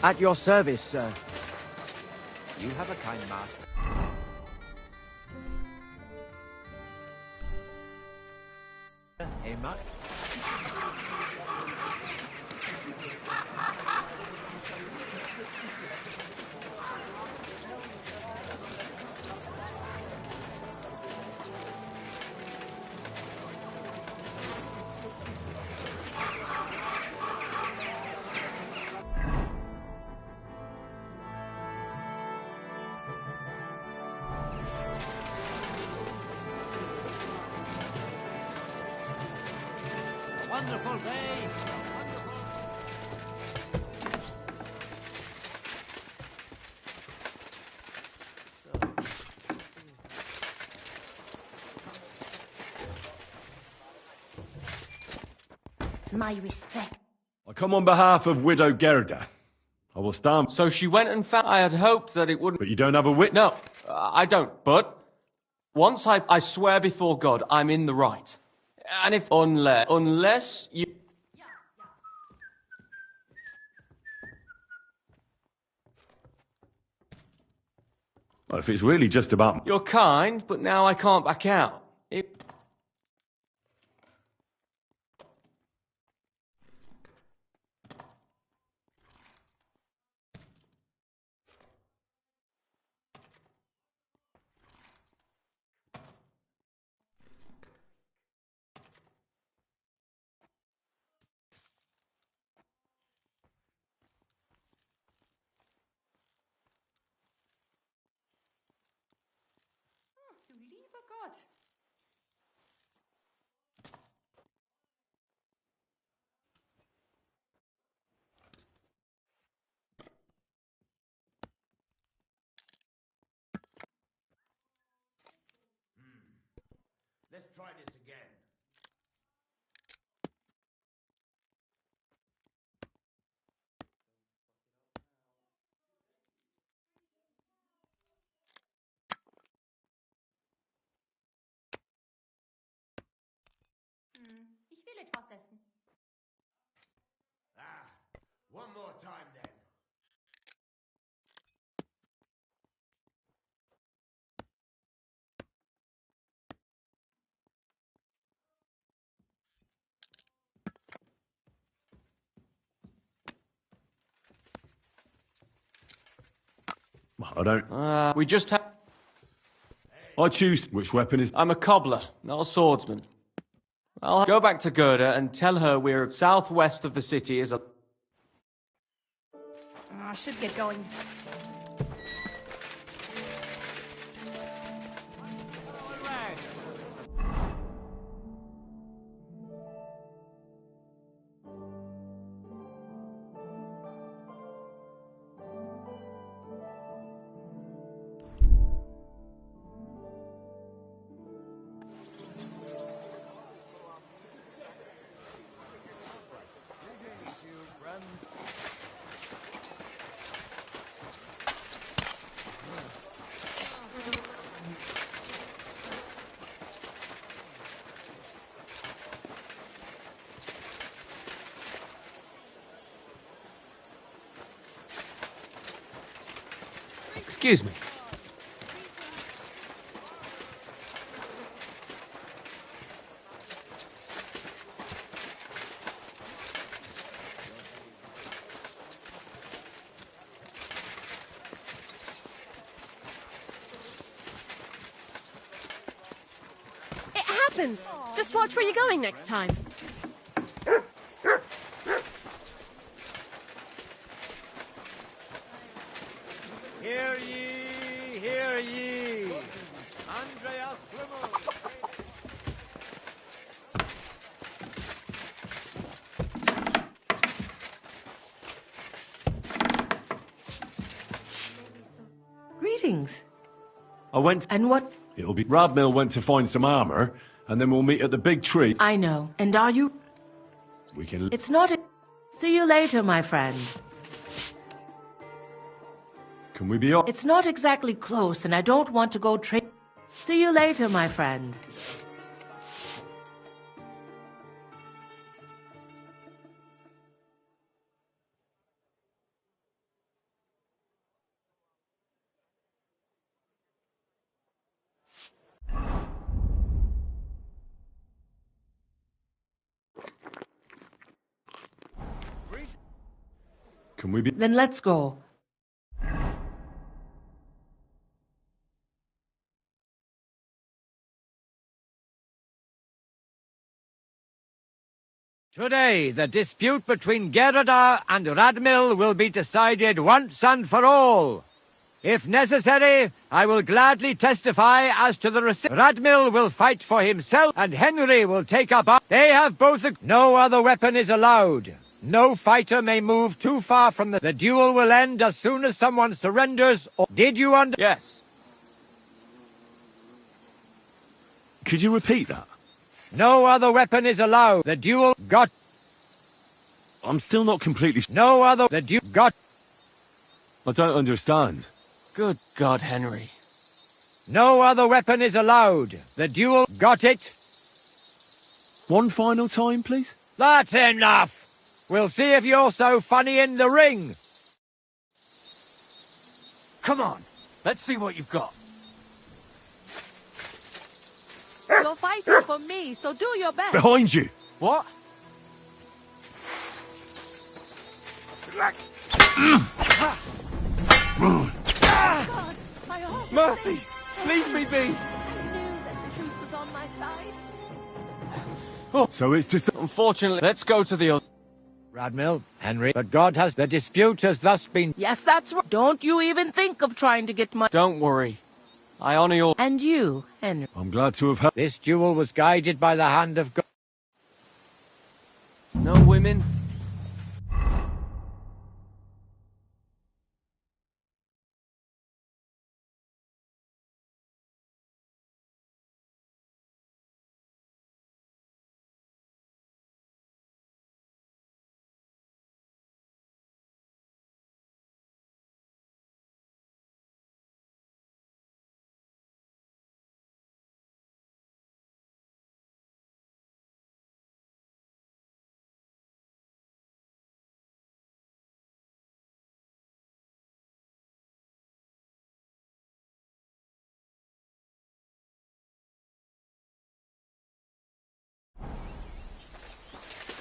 At your service, sir. You have a kind master. Much? Wonderful day! My respect. I come on behalf of Widow Gerda. I will stand. So she went and found. I had hoped that it wouldn't. But you don't have a witness? No, I don't. But once I swear before God, I'm in the right. And if unless you. Well, if it's really just about. You're kind, but now I can't back out. Let's try this again. Ich will etwas essen. One more time then. I don't. We just have. I choose which weapon is. I'm a cobbler, not a swordsman. I'll go back to Gerda and tell her we're southwest of the city is a. I should get going. Excuse me. It happens! Just watch where you're going next time. Hear ye, hear ye. Andreas Plymouth. Greetings. I went. And what? It'll be. Radmill went to find some armor, and then we'll meet at the big tree. I know. And are you? We can. It's not. See you later, my friend. Can we be off? It's not exactly close, and I don't want to go See you later, my friend. Can we be... Then let's go. Today, the dispute between Gerada and Radmil will be decided once and for all. If necessary, I will gladly testify as to the Radmil will fight for himself, and Henry will take up... They have both... No other weapon is allowed. No fighter may move too far from the... The duel will end as soon as someone surrenders, or... Did you under... Yes. Could you repeat that? No other weapon is allowed. The duel got... I'm still not completely... No other... The duel got... I don't understand. Good God, Henry. No other weapon is allowed. The duel got it. One final time, please? That's enough. We'll see if you're so funny in the ring. Come on, let's see what you've got. You're fighting for me, so do your best. Behind you! What? Mercy! Leave me be! Oh. So it's just... Unfortunately, let's go to the other... Radmil, Henry, but God has... The dispute has thus been... Yes, that's right. Don't you even think of trying to get my... Don't worry. I honor your... And you, Henry. I'm glad to have... This duel was guided by the hand of God. No women?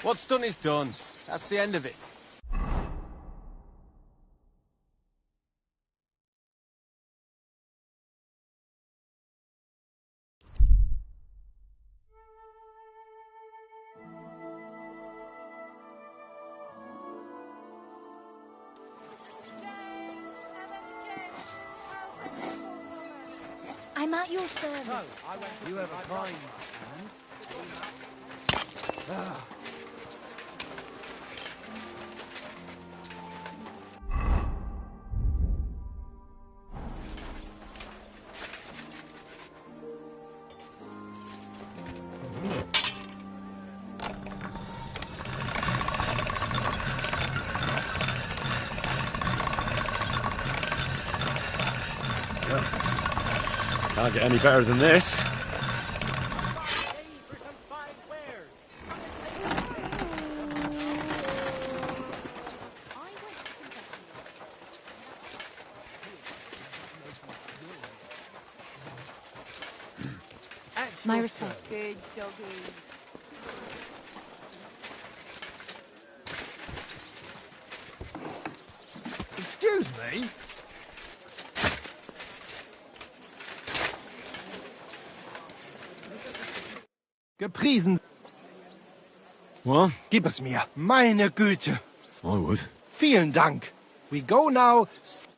What's done is done. That's the end of it. I'm at your service. You have a kind hand. Can't get any better than this. My respect. Good doggy. Excuse me? Gepriesen. What? Gib es mir. Meine Güte. I would. Vielen Dank. We go now. It's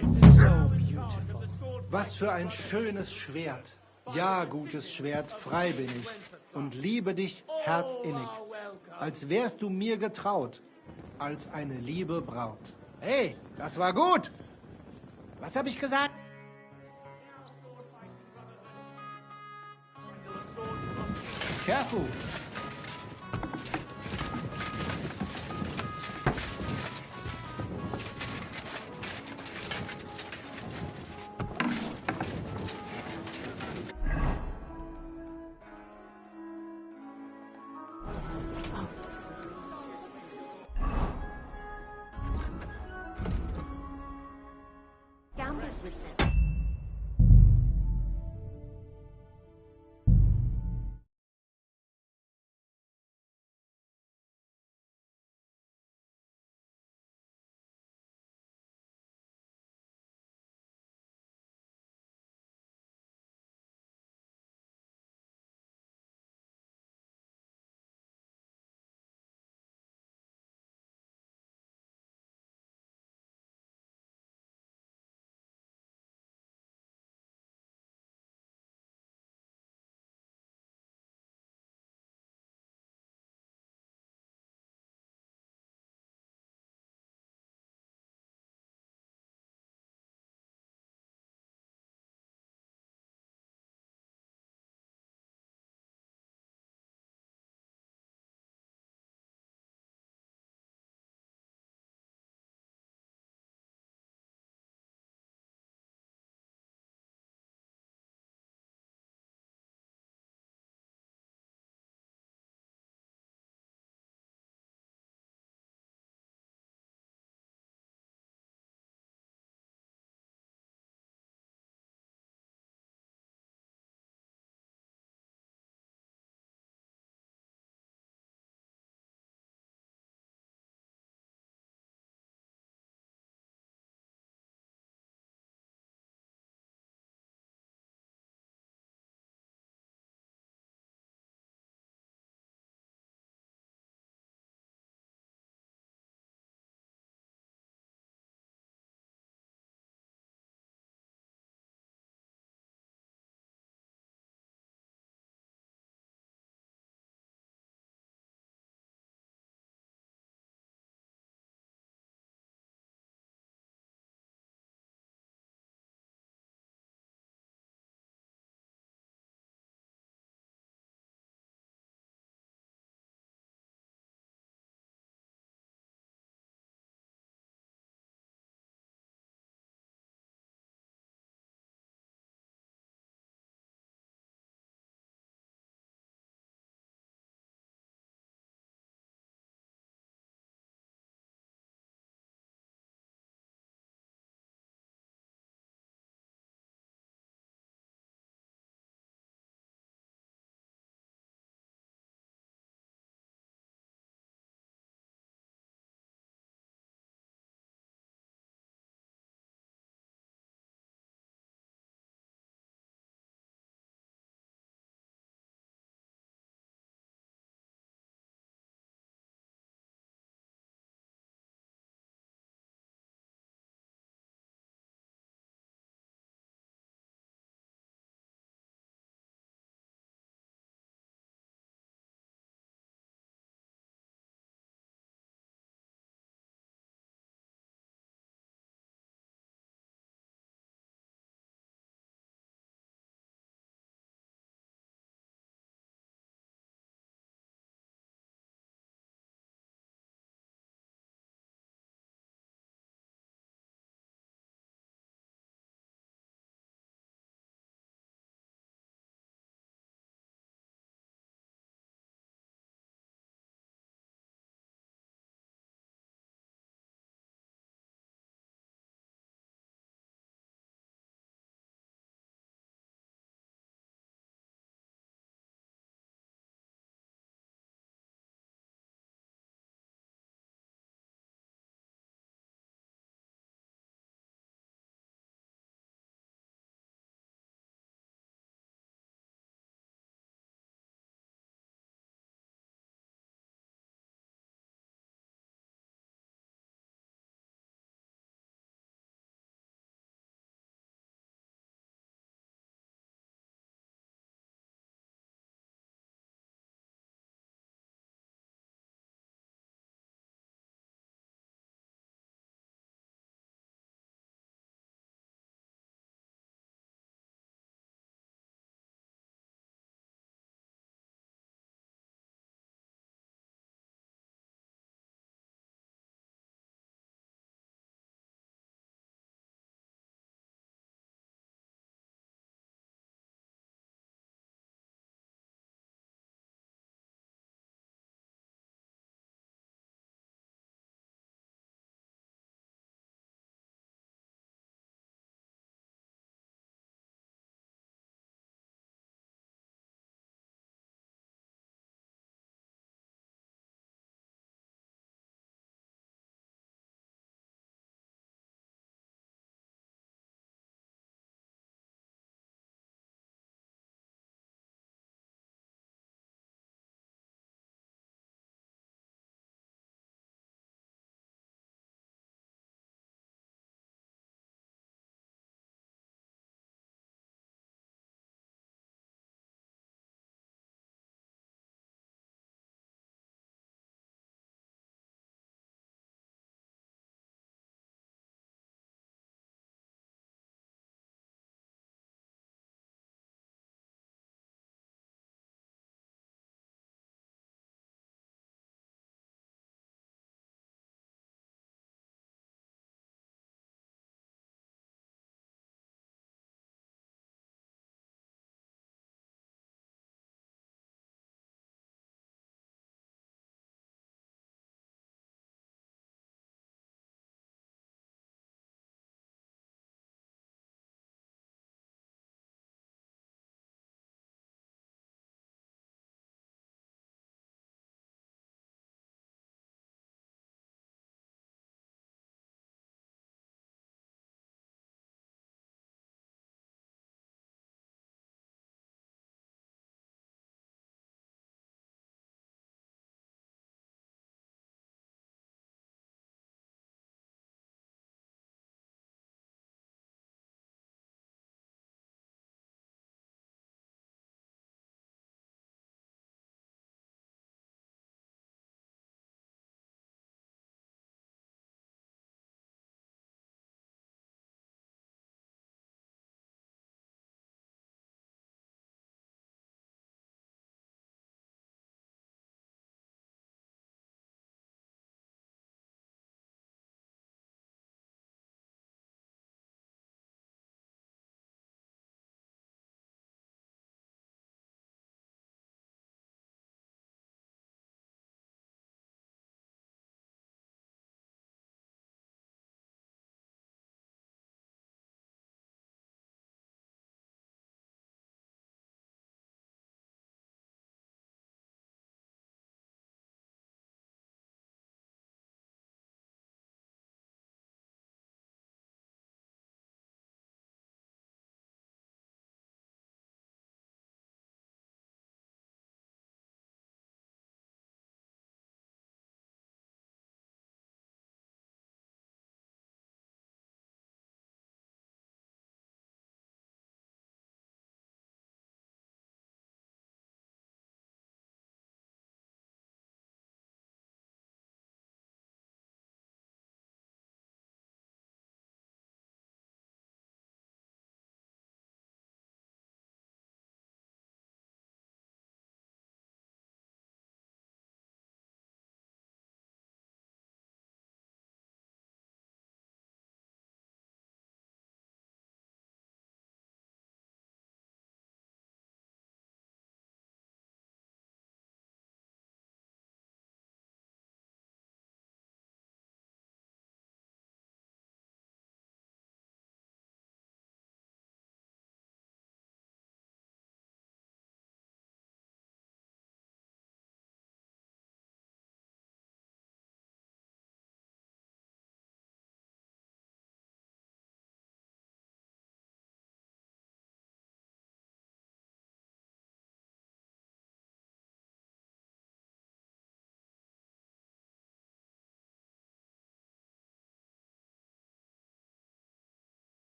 so beautiful. Was für ein schönes Schwert. Ja, gutes Schwert, frei bin ich und liebe dich herzinnig. Als wärst du mir getraut, als eine liebe Braut. Hey, das war gut. Was habe ich gesagt? Careful.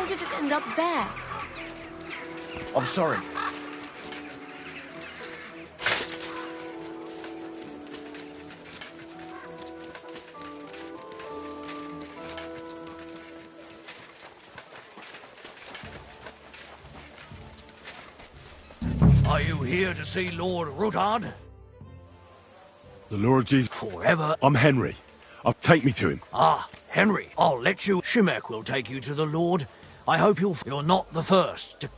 did it end up there? I'm sorry. Are you here to see Lord Rutard? The Lord Jesus. Forever. I'm Henry. Take me to him. Ah, Henry, I'll let you. Shimek will take you to the Lord. I hope you're not the first to...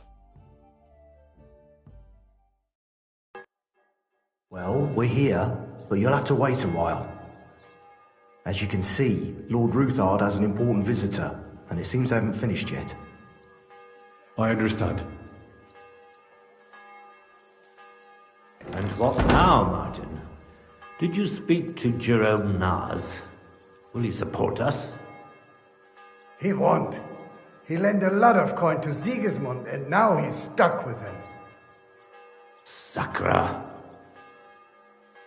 Well, we're here, but you'll have to wait a while. As you can see, Lord Ruthard has an important visitor, and it seems they haven't finished yet. I understand. And what now, Martin? Did you speak to Jerome Naz? Will he support us? He won't. He lent a lot of coin to Sigismund, and now he's stuck with him. Sakra.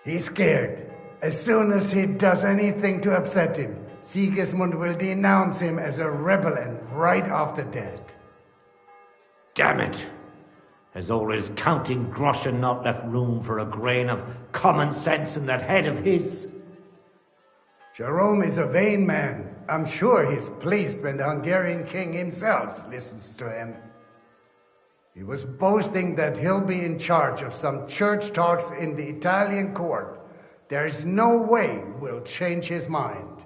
He's scared. As soon as he does anything to upset him, Sigismund will denounce him as a rebel and right off the dead. Damn it! Has all his counting groschen not left room for a grain of common sense in that head of his? Jerome is a vain man. I'm sure he's pleased when the Hungarian king himself listens to him. He was boasting that he'll be in charge of some church talks in the Italian court. There's no way we'll change his mind.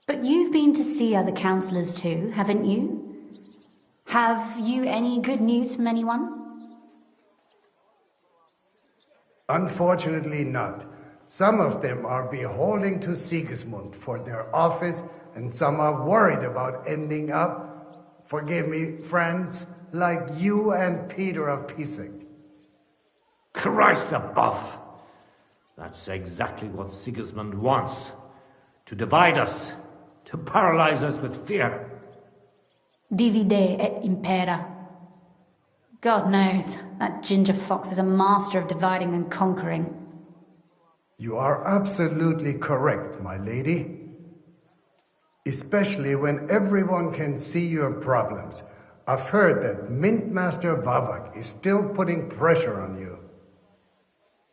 But you've been to see other councillors too, haven't you? Have you any good news from anyone? Unfortunately not. Some of them are beholden to Sigismund for their office, and some are worried about ending up, forgive me, friends, like you and Peter of Ptaszek. Christ above! That's exactly what Sigismund wants. To divide us, to paralyze us with fear. Divide et impera. God knows, that ginger fox is a master of dividing and conquering. You are absolutely correct, my lady. Especially when everyone can see your problems. I've heard that Mintmaster Vavak is still putting pressure on you.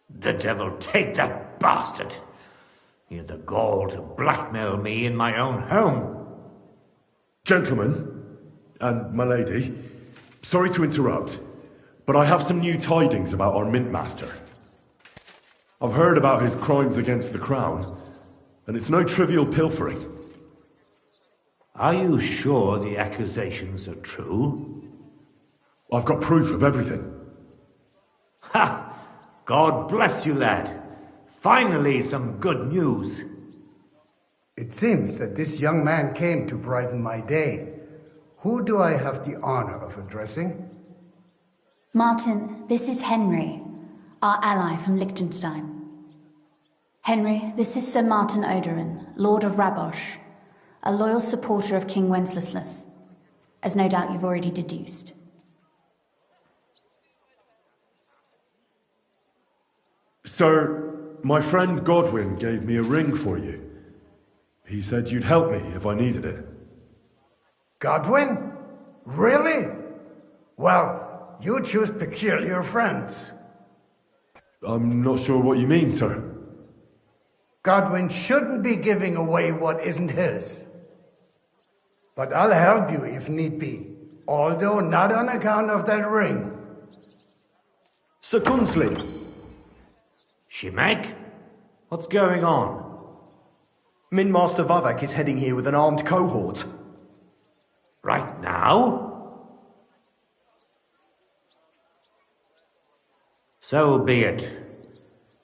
The devil take that bastard! He had the gall to blackmail me in my own home. Gentlemen, and my lady, sorry to interrupt, but I have some new tidings about our Mintmaster. I've heard about his crimes against the crown, and it's no trivial pilfering. Are you sure the accusations are true? I've got proof of everything. Ha! God bless you, lad. Finally, some good news. It seems that this young man came to brighten my day. Who do I have the honor of addressing? Martin, this is Henry, our ally from Liechtenstein. Henry, this is Sir Martin Oderin, Lord of Rabosh, a loyal supporter of King Wenceslas, as no doubt you've already deduced. Sir, my friend Godwin gave me a ring for you. He said you'd help me if I needed it. Godwin? Really? Well, you choose peculiar friends. I'm not sure what you mean, sir. Godwin shouldn't be giving away what isn't his. But I'll help you if need be, although not on account of that ring. Sir Gunsley. Shimek? What's going on? Mintmaster Vavak is heading here with an armed cohort. Right now? So be it.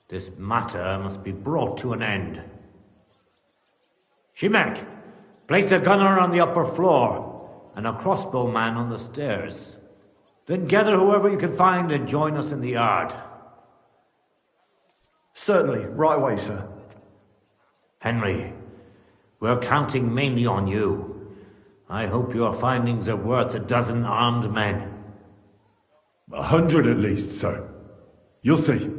This matter must be brought to an end. Shimek, place a gunner on the upper floor and a crossbowman on the stairs. Then gather whoever you can find and join us in the yard. Certainly, right away, sir. Henry, we're counting mainly on you. I hope your findings are worth 12 armed men. 100 at least, sir. You'll see.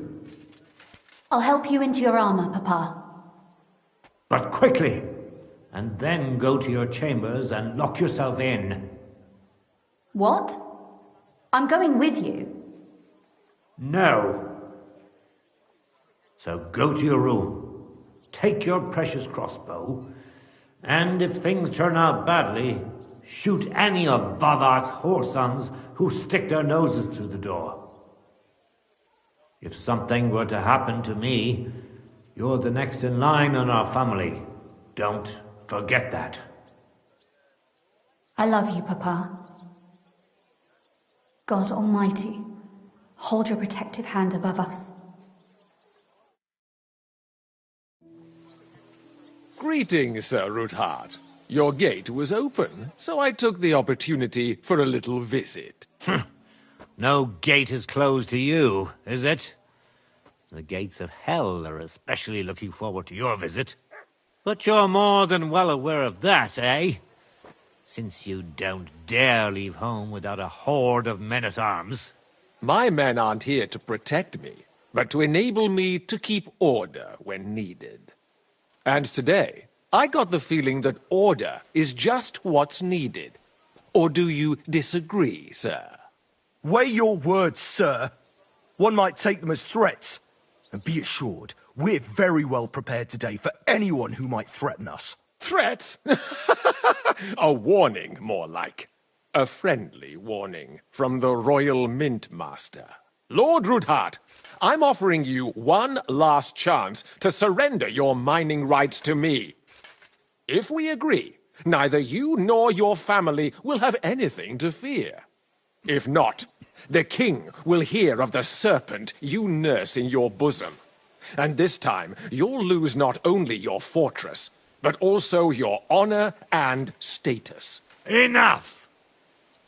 I'll help you into your armor, Papa. But quickly, and then go to your chambers and lock yourself in. What? I'm going with you. No. So go to your room, take your precious crossbow, and if things turn out badly, shoot any of Voddark's whoresons who stick their noses through the door. If something were to happen to me, you're the next in line in our family. Don't forget that. I love you, Papa. God Almighty, hold your protective hand above us. Greetings, Sir Ruthard. Your gate was open, so I took the opportunity for a little visit. No gate is closed to you, is it? The gates of hell are especially looking forward to your visit. But you're more than well aware of that, eh? Since you don't dare leave home without a horde of men-at-arms. My men aren't here to protect me, but to enable me to keep order when needed. And today, I got the feeling that order is just what's needed. Or do you disagree, sir? Weigh your words, sir. One might take them as threats. And be assured, we're very well prepared today for anyone who might threaten us. Threat? A warning, more like. A friendly warning from the Royal Mint Master. Lord Ruthard, I'm offering you one last chance to surrender your mining rights to me. If we agree, neither you nor your family will have anything to fear. If not, the king will hear of the serpent you nurse in your bosom. And this time, you'll lose not only your fortress, but also your honor and status. Enough!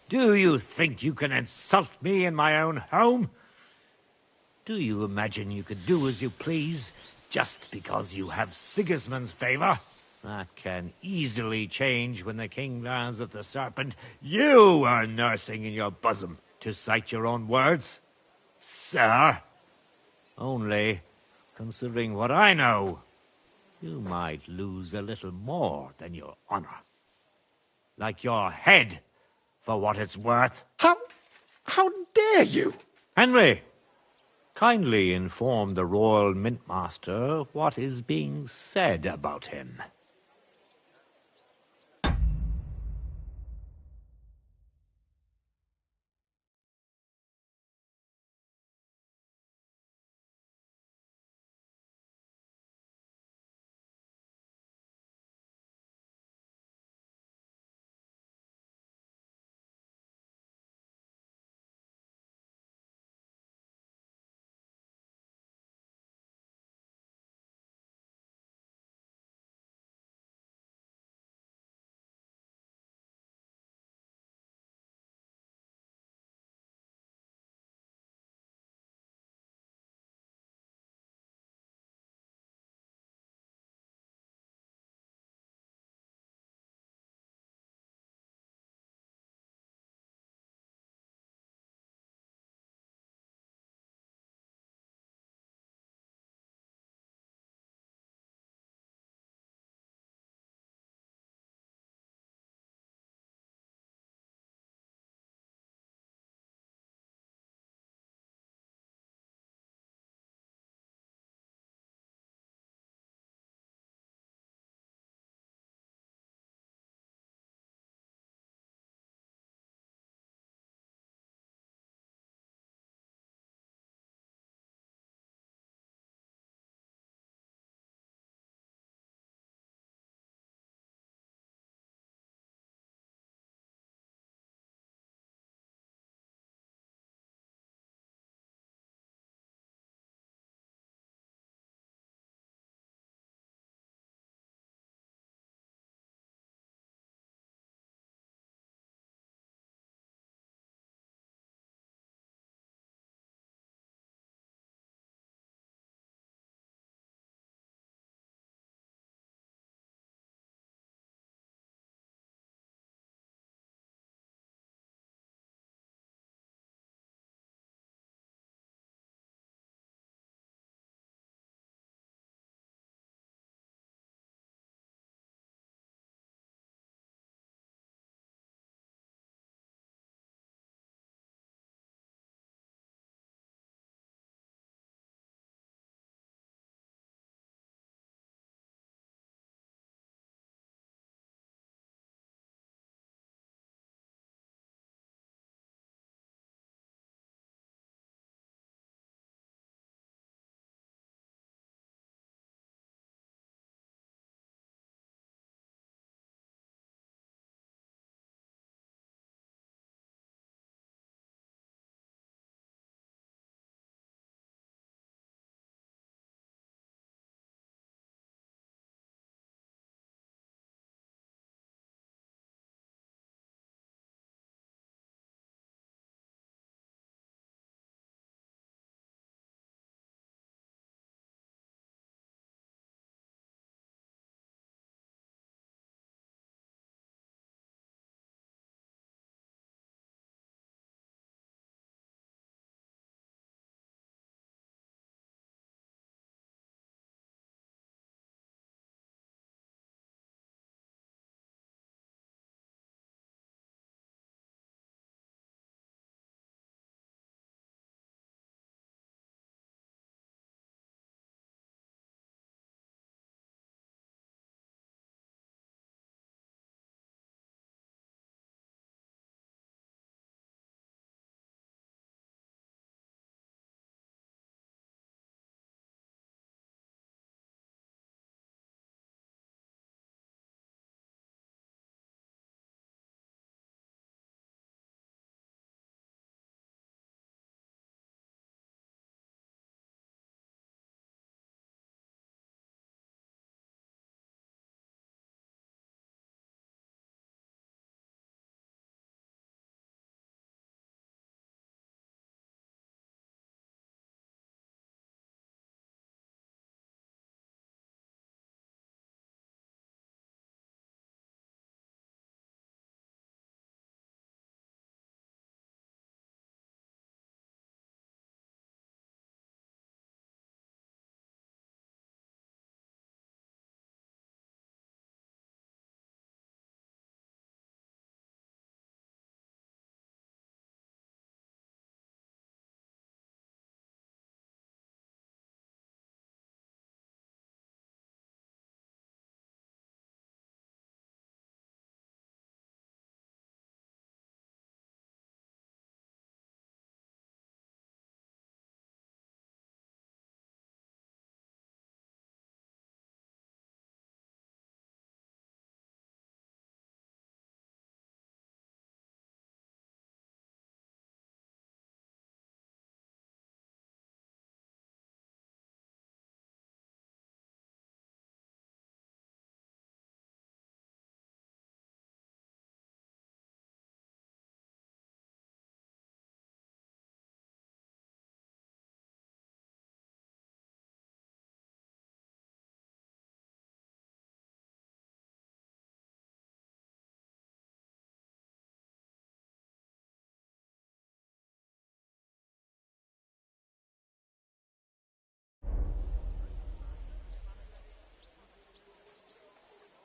Do you think you can insult me in my own home? Do you imagine you could do as you please, just because you have Sigismund's favor? That can easily change when the king learns of the serpent you are nursing in your bosom, to cite your own words. Sir, only, considering what I know, you might lose a little more than your honor. Like your head, for what it's worth. How dare you? Henry, kindly inform the Royal Mintmaster what is being said about him.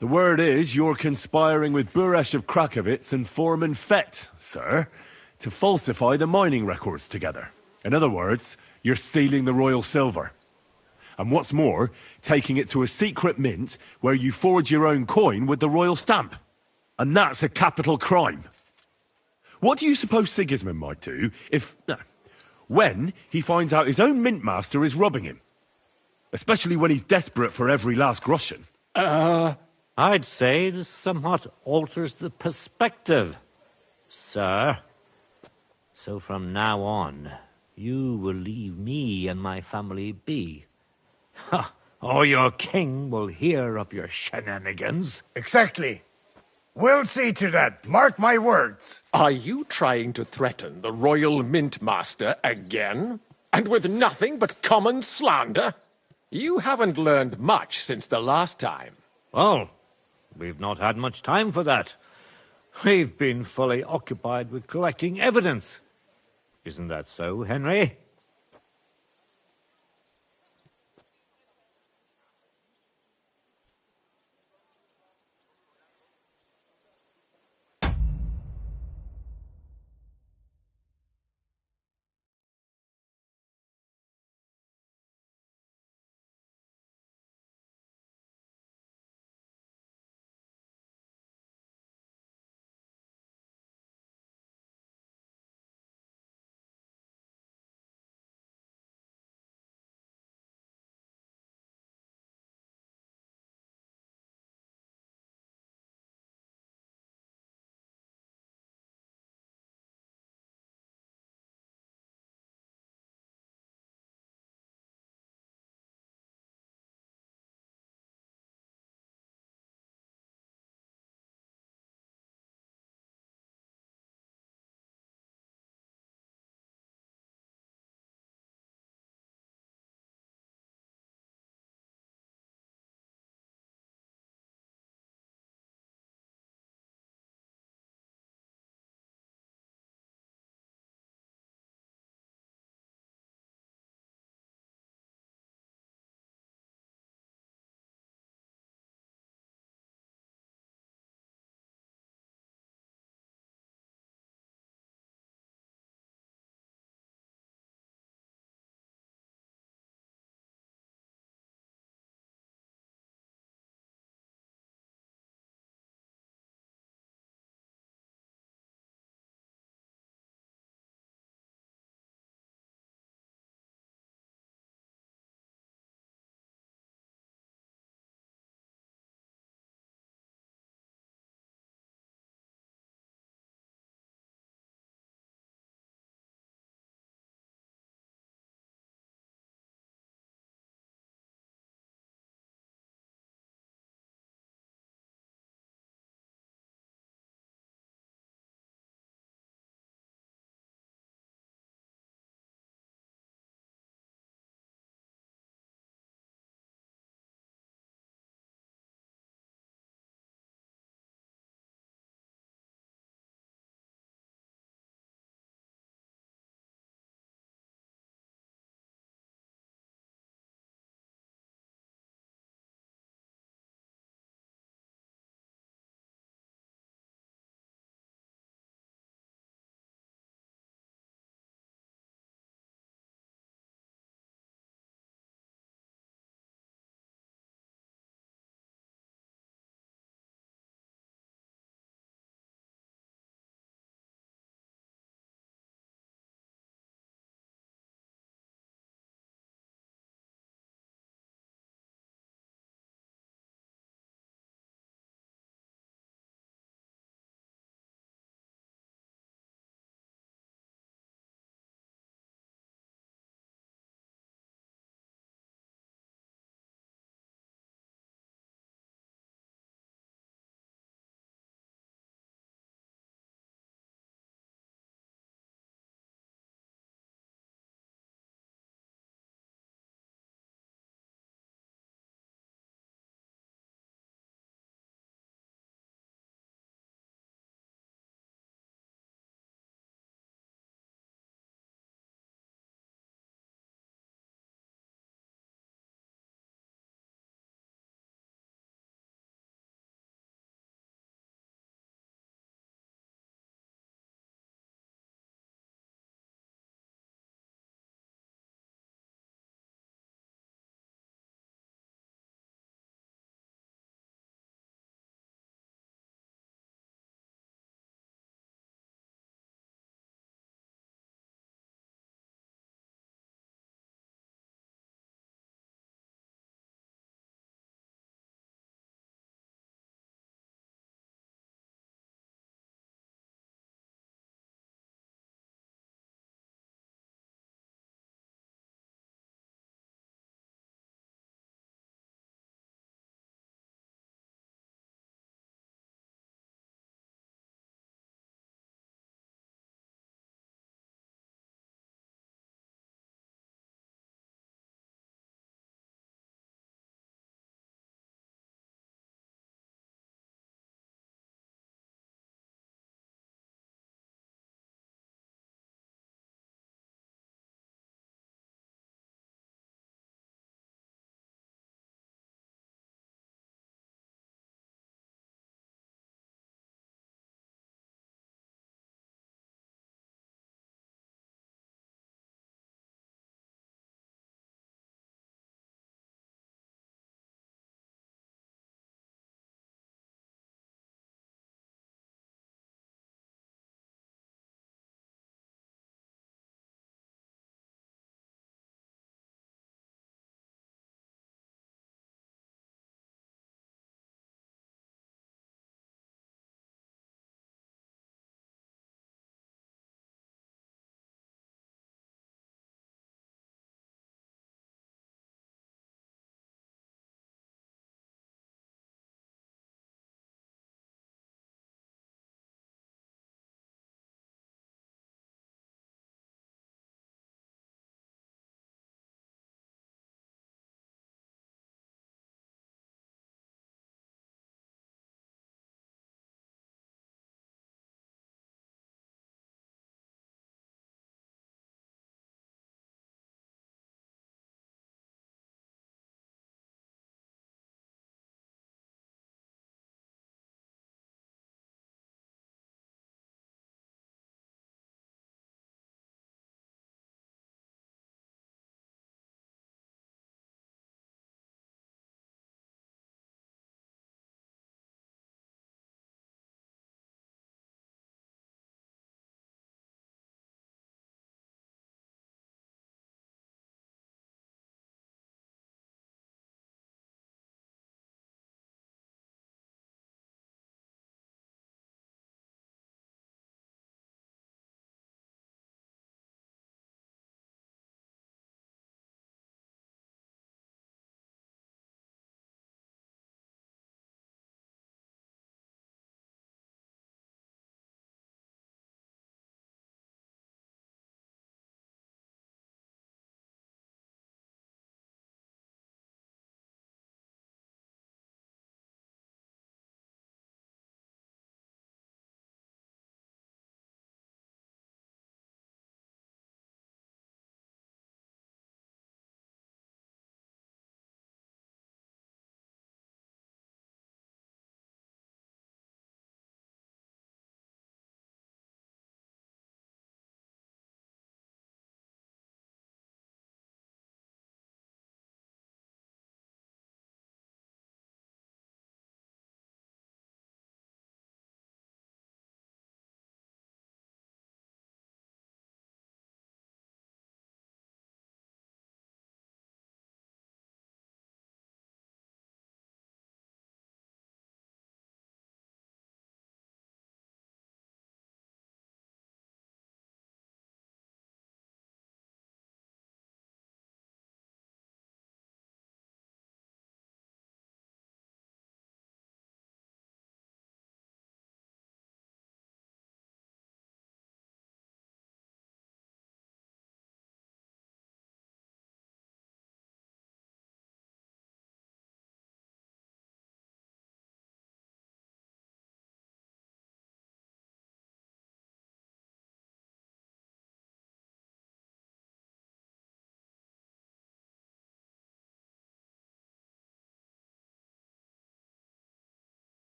The word is you're conspiring with Buresh of Krakowitz and Foreman Fett, sir, to falsify the mining records together. In other words, you're stealing the royal silver. And what's more, taking it to a secret mint where you forge your own coin with the royal stamp. And that's a capital crime. What do you suppose Sigismund might do if... when he finds out his own mint master is robbing him? Especially when he's desperate for every last groschen. I'd say this somewhat alters the perspective, sir. So from now on, you will leave me and my family be. Or your king will hear of your shenanigans. Exactly. We'll see to that. Mark my words. Are you trying to threaten the Royal Mint Master again? And with nothing but common slander? You haven't learned much since the last time. Well, we've not had much time for that. We've been fully occupied with collecting evidence. Isn't that so, Henry?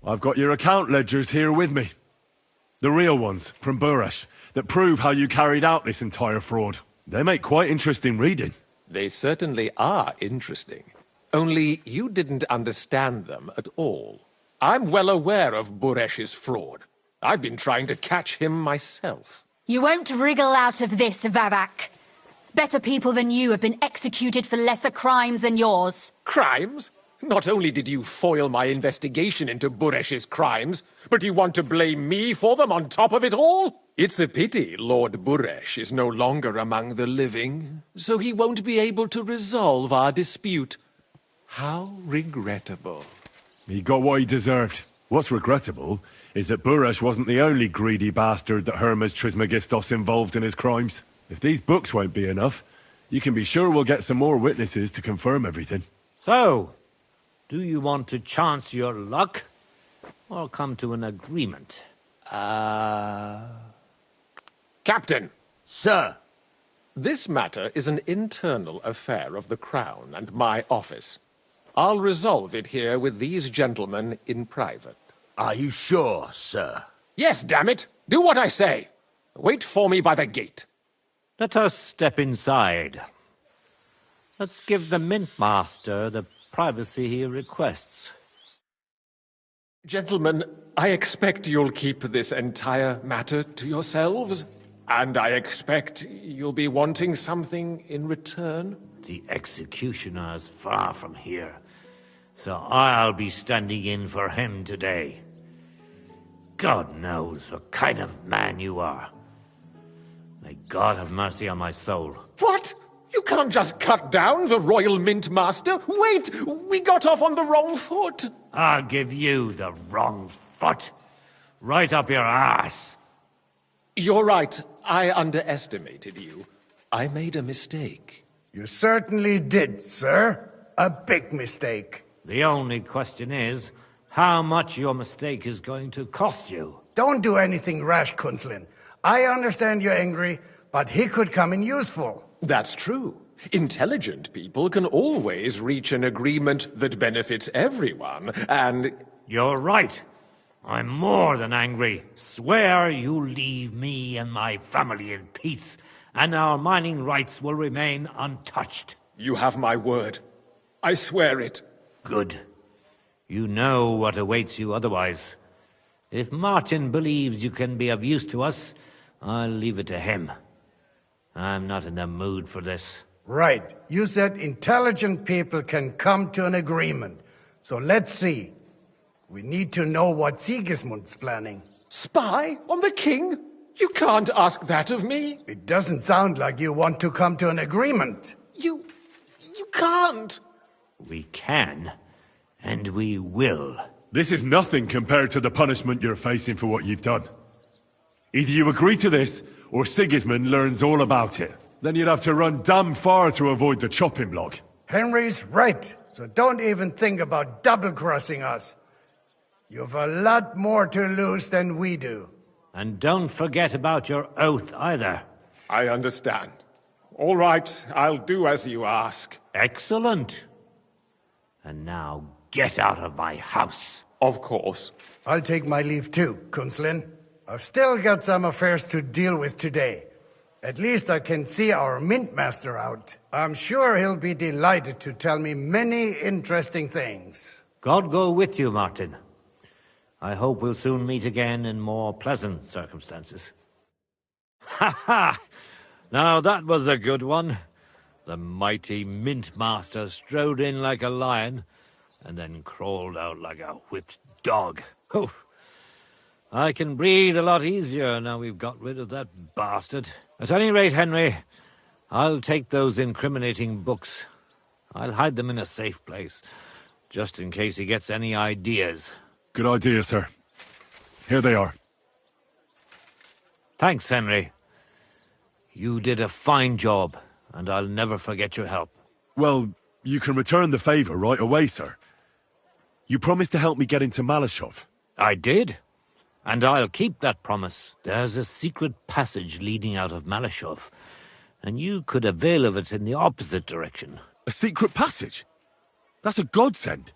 I've got your account ledgers here with me. The real ones, from Burresh, that prove how you carried out this entire fraud. They make quite interesting reading. They certainly are interesting. Only you didn't understand them at all. I'm well aware of Buresh's fraud. I've been trying to catch him myself. You won't wriggle out of this, Vavak. Better people than you have been executed for lesser crimes than yours. Crimes? Not only did you foil my investigation into Buresh's crimes, but you want to blame me for them on top of it all? It's a pity Lord Buresh is no longer among the living, so he won't be able to resolve our dispute. How regrettable. He got what he deserved. What's regrettable is that Buresh wasn't the only greedy bastard that Hermes Trismegistos involved in his crimes. If these books won't be enough, you can be sure we'll get some more witnesses to confirm everything. So, do you want to chance your luck, or come to an agreement? Captain! Sir! This matter is an internal affair of the Crown and my office. I'll resolve it here with these gentlemen in private. Are you sure, sir? Yes, damn it! Do what I say! Wait for me by the gate. Let us step inside. Let's give the Mint Master the privacy he requests. Gentlemen, I expect you'll keep this entire matter to yourselves. And I expect you'll be wanting something in return? The executioner is far from here, so I'll be standing in for him today. God knows what kind of man you are. May God have mercy on my soul. What? You can't just cut down the Royal Mint Master? Wait! We got off on the wrong foot! I'll give you the wrong foot. Right up your ass. You're right. I underestimated you. I made a mistake. You certainly did, sir. A big mistake. The only question is, how much your mistake is going to cost you. Don't do anything rash, Kunslin. I understand you're angry, but he could come in useful. That's true. Intelligent people can always reach an agreement that benefits everyone, and... You're right. I'm more than angry. Swear you leave me and my family in peace, and our mining rights will remain untouched. You have my word. I swear it. Good. You know what awaits you otherwise. If Martin believes you can be of use to us, I'll leave it to him. I'm not in the mood for this. Right. You said intelligent people can come to an agreement. So let's see. We need to know what Sigismund's planning. Spy on the king? You can't ask that of me. It doesn't sound like you want to come to an agreement. You can't. We can, and we will. This is nothing compared to the punishment you're facing for what you've done. Either you agree to this, or Sigismund learns all about it. Then you'd have to run damn far to avoid the chopping block. Henry's right, so don't even think about double-crossing us. You've a lot more to lose than we do. And don't forget about your oath either. I understand. All right, I'll do as you ask. Excellent. And now get out of my house. Of course. I'll take my leave too, Kunslin. I've still got some affairs to deal with today. At least I can see our Mint Master out. I'm sure he'll be delighted to tell me many interesting things. God go with you, Martin. I hope we'll soon meet again in more pleasant circumstances. Ha ha! Now that was a good one. The mighty Mint Master strode in like a lion, and then crawled out like a whipped dog. Oof. I can breathe a lot easier now we've got rid of that bastard. At any rate, Henry, I'll take those incriminating books. I'll hide them in a safe place, just in case he gets any ideas. Good idea, sir. Here they are. Thanks, Henry. You did a fine job, and I'll never forget your help. Well, you can return the favor right away, sir. You promised to help me get into Malashov. I did. And I'll keep that promise. There's a secret passage leading out of Malashov, and you could avail of it in the opposite direction. A secret passage? That's a godsend.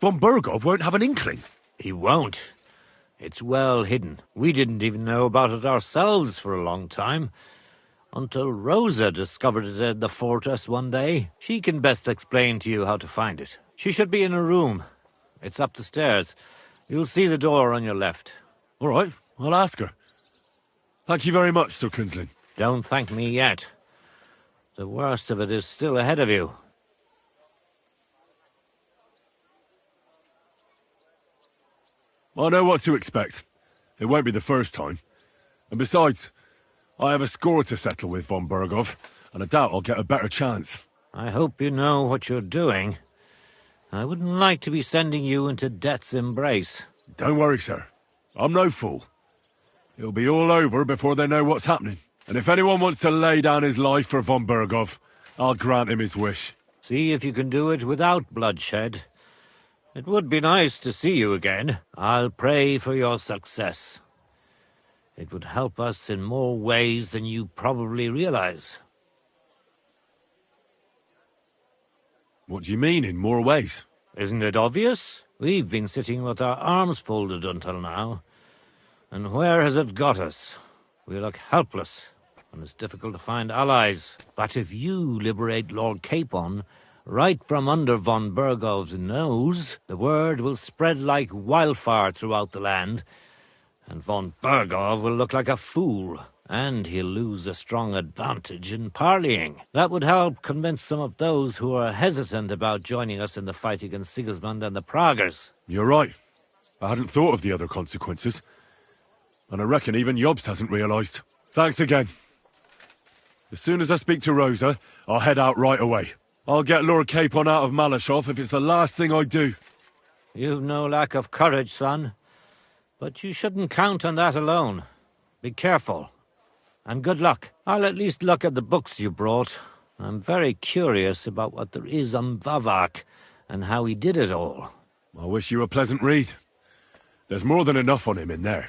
Von Burgov won't have an inkling. He won't. It's well hidden. We didn't even know about it ourselves for a long time. Until Rosa discovered it in the fortress one day. She can best explain to you how to find it. She should be in a room. It's up the stairs. You'll see the door on your left. All right, I'll ask her. Thank you very much, Sir Kinsling. Don't thank me yet. The worst of it is still ahead of you. I know what to expect. It won't be the first time. And besides, I have a score to settle with von Berghoff, and I doubt I'll get a better chance. I hope you know what you're doing. I wouldn't like to be sending you into death's embrace. Don't worry, sir. I'm no fool. It'll be all over before they know what's happening. And if anyone wants to lay down his life for von Berghoff, I'll grant him his wish. See if you can do it without bloodshed. It would be nice to see you again. I'll pray for your success. It would help us in more ways than you probably realize. What do you mean, in more ways? Isn't it obvious? We've been sitting with our arms folded until now. And where has it got us? We look helpless, and it's difficult to find allies. But if you liberate Lord Capon, right from under von Berghoff's nose, the word will spread like wildfire throughout the land, and von Berghoff will look like a fool, and he'll lose a strong advantage in parleying. That would help convince some of those who are hesitant about joining us in the fight against Sigismund and the Praguers. You're right. I hadn't thought of the other consequences. And I reckon even Jobst hasn't realised. Thanks again. As soon as I speak to Rosa, I'll head out right away. I'll get Lord Capon out of Malashov if it's the last thing I do. You've no lack of courage, son. But you shouldn't count on that alone. Be careful. And good luck. I'll at least look at the books you brought. I'm very curious about what there is on Vavak and how he did it all. I wish you a pleasant read. There's more than enough on him in there.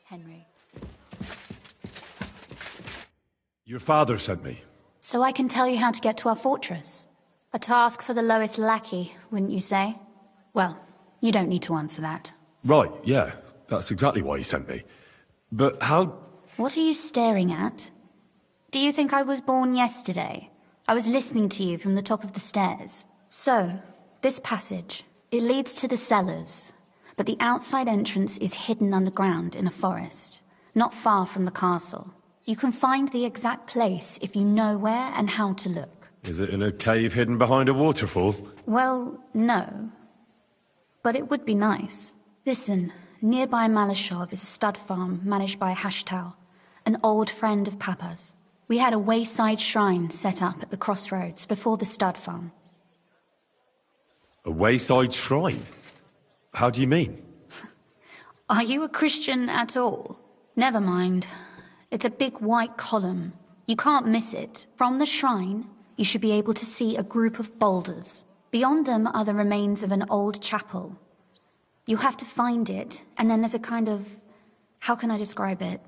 Henry. Your father sent me. So I can tell you how to get to our fortress. A task for the lowest lackey, wouldn't you say? Well, you don't need to answer that. Right, yeah. That's exactly why he sent me. But how... What are you staring at? Do you think I was born yesterday? I was listening to you from the top of the stairs. So, this passage, it leads to the cellars. But the outside entrance is hidden underground in a forest, not far from the castle. You can find the exact place if you know where and how to look. Is it in a cave hidden behind a waterfall? Well, no. But it would be nice. Listen, nearby Malashov is a stud farm managed by Hashtal, an old friend of Papa's. We had a wayside shrine set up at the crossroads before the stud farm. A wayside shrine? How do you mean? Are you a Christian at all? Never mind. It's a big white column. You can't miss it. From the shrine, you should be able to see a group of boulders. Beyond them are the remains of an old chapel. You'll have to find it, and then there's a kind of... how can I describe it?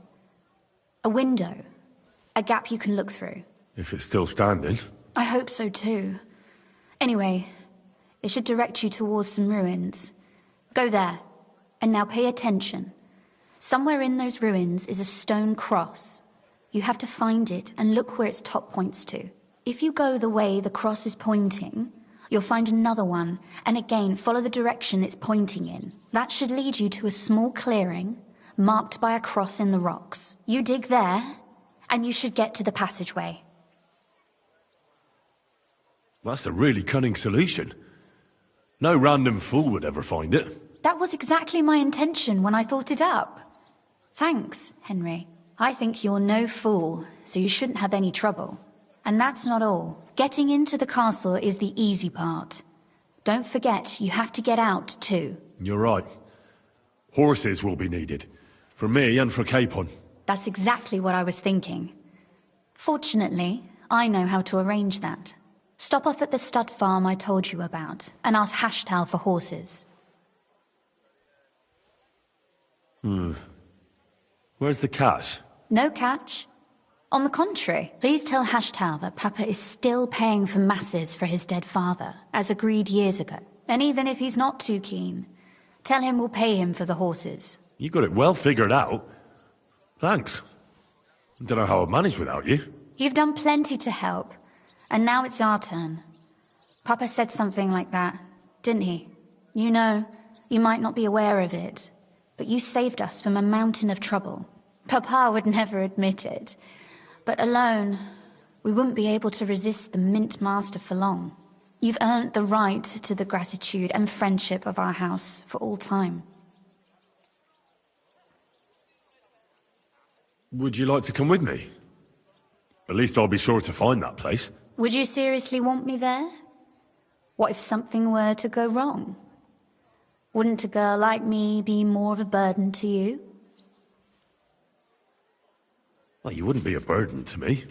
A window. A gap you can look through. If it's still standing. I hope so too. Anyway, it should direct you towards some ruins. Go there. And now pay attention. Somewhere in those ruins is a stone cross. You have to find it and look where its top points to. If you go the way the cross is pointing, you'll find another one, and again follow the direction it's pointing in. That should lead you to a small clearing, marked by a cross in the rocks. You dig there, and you should get to the passageway. That's a really cunning solution. No random fool would ever find it. That was exactly my intention when I thought it up. Thanks, Henry. I think you're no fool, so you shouldn't have any trouble. And that's not all. Getting into the castle is the easy part. Don't forget, you have to get out too. You're right. Horses will be needed. For me and for Capon. That's exactly what I was thinking. Fortunately, I know how to arrange that. Stop off at the stud farm I told you about, and ask Hashtal for horses. Where's the cash? No catch. On the contrary, please tell Hashtal that Papa is still paying for masses for his dead father, as agreed years ago. And even if he's not too keen, tell him we'll pay him for the horses. You got it well figured out. Thanks. Don't know how I'd manage without you. You've done plenty to help, and now it's our turn. Papa said something like that, didn't he? You know, you might not be aware of it, but you saved us from a mountain of trouble. Papa would never admit it, but alone, we wouldn't be able to resist the Mint Master for long. You've earned the right to the gratitude and friendship of our house for all time. Would you like to come with me? At least I'll be sure to find that place. Would you seriously want me there? What if something were to go wrong? Wouldn't a girl like me be more of a burden to you? Well, you wouldn't be a burden to me.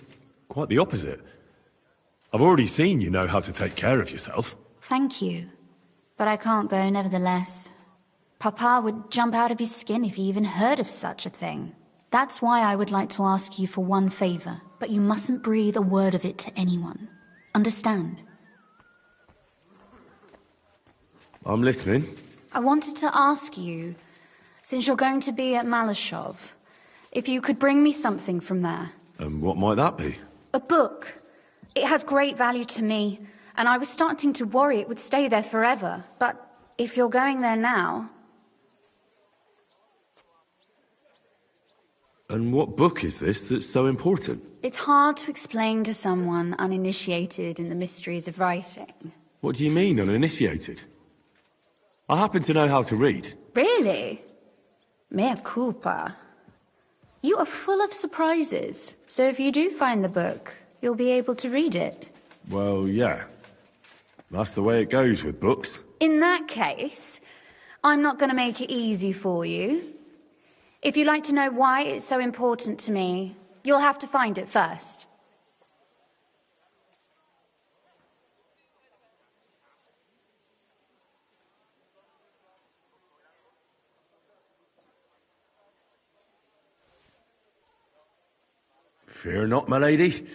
Quite the opposite. I've already seen you know how to take care of yourself. Thank you. But I can't go nevertheless. Papa would jump out of his skin if he even heard of such a thing. That's why I would like to ask you for one favor, but you mustn't breathe a word of it to anyone. Understand? I'm listening. I wanted to ask you, since you're going to be at Malashov, if you could bring me something from there. And what might that be? A book. It has great value to me, and I was starting to worry it would stay there forever. But if you're going there now... And what book is this that's so important? It's hard to explain to someone uninitiated in the mysteries of writing. What do you mean, uninitiated? I happen to know how to read. Really? Mea culpa. You are full of surprises, so if you do find the book, you'll be able to read it. Well, yeah. That's the way it goes with books. In that case, I'm not going to make it easy for you. If you'd like to know why it's so important to me, you'll have to find it first. Fear not, my lady.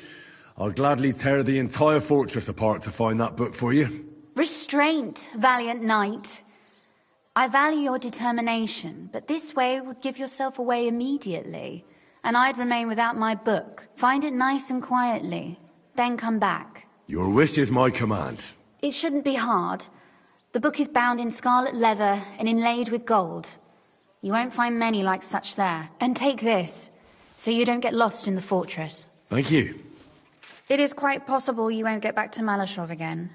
I'll gladly tear the entire fortress apart to find that book for you. Restraint, valiant knight. I value your determination, but this way would give yourself away immediately, and I'd remain without my book. Find it nice and quietly, then come back. Your wish is my command. It shouldn't be hard. The book is bound in scarlet leather and inlaid with gold. You won't find many like such there. And take this, so you don't get lost in the fortress. Thank you. It is quite possible you won't get back to Malashov again.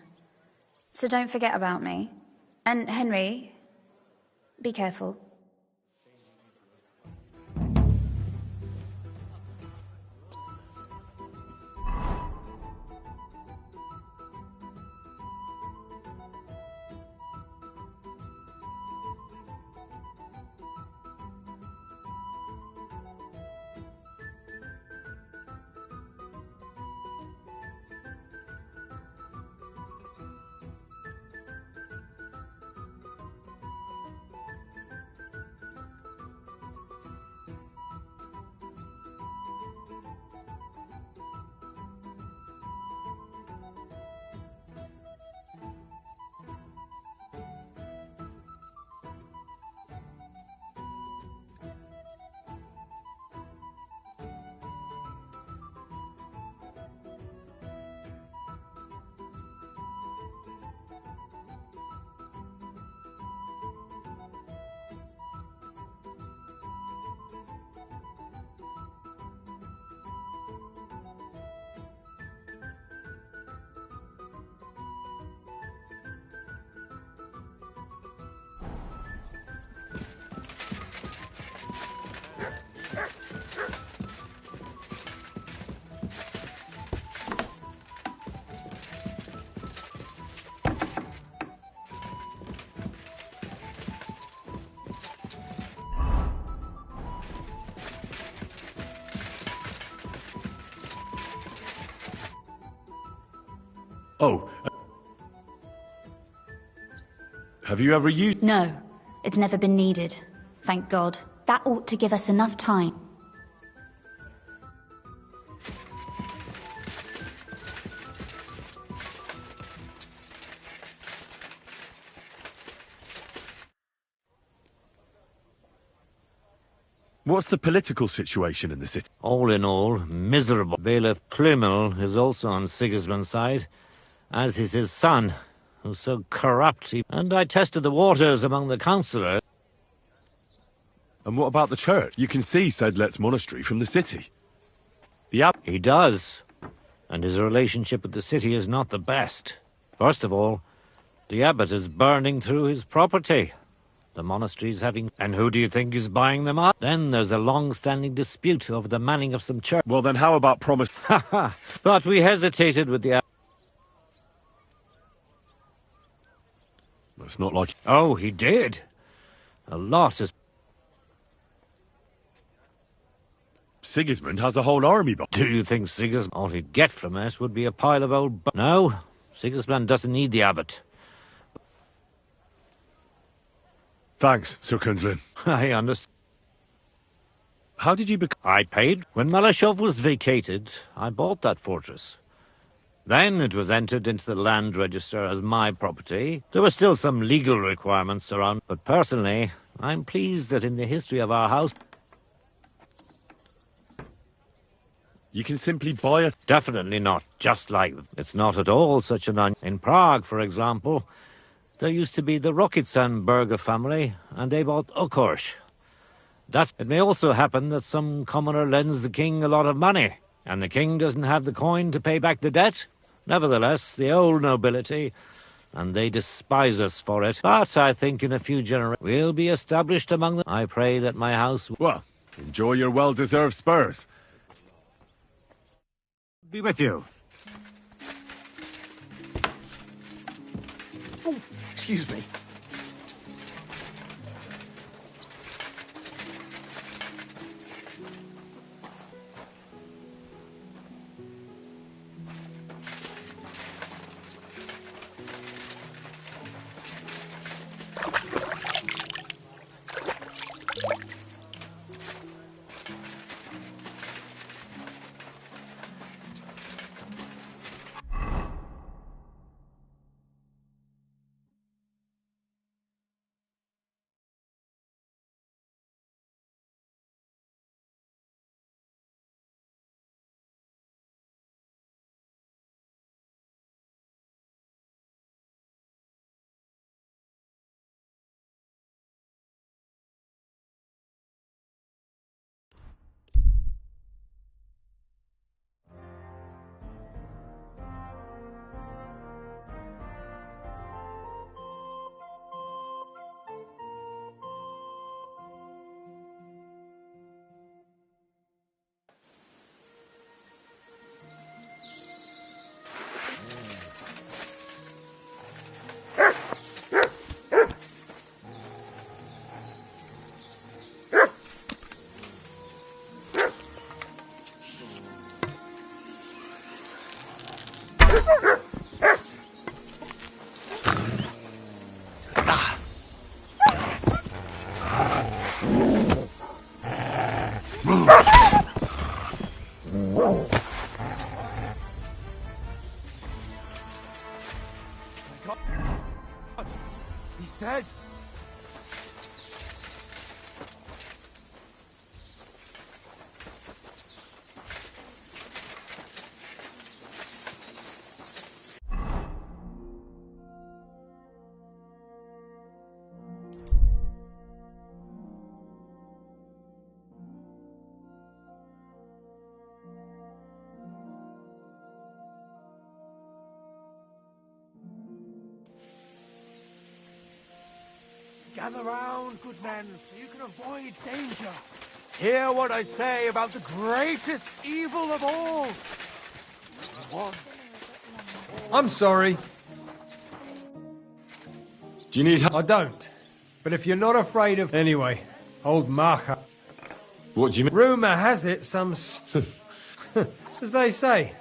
So don't forget about me. And Henry, be careful. Oh. Have you ever used... No, it's never been needed. Thank God. That ought to give us enough time. What's the political situation in the city? All in all, miserable. Bailiff Plymel is also on Sigismund's side, as is his son, who's so corrupt. And I tested the waters among the councillors. And what about the church? You can see Sedlet's monastery from the city. He does. And his relationship with the city is not the best. First of all, the abbot is burning through his property. The monastery's having... And who do you think is buying them up? Then there's a long-standing dispute over the manning of some church. Well, then how about promise... But we hesitated with the... It's not like... Oh, he did. A lot is... Sigismund has a whole army... Do you think Sigismund... All he'd get from us would be a pile of old... No, Sigismund doesn't need the abbot. Thanks, Sir Kunzlin. I understand. How did you I paid. When Malashov was vacated, I bought that fortress. Then it was entered into the land register as my property. There were still some legal requirements around, but personally, I'm pleased that in the history of our house... You can simply buy it? Definitely not just like... It's not at all such an... In Prague, for example... There used to be the Rockitsan-Berger family, and they bought Okorsh. It may also happen that some commoner lends the king a lot of money, and the king doesn't have the coin to pay back the debt. Nevertheless, the old nobility, and they despise us for it. But I think in a few generations we'll be established among them. I pray that my house... Well, enjoy your well-deserved spurs. Be with you. Excuse me. He's dead. Gather round, good men, so you can avoid danger. Hear what I say about the greatest evil of all. I'm sorry. Do you need help? I don't. But if you're not afraid of... Anyway, old Marka. What do you mean? Rumour has it some... As they say,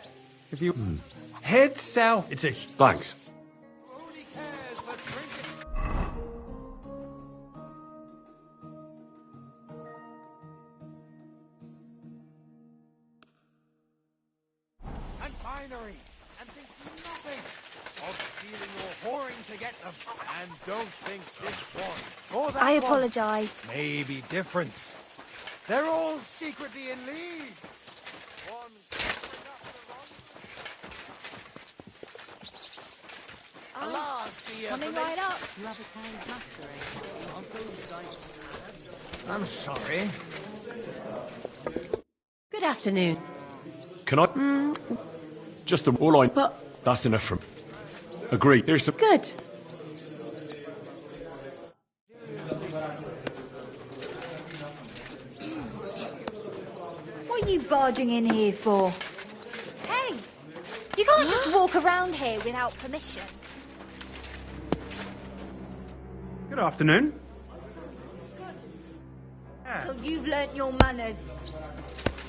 if you... Head south. It's a... Thanks. And finery. And think nothing of stealing or whoring to get them. And don't think this one or that I one apologise. may be different. They're all secretly in league. One Coming right up. I'm sorry. Good afternoon. Can I? Just the all line. But that's enough from. Agreed. Here's some. good. What are you barging in here for? Hey! You can't just walk around here without permission. Good afternoon. Till you've learnt your manners.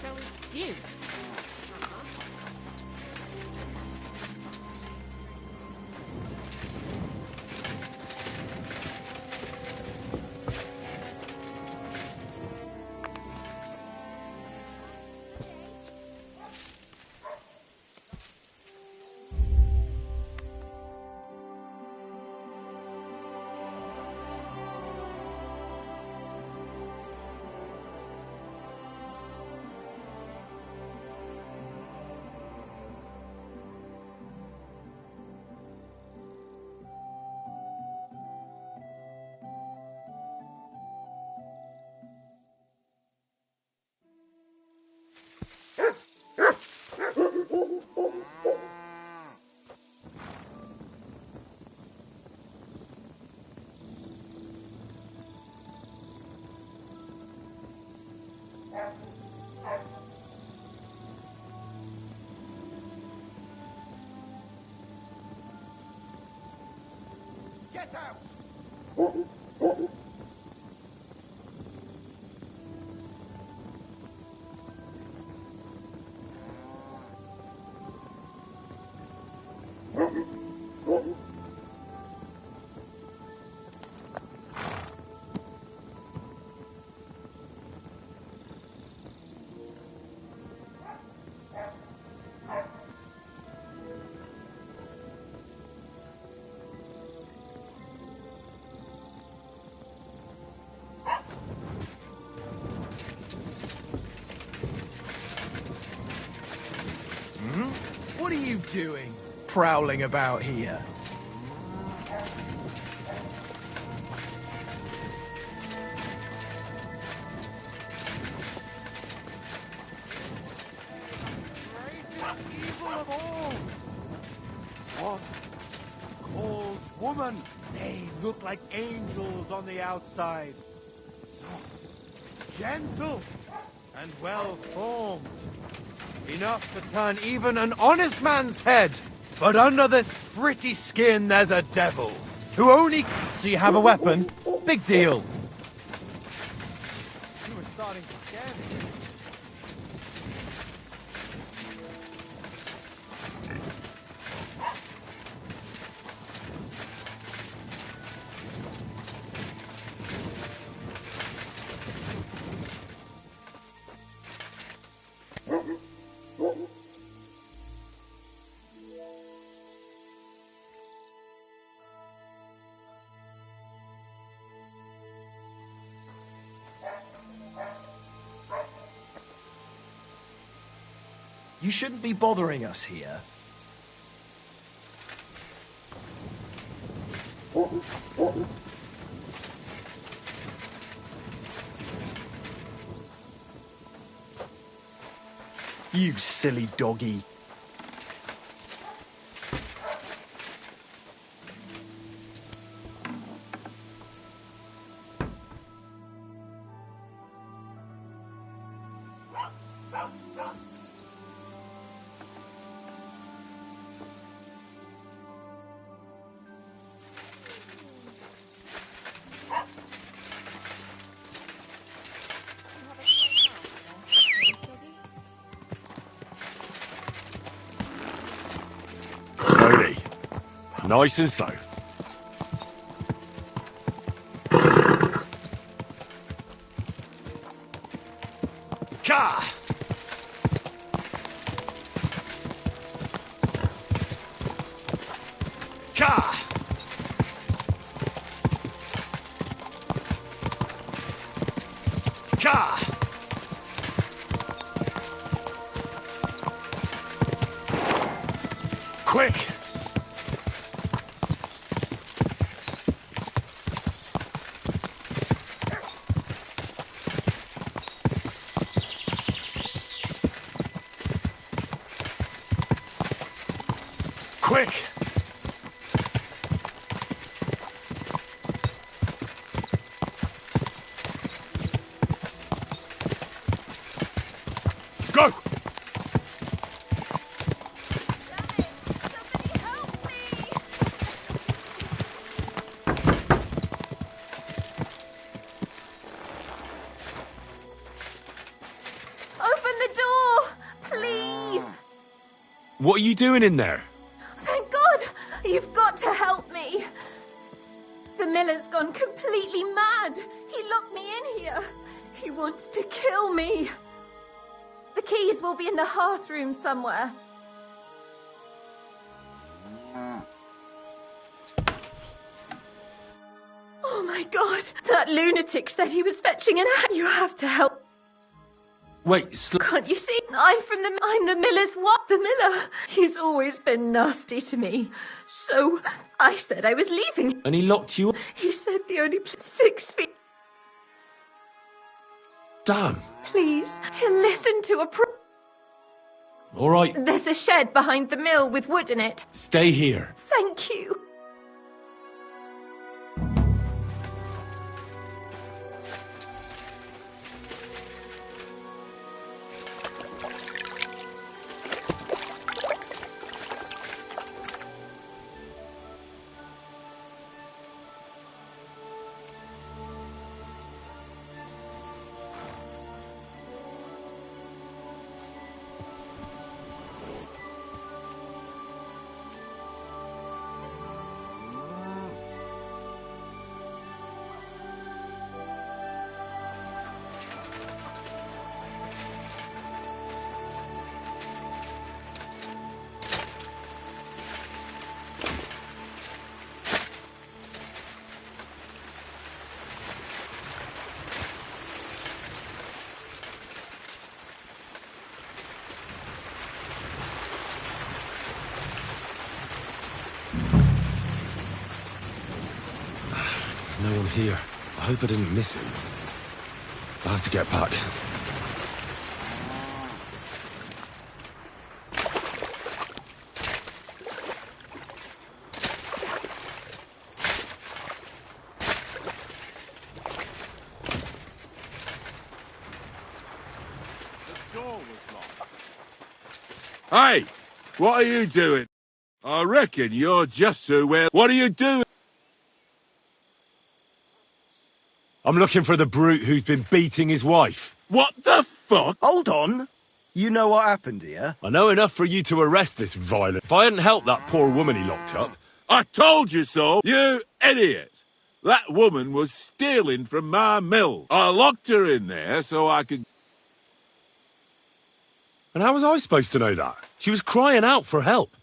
So it's you. Get out! What are you doing, prowling about here? Greatest evil of all! One called woman. They look like angels on the outside. Soft, gentle, and well-formed. Enough to turn even an honest man's head. But under this pretty skin, there's a devil who only... So you have a weapon? Big deal. You were starting to scare me. You shouldn't be bothering us here. You silly doggy. Nice and slow. Ka! Ka! Ka! Quick! Quick! Go! Open the door! Please! What are you doing in there? Thank God! You've got to help me! The miller's gone completely mad! He locked me in here! He wants to kill me! The keys will be in the hearth room somewhere. Oh my God! That lunatic said he was fetching an axe. You have to help. Wait, Can't you see? I'm the miller's what? The miller. He's always been nasty to me. So I said I was leaving. And he locked you up? He said the only place 6 feet. Damn. Please, he'll listen to a All right, There's a shed behind the mill with wood in it. stay here. Thank you. No one here. I hope I didn't miss him. I have to get back. Hey, what are you doing? I reckon you're just who we're... What are you doing? I'm looking for the brute who's been beating his wife. What the fuck? Hold on. You know what happened here? I know enough for you to arrest this violent. If I hadn't helped that poor woman he locked up... I told you so, you idiot! That woman was stealing from my mill. I locked her in there so I could... And how was I supposed to know that? She was crying out for help.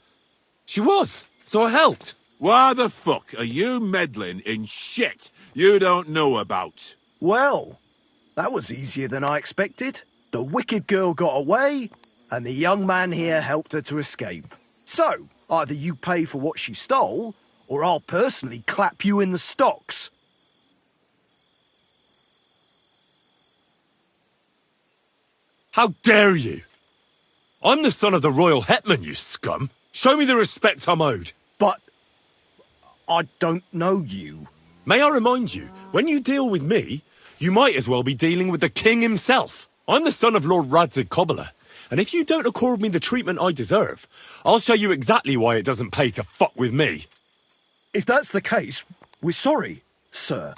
She was, so I helped. Why the fuck are you meddling in shit you don't know about? Well, that was easier than I expected. The wicked girl got away, and the young man here helped her to escape. So, either you pay for what she stole, or I'll personally clap you in the stocks. How dare you? I'm the son of the royal hetman, you scum. Show me the respect I'm owed. But I don't know you. May I remind you, when you deal with me, you might as well be dealing with the king himself. I'm the son of Lord Radzig Cobbler, and if you don't accord me the treatment I deserve, I'll show you exactly why it doesn't pay to fuck with me. If that's the case, we're sorry, sir.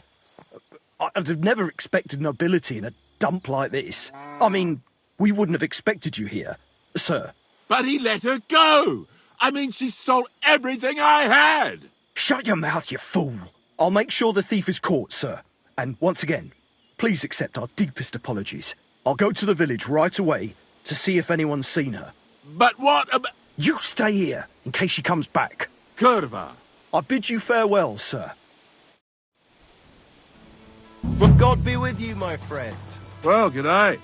I'd have never expected nobility in a dump like this. I mean, we wouldn't have expected you here, sir. But he let her go! I mean, she stole everything I had! Shut your mouth, you fool! I'll make sure the thief is caught, sir. And once again, please accept our deepest apologies. I'll go to the village right away to see if anyone's seen her. But what about... You stay here, in case she comes back. Curva. I bid you farewell, sir. For God be with you, my friend. Well, good night.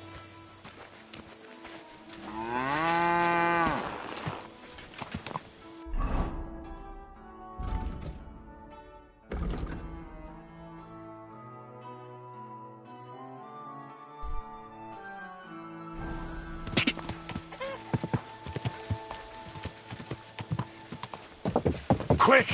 Quick!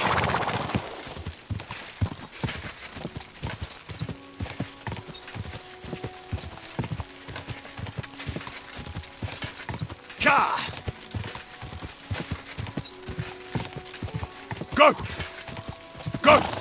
Gah! Go! Go!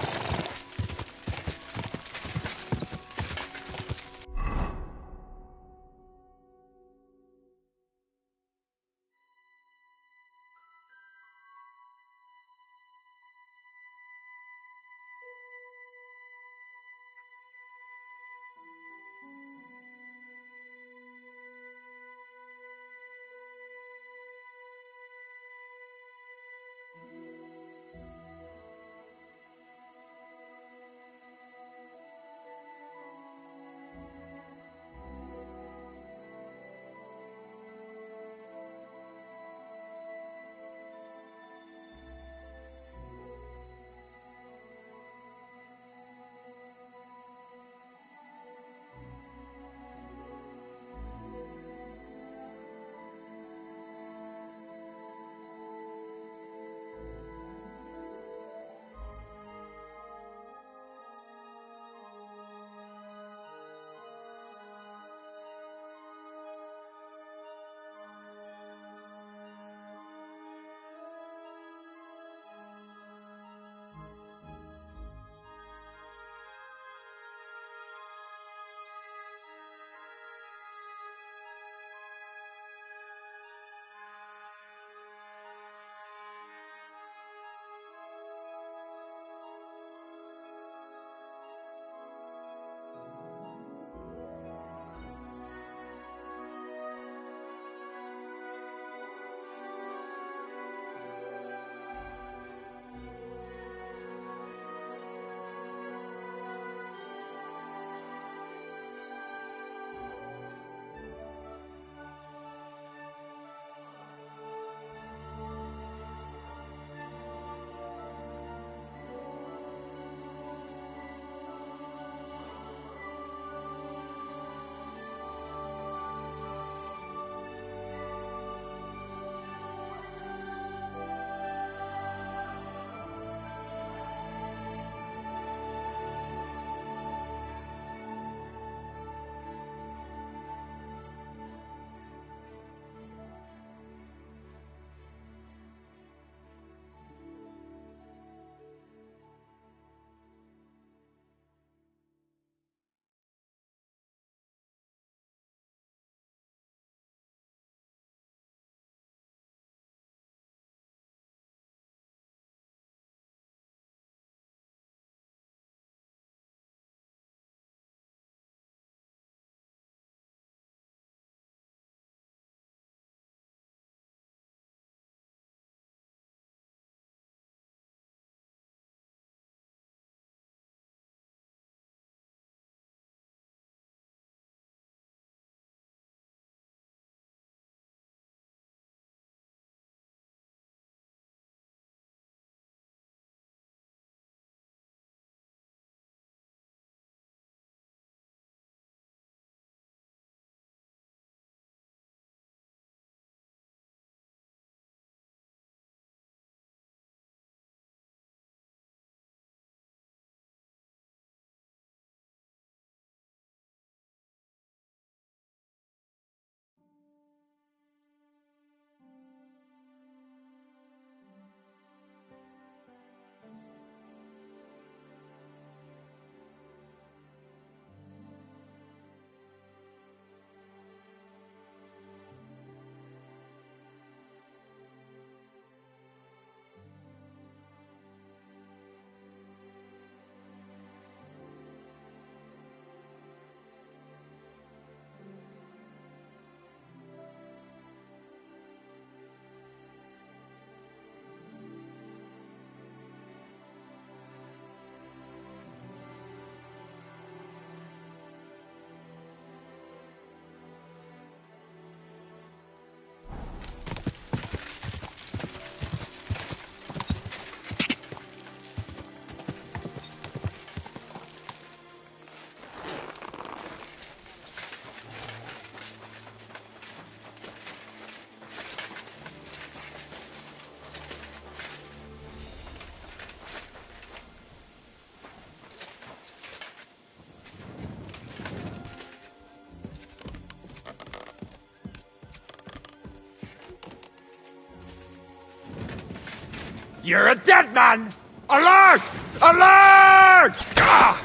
You're a dead man! Alert! Alert! Ah!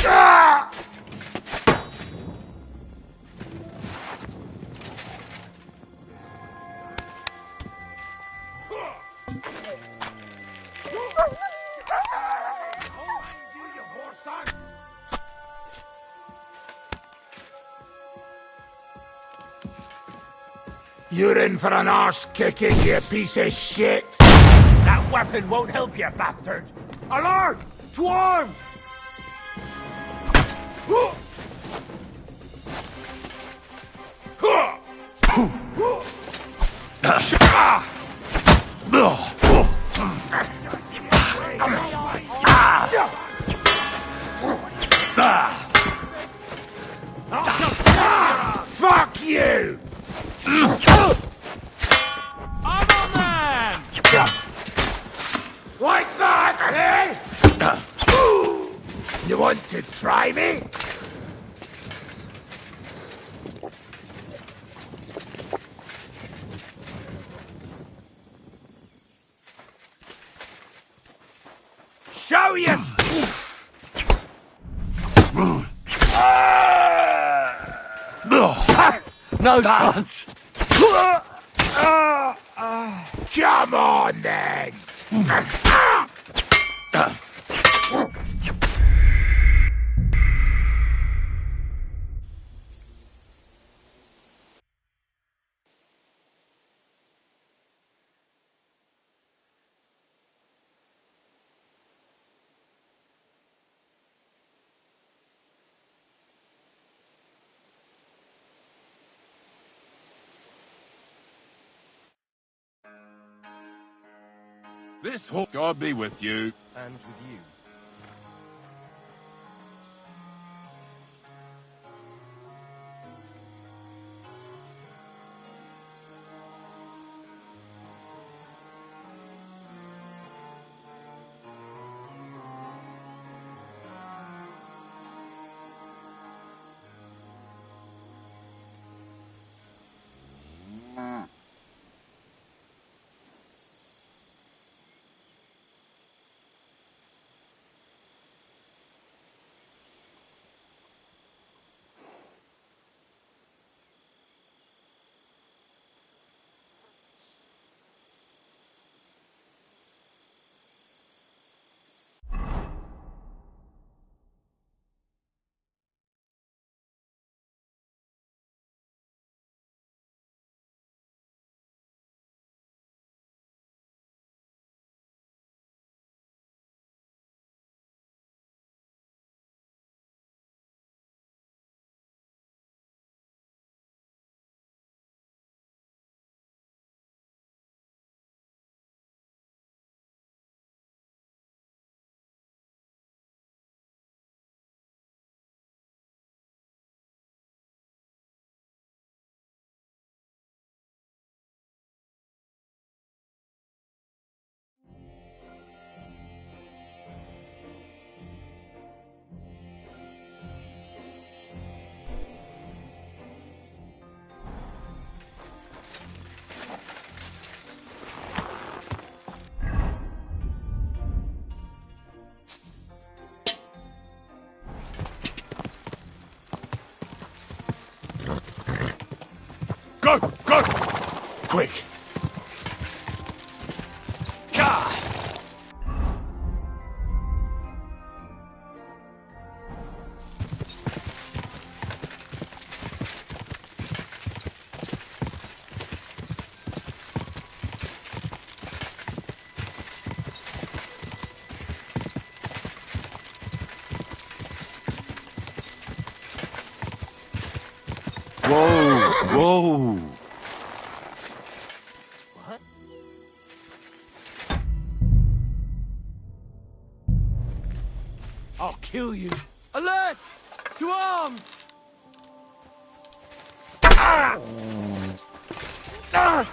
Ah! You're in for an arse kicking, you piece of shit! That weapon won't help you, bastard! Alert! To arms! Fuck you! Like that, eh? You want to try me? Show you! No chance. Come on, then! This hook, God be with you. And with you. Go! Go! Quick! Gah! Whoa! Whoa! What? I'll kill you. Alert! To arms! Ah! Ah!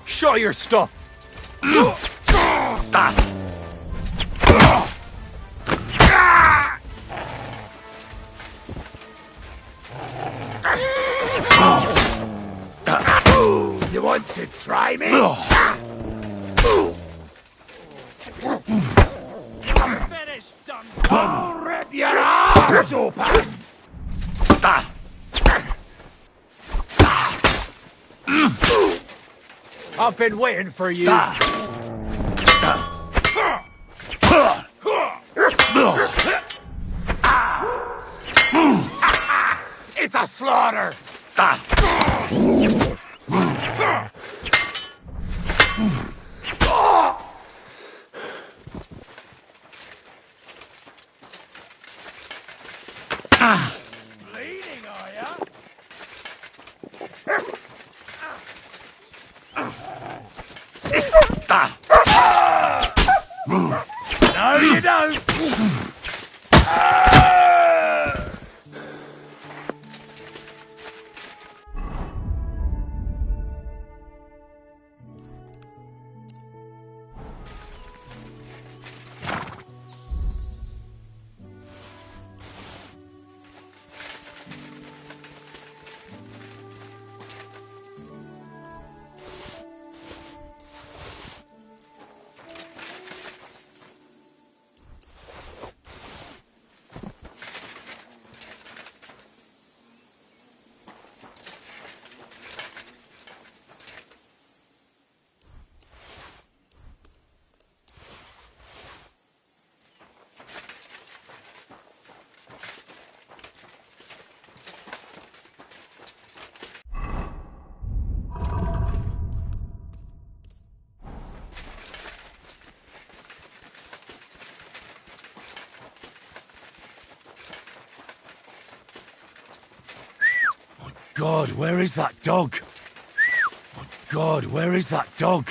Show your stuff! Ah! time, eh? You're finished, done. I'll rip your ass open! I've been waiting for you. It's a slaughter! Bleeding, are ya? No, you don't! God, where is that dog? Oh God, where is that dog?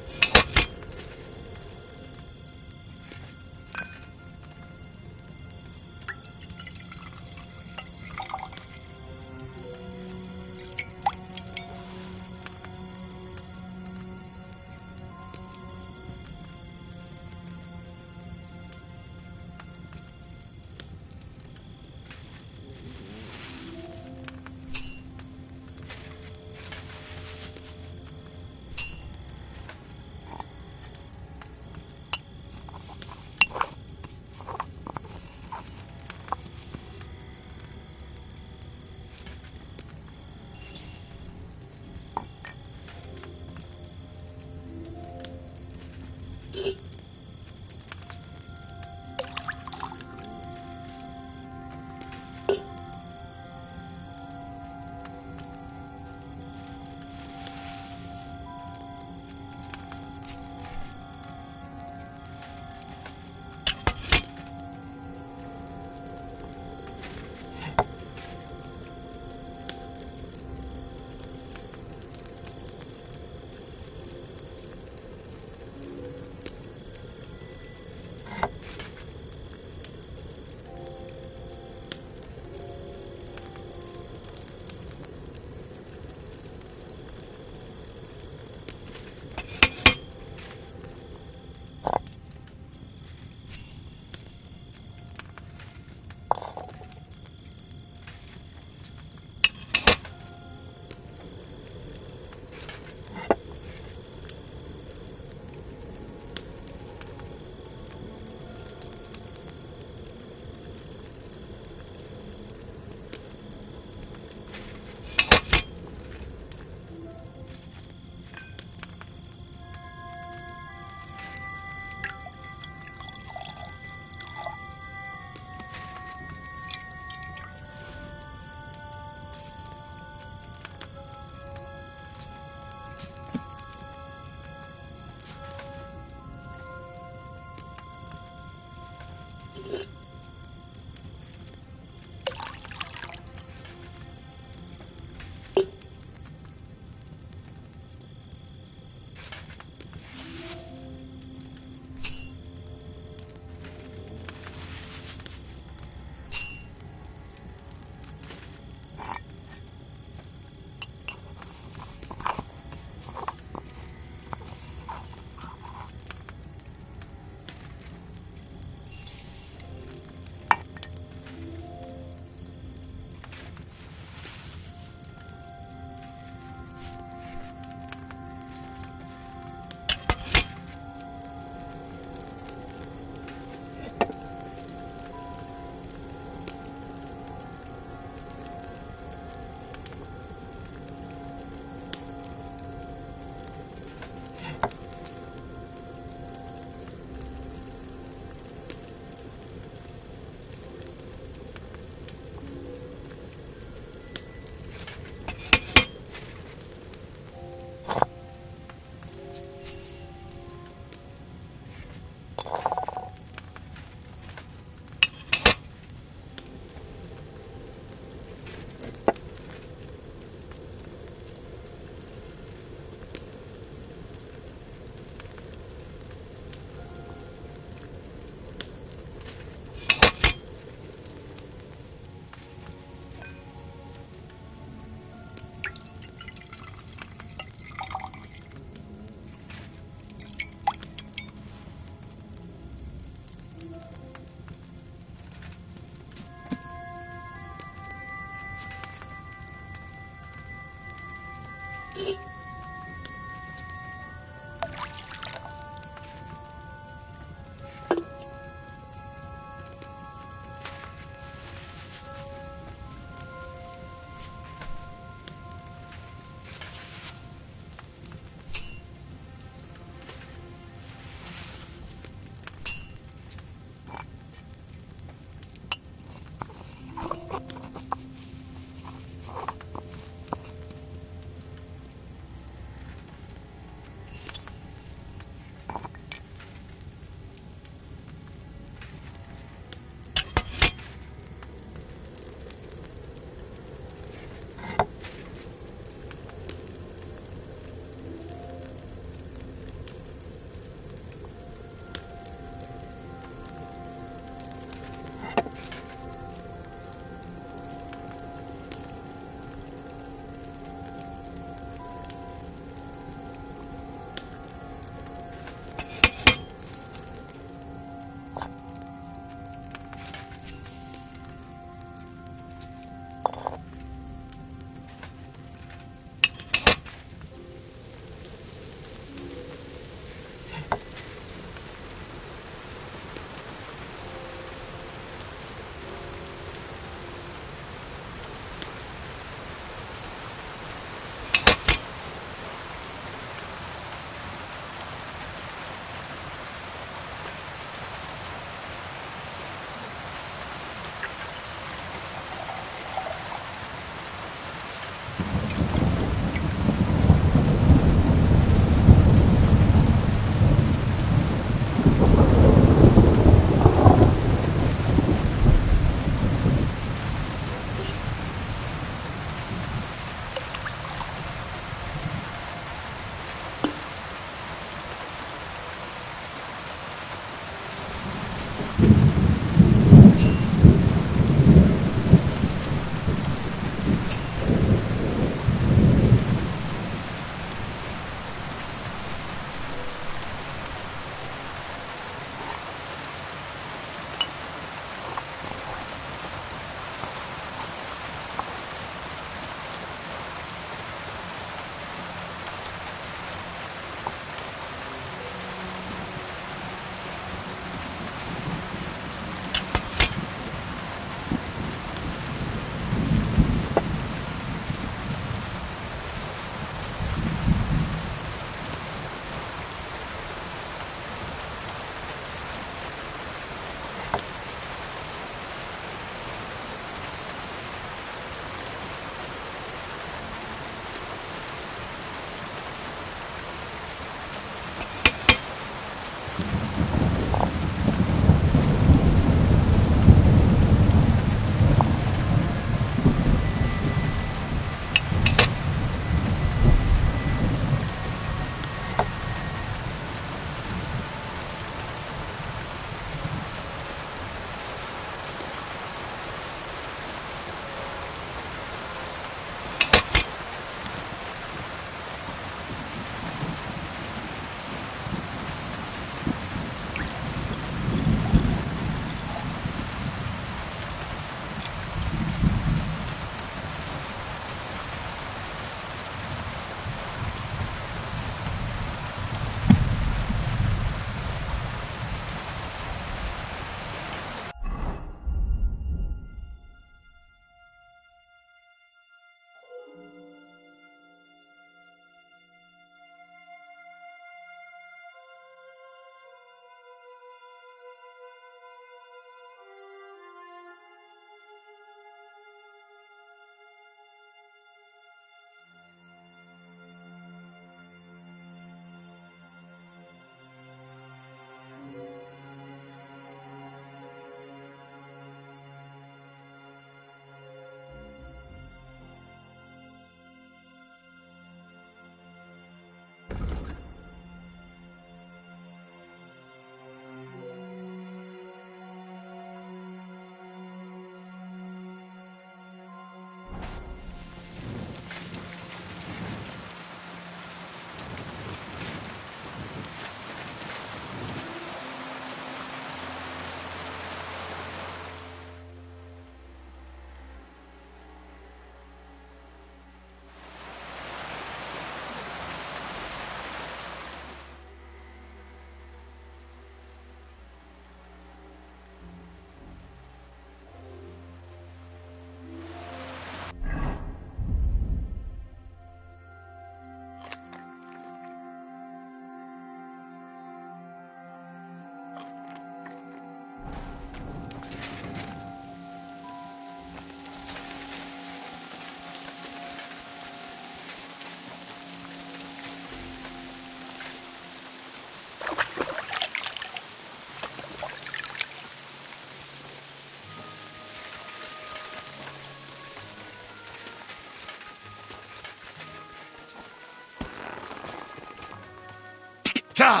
Ka!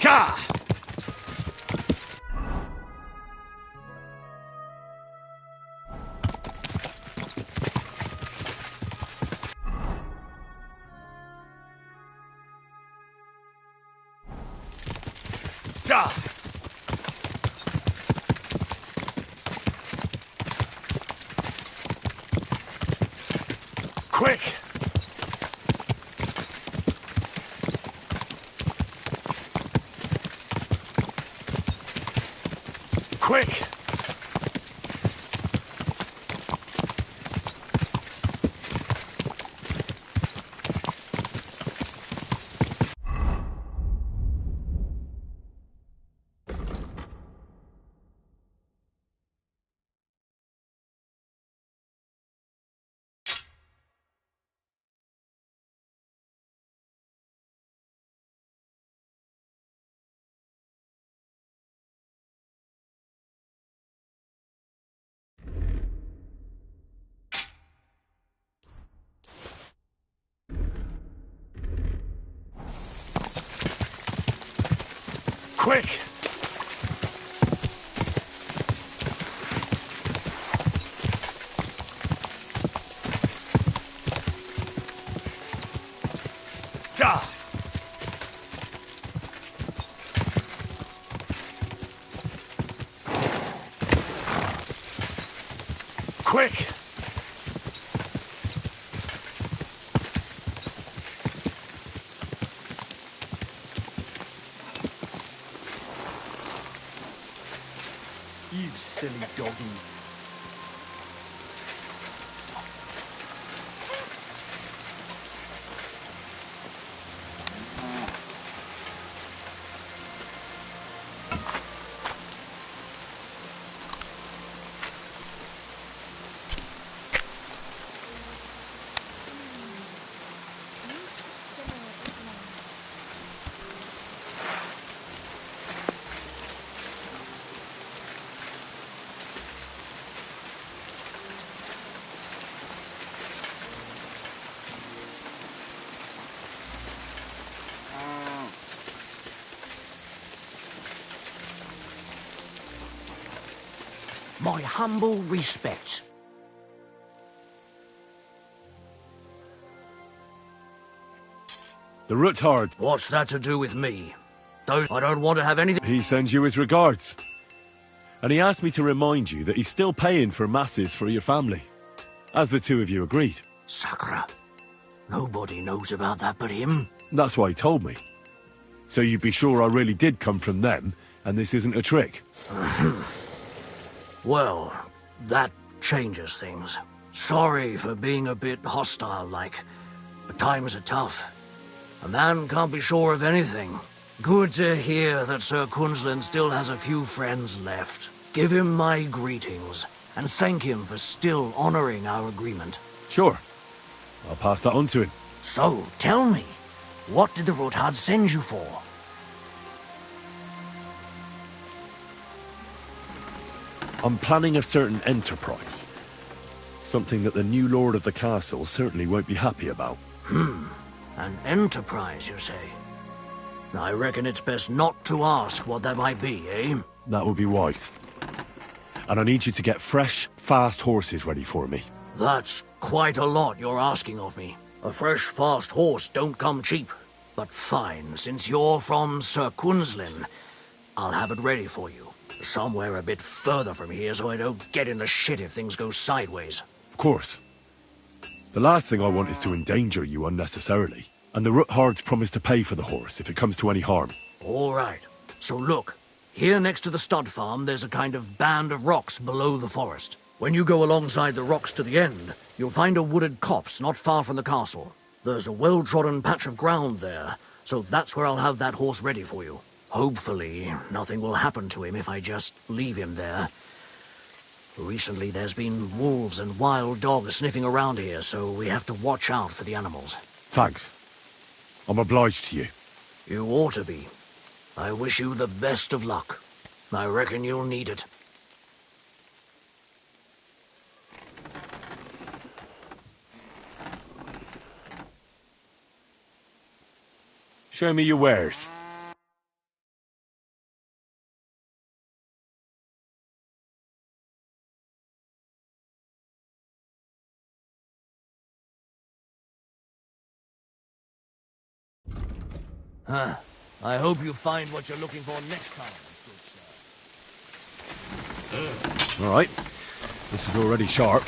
Ka! Ka! Quick! Quick! Quick! Ah! Quick! You silly doggy. My humble respects. The Ruthard. What's that to do with me? I don't want to have anything... He sends you his regards. And he asked me to remind you that he's still paying for masses for your family. As the two of you agreed. Sakura. Nobody knows about that but him. That's why he told me. So you'd be sure I really did come from them, and this isn't a trick. Well, that changes things. Sorry for being a bit hostile-like, but times are tough. A man can't be sure of anything. Good to hear that Sir Quinlan still has a few friends left. Give him my greetings, and thank him for still honoring our agreement. Sure. I'll pass that on to him. So, tell me, what did the Ruthard send you for? I'm planning a certain enterprise. Something that the new lord of the castle certainly won't be happy about. An enterprise, you say? I reckon it's best not to ask what that might be, eh? That would be wise. And I need you to get fresh, fast horses ready for me. That's quite a lot you're asking of me. A fresh, fast horse don't come cheap. But fine, since you're from Sir Quinlan, I'll have it ready for you. Somewhere a bit further from here so I don't get in the shit if things go sideways. Of course. The last thing I want is to endanger you unnecessarily. And the Ruthards promise to pay for the horse if it comes to any harm. All right. So look, here next to the stud farm there's a kind of band of rocks below the forest. When you go alongside the rocks to the end, you'll find a wooded copse not far from the castle. There's a well-trodden patch of ground there, so that's where I'll have that horse ready for you. Hopefully, nothing will happen to him if I just leave him there. Recently, there's been wolves and wild dogs sniffing around here, so we have to watch out for the animals. Thanks. I'm obliged to you. You ought to be. I wish you the best of luck. I reckon you'll need it. Show me your wares. I hope you find what you're looking for next time, good sir. All right. This is already sharp.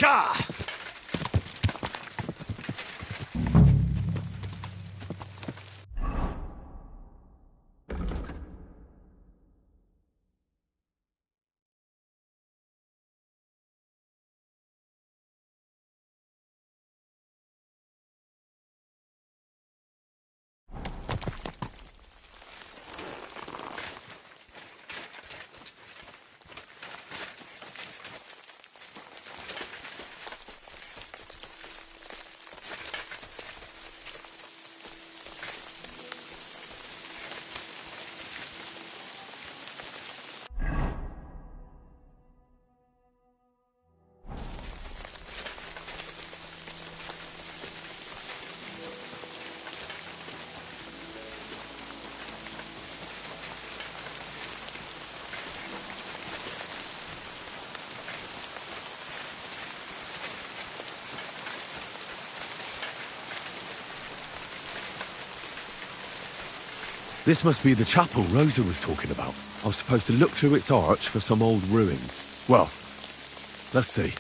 Ka! This must be the chapel Rosa was talking about. I was supposed to look through its arch for some old ruins. Well, let's see.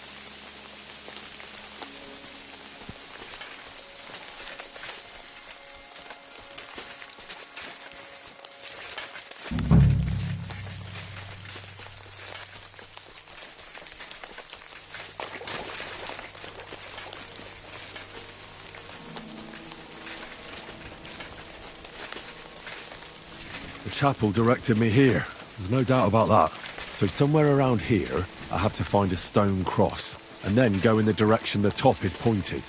The chapel directed me here. There's no doubt about that. So somewhere around here, I have to find a stone cross, and then go in the direction the top is pointing.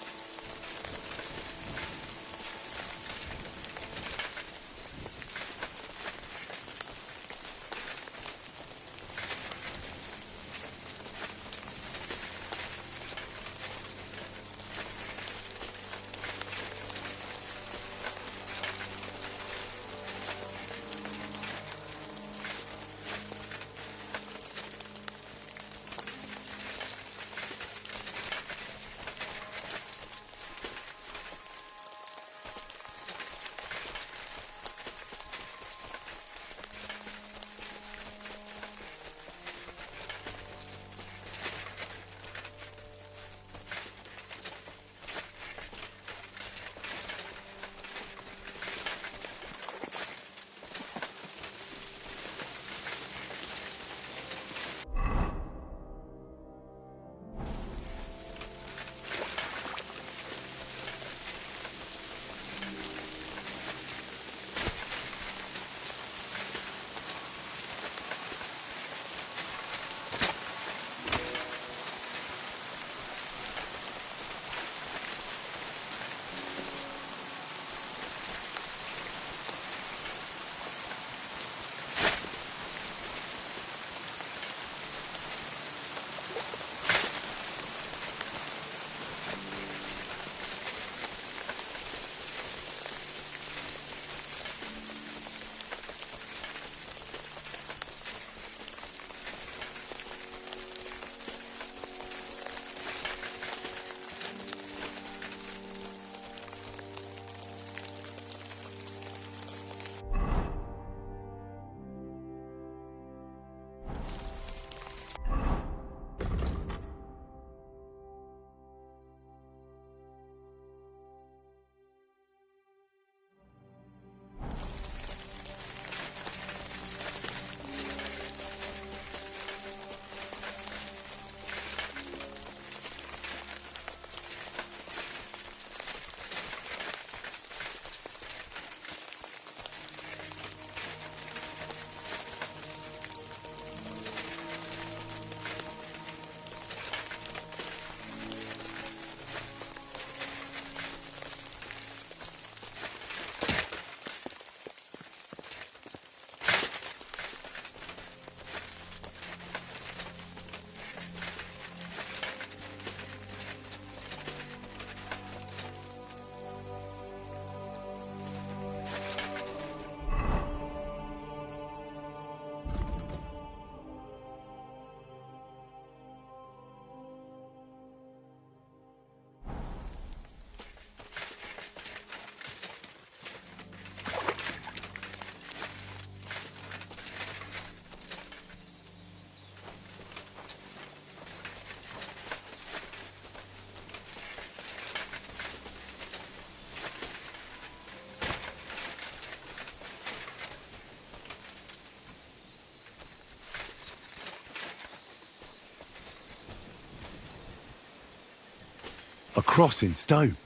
A cross in stone.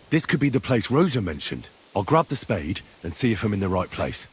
This could be the place Rosa mentioned. I'll grab the spade and see if I'm in the right place.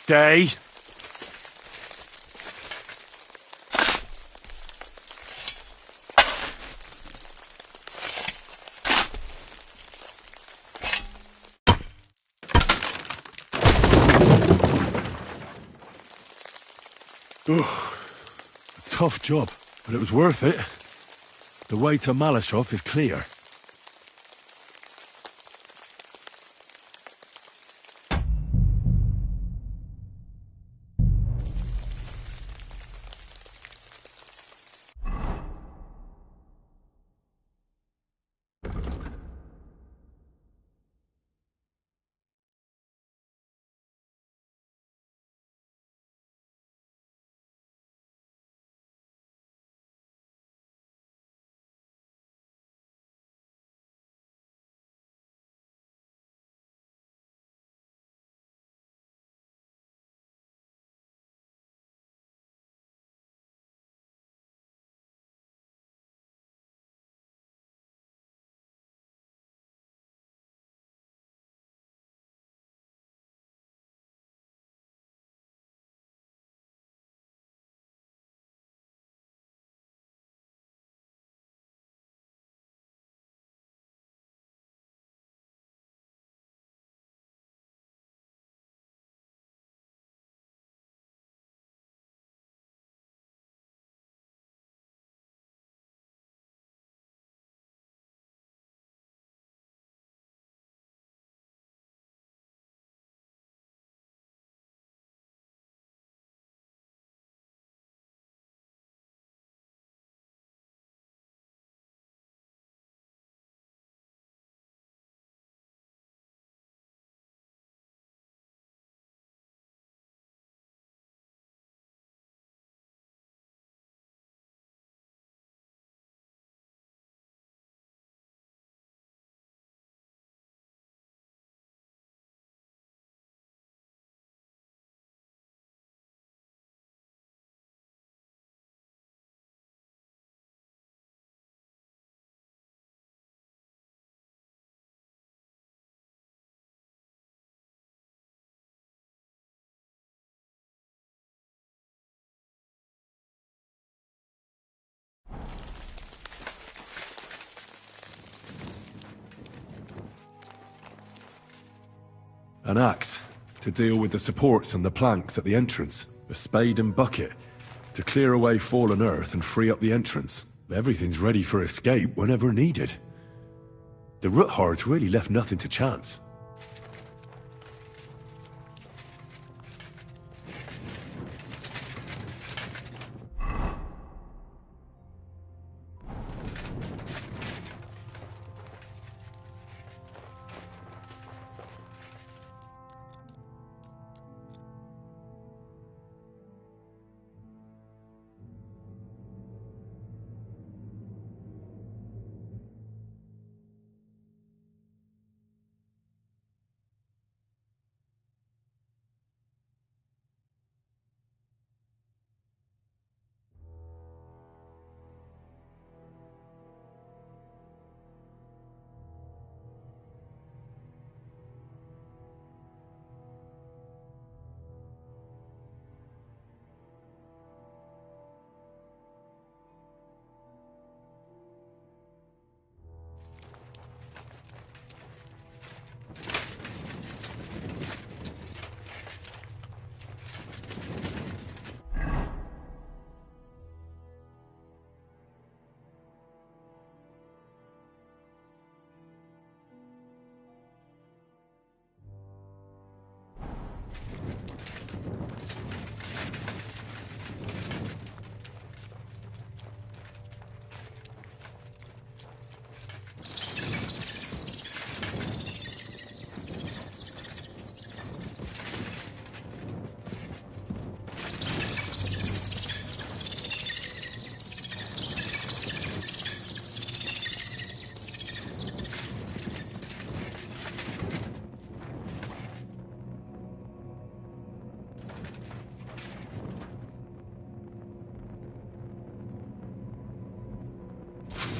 Stay. A tough job, but it was worth it. The way to Malashov is clear. An axe to deal with the supports and the planks at the entrance. A spade and bucket to clear away fallen earth and free up the entrance. Everything's ready for escape whenever needed. The Roothards really left nothing to chance.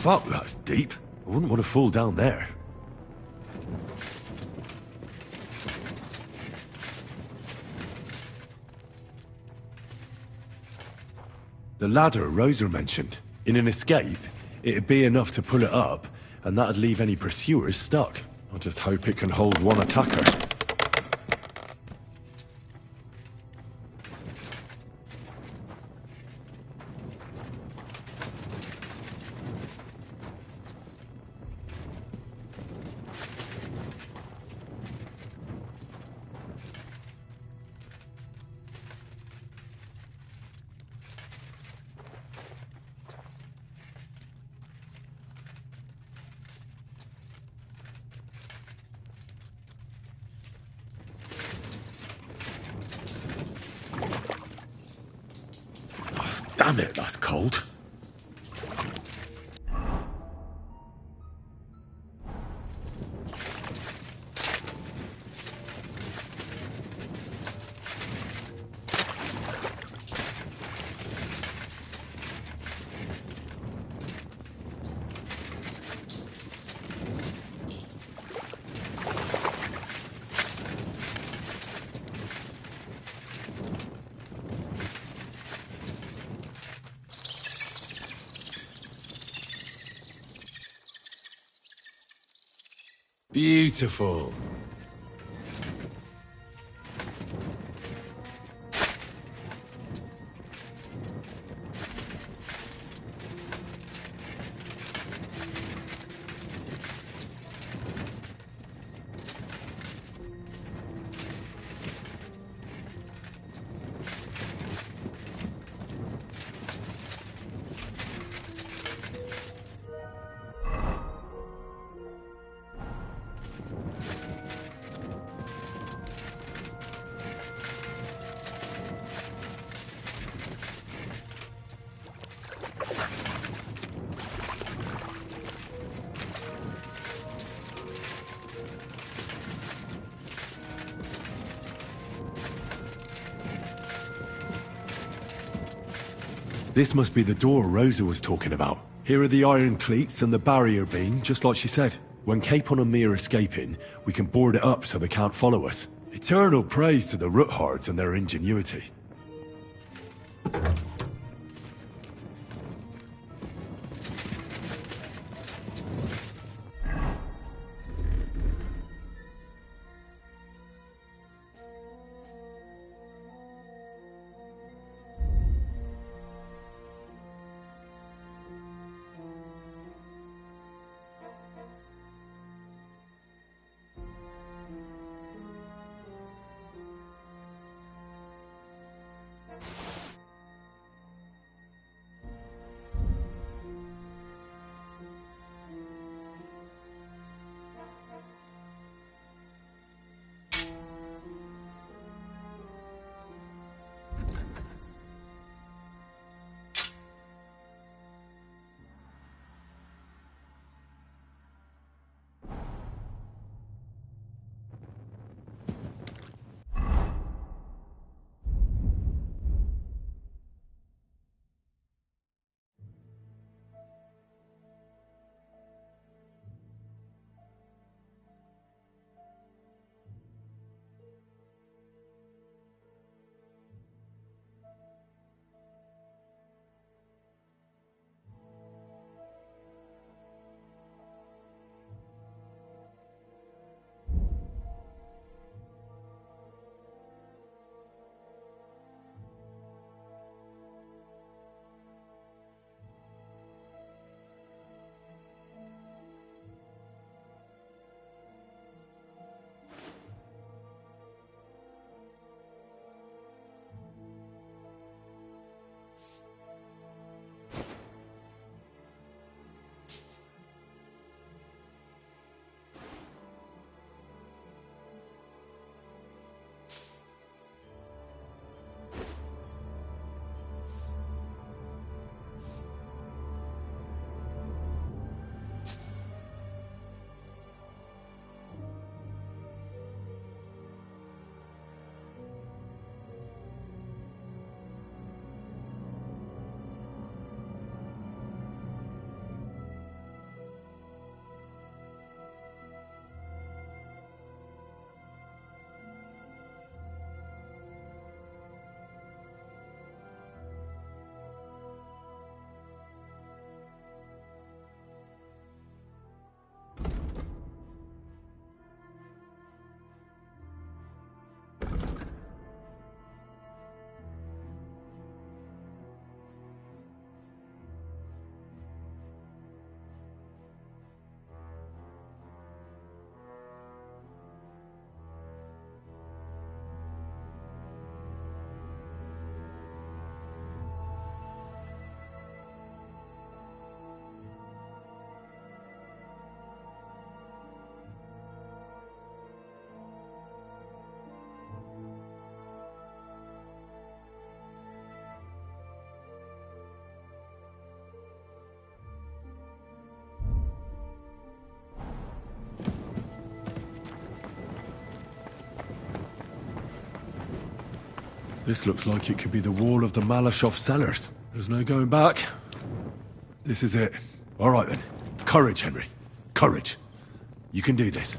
Fuck, that's deep. I wouldn't want to fall down there. The ladder Rosa mentioned. In an escape, it'd be enough to pull it up, and that'd leave any pursuers stuck. I just hope it can hold one attacker. Damn it, that's cold. Beautiful. This must be the door Rosa was talking about. Here are the iron cleats and the barrier beam, just like she said. When Capon and me are escaping, we can board it up so they can't follow us. Eternal praise to the Roothards and their ingenuity. This looks like it could be the wall of the Malashov cellars. There's no going back. This is it. All right then. Courage, Henry. Courage. You can do this.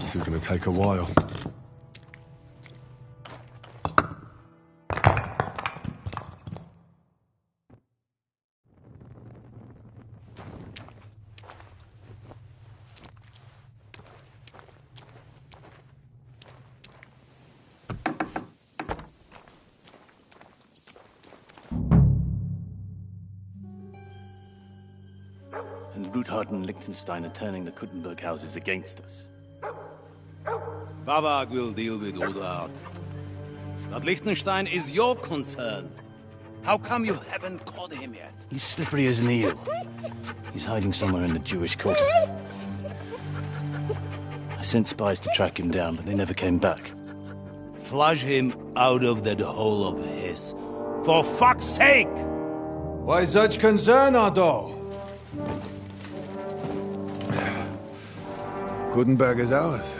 This is going to take a while. And Ruthard and Liechtenstein are turning the Kuttenberg houses against us. Bavag will deal with Ruthard. But Liechtenstein is your concern. How come you haven't caught him yet? He's slippery as an eel. He's hiding somewhere in the Jewish quarter. I sent spies to track him down, but they never came back. Flush him out of that hole of his. For fuck's sake! Why such concern, Otto? Kuttenberg is ours.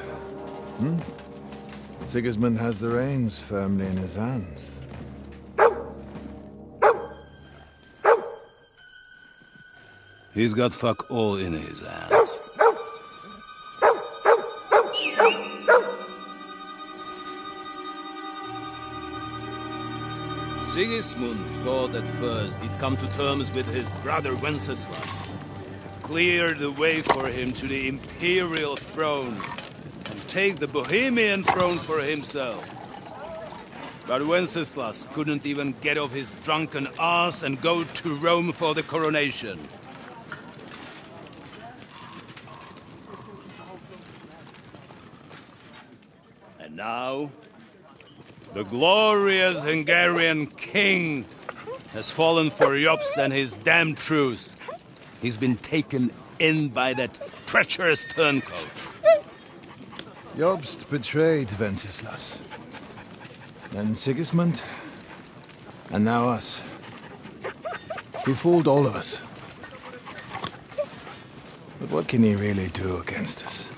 Sigismund has the reins firmly in his hands. He's got fuck all in his hands. Sigismund thought at first he'd come to terms with his brother Wenceslas, clear the way for him to the imperial throne, and take the Bohemian throne for himself. But Wenceslas couldn't even get off his drunken ass and go to Rome for the coronation. And now, the glorious Hungarian king has fallen for Jobst and his damned truce. He's been taken in by that treacherous turncoat. Jobst betrayed Wenceslas. Then Sigismund. And now us. He fooled all of us. But what can he really do against us,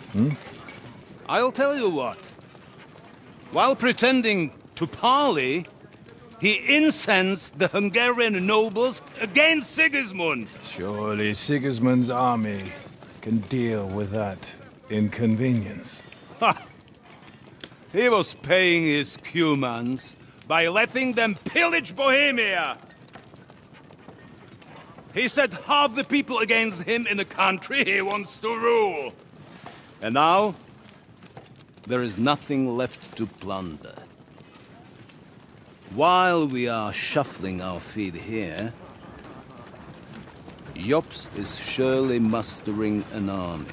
I'll tell you what. While pretending to parley, he incensed the Hungarian nobles against Sigismund. Surely Sigismund's army can deal with that inconvenience. Ha! He was paying his Cumans by letting them pillage Bohemia. He set half the people against him in the country he wants to rule. And now, there is nothing left to plunder. While we are shuffling our feet here, Jobst is surely mustering an army.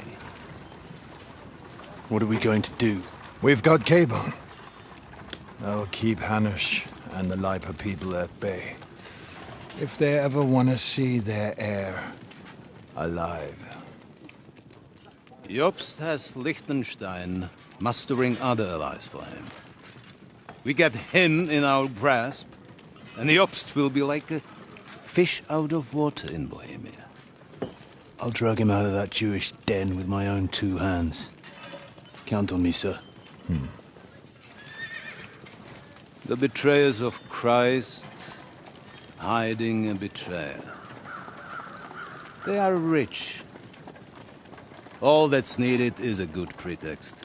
What are we going to do? We've got Cabon. That'll keep Hanush and the Leipa people at bay. If they ever want to see their heir alive. Jobst has Liechtenstein mustering other allies for him. We get him in our grasp, and Jobst will be like a fish out of water in Bohemia. I'll drag him out of that Jewish den with my own two hands. Count on me, sir. The betrayers of Christ, hiding a betrayer. They are rich. All that's needed is a good pretext.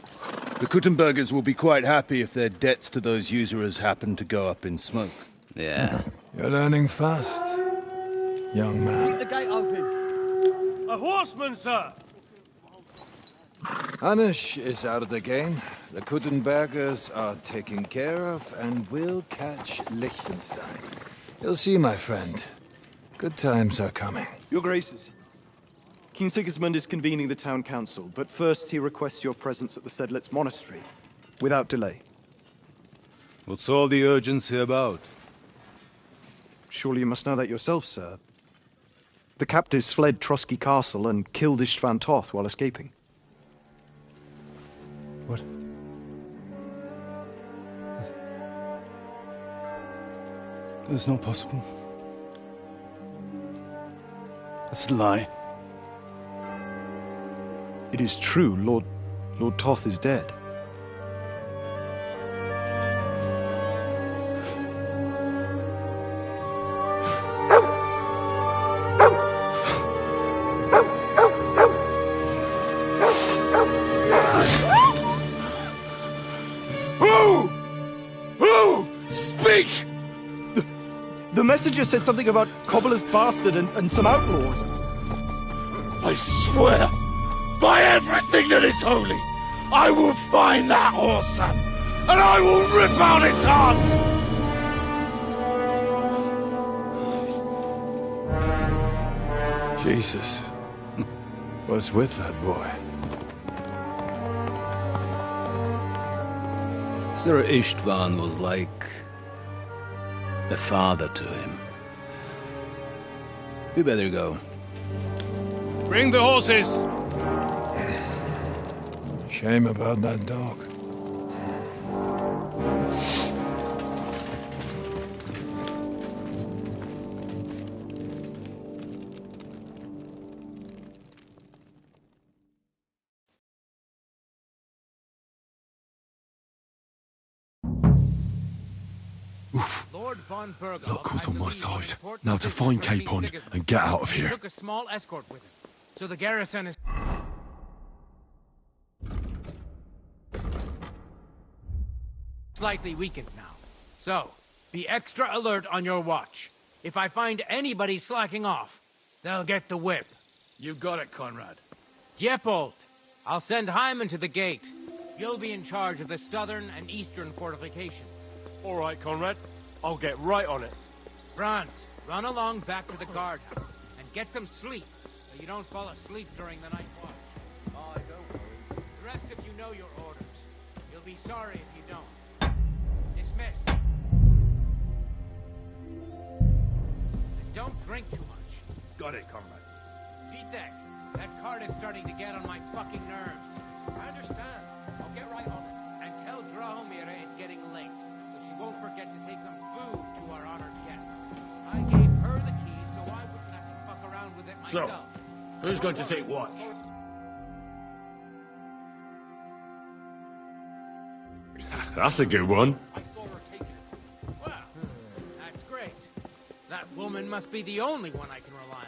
The Kuttenbergers will be quite happy if their debts to those usurers happen to go up in smoke. Yeah. You're learning fast, young man. Keep the gate open. A horseman, sir! Hanush is out of the game. The Kuttenbergers are taken care of, and we'll catch Liechtenstein. You'll see, my friend. Good times are coming. Your Graces, King Sigismund is convening the town council, but first he requests your presence at the Sedlitz monastery, without delay. What's all the urgency about? Surely you must know that yourself, sir. The captives fled Trotsky Castle and killed Istvan Toth while escaping. What? That's not possible. That's a lie. It is true, Lord Toth is dead. Who? Speak! The messenger said something about Cobbler's bastard and some outlaws. I swear, by everything that is holy, I will find that whoreson, and I will rip out his heart! Jesus. What's with that boy? Sir Istvan was like a father to him. We better go. Bring the horses! Shame about that dog. Luck was on my side. Now to find Capon and get out of here. Took a small escort with him, so the garrison is slightly weakened now. So, be extra alert on your watch. If I find anybody slacking off, they'll get the whip. You got it, Conrad. Diepold, I'll send Hyman to the gate. You'll be in charge of the southern and eastern fortifications. All right, Conrad. I'll get right on it. Franz, run along back to the guardhouse and get some sleep so you don't fall asleep during the night watch. Oh, don't worry. The rest of you know your orders. You'll be sorry if you don't. Dismissed. And don't drink too much. Got it, Conrad. Vitek, that card is starting to get on my fucking nerves. I understand. I'll get right on it. And tell Drahomira it's getting late, so she won't forget to take some food to our honored guests. I gave her the keys so I wouldn't have to fuck around with it myself. So, who's going to take watch? That's a good one. I saw her taking it. Well, that's great. That woman must be the only one I can rely on.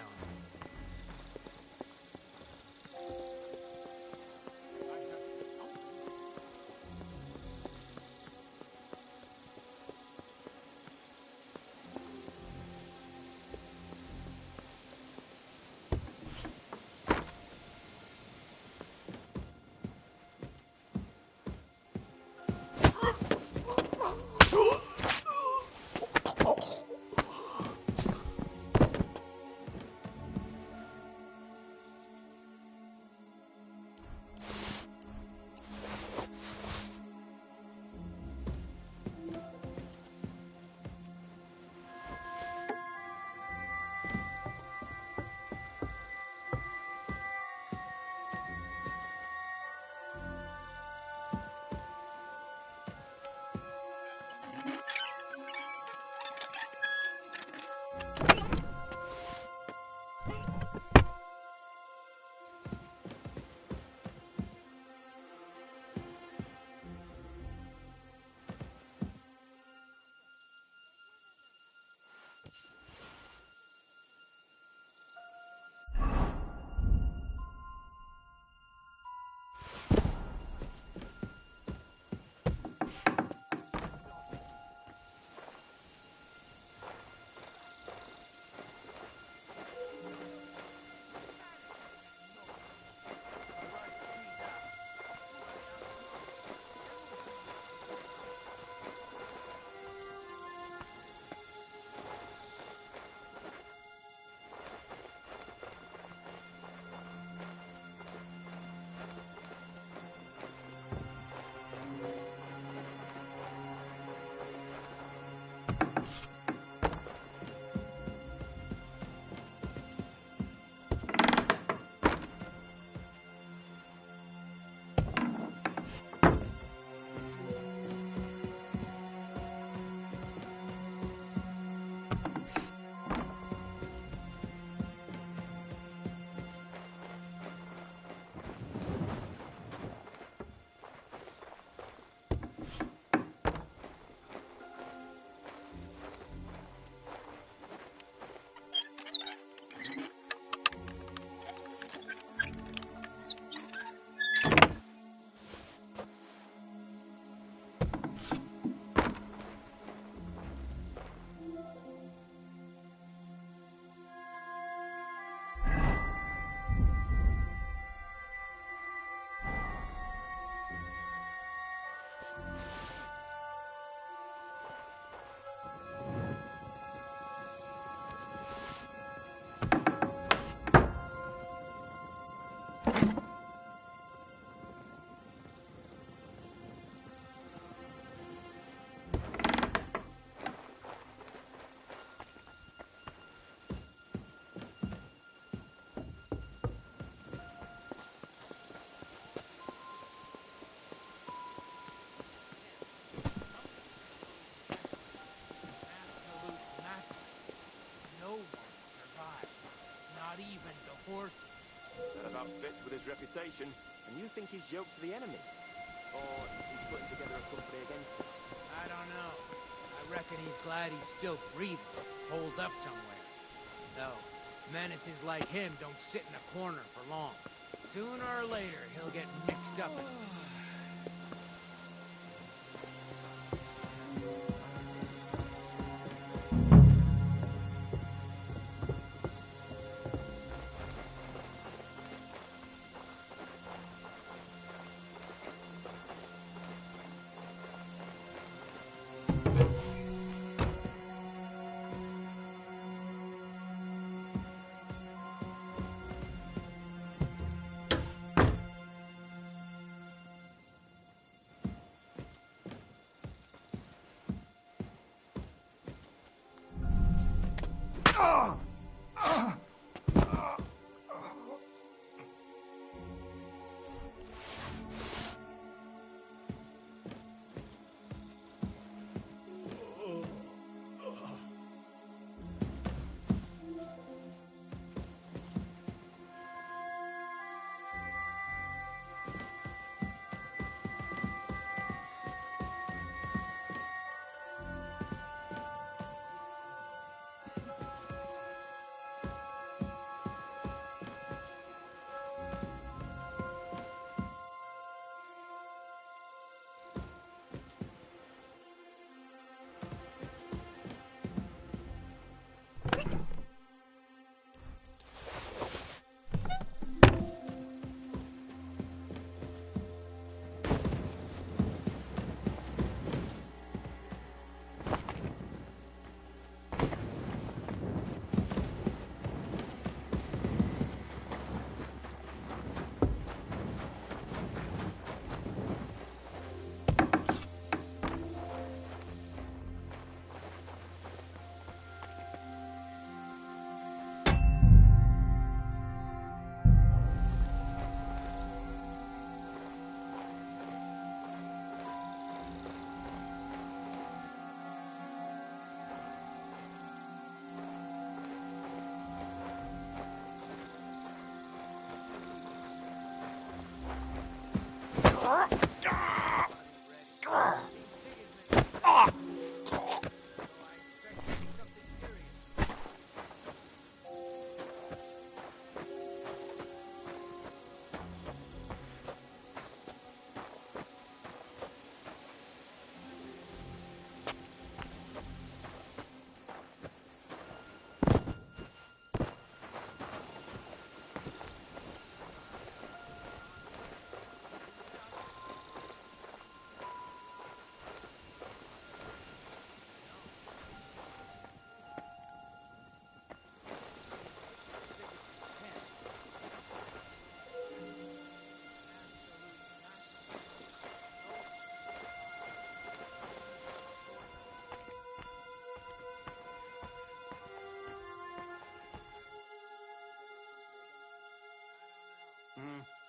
not even the horse. That about fits with his reputation. And you think he's yoked to the enemy? Or he's putting together a company against us? I don't know. I reckon he's glad he's still breathing, holed up somewhere. Though, menaces like him don't sit in a corner for long. Sooner or later, he'll get mixed up in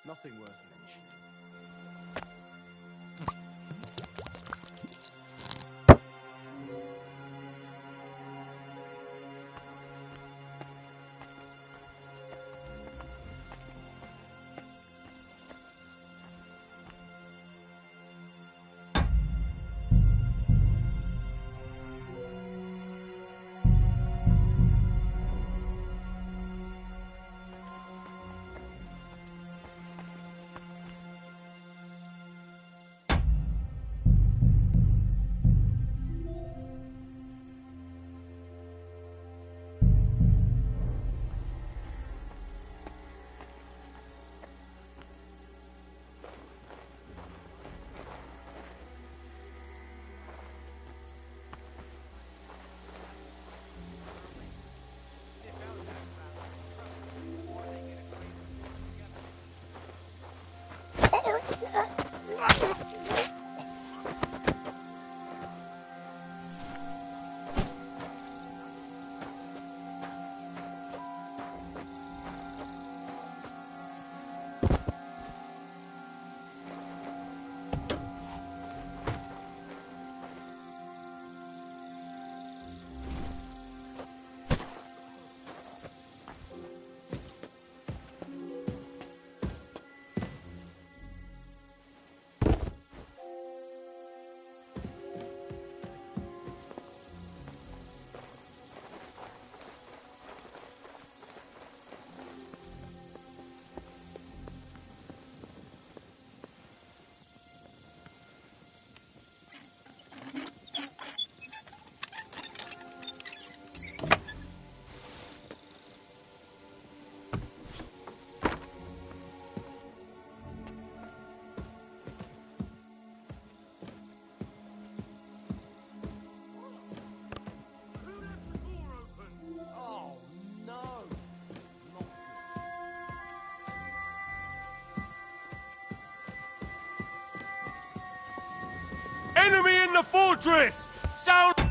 Nothing worth mentioning. the fortress! Sound...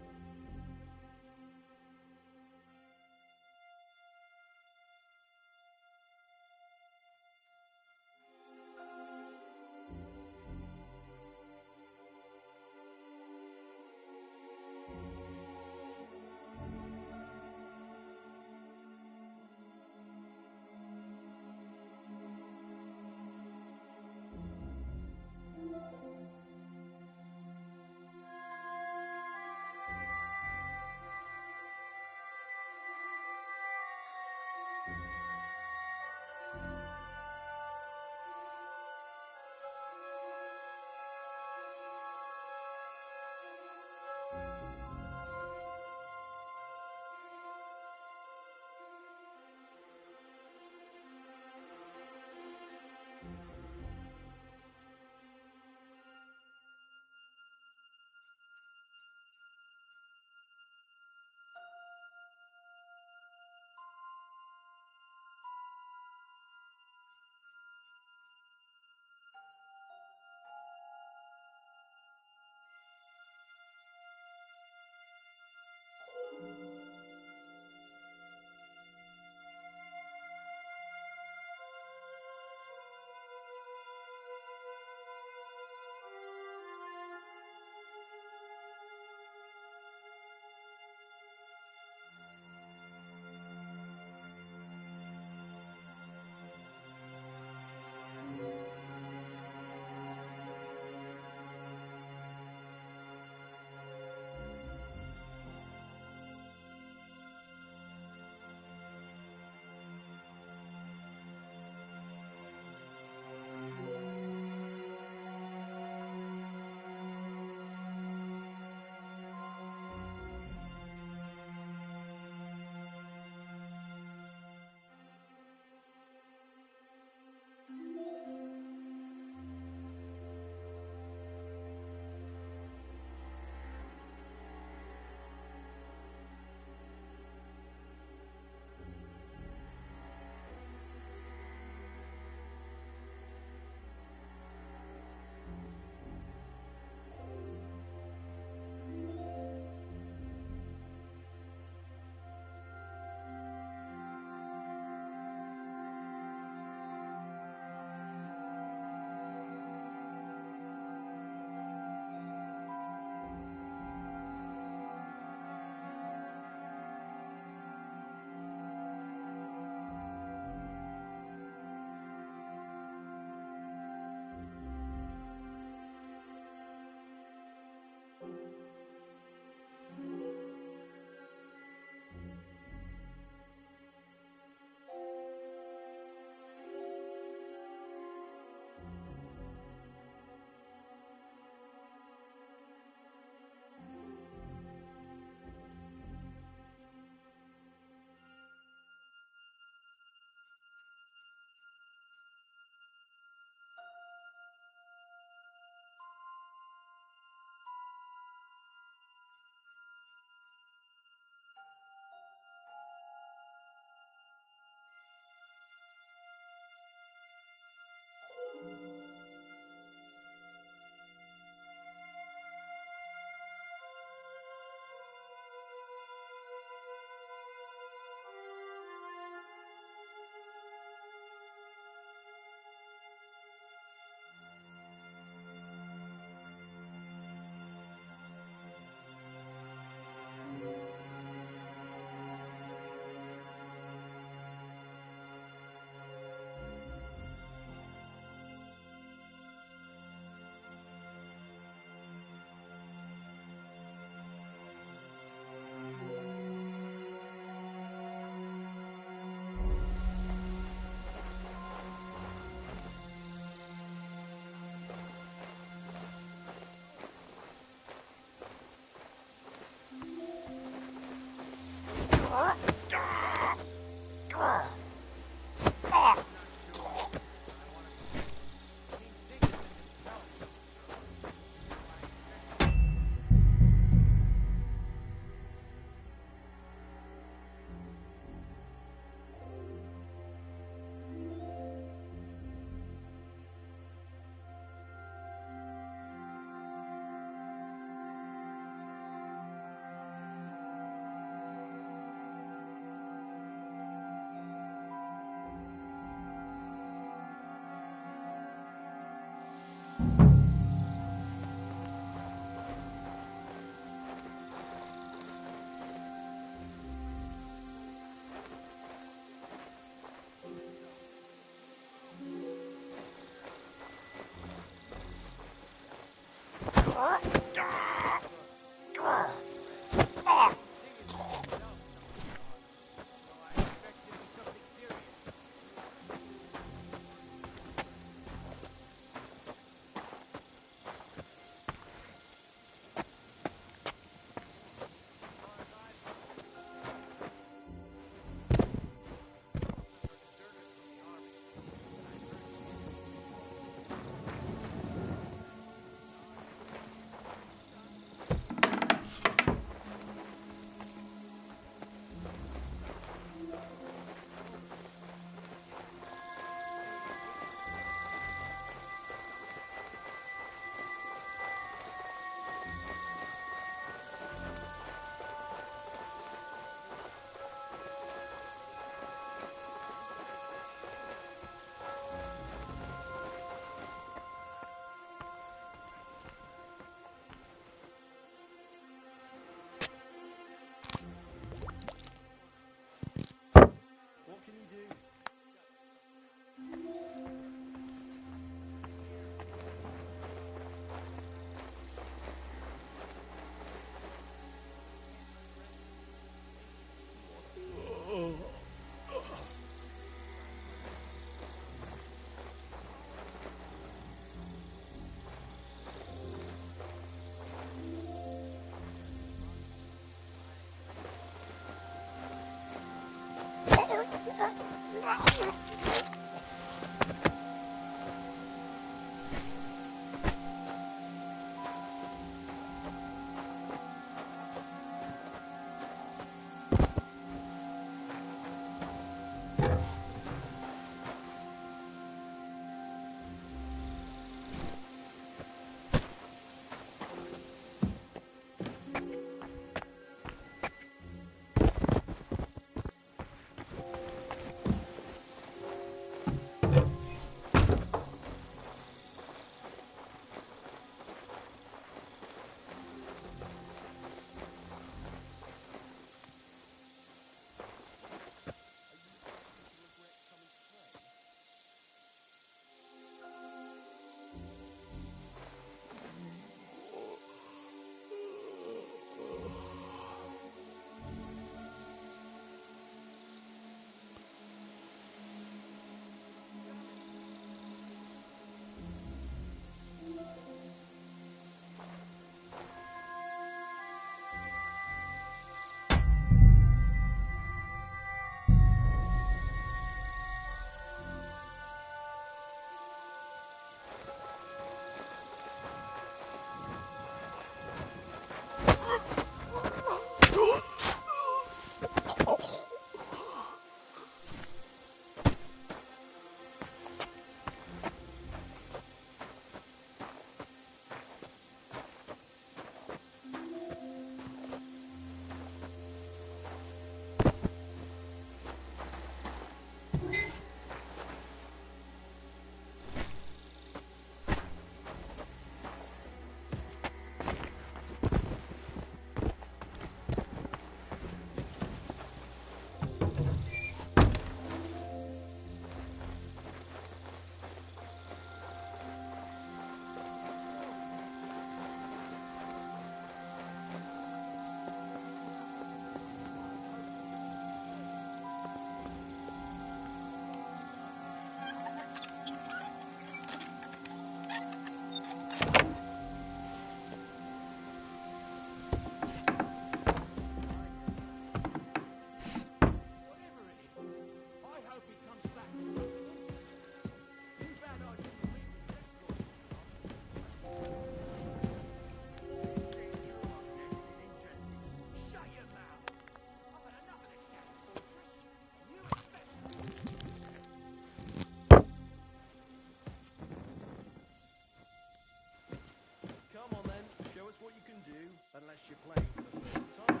unless you're playing for the first time.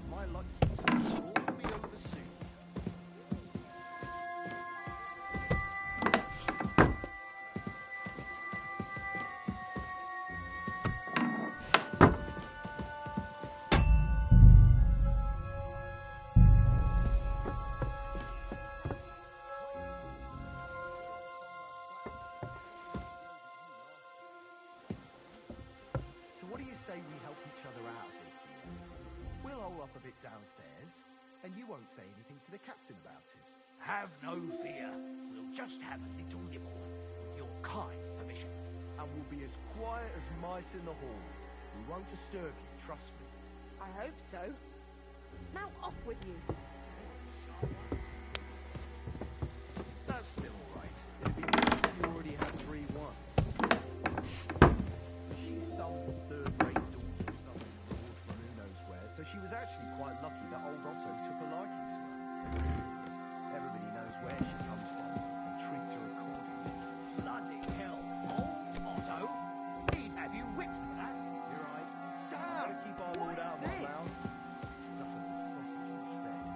My luck keeps all me over soon. So what do you say we help each other out a bit? We'll hole up a bit downstairs, and you won't say anything to the captain about it. Have no fear. We'll just have a little nibble, with your kind permission. And we'll be as quiet as mice in the hall. We won't disturb you, trust me. I hope so. Now off with you. That's still all right. It'd be nice if you already had 3 ones. She's some third-rate daughter of something abroad from who knows where, so she was actually quite lucky that old Otto took a liking to her. Everybody knows where she comes from and treats her accordingly. Bloody hell, old Otto! He'd have you whipped for that. You're right. Gotta keep our word out of our mouth. Stuff with the sausage instead.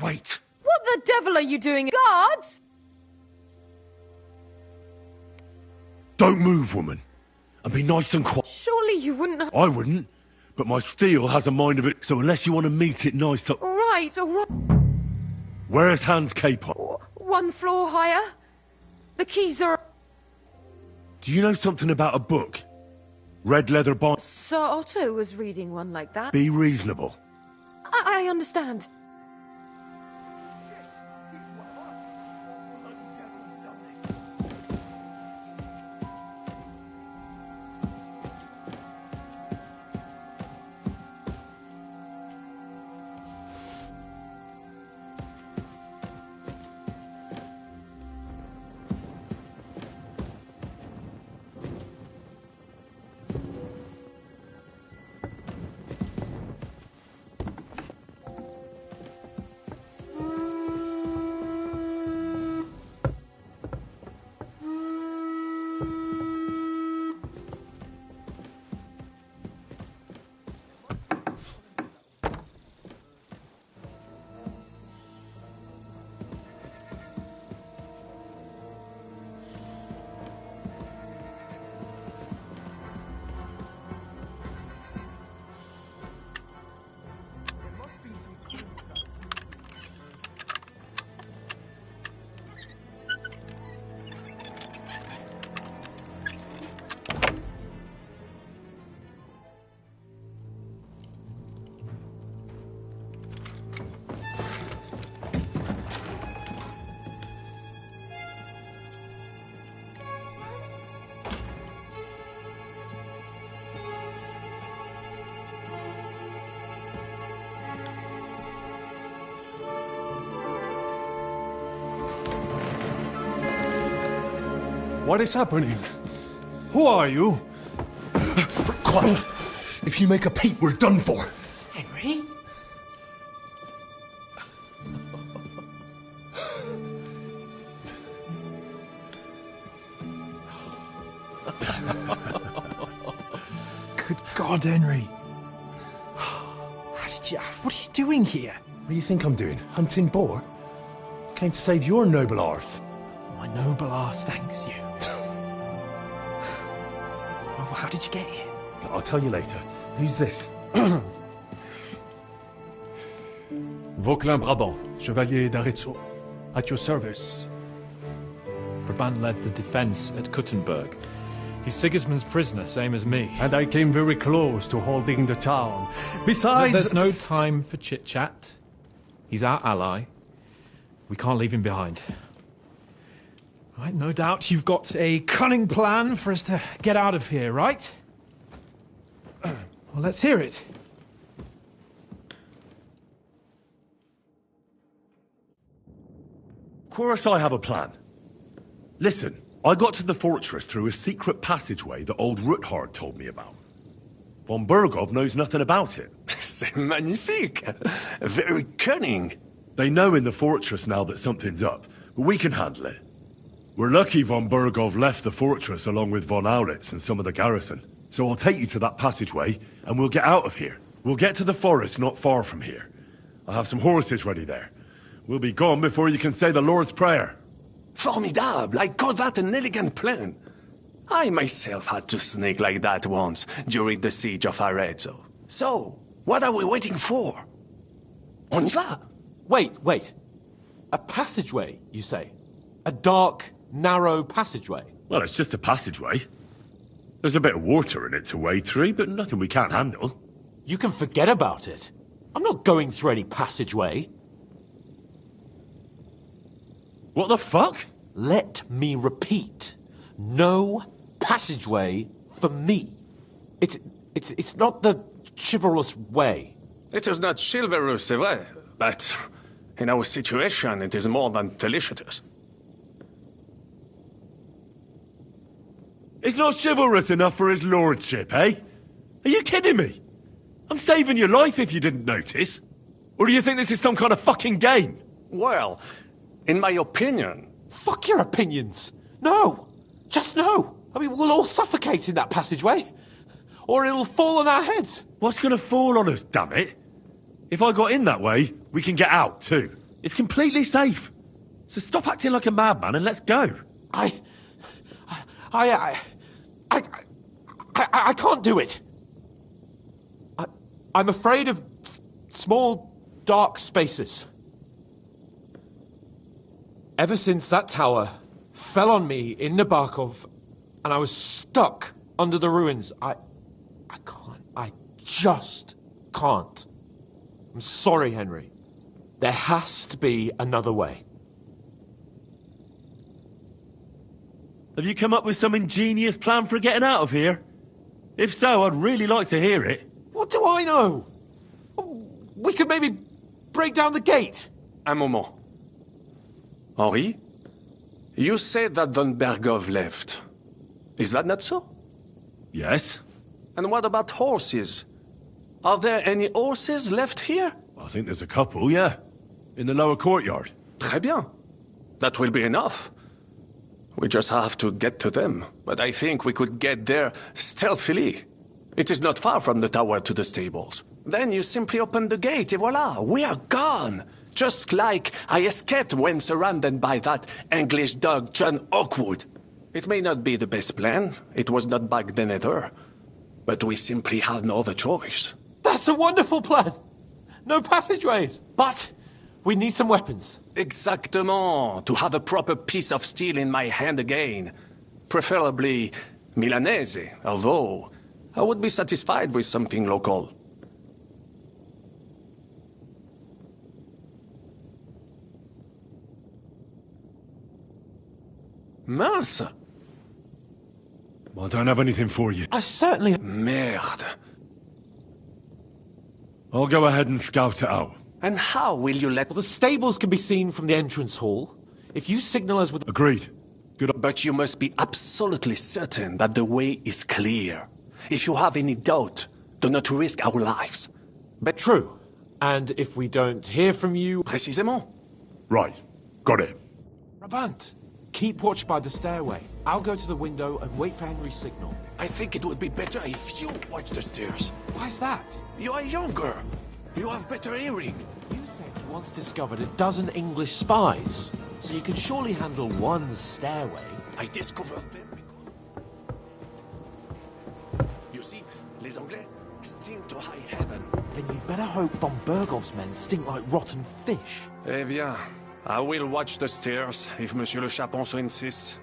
Wait! What the devil are you doing? Guards! Don't move, woman. And be nice and quiet. Surely you wouldn't... I wouldn't. But my steel has a mind of it, so unless you want to meet it nice up... All right. Where's Hans Capon? 1 floor higher. The keys are... Do you know something about a book? Red leather bind... Sir Otto was reading one like that. Be reasonable. I understand. What is happening? Who are you? Quiet. If you make a peep, we're done for. Henry? Good God, Henry. What are you doing here? What do you think I'm doing? Hunting boar? Came to save your noble arse. My noble arse thanks you. Well, how did you get here? I'll tell you later. Who's this? Vauquelin Brabant, Chevalier d'Arezzo. At your service. Brabant led the defense at Kuttenberg. He's Sigismund's prisoner, same as me. And I came very close to holding the town. Besides... There's no time for chit-chat. He's our ally. We can't leave him behind. Right, no doubt you've got a cunning plan for us to get out of here, right? Well, let's hear it. Of course I have a plan. Listen, I got to the fortress through a secret passageway that old Ruthard told me about. Von Bergov knows nothing about it. C'est magnifique! Very cunning. They know in the fortress now that something's up, but we can handle it. We're lucky von Bergov left the fortress along with von Aulitz and some of the garrison. So I'll take you to that passageway, and we'll get out of here. We'll get to the forest not far from here. I'll have some horses ready there. We'll be gone before you can say the Lord's Prayer. Formidable! I call that an elegant plan. I myself had to sneak like that once during the siege of Arezzo. So, what are we waiting for? On y va! Wait. A passageway, you say? A dark, narrow passageway? Well, it's just a passageway. There's a bit of water in it to wade through, but nothing we can't handle. You can forget about it. I'm not going through any passageway. What the fuck? Let me repeat. No passageway for me. It's not the chivalrous way. It is not chivalrous, c'est vrai, but in our situation, it is more than delicious. It's not chivalrous enough for his lordship, eh? Are you kidding me? I'm saving your life if you didn't notice. Or do you think this is some kind of fucking game? Well, in my opinion... Fuck your opinions! No! Just no! I mean, we'll all suffocate in that passageway. Or it'll fall on our heads. What's gonna fall on us, damn it? If I got in that way, we can get out, too. It's completely safe. So stop acting like a madman and let's go. I can't do it. I'm afraid of small, dark spaces. Ever since that tower fell on me in Nabokov, and I was stuck under the ruins, I can't. I just can't. I'm sorry, Henry. There has to be another way. Have you come up with some ingenious plan for getting out of here? If so, I'd really like to hear it. What do I know? We could maybe break down the gate. Un moment. Henri? You said that Von Bergov left. Is that not so? Yes. And what about horses? Are there any horses left here? I think there's a couple, yeah. In the lower courtyard. Très bien. That will be enough. We just have to get to them, but I think we could get there stealthily. It is not far from the tower to the stables. Then you simply open the gate, et voila, we are gone! Just like I escaped when surrounded by that English dog John Oakwood. It may not be the best plan, it was not back then either, but we simply had no other choice. That's a wonderful plan! No passageways! But we need some weapons. Exactement, to have a proper piece of steel in my hand again. Preferably Milanese, although I would be satisfied with something local. Mince! I don't have anything for you. I certainly... Merde. I'll go ahead and scout it out. And how will you let... Well, the stables can be seen from the entrance hall. If you signal us with... Agreed. Good. But you must be absolutely certain that the way is clear. If you have any doubt, do not risk our lives. But true. And if we don't hear from you... Précisément. Right. Got it. Brabant, keep watch by the stairway. I'll go to the window and wait for Henry's signal. I think it would be better if you watch the stairs. Why's that? You are younger. You have better hearing. You said you once discovered a dozen English spies. So you can surely handle one stairway. I discovered them because... You see, les Anglais stink to high heaven. Then you'd better hope Von Bergov's men stink like rotten fish. Eh bien, I will watch the stairs if Monsieur le Chapon so insists.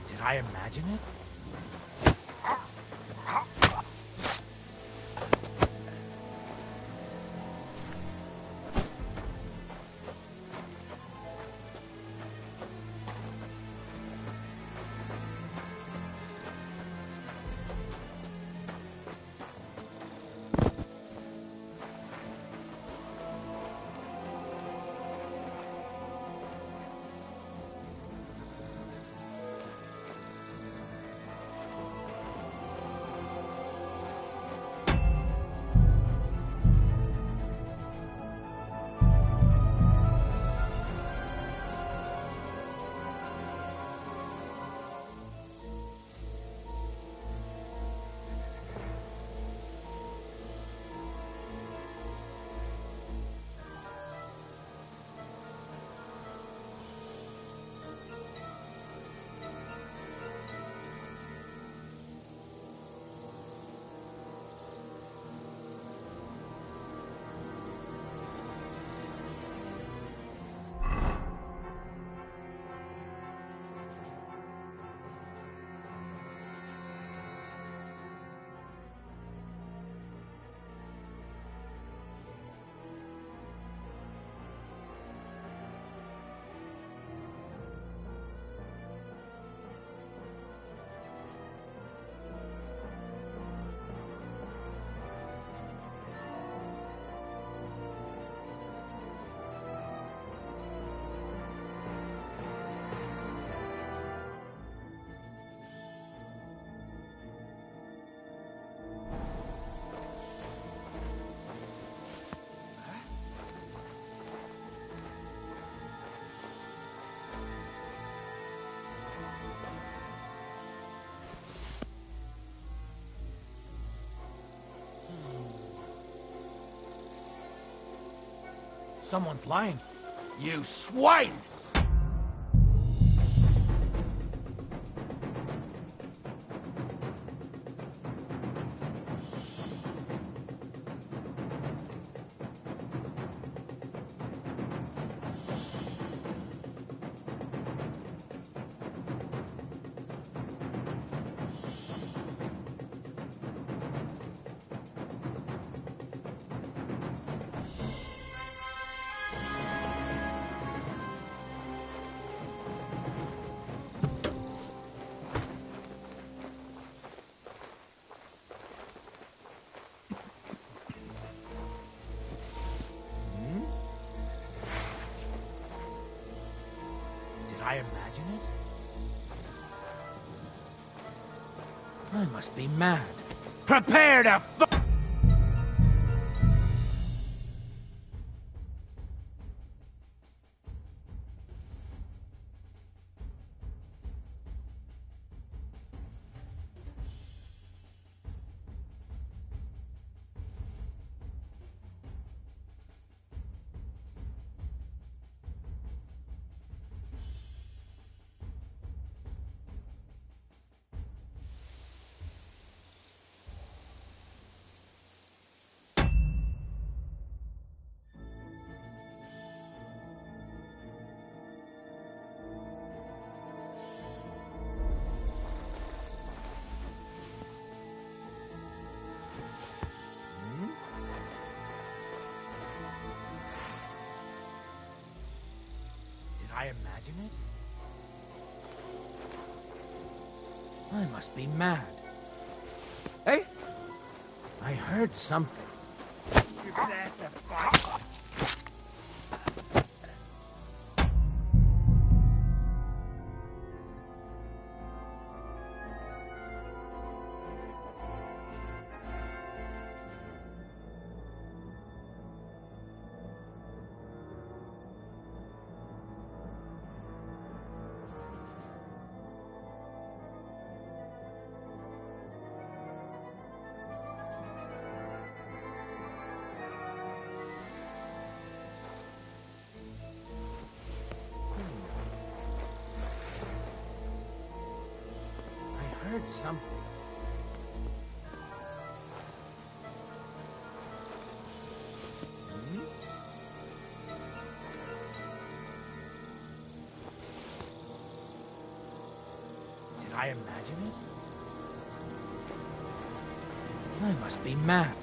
Did I imagine it? Someone's lying. You swine! I imagine it? I must be mad. Prepare to I imagine it? I must be mad. Hey? I heard something. Heard something. Did I imagine it? I must be mad.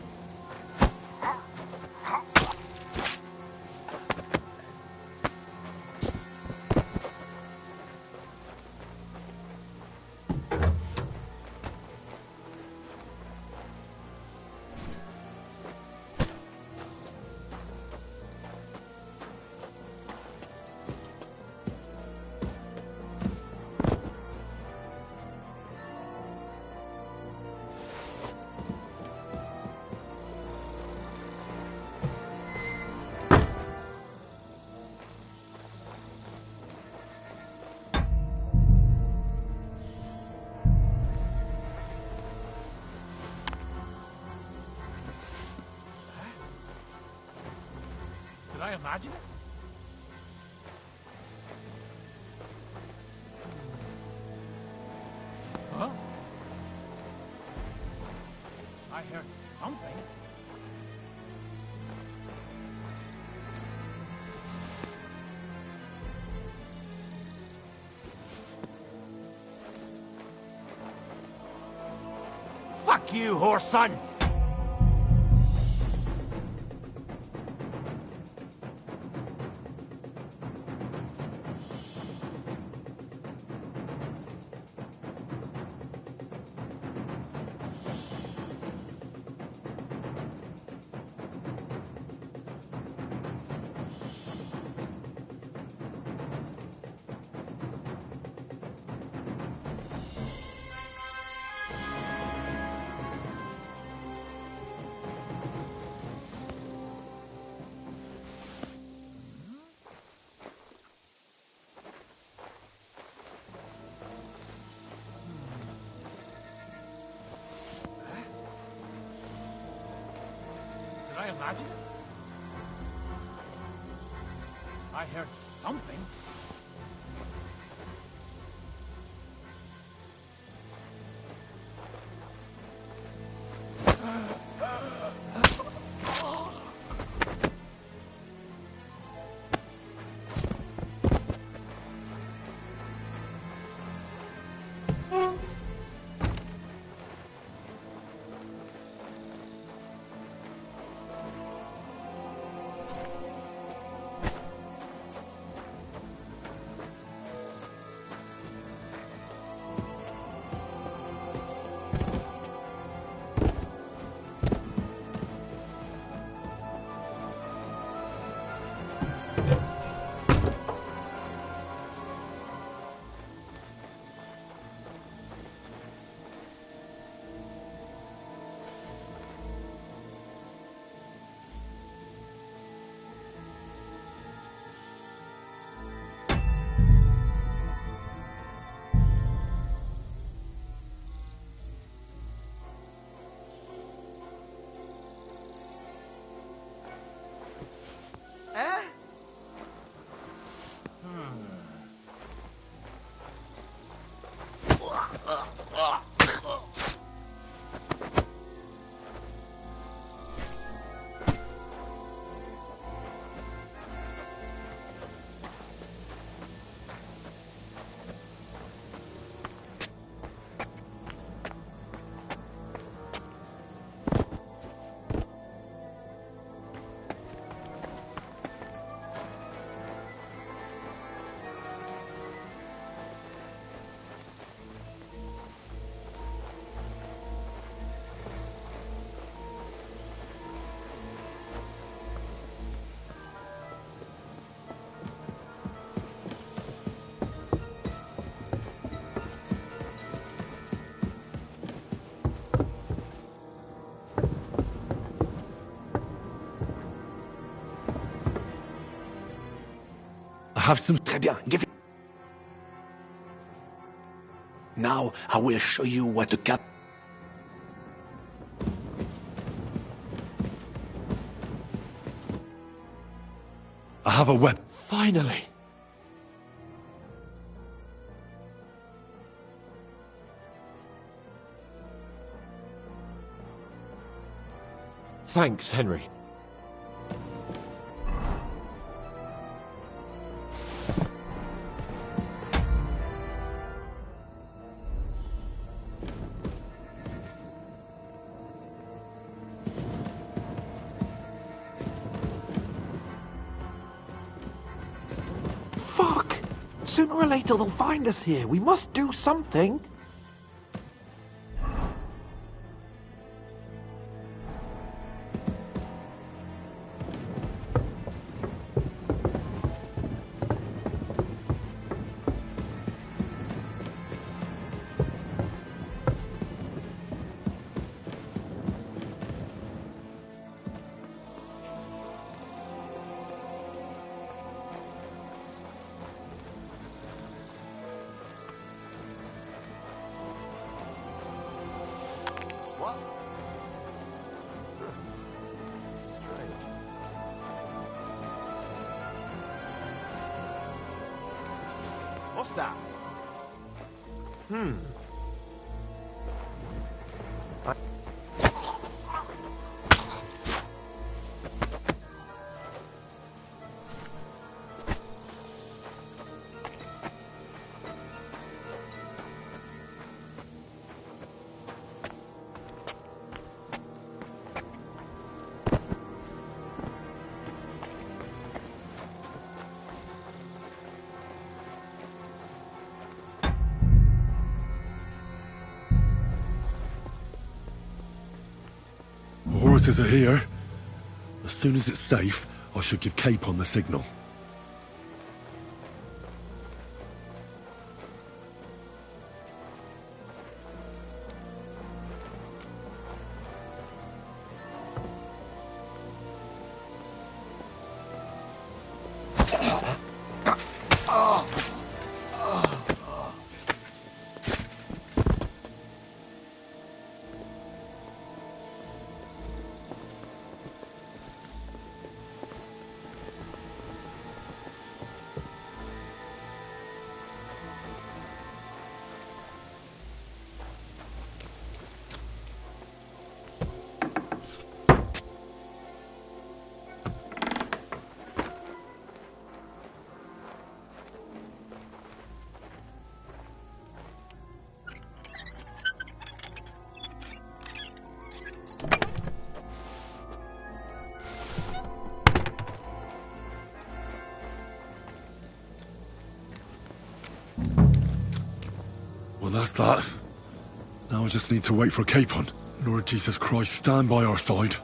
Did I imagine it? Huh? I heard something. Fuck you, horse son! Did I imagine it? I heard something. Have some... Très bien, give it. Now I will show you what the cat... I have a weapon. Finally! Thanks, Henry. Fuck! Sooner or later they'll find us here. We must do something. What's that? Horses are here. As soon as it's safe, I should give Capon the signal. That's that. Now I just need to wait for Capon. Lord Jesus Christ, stand by our side.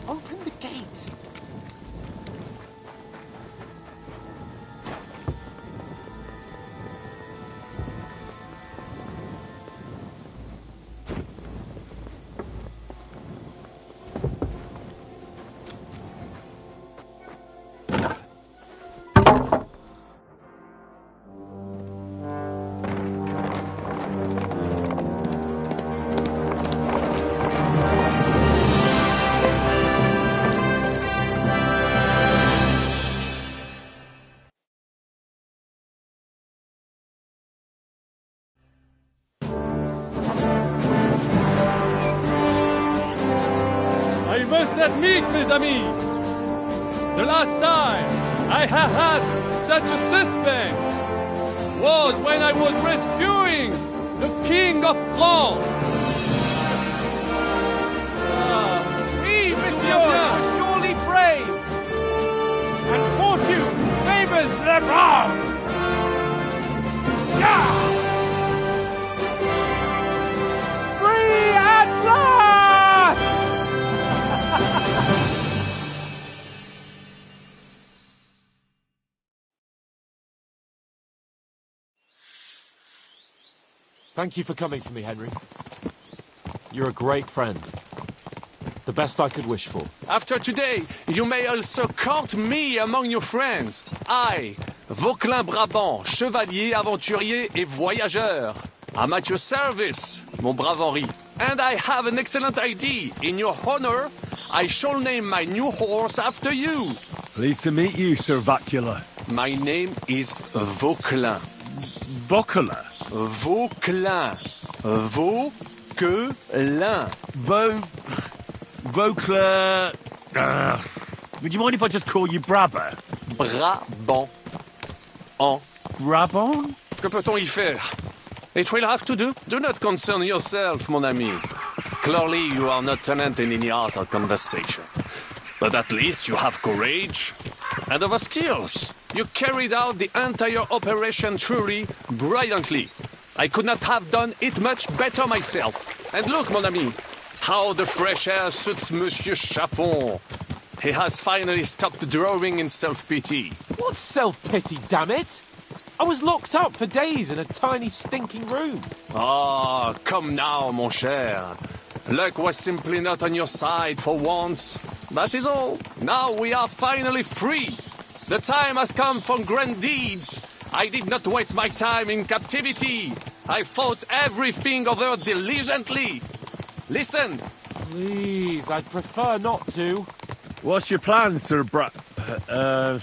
Open the gate! I must admit, mes amis, the last time I have had such a suspense was when I was rescuing the King of France. Oui, monsieur, you're surely brave! And fortune favors the brave! Yeah! Free at last! Thank you for coming for me, Henry. You're a great friend. The best I could wish for. After today, you may also count me among your friends. I, Vauquelin Brabant, chevalier, aventurier et voyageur. I'm at your service, mon brave Henri. And I have an excellent idea. In your honor, I shall name my new horse after you. Pleased to meet you, Sir Vacula. My name is Vauquelin. Vauquelin? Vauquelin. Vauquelin. Vauquelin... would you mind if I just call you Brabber? Brabant. En. Brabant? Que peut-on y faire? It will have to do. Do not concern yourself, mon ami. Clearly, you are not tenant in any art or conversation. But at least you have courage and other skills. You carried out the entire operation truly brilliantly. I could not have done it much better myself. And look, mon ami, how the fresh air suits Monsieur Chapon. He has finally stopped drawing in self-pity. What self-pity, damn it? I was locked up for days in a tiny stinking room. Ah, come now, mon cher. Luck was simply not on your side for once. That is all. Now we are finally free. The time has come for grand deeds. I did not waste my time in captivity. I fought everything over diligently. Listen. Please, I'd prefer not to. What's your plan, Sir Baron?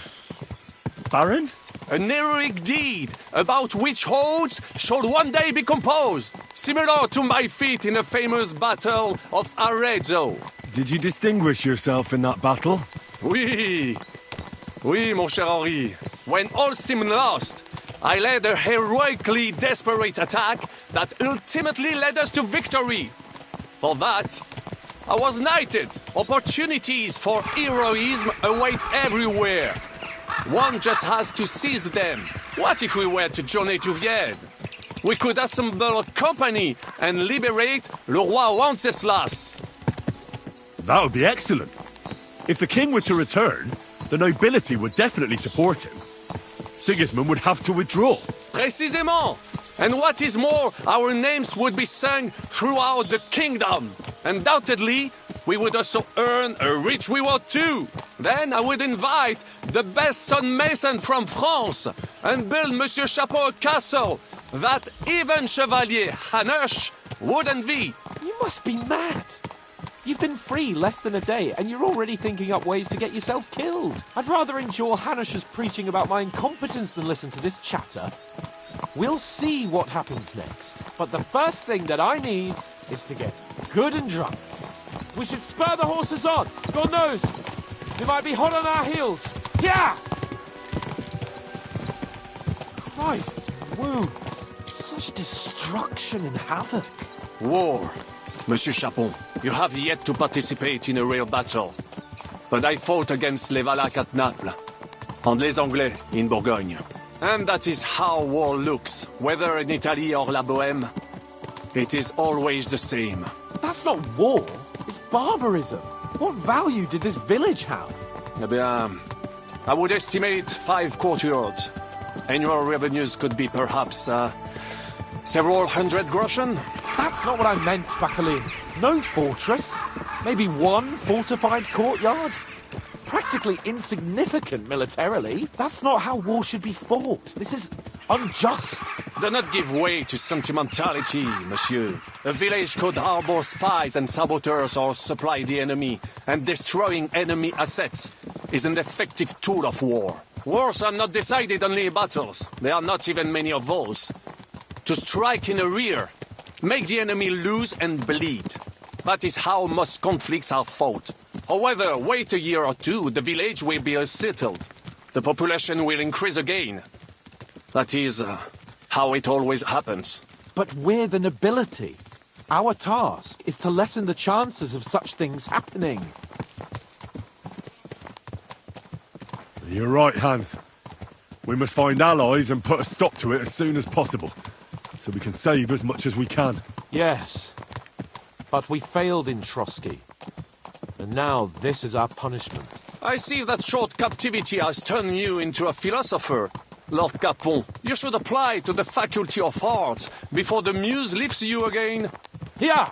An heroic deed about which hordes shall one day be composed, similar to my feat in the famous battle of Arezzo. Did you distinguish yourself in that battle? Oui. Oui, mon cher Henri. When all seemed lost, I led a heroically desperate attack that ultimately led us to victory. For that, I was knighted. Opportunities for heroism await everywhere. One just has to seize them. What if we were to journey to Vienne? we could assemble a company and liberate Le Roi Wenceslas. That would be excellent. If the king were to return, the nobility would definitely support him. Sigismund would have to withdraw. Précisément! And what is more, our names would be sung throughout the kingdom. Undoubtedly, we would also earn a rich reward too. Then I would invite the best stonemason from France and build Monsieur Chapeau a castle that even Chevalier Hanush would envy. You must be mad. You've been free less than a day, and you're already thinking up ways to get yourself killed. I'd rather endure Hanush's preaching about my incompetence than listen to this chatter. We'll see what happens next. But the first thing that I need is to get good and drunk. We should spur the horses on. God knows, they might be hot on our heels. Yeah! Christ, wounds. Such destruction and havoc. War. Monsieur Chapon, you have yet to participate in a real battle. But I fought against les Valaques at Naples, and les Anglais in Bourgogne. And that is how war looks, whether in Italy or La Bohème. It is always the same. That's not war, it's barbarism. What value did this village have? Eh bien, I would estimate 5 courtyards. Annual revenues could be perhaps, several hundred groschen. That's not what I meant, Bacalin. No fortress. Maybe one fortified courtyard. Practically insignificant militarily. That's not how war should be fought. This is unjust. Do not give way to sentimentality, monsieur. A village could harbor spies and saboteurs or supply the enemy, and destroying enemy assets is an effective tool of war. Wars are not decided only in battles. There are not even many of those. To strike in the rear, make the enemy lose and bleed. That is how most conflicts are fought. However, wait a year or two, the village will be settled. The population will increase again. That is how it always happens. But we're the nobility. Our task is to lessen the chances of such things happening. You're right, Hans. We must find allies and put a stop to it as soon as possible, so we can save as much as we can. Yes, but we failed in Trotsky. And now this is our punishment. I see that short captivity has turned you into a philosopher. Lord Capon, you should apply to the Faculty of Arts before the muse lifts you again. Yeah!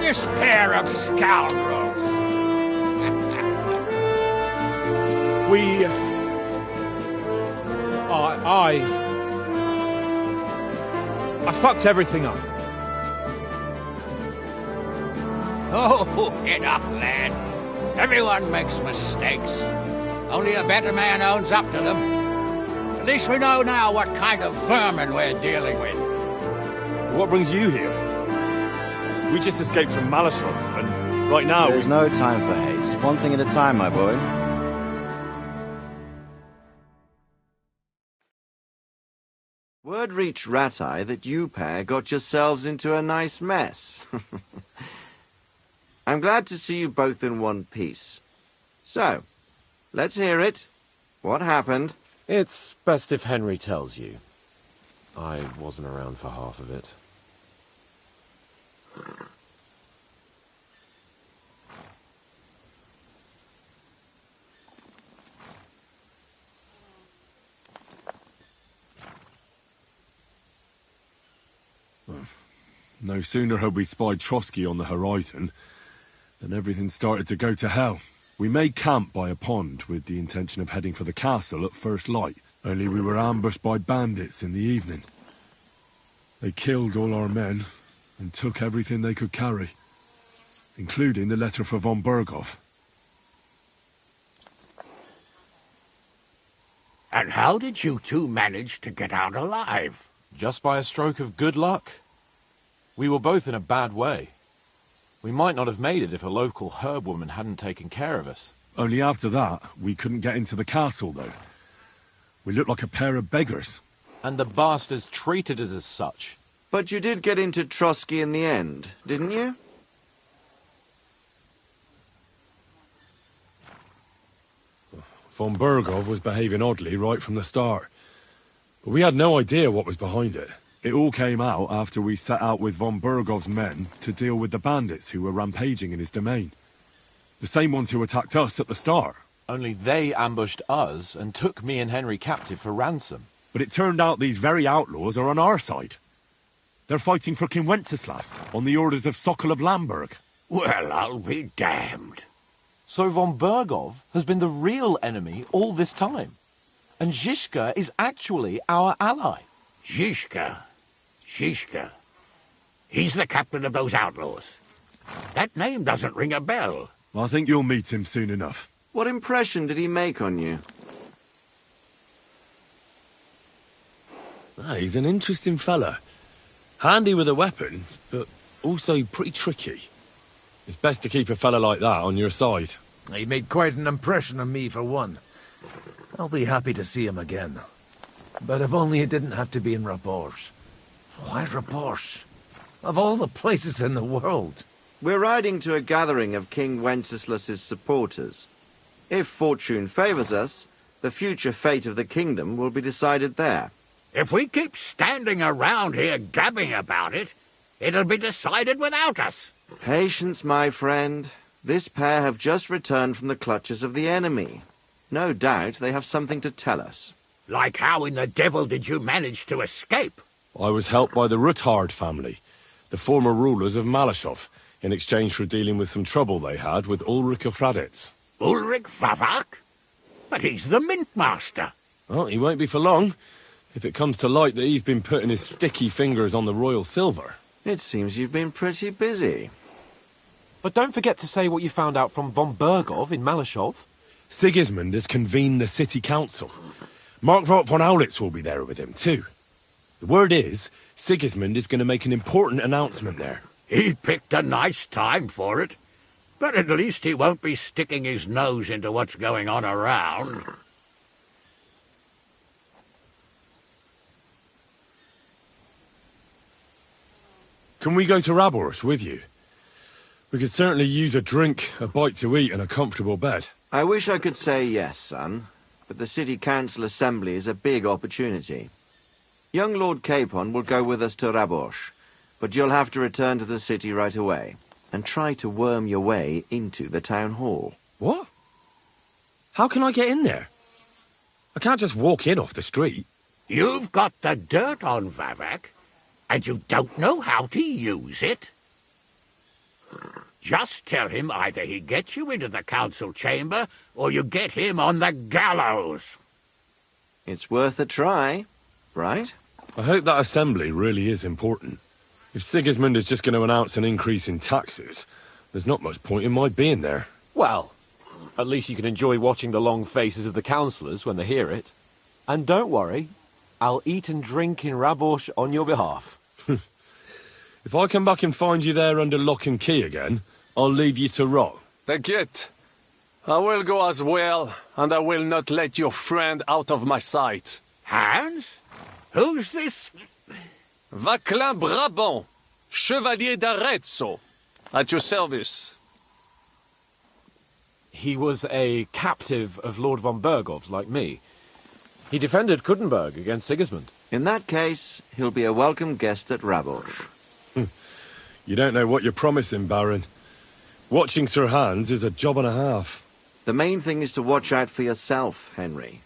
this pair of scoundrels. I fucked everything up. Oh, get up, lad. Everyone makes mistakes. Only a better man owns up to them. At least we know now what kind of vermin we're dealing with. What brings you here? We just escaped from Malashov, and right now... There's no time for haste. One thing at a time, my boy. Word reached Rat-Eye that you pair got yourselves into a nice mess. I'm glad to see you both in one piece. So, let's hear it. What happened? It's best if Henry tells you. I wasn't around for half of it. No sooner had we spied Trotsky on the horizon than everything started to go to hell. We made camp by a pond with the intention of heading for the castle at first light, only we were ambushed by bandits in the evening. They killed all our men and took everything they could carry, including the letter for von Berghoff. And how did you two manage to get out alive? Just by a stroke of good luck. We were both in a bad way. We might not have made it if a local herb woman hadn't taken care of us. Only after that, we couldn't get into the castle, though. We looked like a pair of beggars. And the bastards treated us as such. But you did get into Trotsky in the end, didn't you? Von Berghoff was behaving oddly right from the start. But we had no idea what was behind it. It all came out after we set out with von Berghoff's men to deal with the bandits who were rampaging in his domain. The same ones who attacked us at the start. Only they ambushed us and took me and Henry captive for ransom. But it turned out these very outlaws are on our side. They're fighting for King Wenceslas on the orders of Sokol of Lamberg. Well, I'll be damned. So von Berghoff has been the real enemy all this time. And Zizka is actually our ally. Zizka? Zizka? He's the captain of those outlaws. That name doesn't ring a bell. Well, I think you'll meet him soon enough. What impression did he make on you? He's an interesting fella. Handy with a weapon, but also pretty tricky. It's best to keep a fella like that on your side. He made quite an impression on me, for one. I'll be happy to see him again. But if only it didn't have to be in Rabosh. Why Rabosh? Of all the places in the world. We're riding to a gathering of King Wenceslas's supporters. If fortune favors us, the future fate of the kingdom will be decided there. If we keep standing around here gabbing about it, it'll be decided without us. Patience, my friend. This pair have just returned from the clutches of the enemy. No doubt they have something to tell us. Like how in the devil did you manage to escape? I was helped by the Ruthard family, the former rulers of Malashov, in exchange for dealing with some trouble they had with Ulrich of Raditz. Ulrich Vavak? But he's the mint master. Well, he won't be for long, if it comes to light that he's been putting his sticky fingers on the royal silver. It seems you've been pretty busy. But don't forget to say what you found out from von Berghoff in Malashov. Sigismund has convened the city council. Markvart von Aulitz will be there with him, too. The word is, Sigismund is going to make an important announcement there. He picked a nice time for it. But at least he won't be sticking his nose into what's going on around. Can we go to Rabosh with you? We could certainly use a drink, a bite to eat, and a comfortable bed. I wish I could say yes, son, but the city council assembly is a big opportunity. Young Lord Capon will go with us to Rabosh, but you'll have to return to the city right away and try to worm your way into the town hall. What? How can I get in there? I can't just walk in off the street. You've got the dirt on Vavak, and you don't know how to use it? Just tell him either he gets you into the council chamber, or you get him on the gallows. It's worth a try, right? I hope that assembly really is important. If Sigismund is just going to announce an increase in taxes, there's not much point in my being there. Well, at least you can enjoy watching the long faces of the councillors when they hear it. And don't worry, I'll eat and drink in Rabosh on your behalf. If I come back and find you there under lock and key again, I'll leave you to rot. Take I will go as well, and I will not let your friend out of my sight. Hans? Who's this? Vaclin Brabant, Chevalier d'Arezzo, at your service. He was a captive of Lord von Berghoff's, like me. He defended Kuttenberg against Sigismund. In that case, he'll be a welcome guest at Rabosh. You don't know what you're promising, Baron. Watching Sir Hans is a job and a half. The main thing is to watch out for yourself, Henry.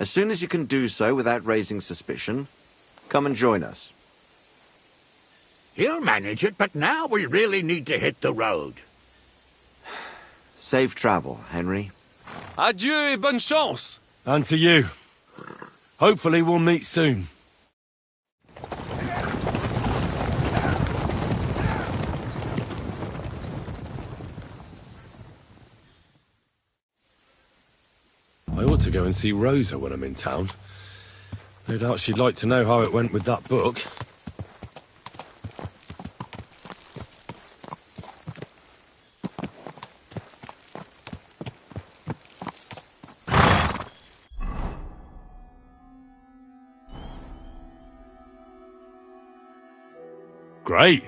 As soon as you can do so without raising suspicion, come and join us. He'll manage it, but now we really need to hit the road. Safe travel, Henry. Adieu et bonne chance. And to you. Hopefully we'll meet soon. I ought to go and see Rosa when I'm in town. No doubt she'd like to know how it went with that book. Great.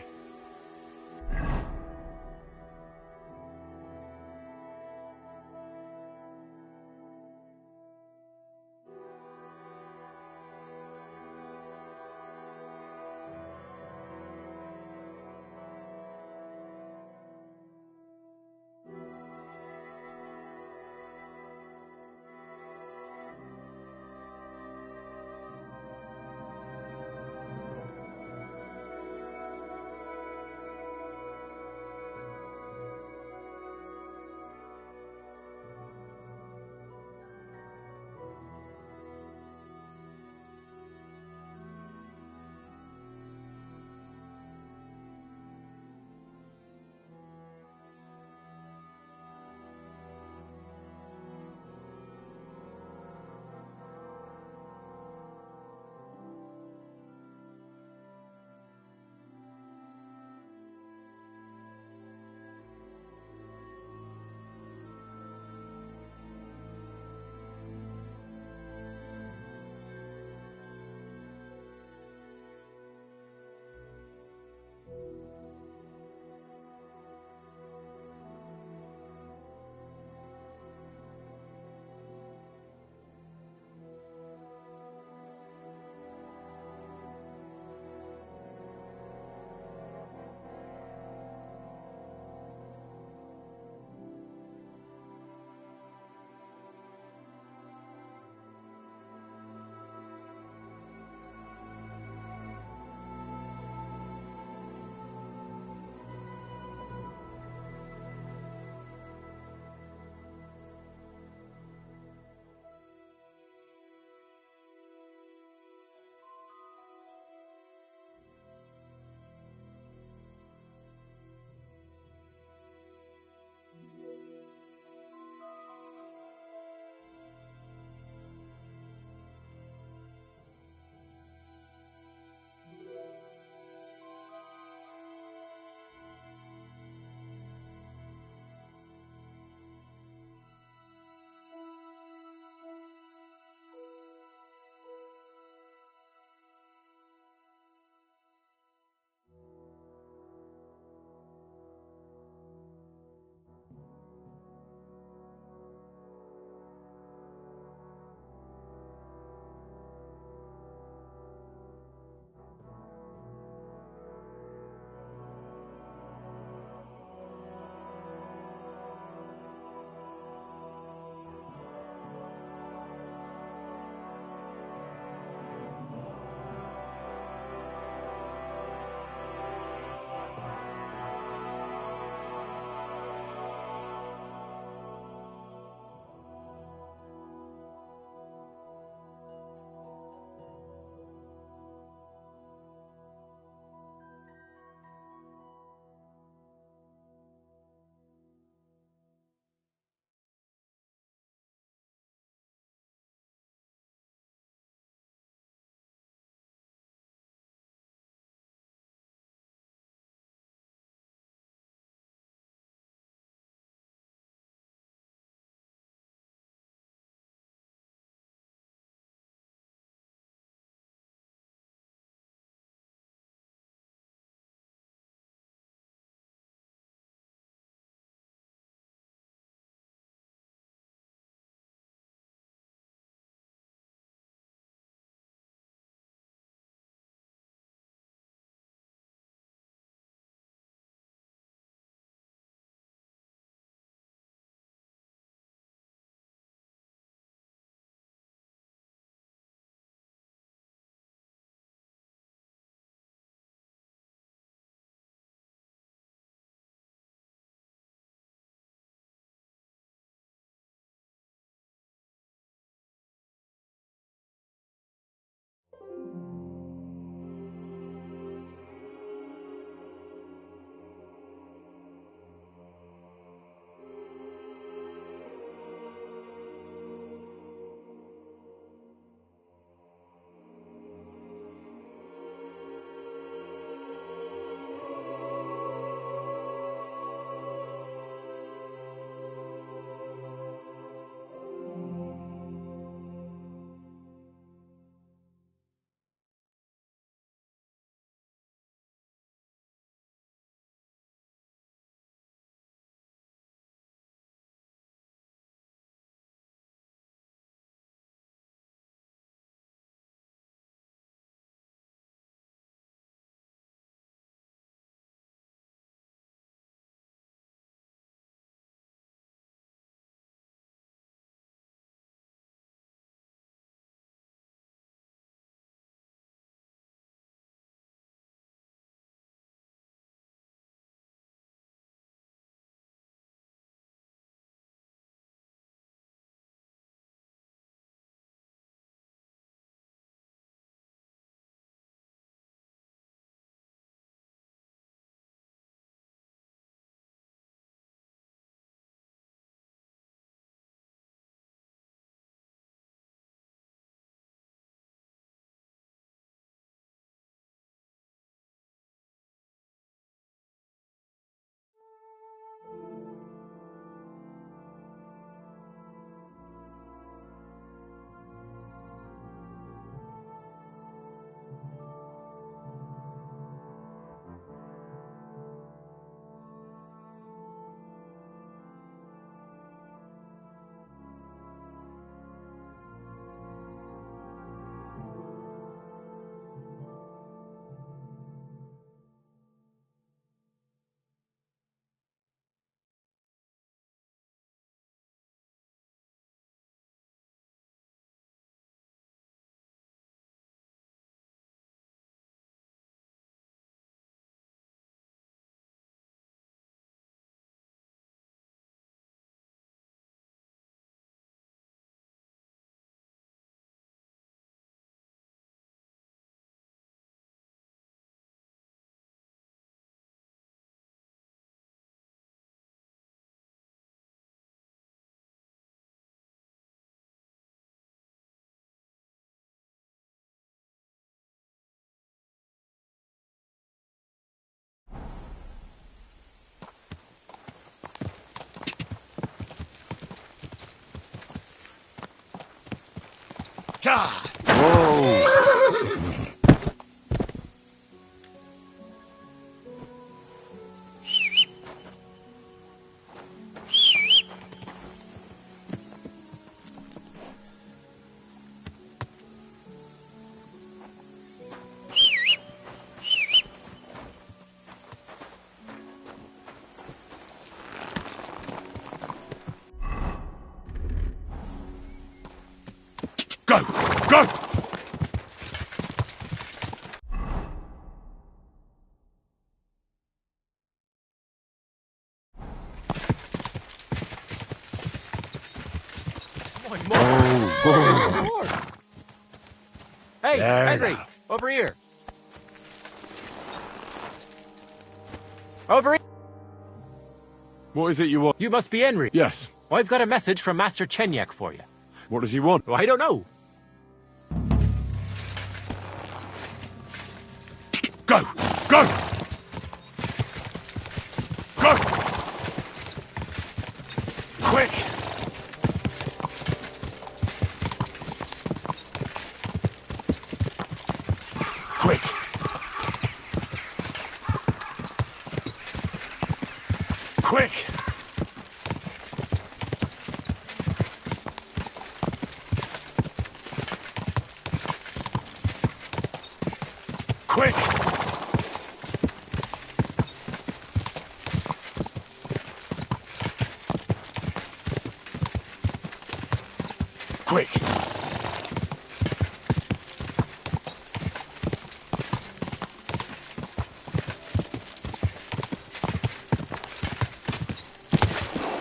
Go! Go! Hey, There Henry, now. over here. Over here. What is it you want? You must be Henry. Yes. Well, I've got a message from Master Chenyek for you. What does he want? Well, I don't know. Go! Go! Go! Quick! Quick! Quick! Quick! Quick!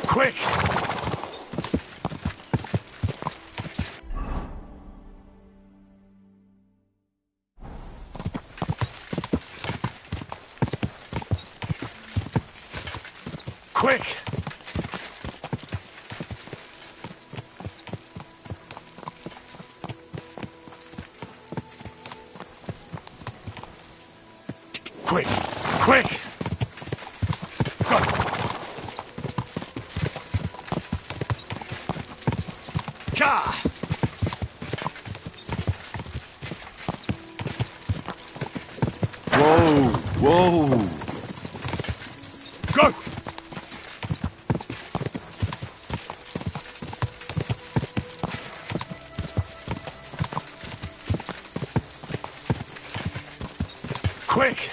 Quick! Quick! Quick! Quick! Go! Ka! Whoa! Whoa! Go! Quick!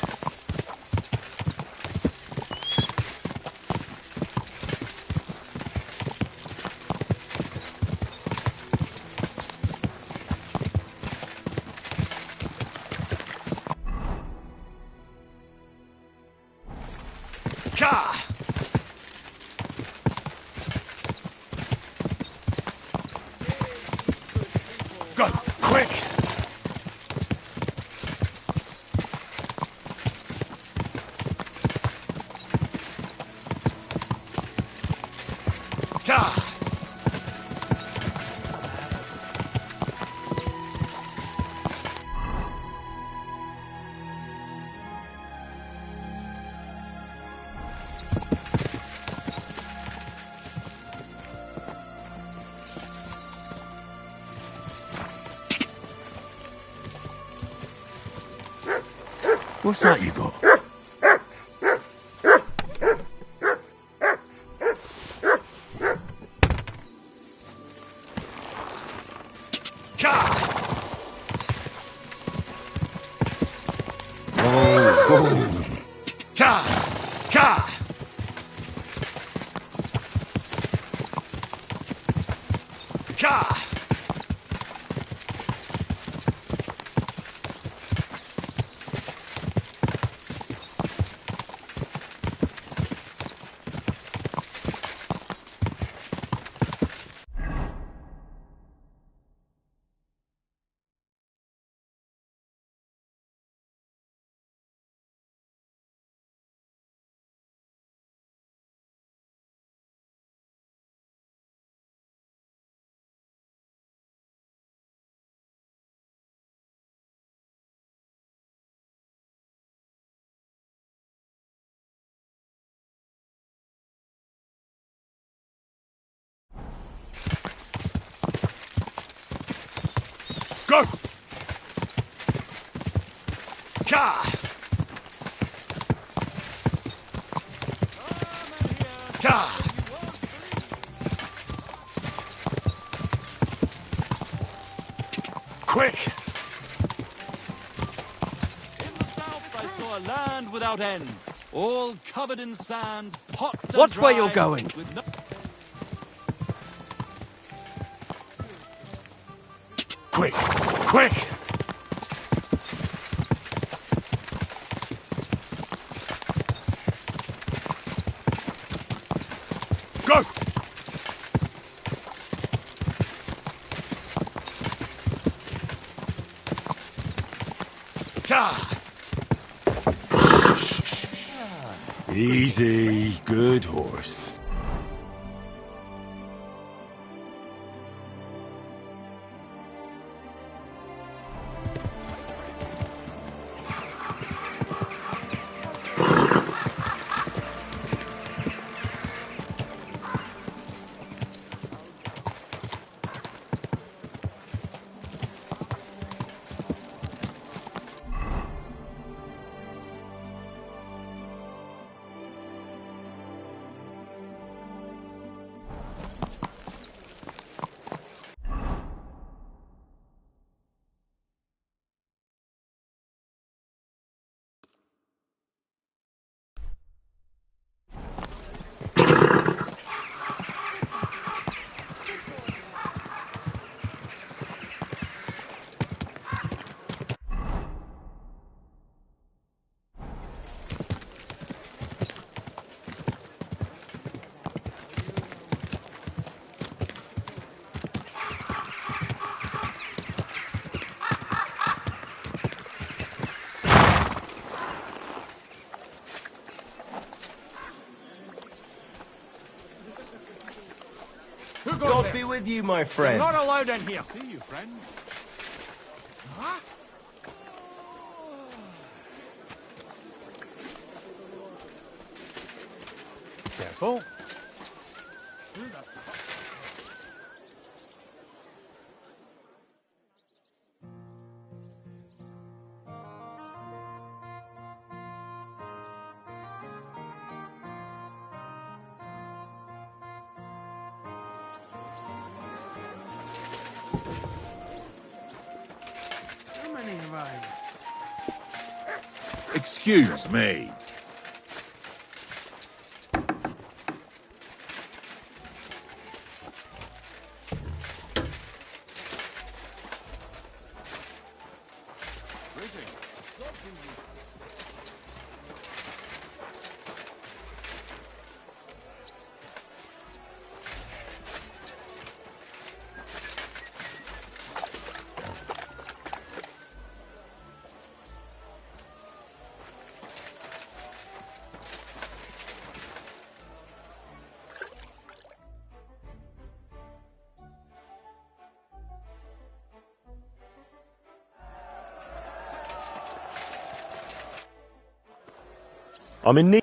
Ka! Go! Quick! Ka! What's that you got? Ka! Ka! Ka! Ka! Ka! Quick! I saw a land without end, all covered in sand, hot and Watch where dry, you're going. with no Quick! Quick! Go! Ka! Easy, good horse. God be with you, my friend. You're not allowed in here. See you, friend. Huh? Careful. How many have I? Excuse me. I'm in need.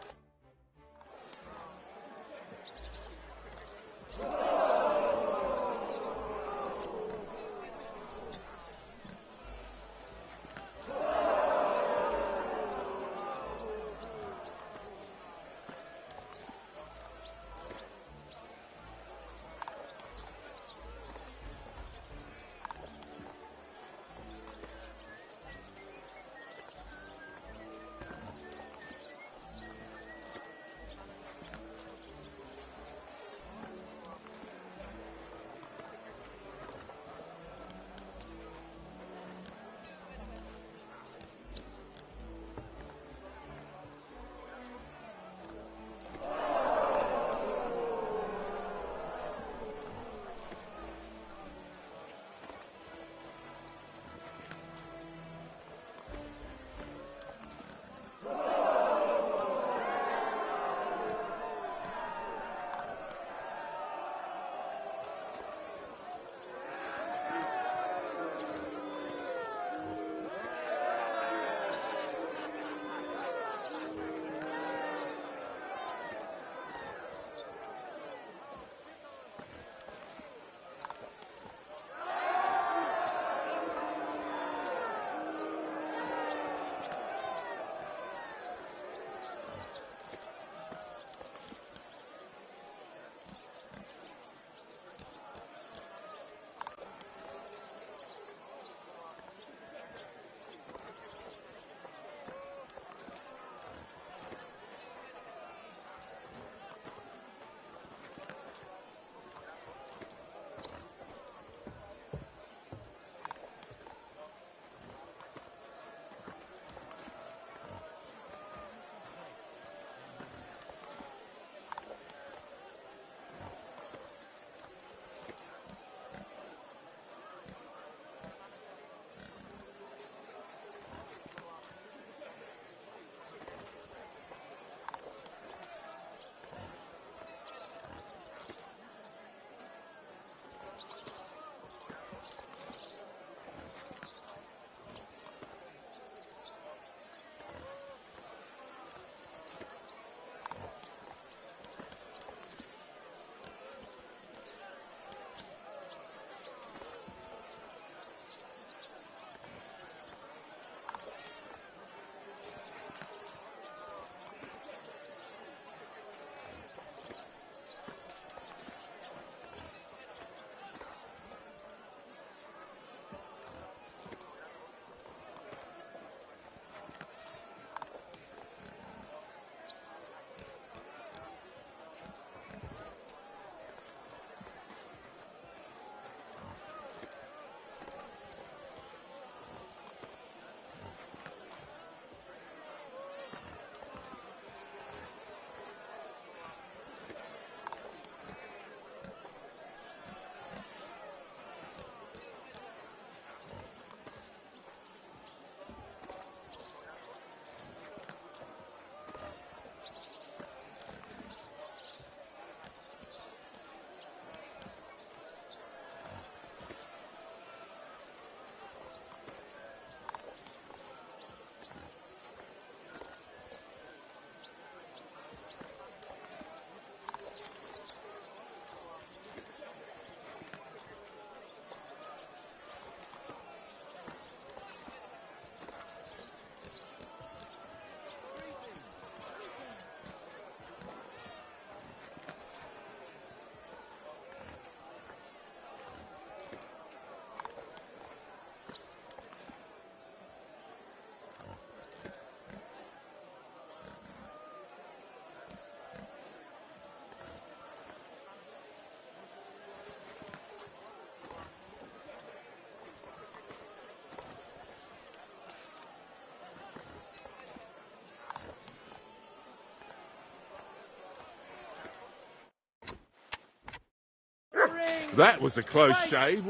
That was a close shave,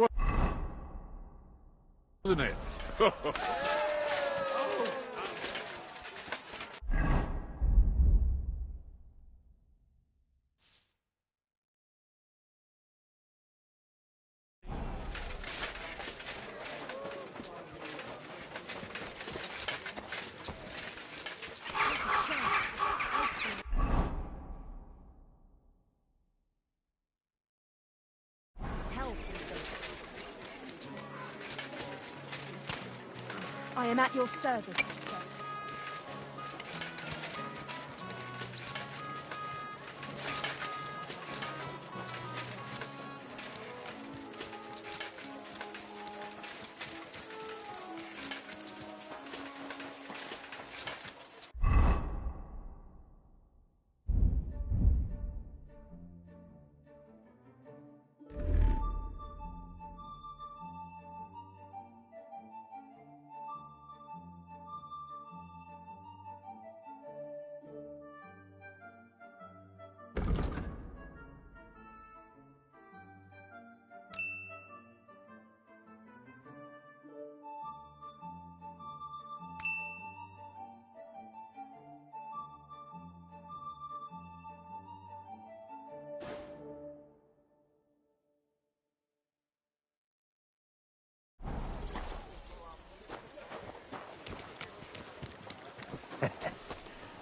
wasn't it? I am at your service, sir.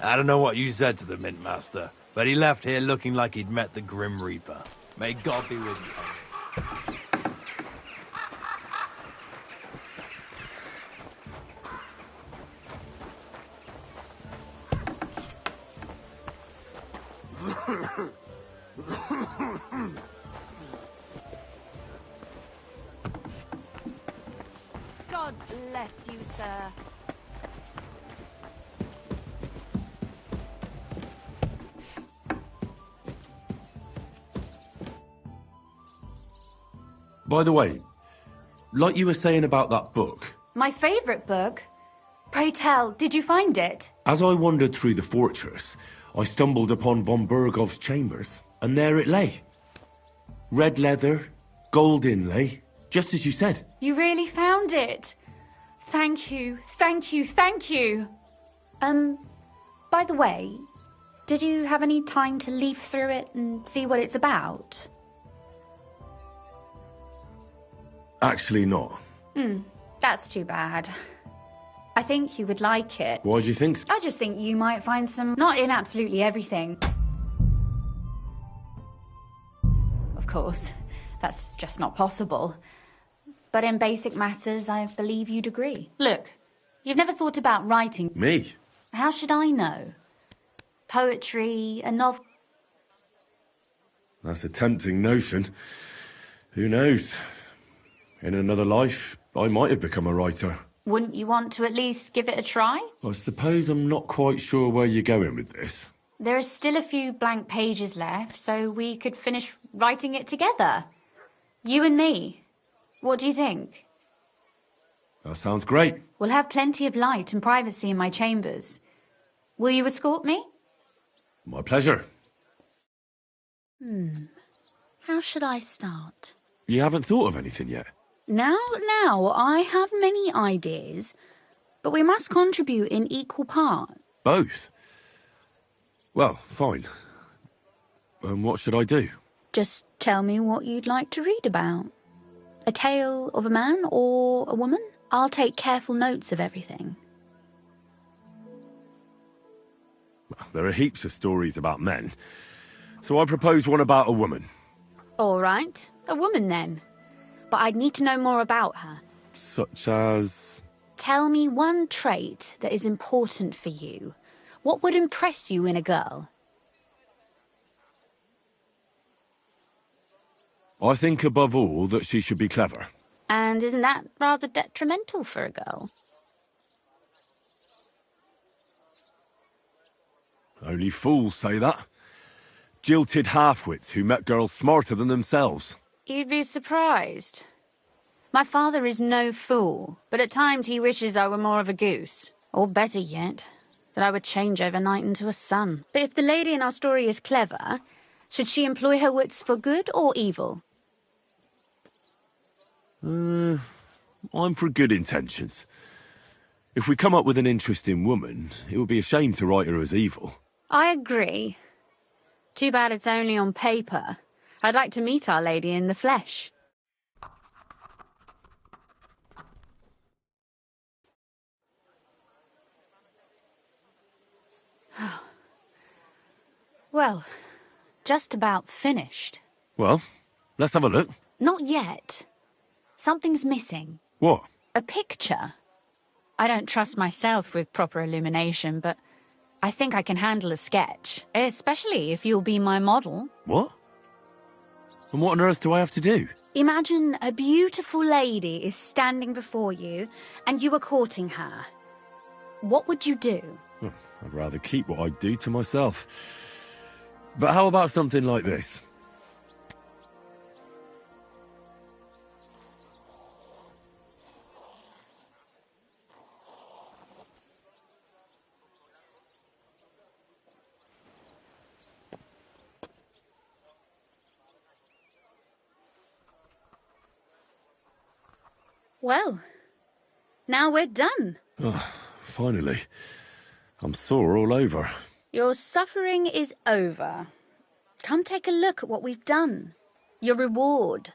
I don't know what you said to the Mint Master, but he left here looking like he'd met the Grim Reaper. May God be with you. God bless you, sir. By the way, like you were saying about that book, My favourite book? Pray tell, did you find it? as I wandered through the fortress, I stumbled upon von Burgov's chambers, and there it lay. Red leather, gold inlay, just as you said. You really found it? Thank you, thank you, thank you. By the way, did you have any time to leaf through it and see what it's about? Actually not. That's too bad. I think you would like it. Why do you think so? I just think you might find some... Not in absolutely everything. Of course, that's just not possible. But in basic matters, I believe you'd agree. Look, you've never thought about writing. Me? How should I know? Poetry, a novel... That's a tempting notion. Who knows? In another life, I might have become a writer. Wouldn't you want to at least give it a try? I suppose I'm not quite sure where you're going with this. There are still a few blank pages left, so we could finish writing it together. You and me. What do you think? That sounds great. We'll have plenty of light and privacy in my chambers. Will you escort me? My pleasure. How should I start? You haven't thought of anything yet? Now, I have many ideas, but we must contribute in equal part. Both? Well, fine. What should I do? Just tell me what you'd like to read about. A tale of a man or a woman? I'll take careful notes of everything. There are heaps of stories about men, so I propose one about a woman. All right, a woman then. But I'd need to know more about her. Such as... Tell me one trait that is important for you. What would impress you in a girl? I think above all that she should be clever. And isn't that rather detrimental for a girl? Only fools say that. Jilted half-wits who met girls smarter than themselves. You'd be surprised. My father is no fool, but at times he wishes I were more of a goose. Or better yet, that I would change overnight into a sun. But if the lady in our story is clever, should she employ her wits for good or evil? I'm for good intentions. If we come up with an interesting woman, it would be a shame to write her as evil. I agree. Too bad it's only on paper. I'd like to meet Our Lady in the flesh. Well, just about finished. Well, let's have a look. Not yet. Something's missing. What? A picture. I don't trust myself with proper illumination, but I think I can handle a sketch, especially if you'll be my model. What? And what on earth do I have to do? Imagine a beautiful lady is standing before you, and you are courting her. What would you do? I'd rather keep what I do to myself. But how about something like this? Well, now we're done. Oh, finally. I'm sore all over. Your suffering is over. Come take a look at what we've done. Your reward.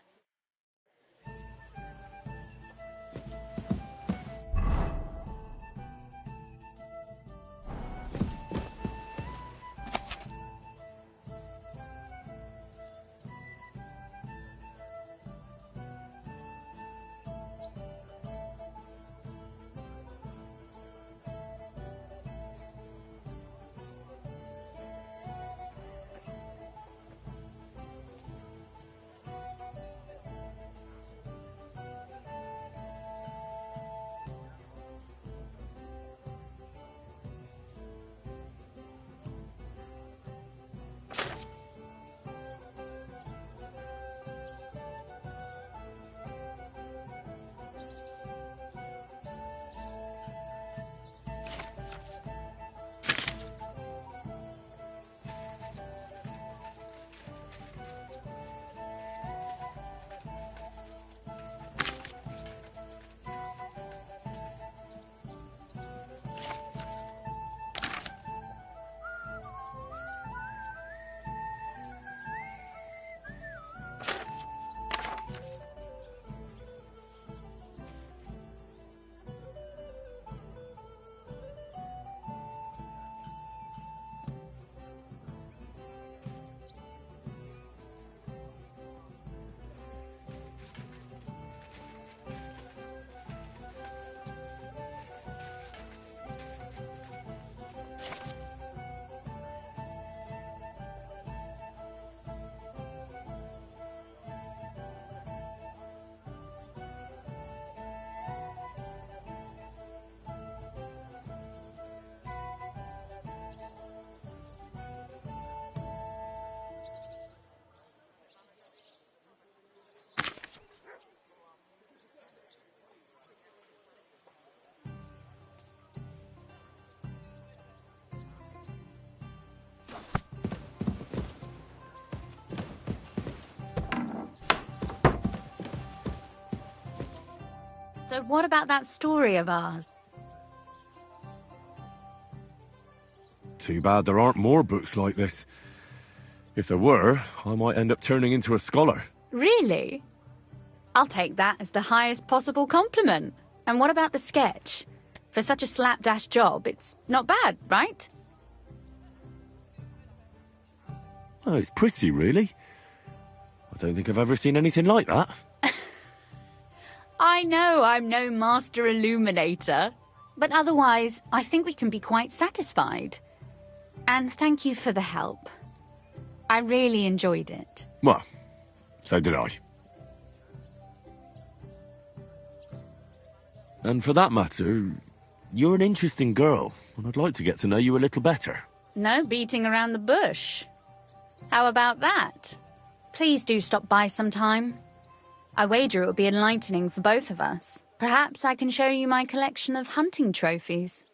So what about that story of ours? Too bad there aren't more books like this. If there were, I might end up turning into a scholar. Really? I'll take that as the highest possible compliment. And what about the sketch? For such a slapdash job, it's not bad, right? Oh, it's pretty, really. I don't think I've ever seen anything like that. I know I'm no master illuminator, but otherwise, I think we can be quite satisfied. And thank you for the help. I really enjoyed it. Well, so did I. And for that matter, you're an interesting girl, and I'd like to get to know you a little better. No beating around the bush. How about that? Please do stop by sometime. I wager it will be enlightening for both of us. Perhaps I can show you my collection of hunting trophies.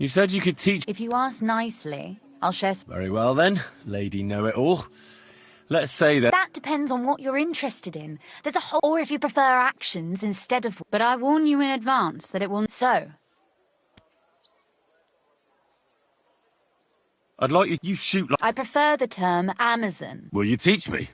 You said you could teach... If you ask nicely, I'll share... Very well then, Lady Know-It-All. Let's say that... That depends on what you're interested in. There's a whole... Or if you prefer actions instead of... But I warn you in advance that it will... So... I'd like you shoot like... I prefer the term Amazon. Will you teach me?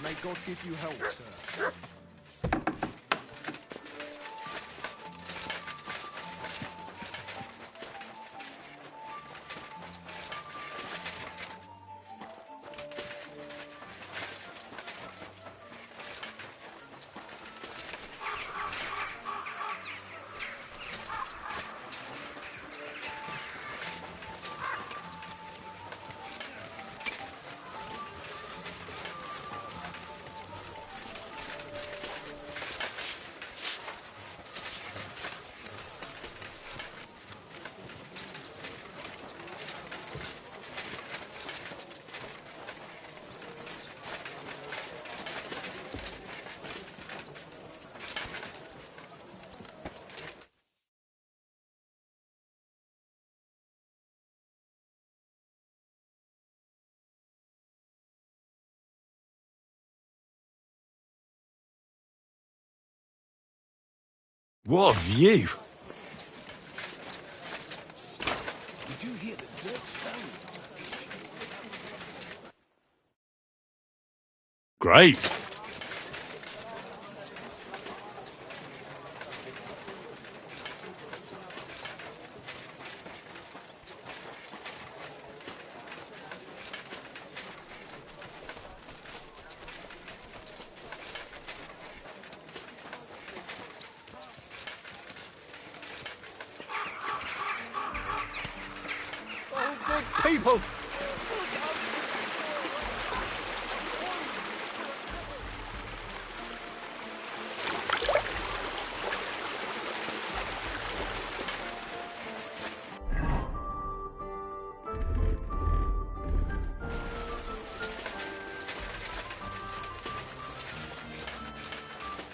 May God give you help, sir. What a view! Did you hear the dirt stone? Great! People!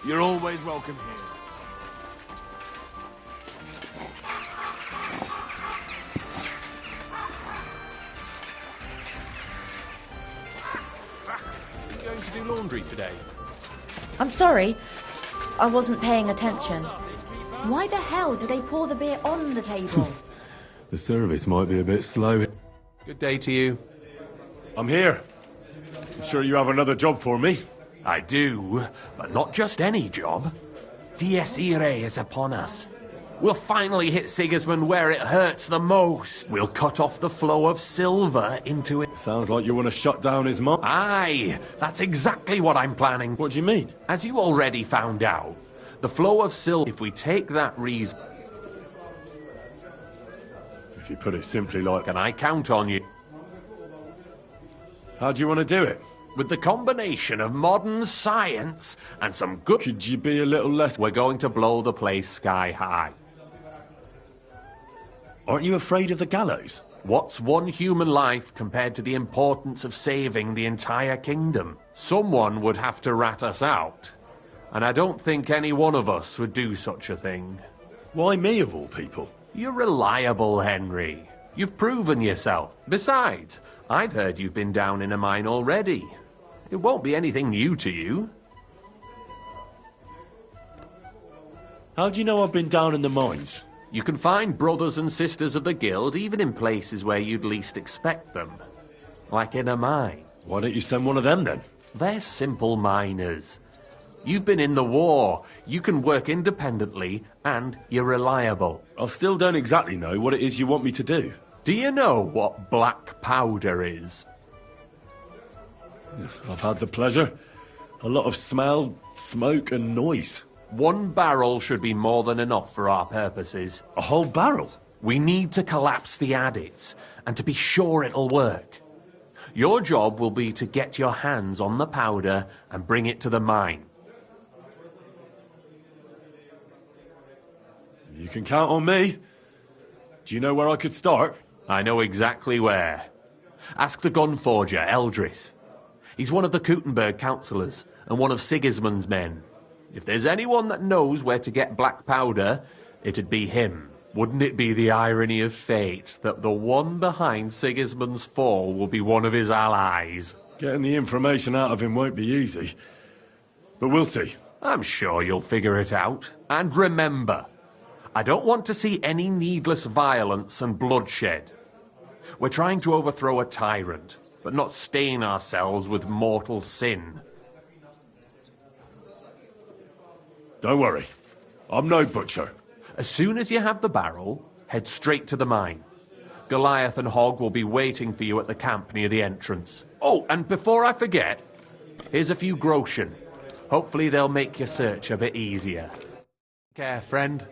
You're always welcome here. Going to do laundry today? I'm sorry. I wasn't paying attention. Why the hell do they pour the beer on the table? The service might be a bit slow. Good day to you. I'm here. You sure you have another job for me? I do, but not just any job. Dies Irae is upon us. We'll finally hit Sigismund where it hurts the most. We'll cut off the flow of silver into it. Sounds like you want to shut down his mine. Aye, that's exactly what I'm planning. What do you mean? As you already found out, the flow of silver, if we take that reason... If you put it simply like... Can I count on you? How do you want to do it? With the combination of modern science and some good... Could you be a little less... We're going to blow the place sky high. Aren't you afraid of the gallows? What's one human life compared to the importance of saving the entire kingdom? Someone would have to rat us out. And I don't think any one of us would do such a thing. Why me, of all people? You're reliable, Henry. You've proven yourself. Besides, I've heard you've been down in a mine already. It won't be anything new to you. How do you know I've been down in the mines? You can find brothers and sisters of the guild even in places where you'd least expect them. Like in a mine. Why don't you send one of them then? They're simple miners. You've been in the war. You can work independently, and you're reliable. I still don't exactly know what it is you want me to do. Do you know what black powder is? I've had the pleasure. A lot of smell, smoke and noise. 1 barrel should be more than enough for our purposes. A whole barrel? We need to collapse the adits, and to be sure it'll work. Your job will be to get your hands on the powder and bring it to the mine. You can count on me. Do you know where I could start? I know exactly where. Ask the gun forger, Eldris. He's one of the Kuttenberg councillors, and one of Sigismund's men. If there's anyone that knows where to get black powder, it'd be him. Wouldn't it be the irony of fate that the one behind Sigismund's fall will be one of his allies? Getting the information out of him won't be easy. But we'll see. I'm sure you'll figure it out. And remember, I don't want to see any needless violence and bloodshed. We're trying to overthrow a tyrant, but not stain ourselves with mortal sin. Don't worry. I'm no butcher. As soon as you have the barrel, head straight to the mine. Goliath and Hogg will be waiting for you at the camp near the entrance. Oh, and before I forget, here's a few groschen. Hopefully they'll make your search a bit easier. Take care, friend.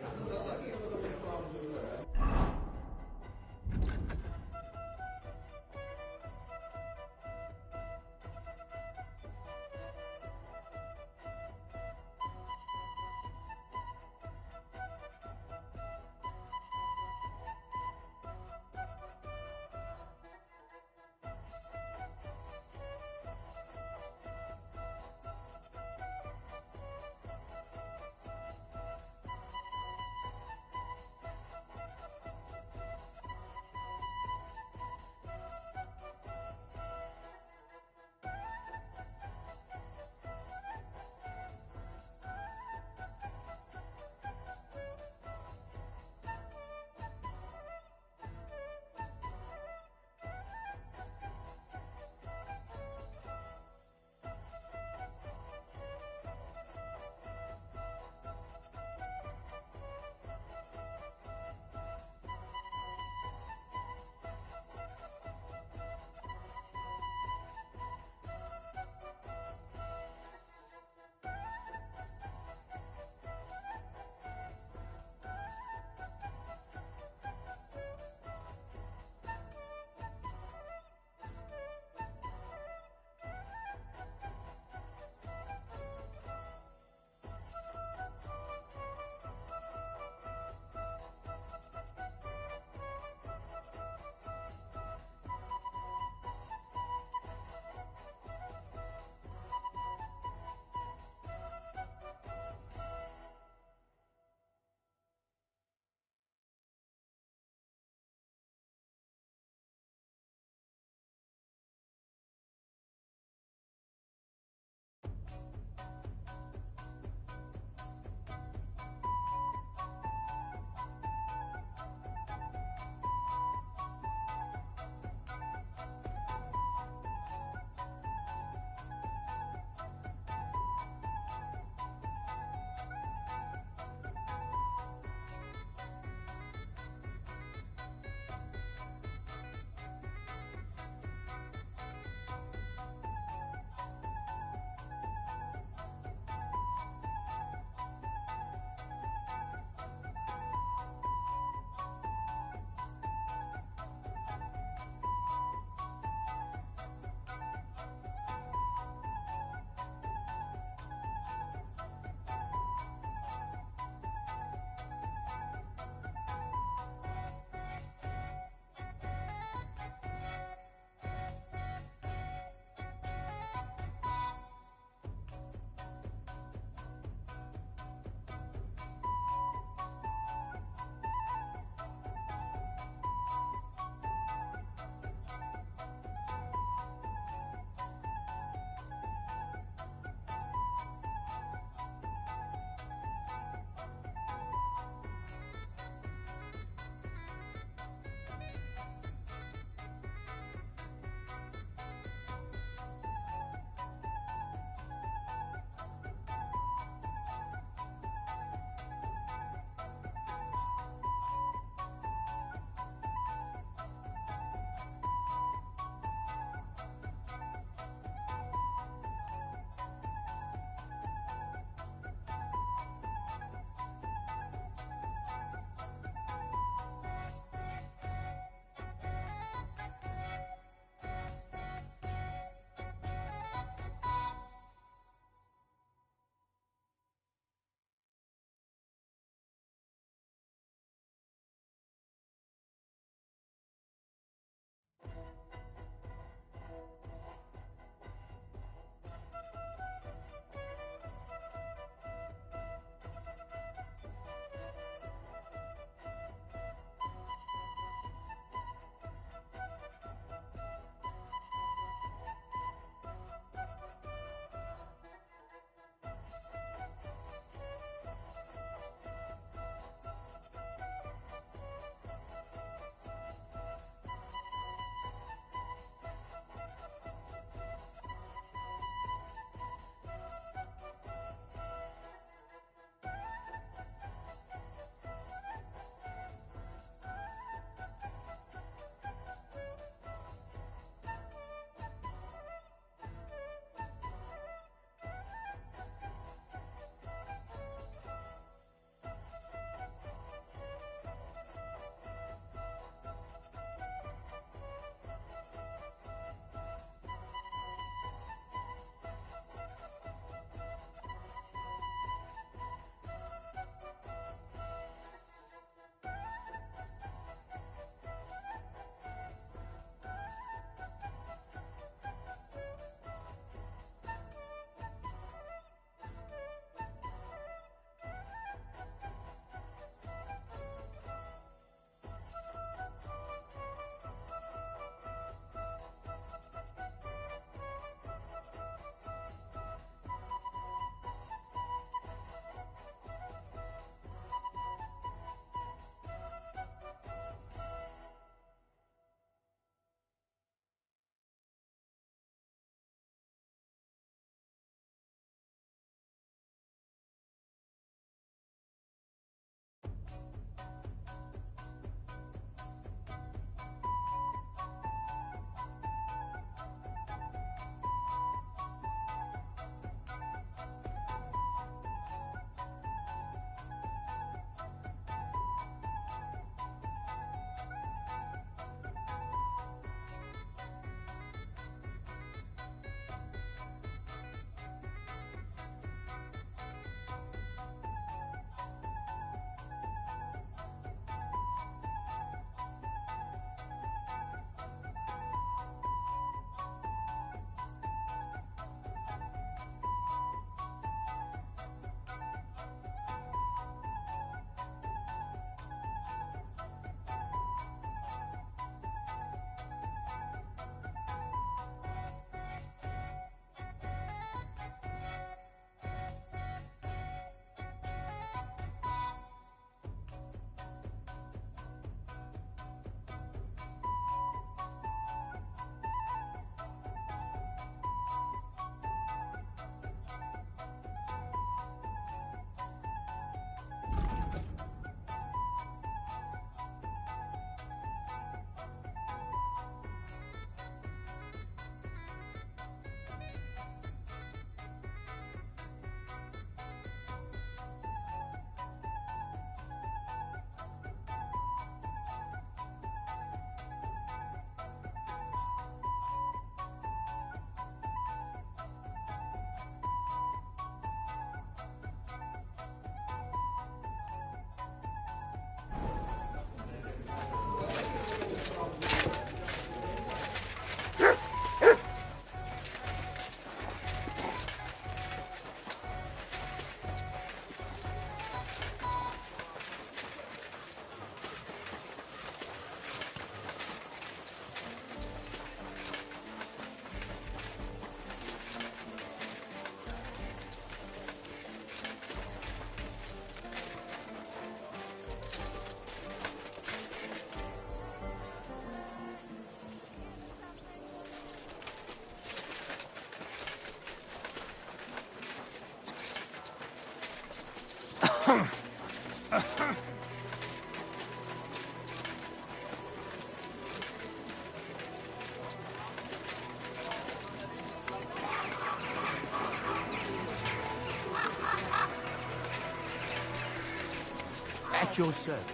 at your service.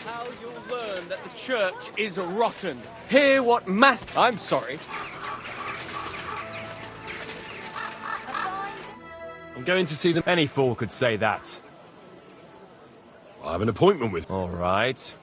How you'll learn that the church is rotten. Hear what I'm sorry. I'm going to see them. Any fool could say that. I have an appointment with. All right.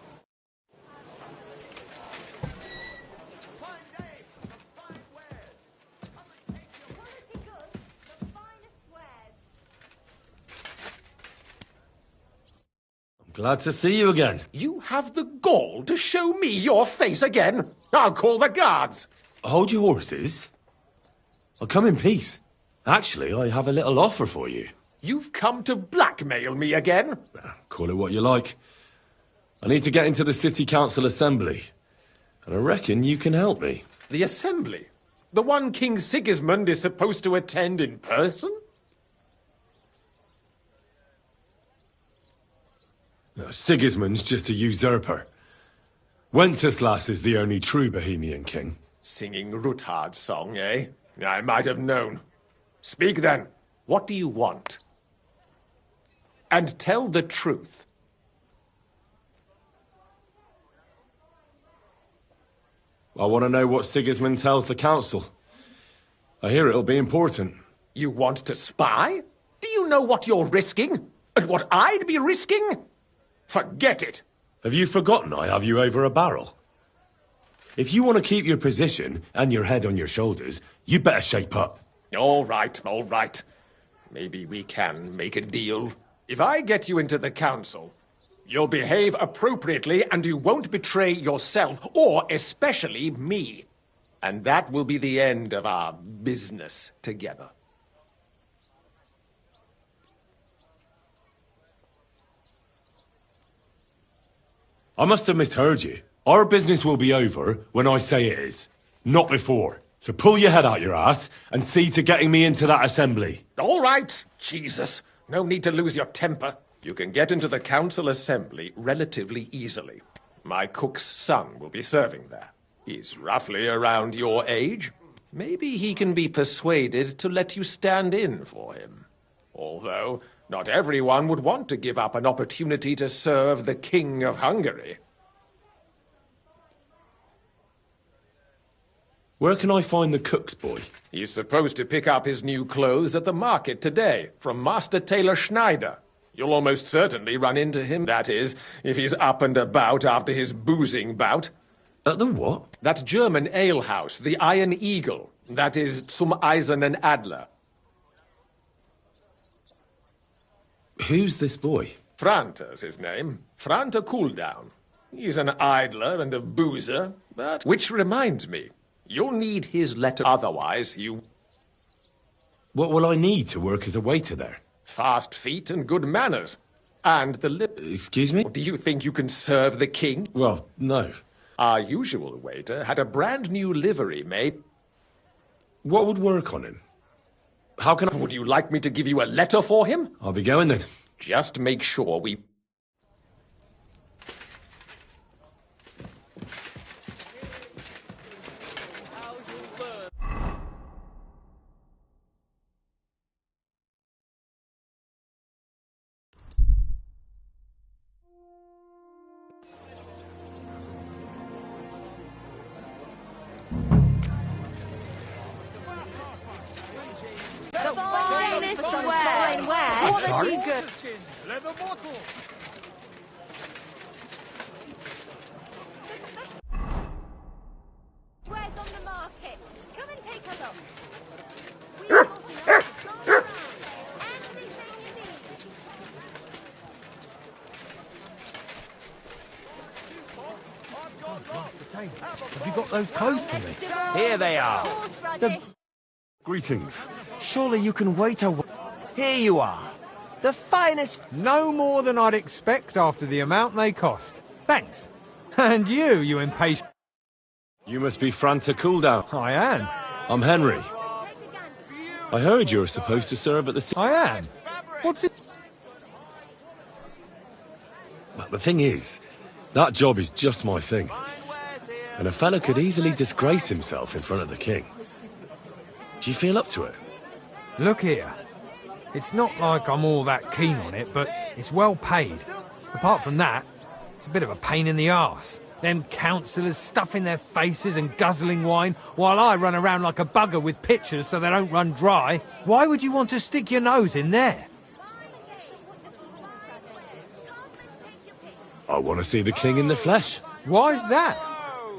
Glad to see you again. You have the gall to show me your face again? I'll call the guards. Hold your horses. I'll come in peace. Actually, I have a little offer for you. You've come to blackmail me again? Call it what you like. I need to get into the City Council Assembly. And I reckon you can help me. The Assembly? The one King Sigismund is supposed to attend in person? No, Sigismund's just a usurper. Wenceslas is the only true Bohemian king. Singing Ruthard's song, eh? I might have known. Speak then. What do you want? And tell the truth. I want to know what Sigismund tells the council. I hear it'll be important. You want to spy? Do you know what you're risking? And what I'd be risking? Forget it. Have you forgotten I have you over a barrel? If you want to keep your position and your head on your shoulders, you better shape up. All right, all right. Maybe we can make a deal. If I get you into the council, you'll behave appropriately and you won't betray yourself, or especially me. And that will be the end of our business together. I must have misheard you. Our business will be over when I say it is, not before. So pull your head out your ass and see to getting me into that assembly. All right, Jesus. No need to lose your temper. You can get into the council assembly relatively easily. My cook's son will be serving there. He's roughly around your age. Maybe he can be persuaded to let you stand in for him. Although, not everyone would want to give up an opportunity to serve the King of Hungary. Where can I find the cook's boy? He's supposed to pick up his new clothes at the market today, from Master Tailor Schneider. You'll almost certainly run into him, that is, if he's up and about after his boozing bout. At the what? That German alehouse, the Iron Eagle. That is Zum Eisernen Adler. Who's this boy? Franter's his name. Franter Cooldown. He's an idler and a boozer, but... Which reminds me, you'll need his letter, otherwise you... What will I need to work as a waiter there? Fast feet and good manners. And the lip... Excuse me? Do you think you can serve the king? Well, no. Our usual waiter had a brand new livery made. What would work on him? How can I... Would you like me to give you a letter for him? I'll be going then. Just make sure we... Have you got those clothes for me? Here they are. Greetings. Surely you can wait a... Here you are. The finest... No more than I'd expect after the amount they cost. Thanks. And you impatient... You must be Franta Cooldown. I am. I'm Henry. I heard you're supposed to serve at the... I am. What's it... But the thing is, that job is just my thing. And a fella could easily disgrace himself in front of the king. Do you feel up to it? Look here. It's not like I'm all that keen on it, but it's well paid. Apart from that, it's a bit of a pain in the arse. Them councillors stuffing their faces and guzzling wine, while I run around like a bugger with pitchers so they don't run dry. Why would you want to stick your nose in there? I want to see the king in the flesh. Why's that?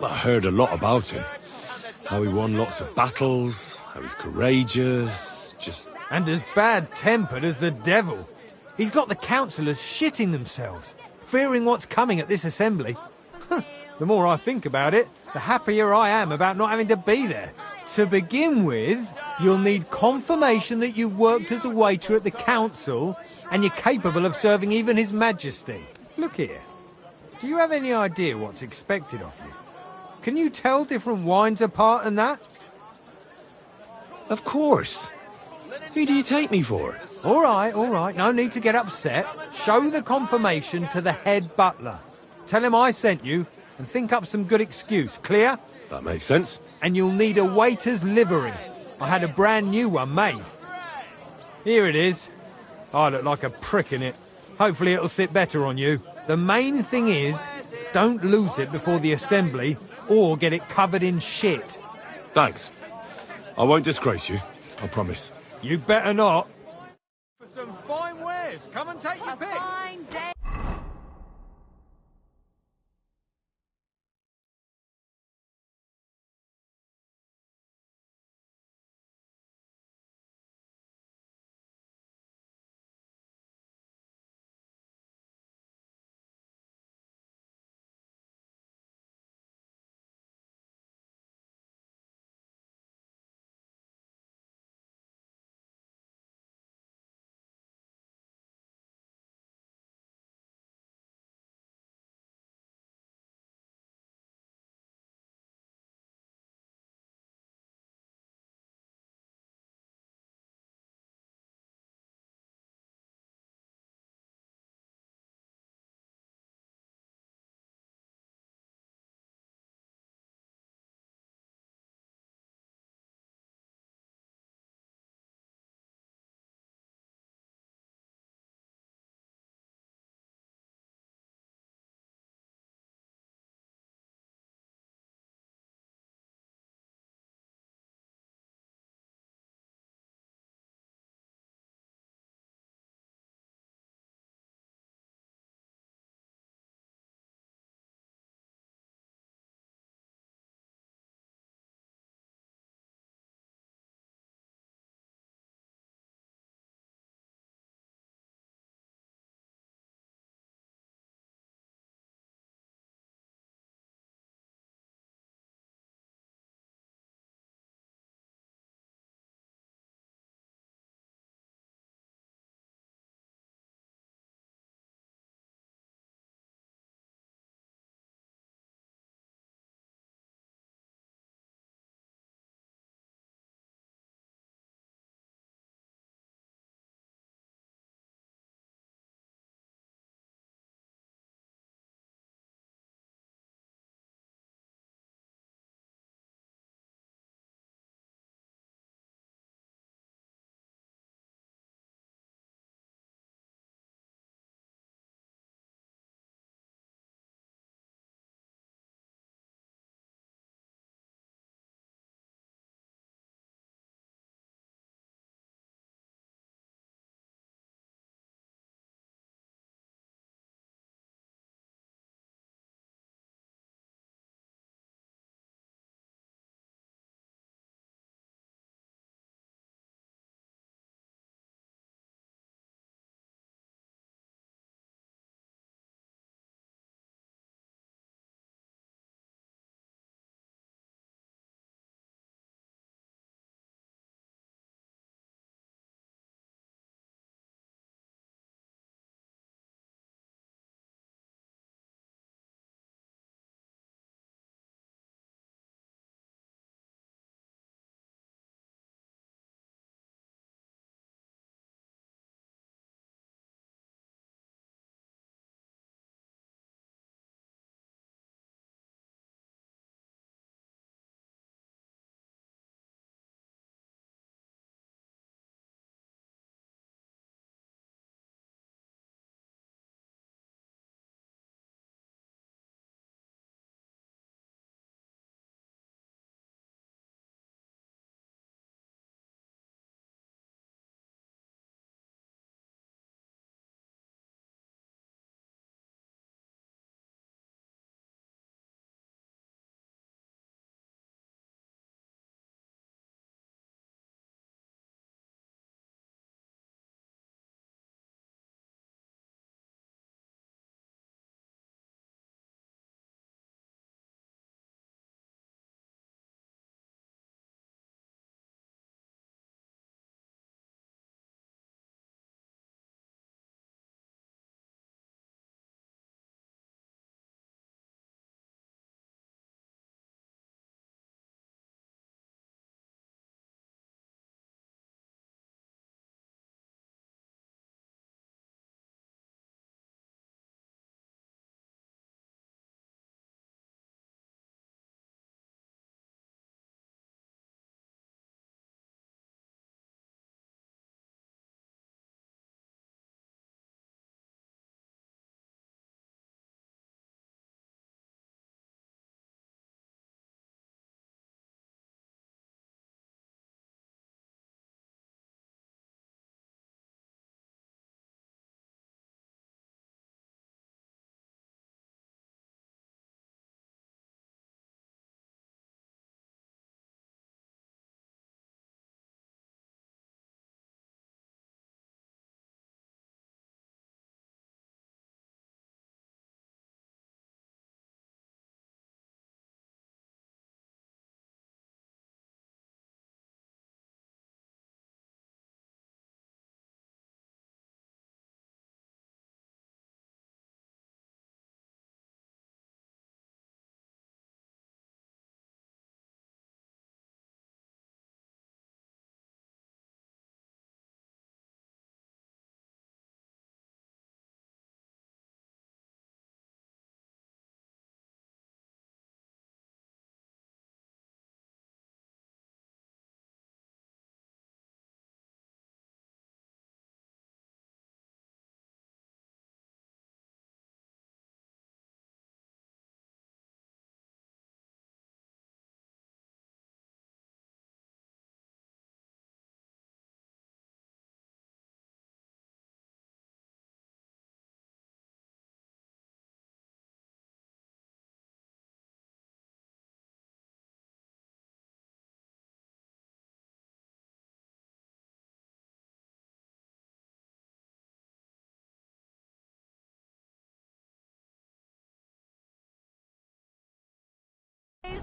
I heard a lot about him. How he won lots of battles, how he's courageous, just... And as bad-tempered as the devil. He's got the councillors shitting themselves, fearing what's coming at this assembly. The more I think about it, the happier I am about not having to be there. To begin with, you'll need confirmation that you've worked as a waiter at the council and you're capable of serving even His Majesty. Look here. Do you have any idea what's expected of you? Can you tell different wines apart and that? Of course. Who do you take me for? All right. No need to get upset. Show the confirmation to the head butler. Tell him I sent you and think up some good excuse. Clear? That makes sense. And you'll need a waiter's livery. I had a brand new one made. Here it is. I look like a prick in it. Hopefully it'll sit better on you. The main thing is, don't lose it before the assembly or get it covered in shit. Thanks. I won't disgrace you, I promise. You better not. For some fine wares, come and take your pick.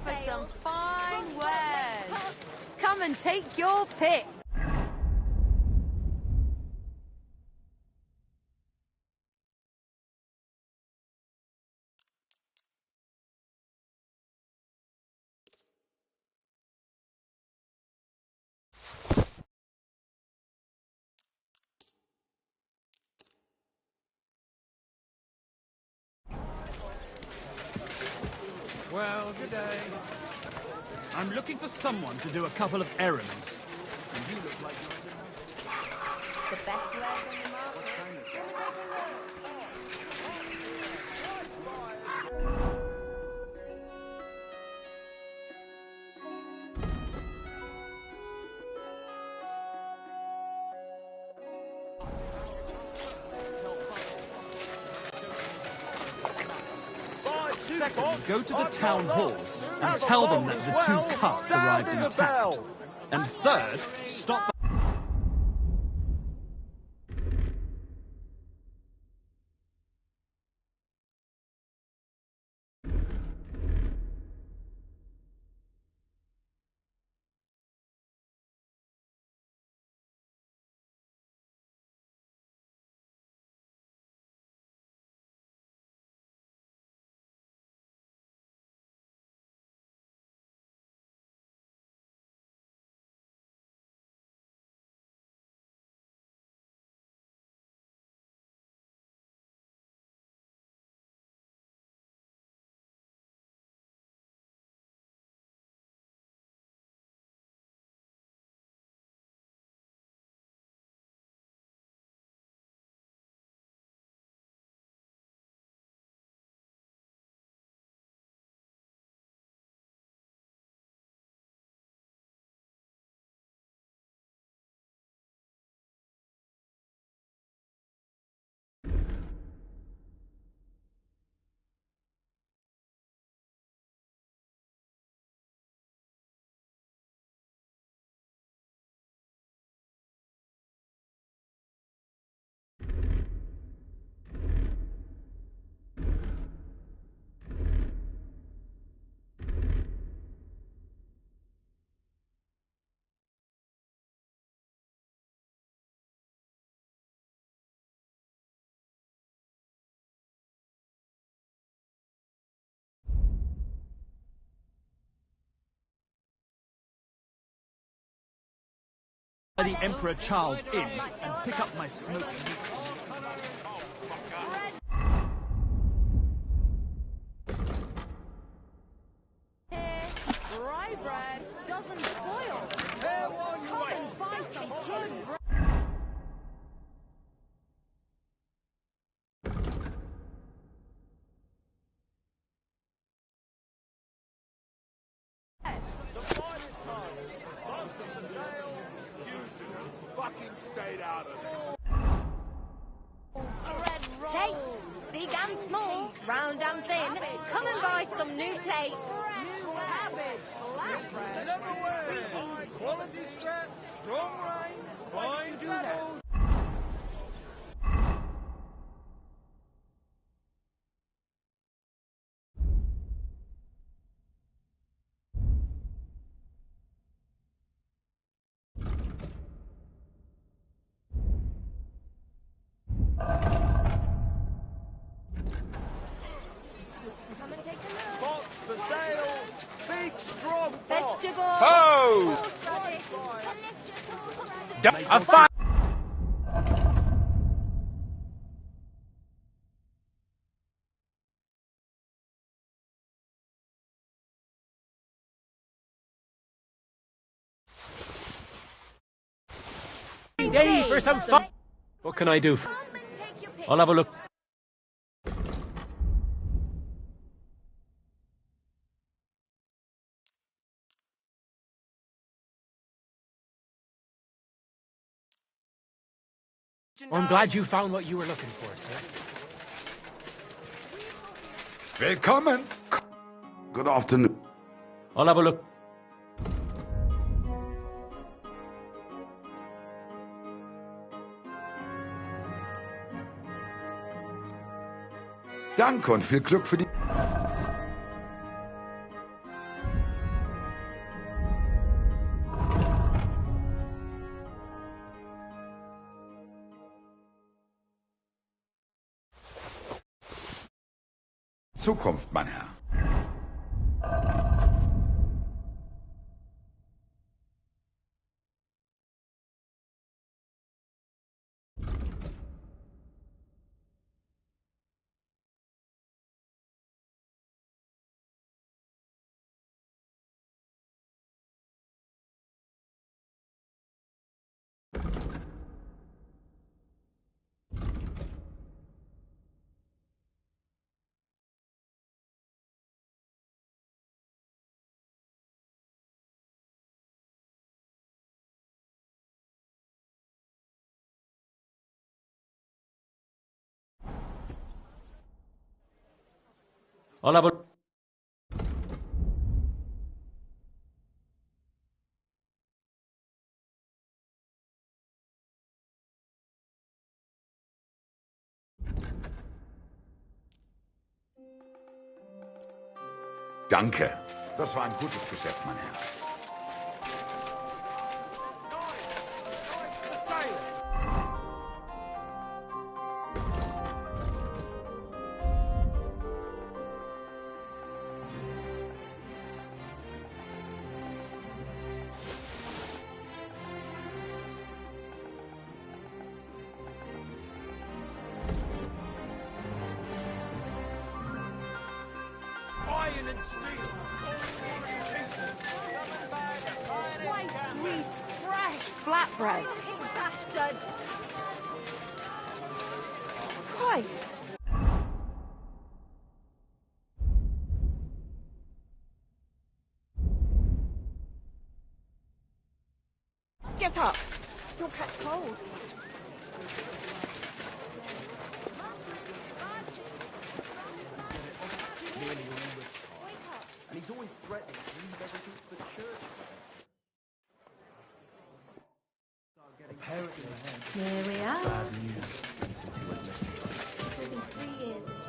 for some fine wares. Come and take your pick. Well, good day. I'm looking for someone to do a couple of errands. And you look like you're The best wares on the market. Second, go to the town hall and tell them that the two cuss arrived intact. And third, stop. The Emperor Charles in and pick up my smoked meat. Rye bread doesn't spoil. Come and buy some good bread. Plates, big and small, round and thin. Come and buy some new plates. New habits, greetings. Quality scrap, strong rain, fine saddles. Vegetables. Oh! A fire. Day for some fun. What can I do? I'll have a look. I'm glad you found what you were looking for, sir. Willkommen. Good afternoon. I'll have a look. Danke und viel Glück für die... Zukunft, mein Herr. Hola, Danke. Das war ein gutes Geschäft, mein Herr. Flatbread. Bastard. Christ. Get up. You'll catch cold. And he's always threatening to leave everything to the church. Here we are. Bad news. It'll be 3 years this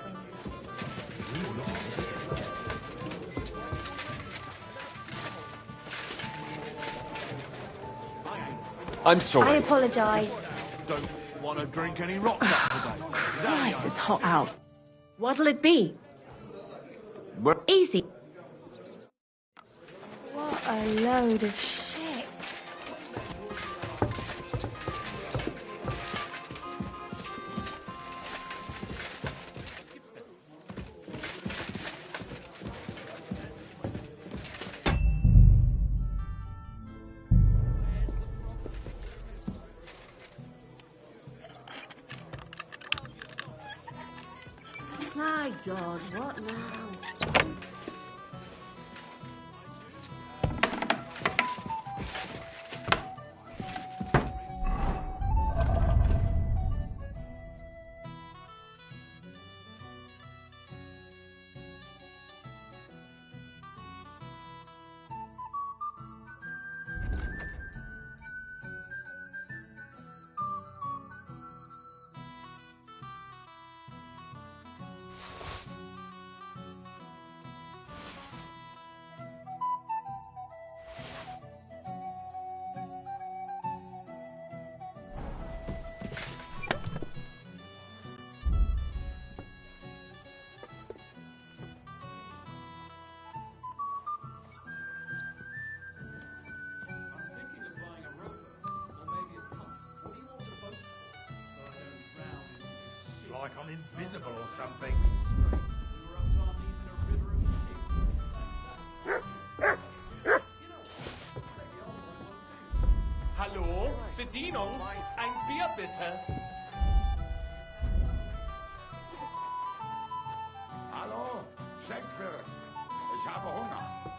I'm sorry. I apologise. Don't want to drink any rock today. Christ, it's hot out. What'll it be? Easy. What a load of shit. My God, what now? Like I'm invisible or something. Hallo? Bedienung? Ein Bier bitte. Hallo, Schenkwirt. Ich habe Hunger.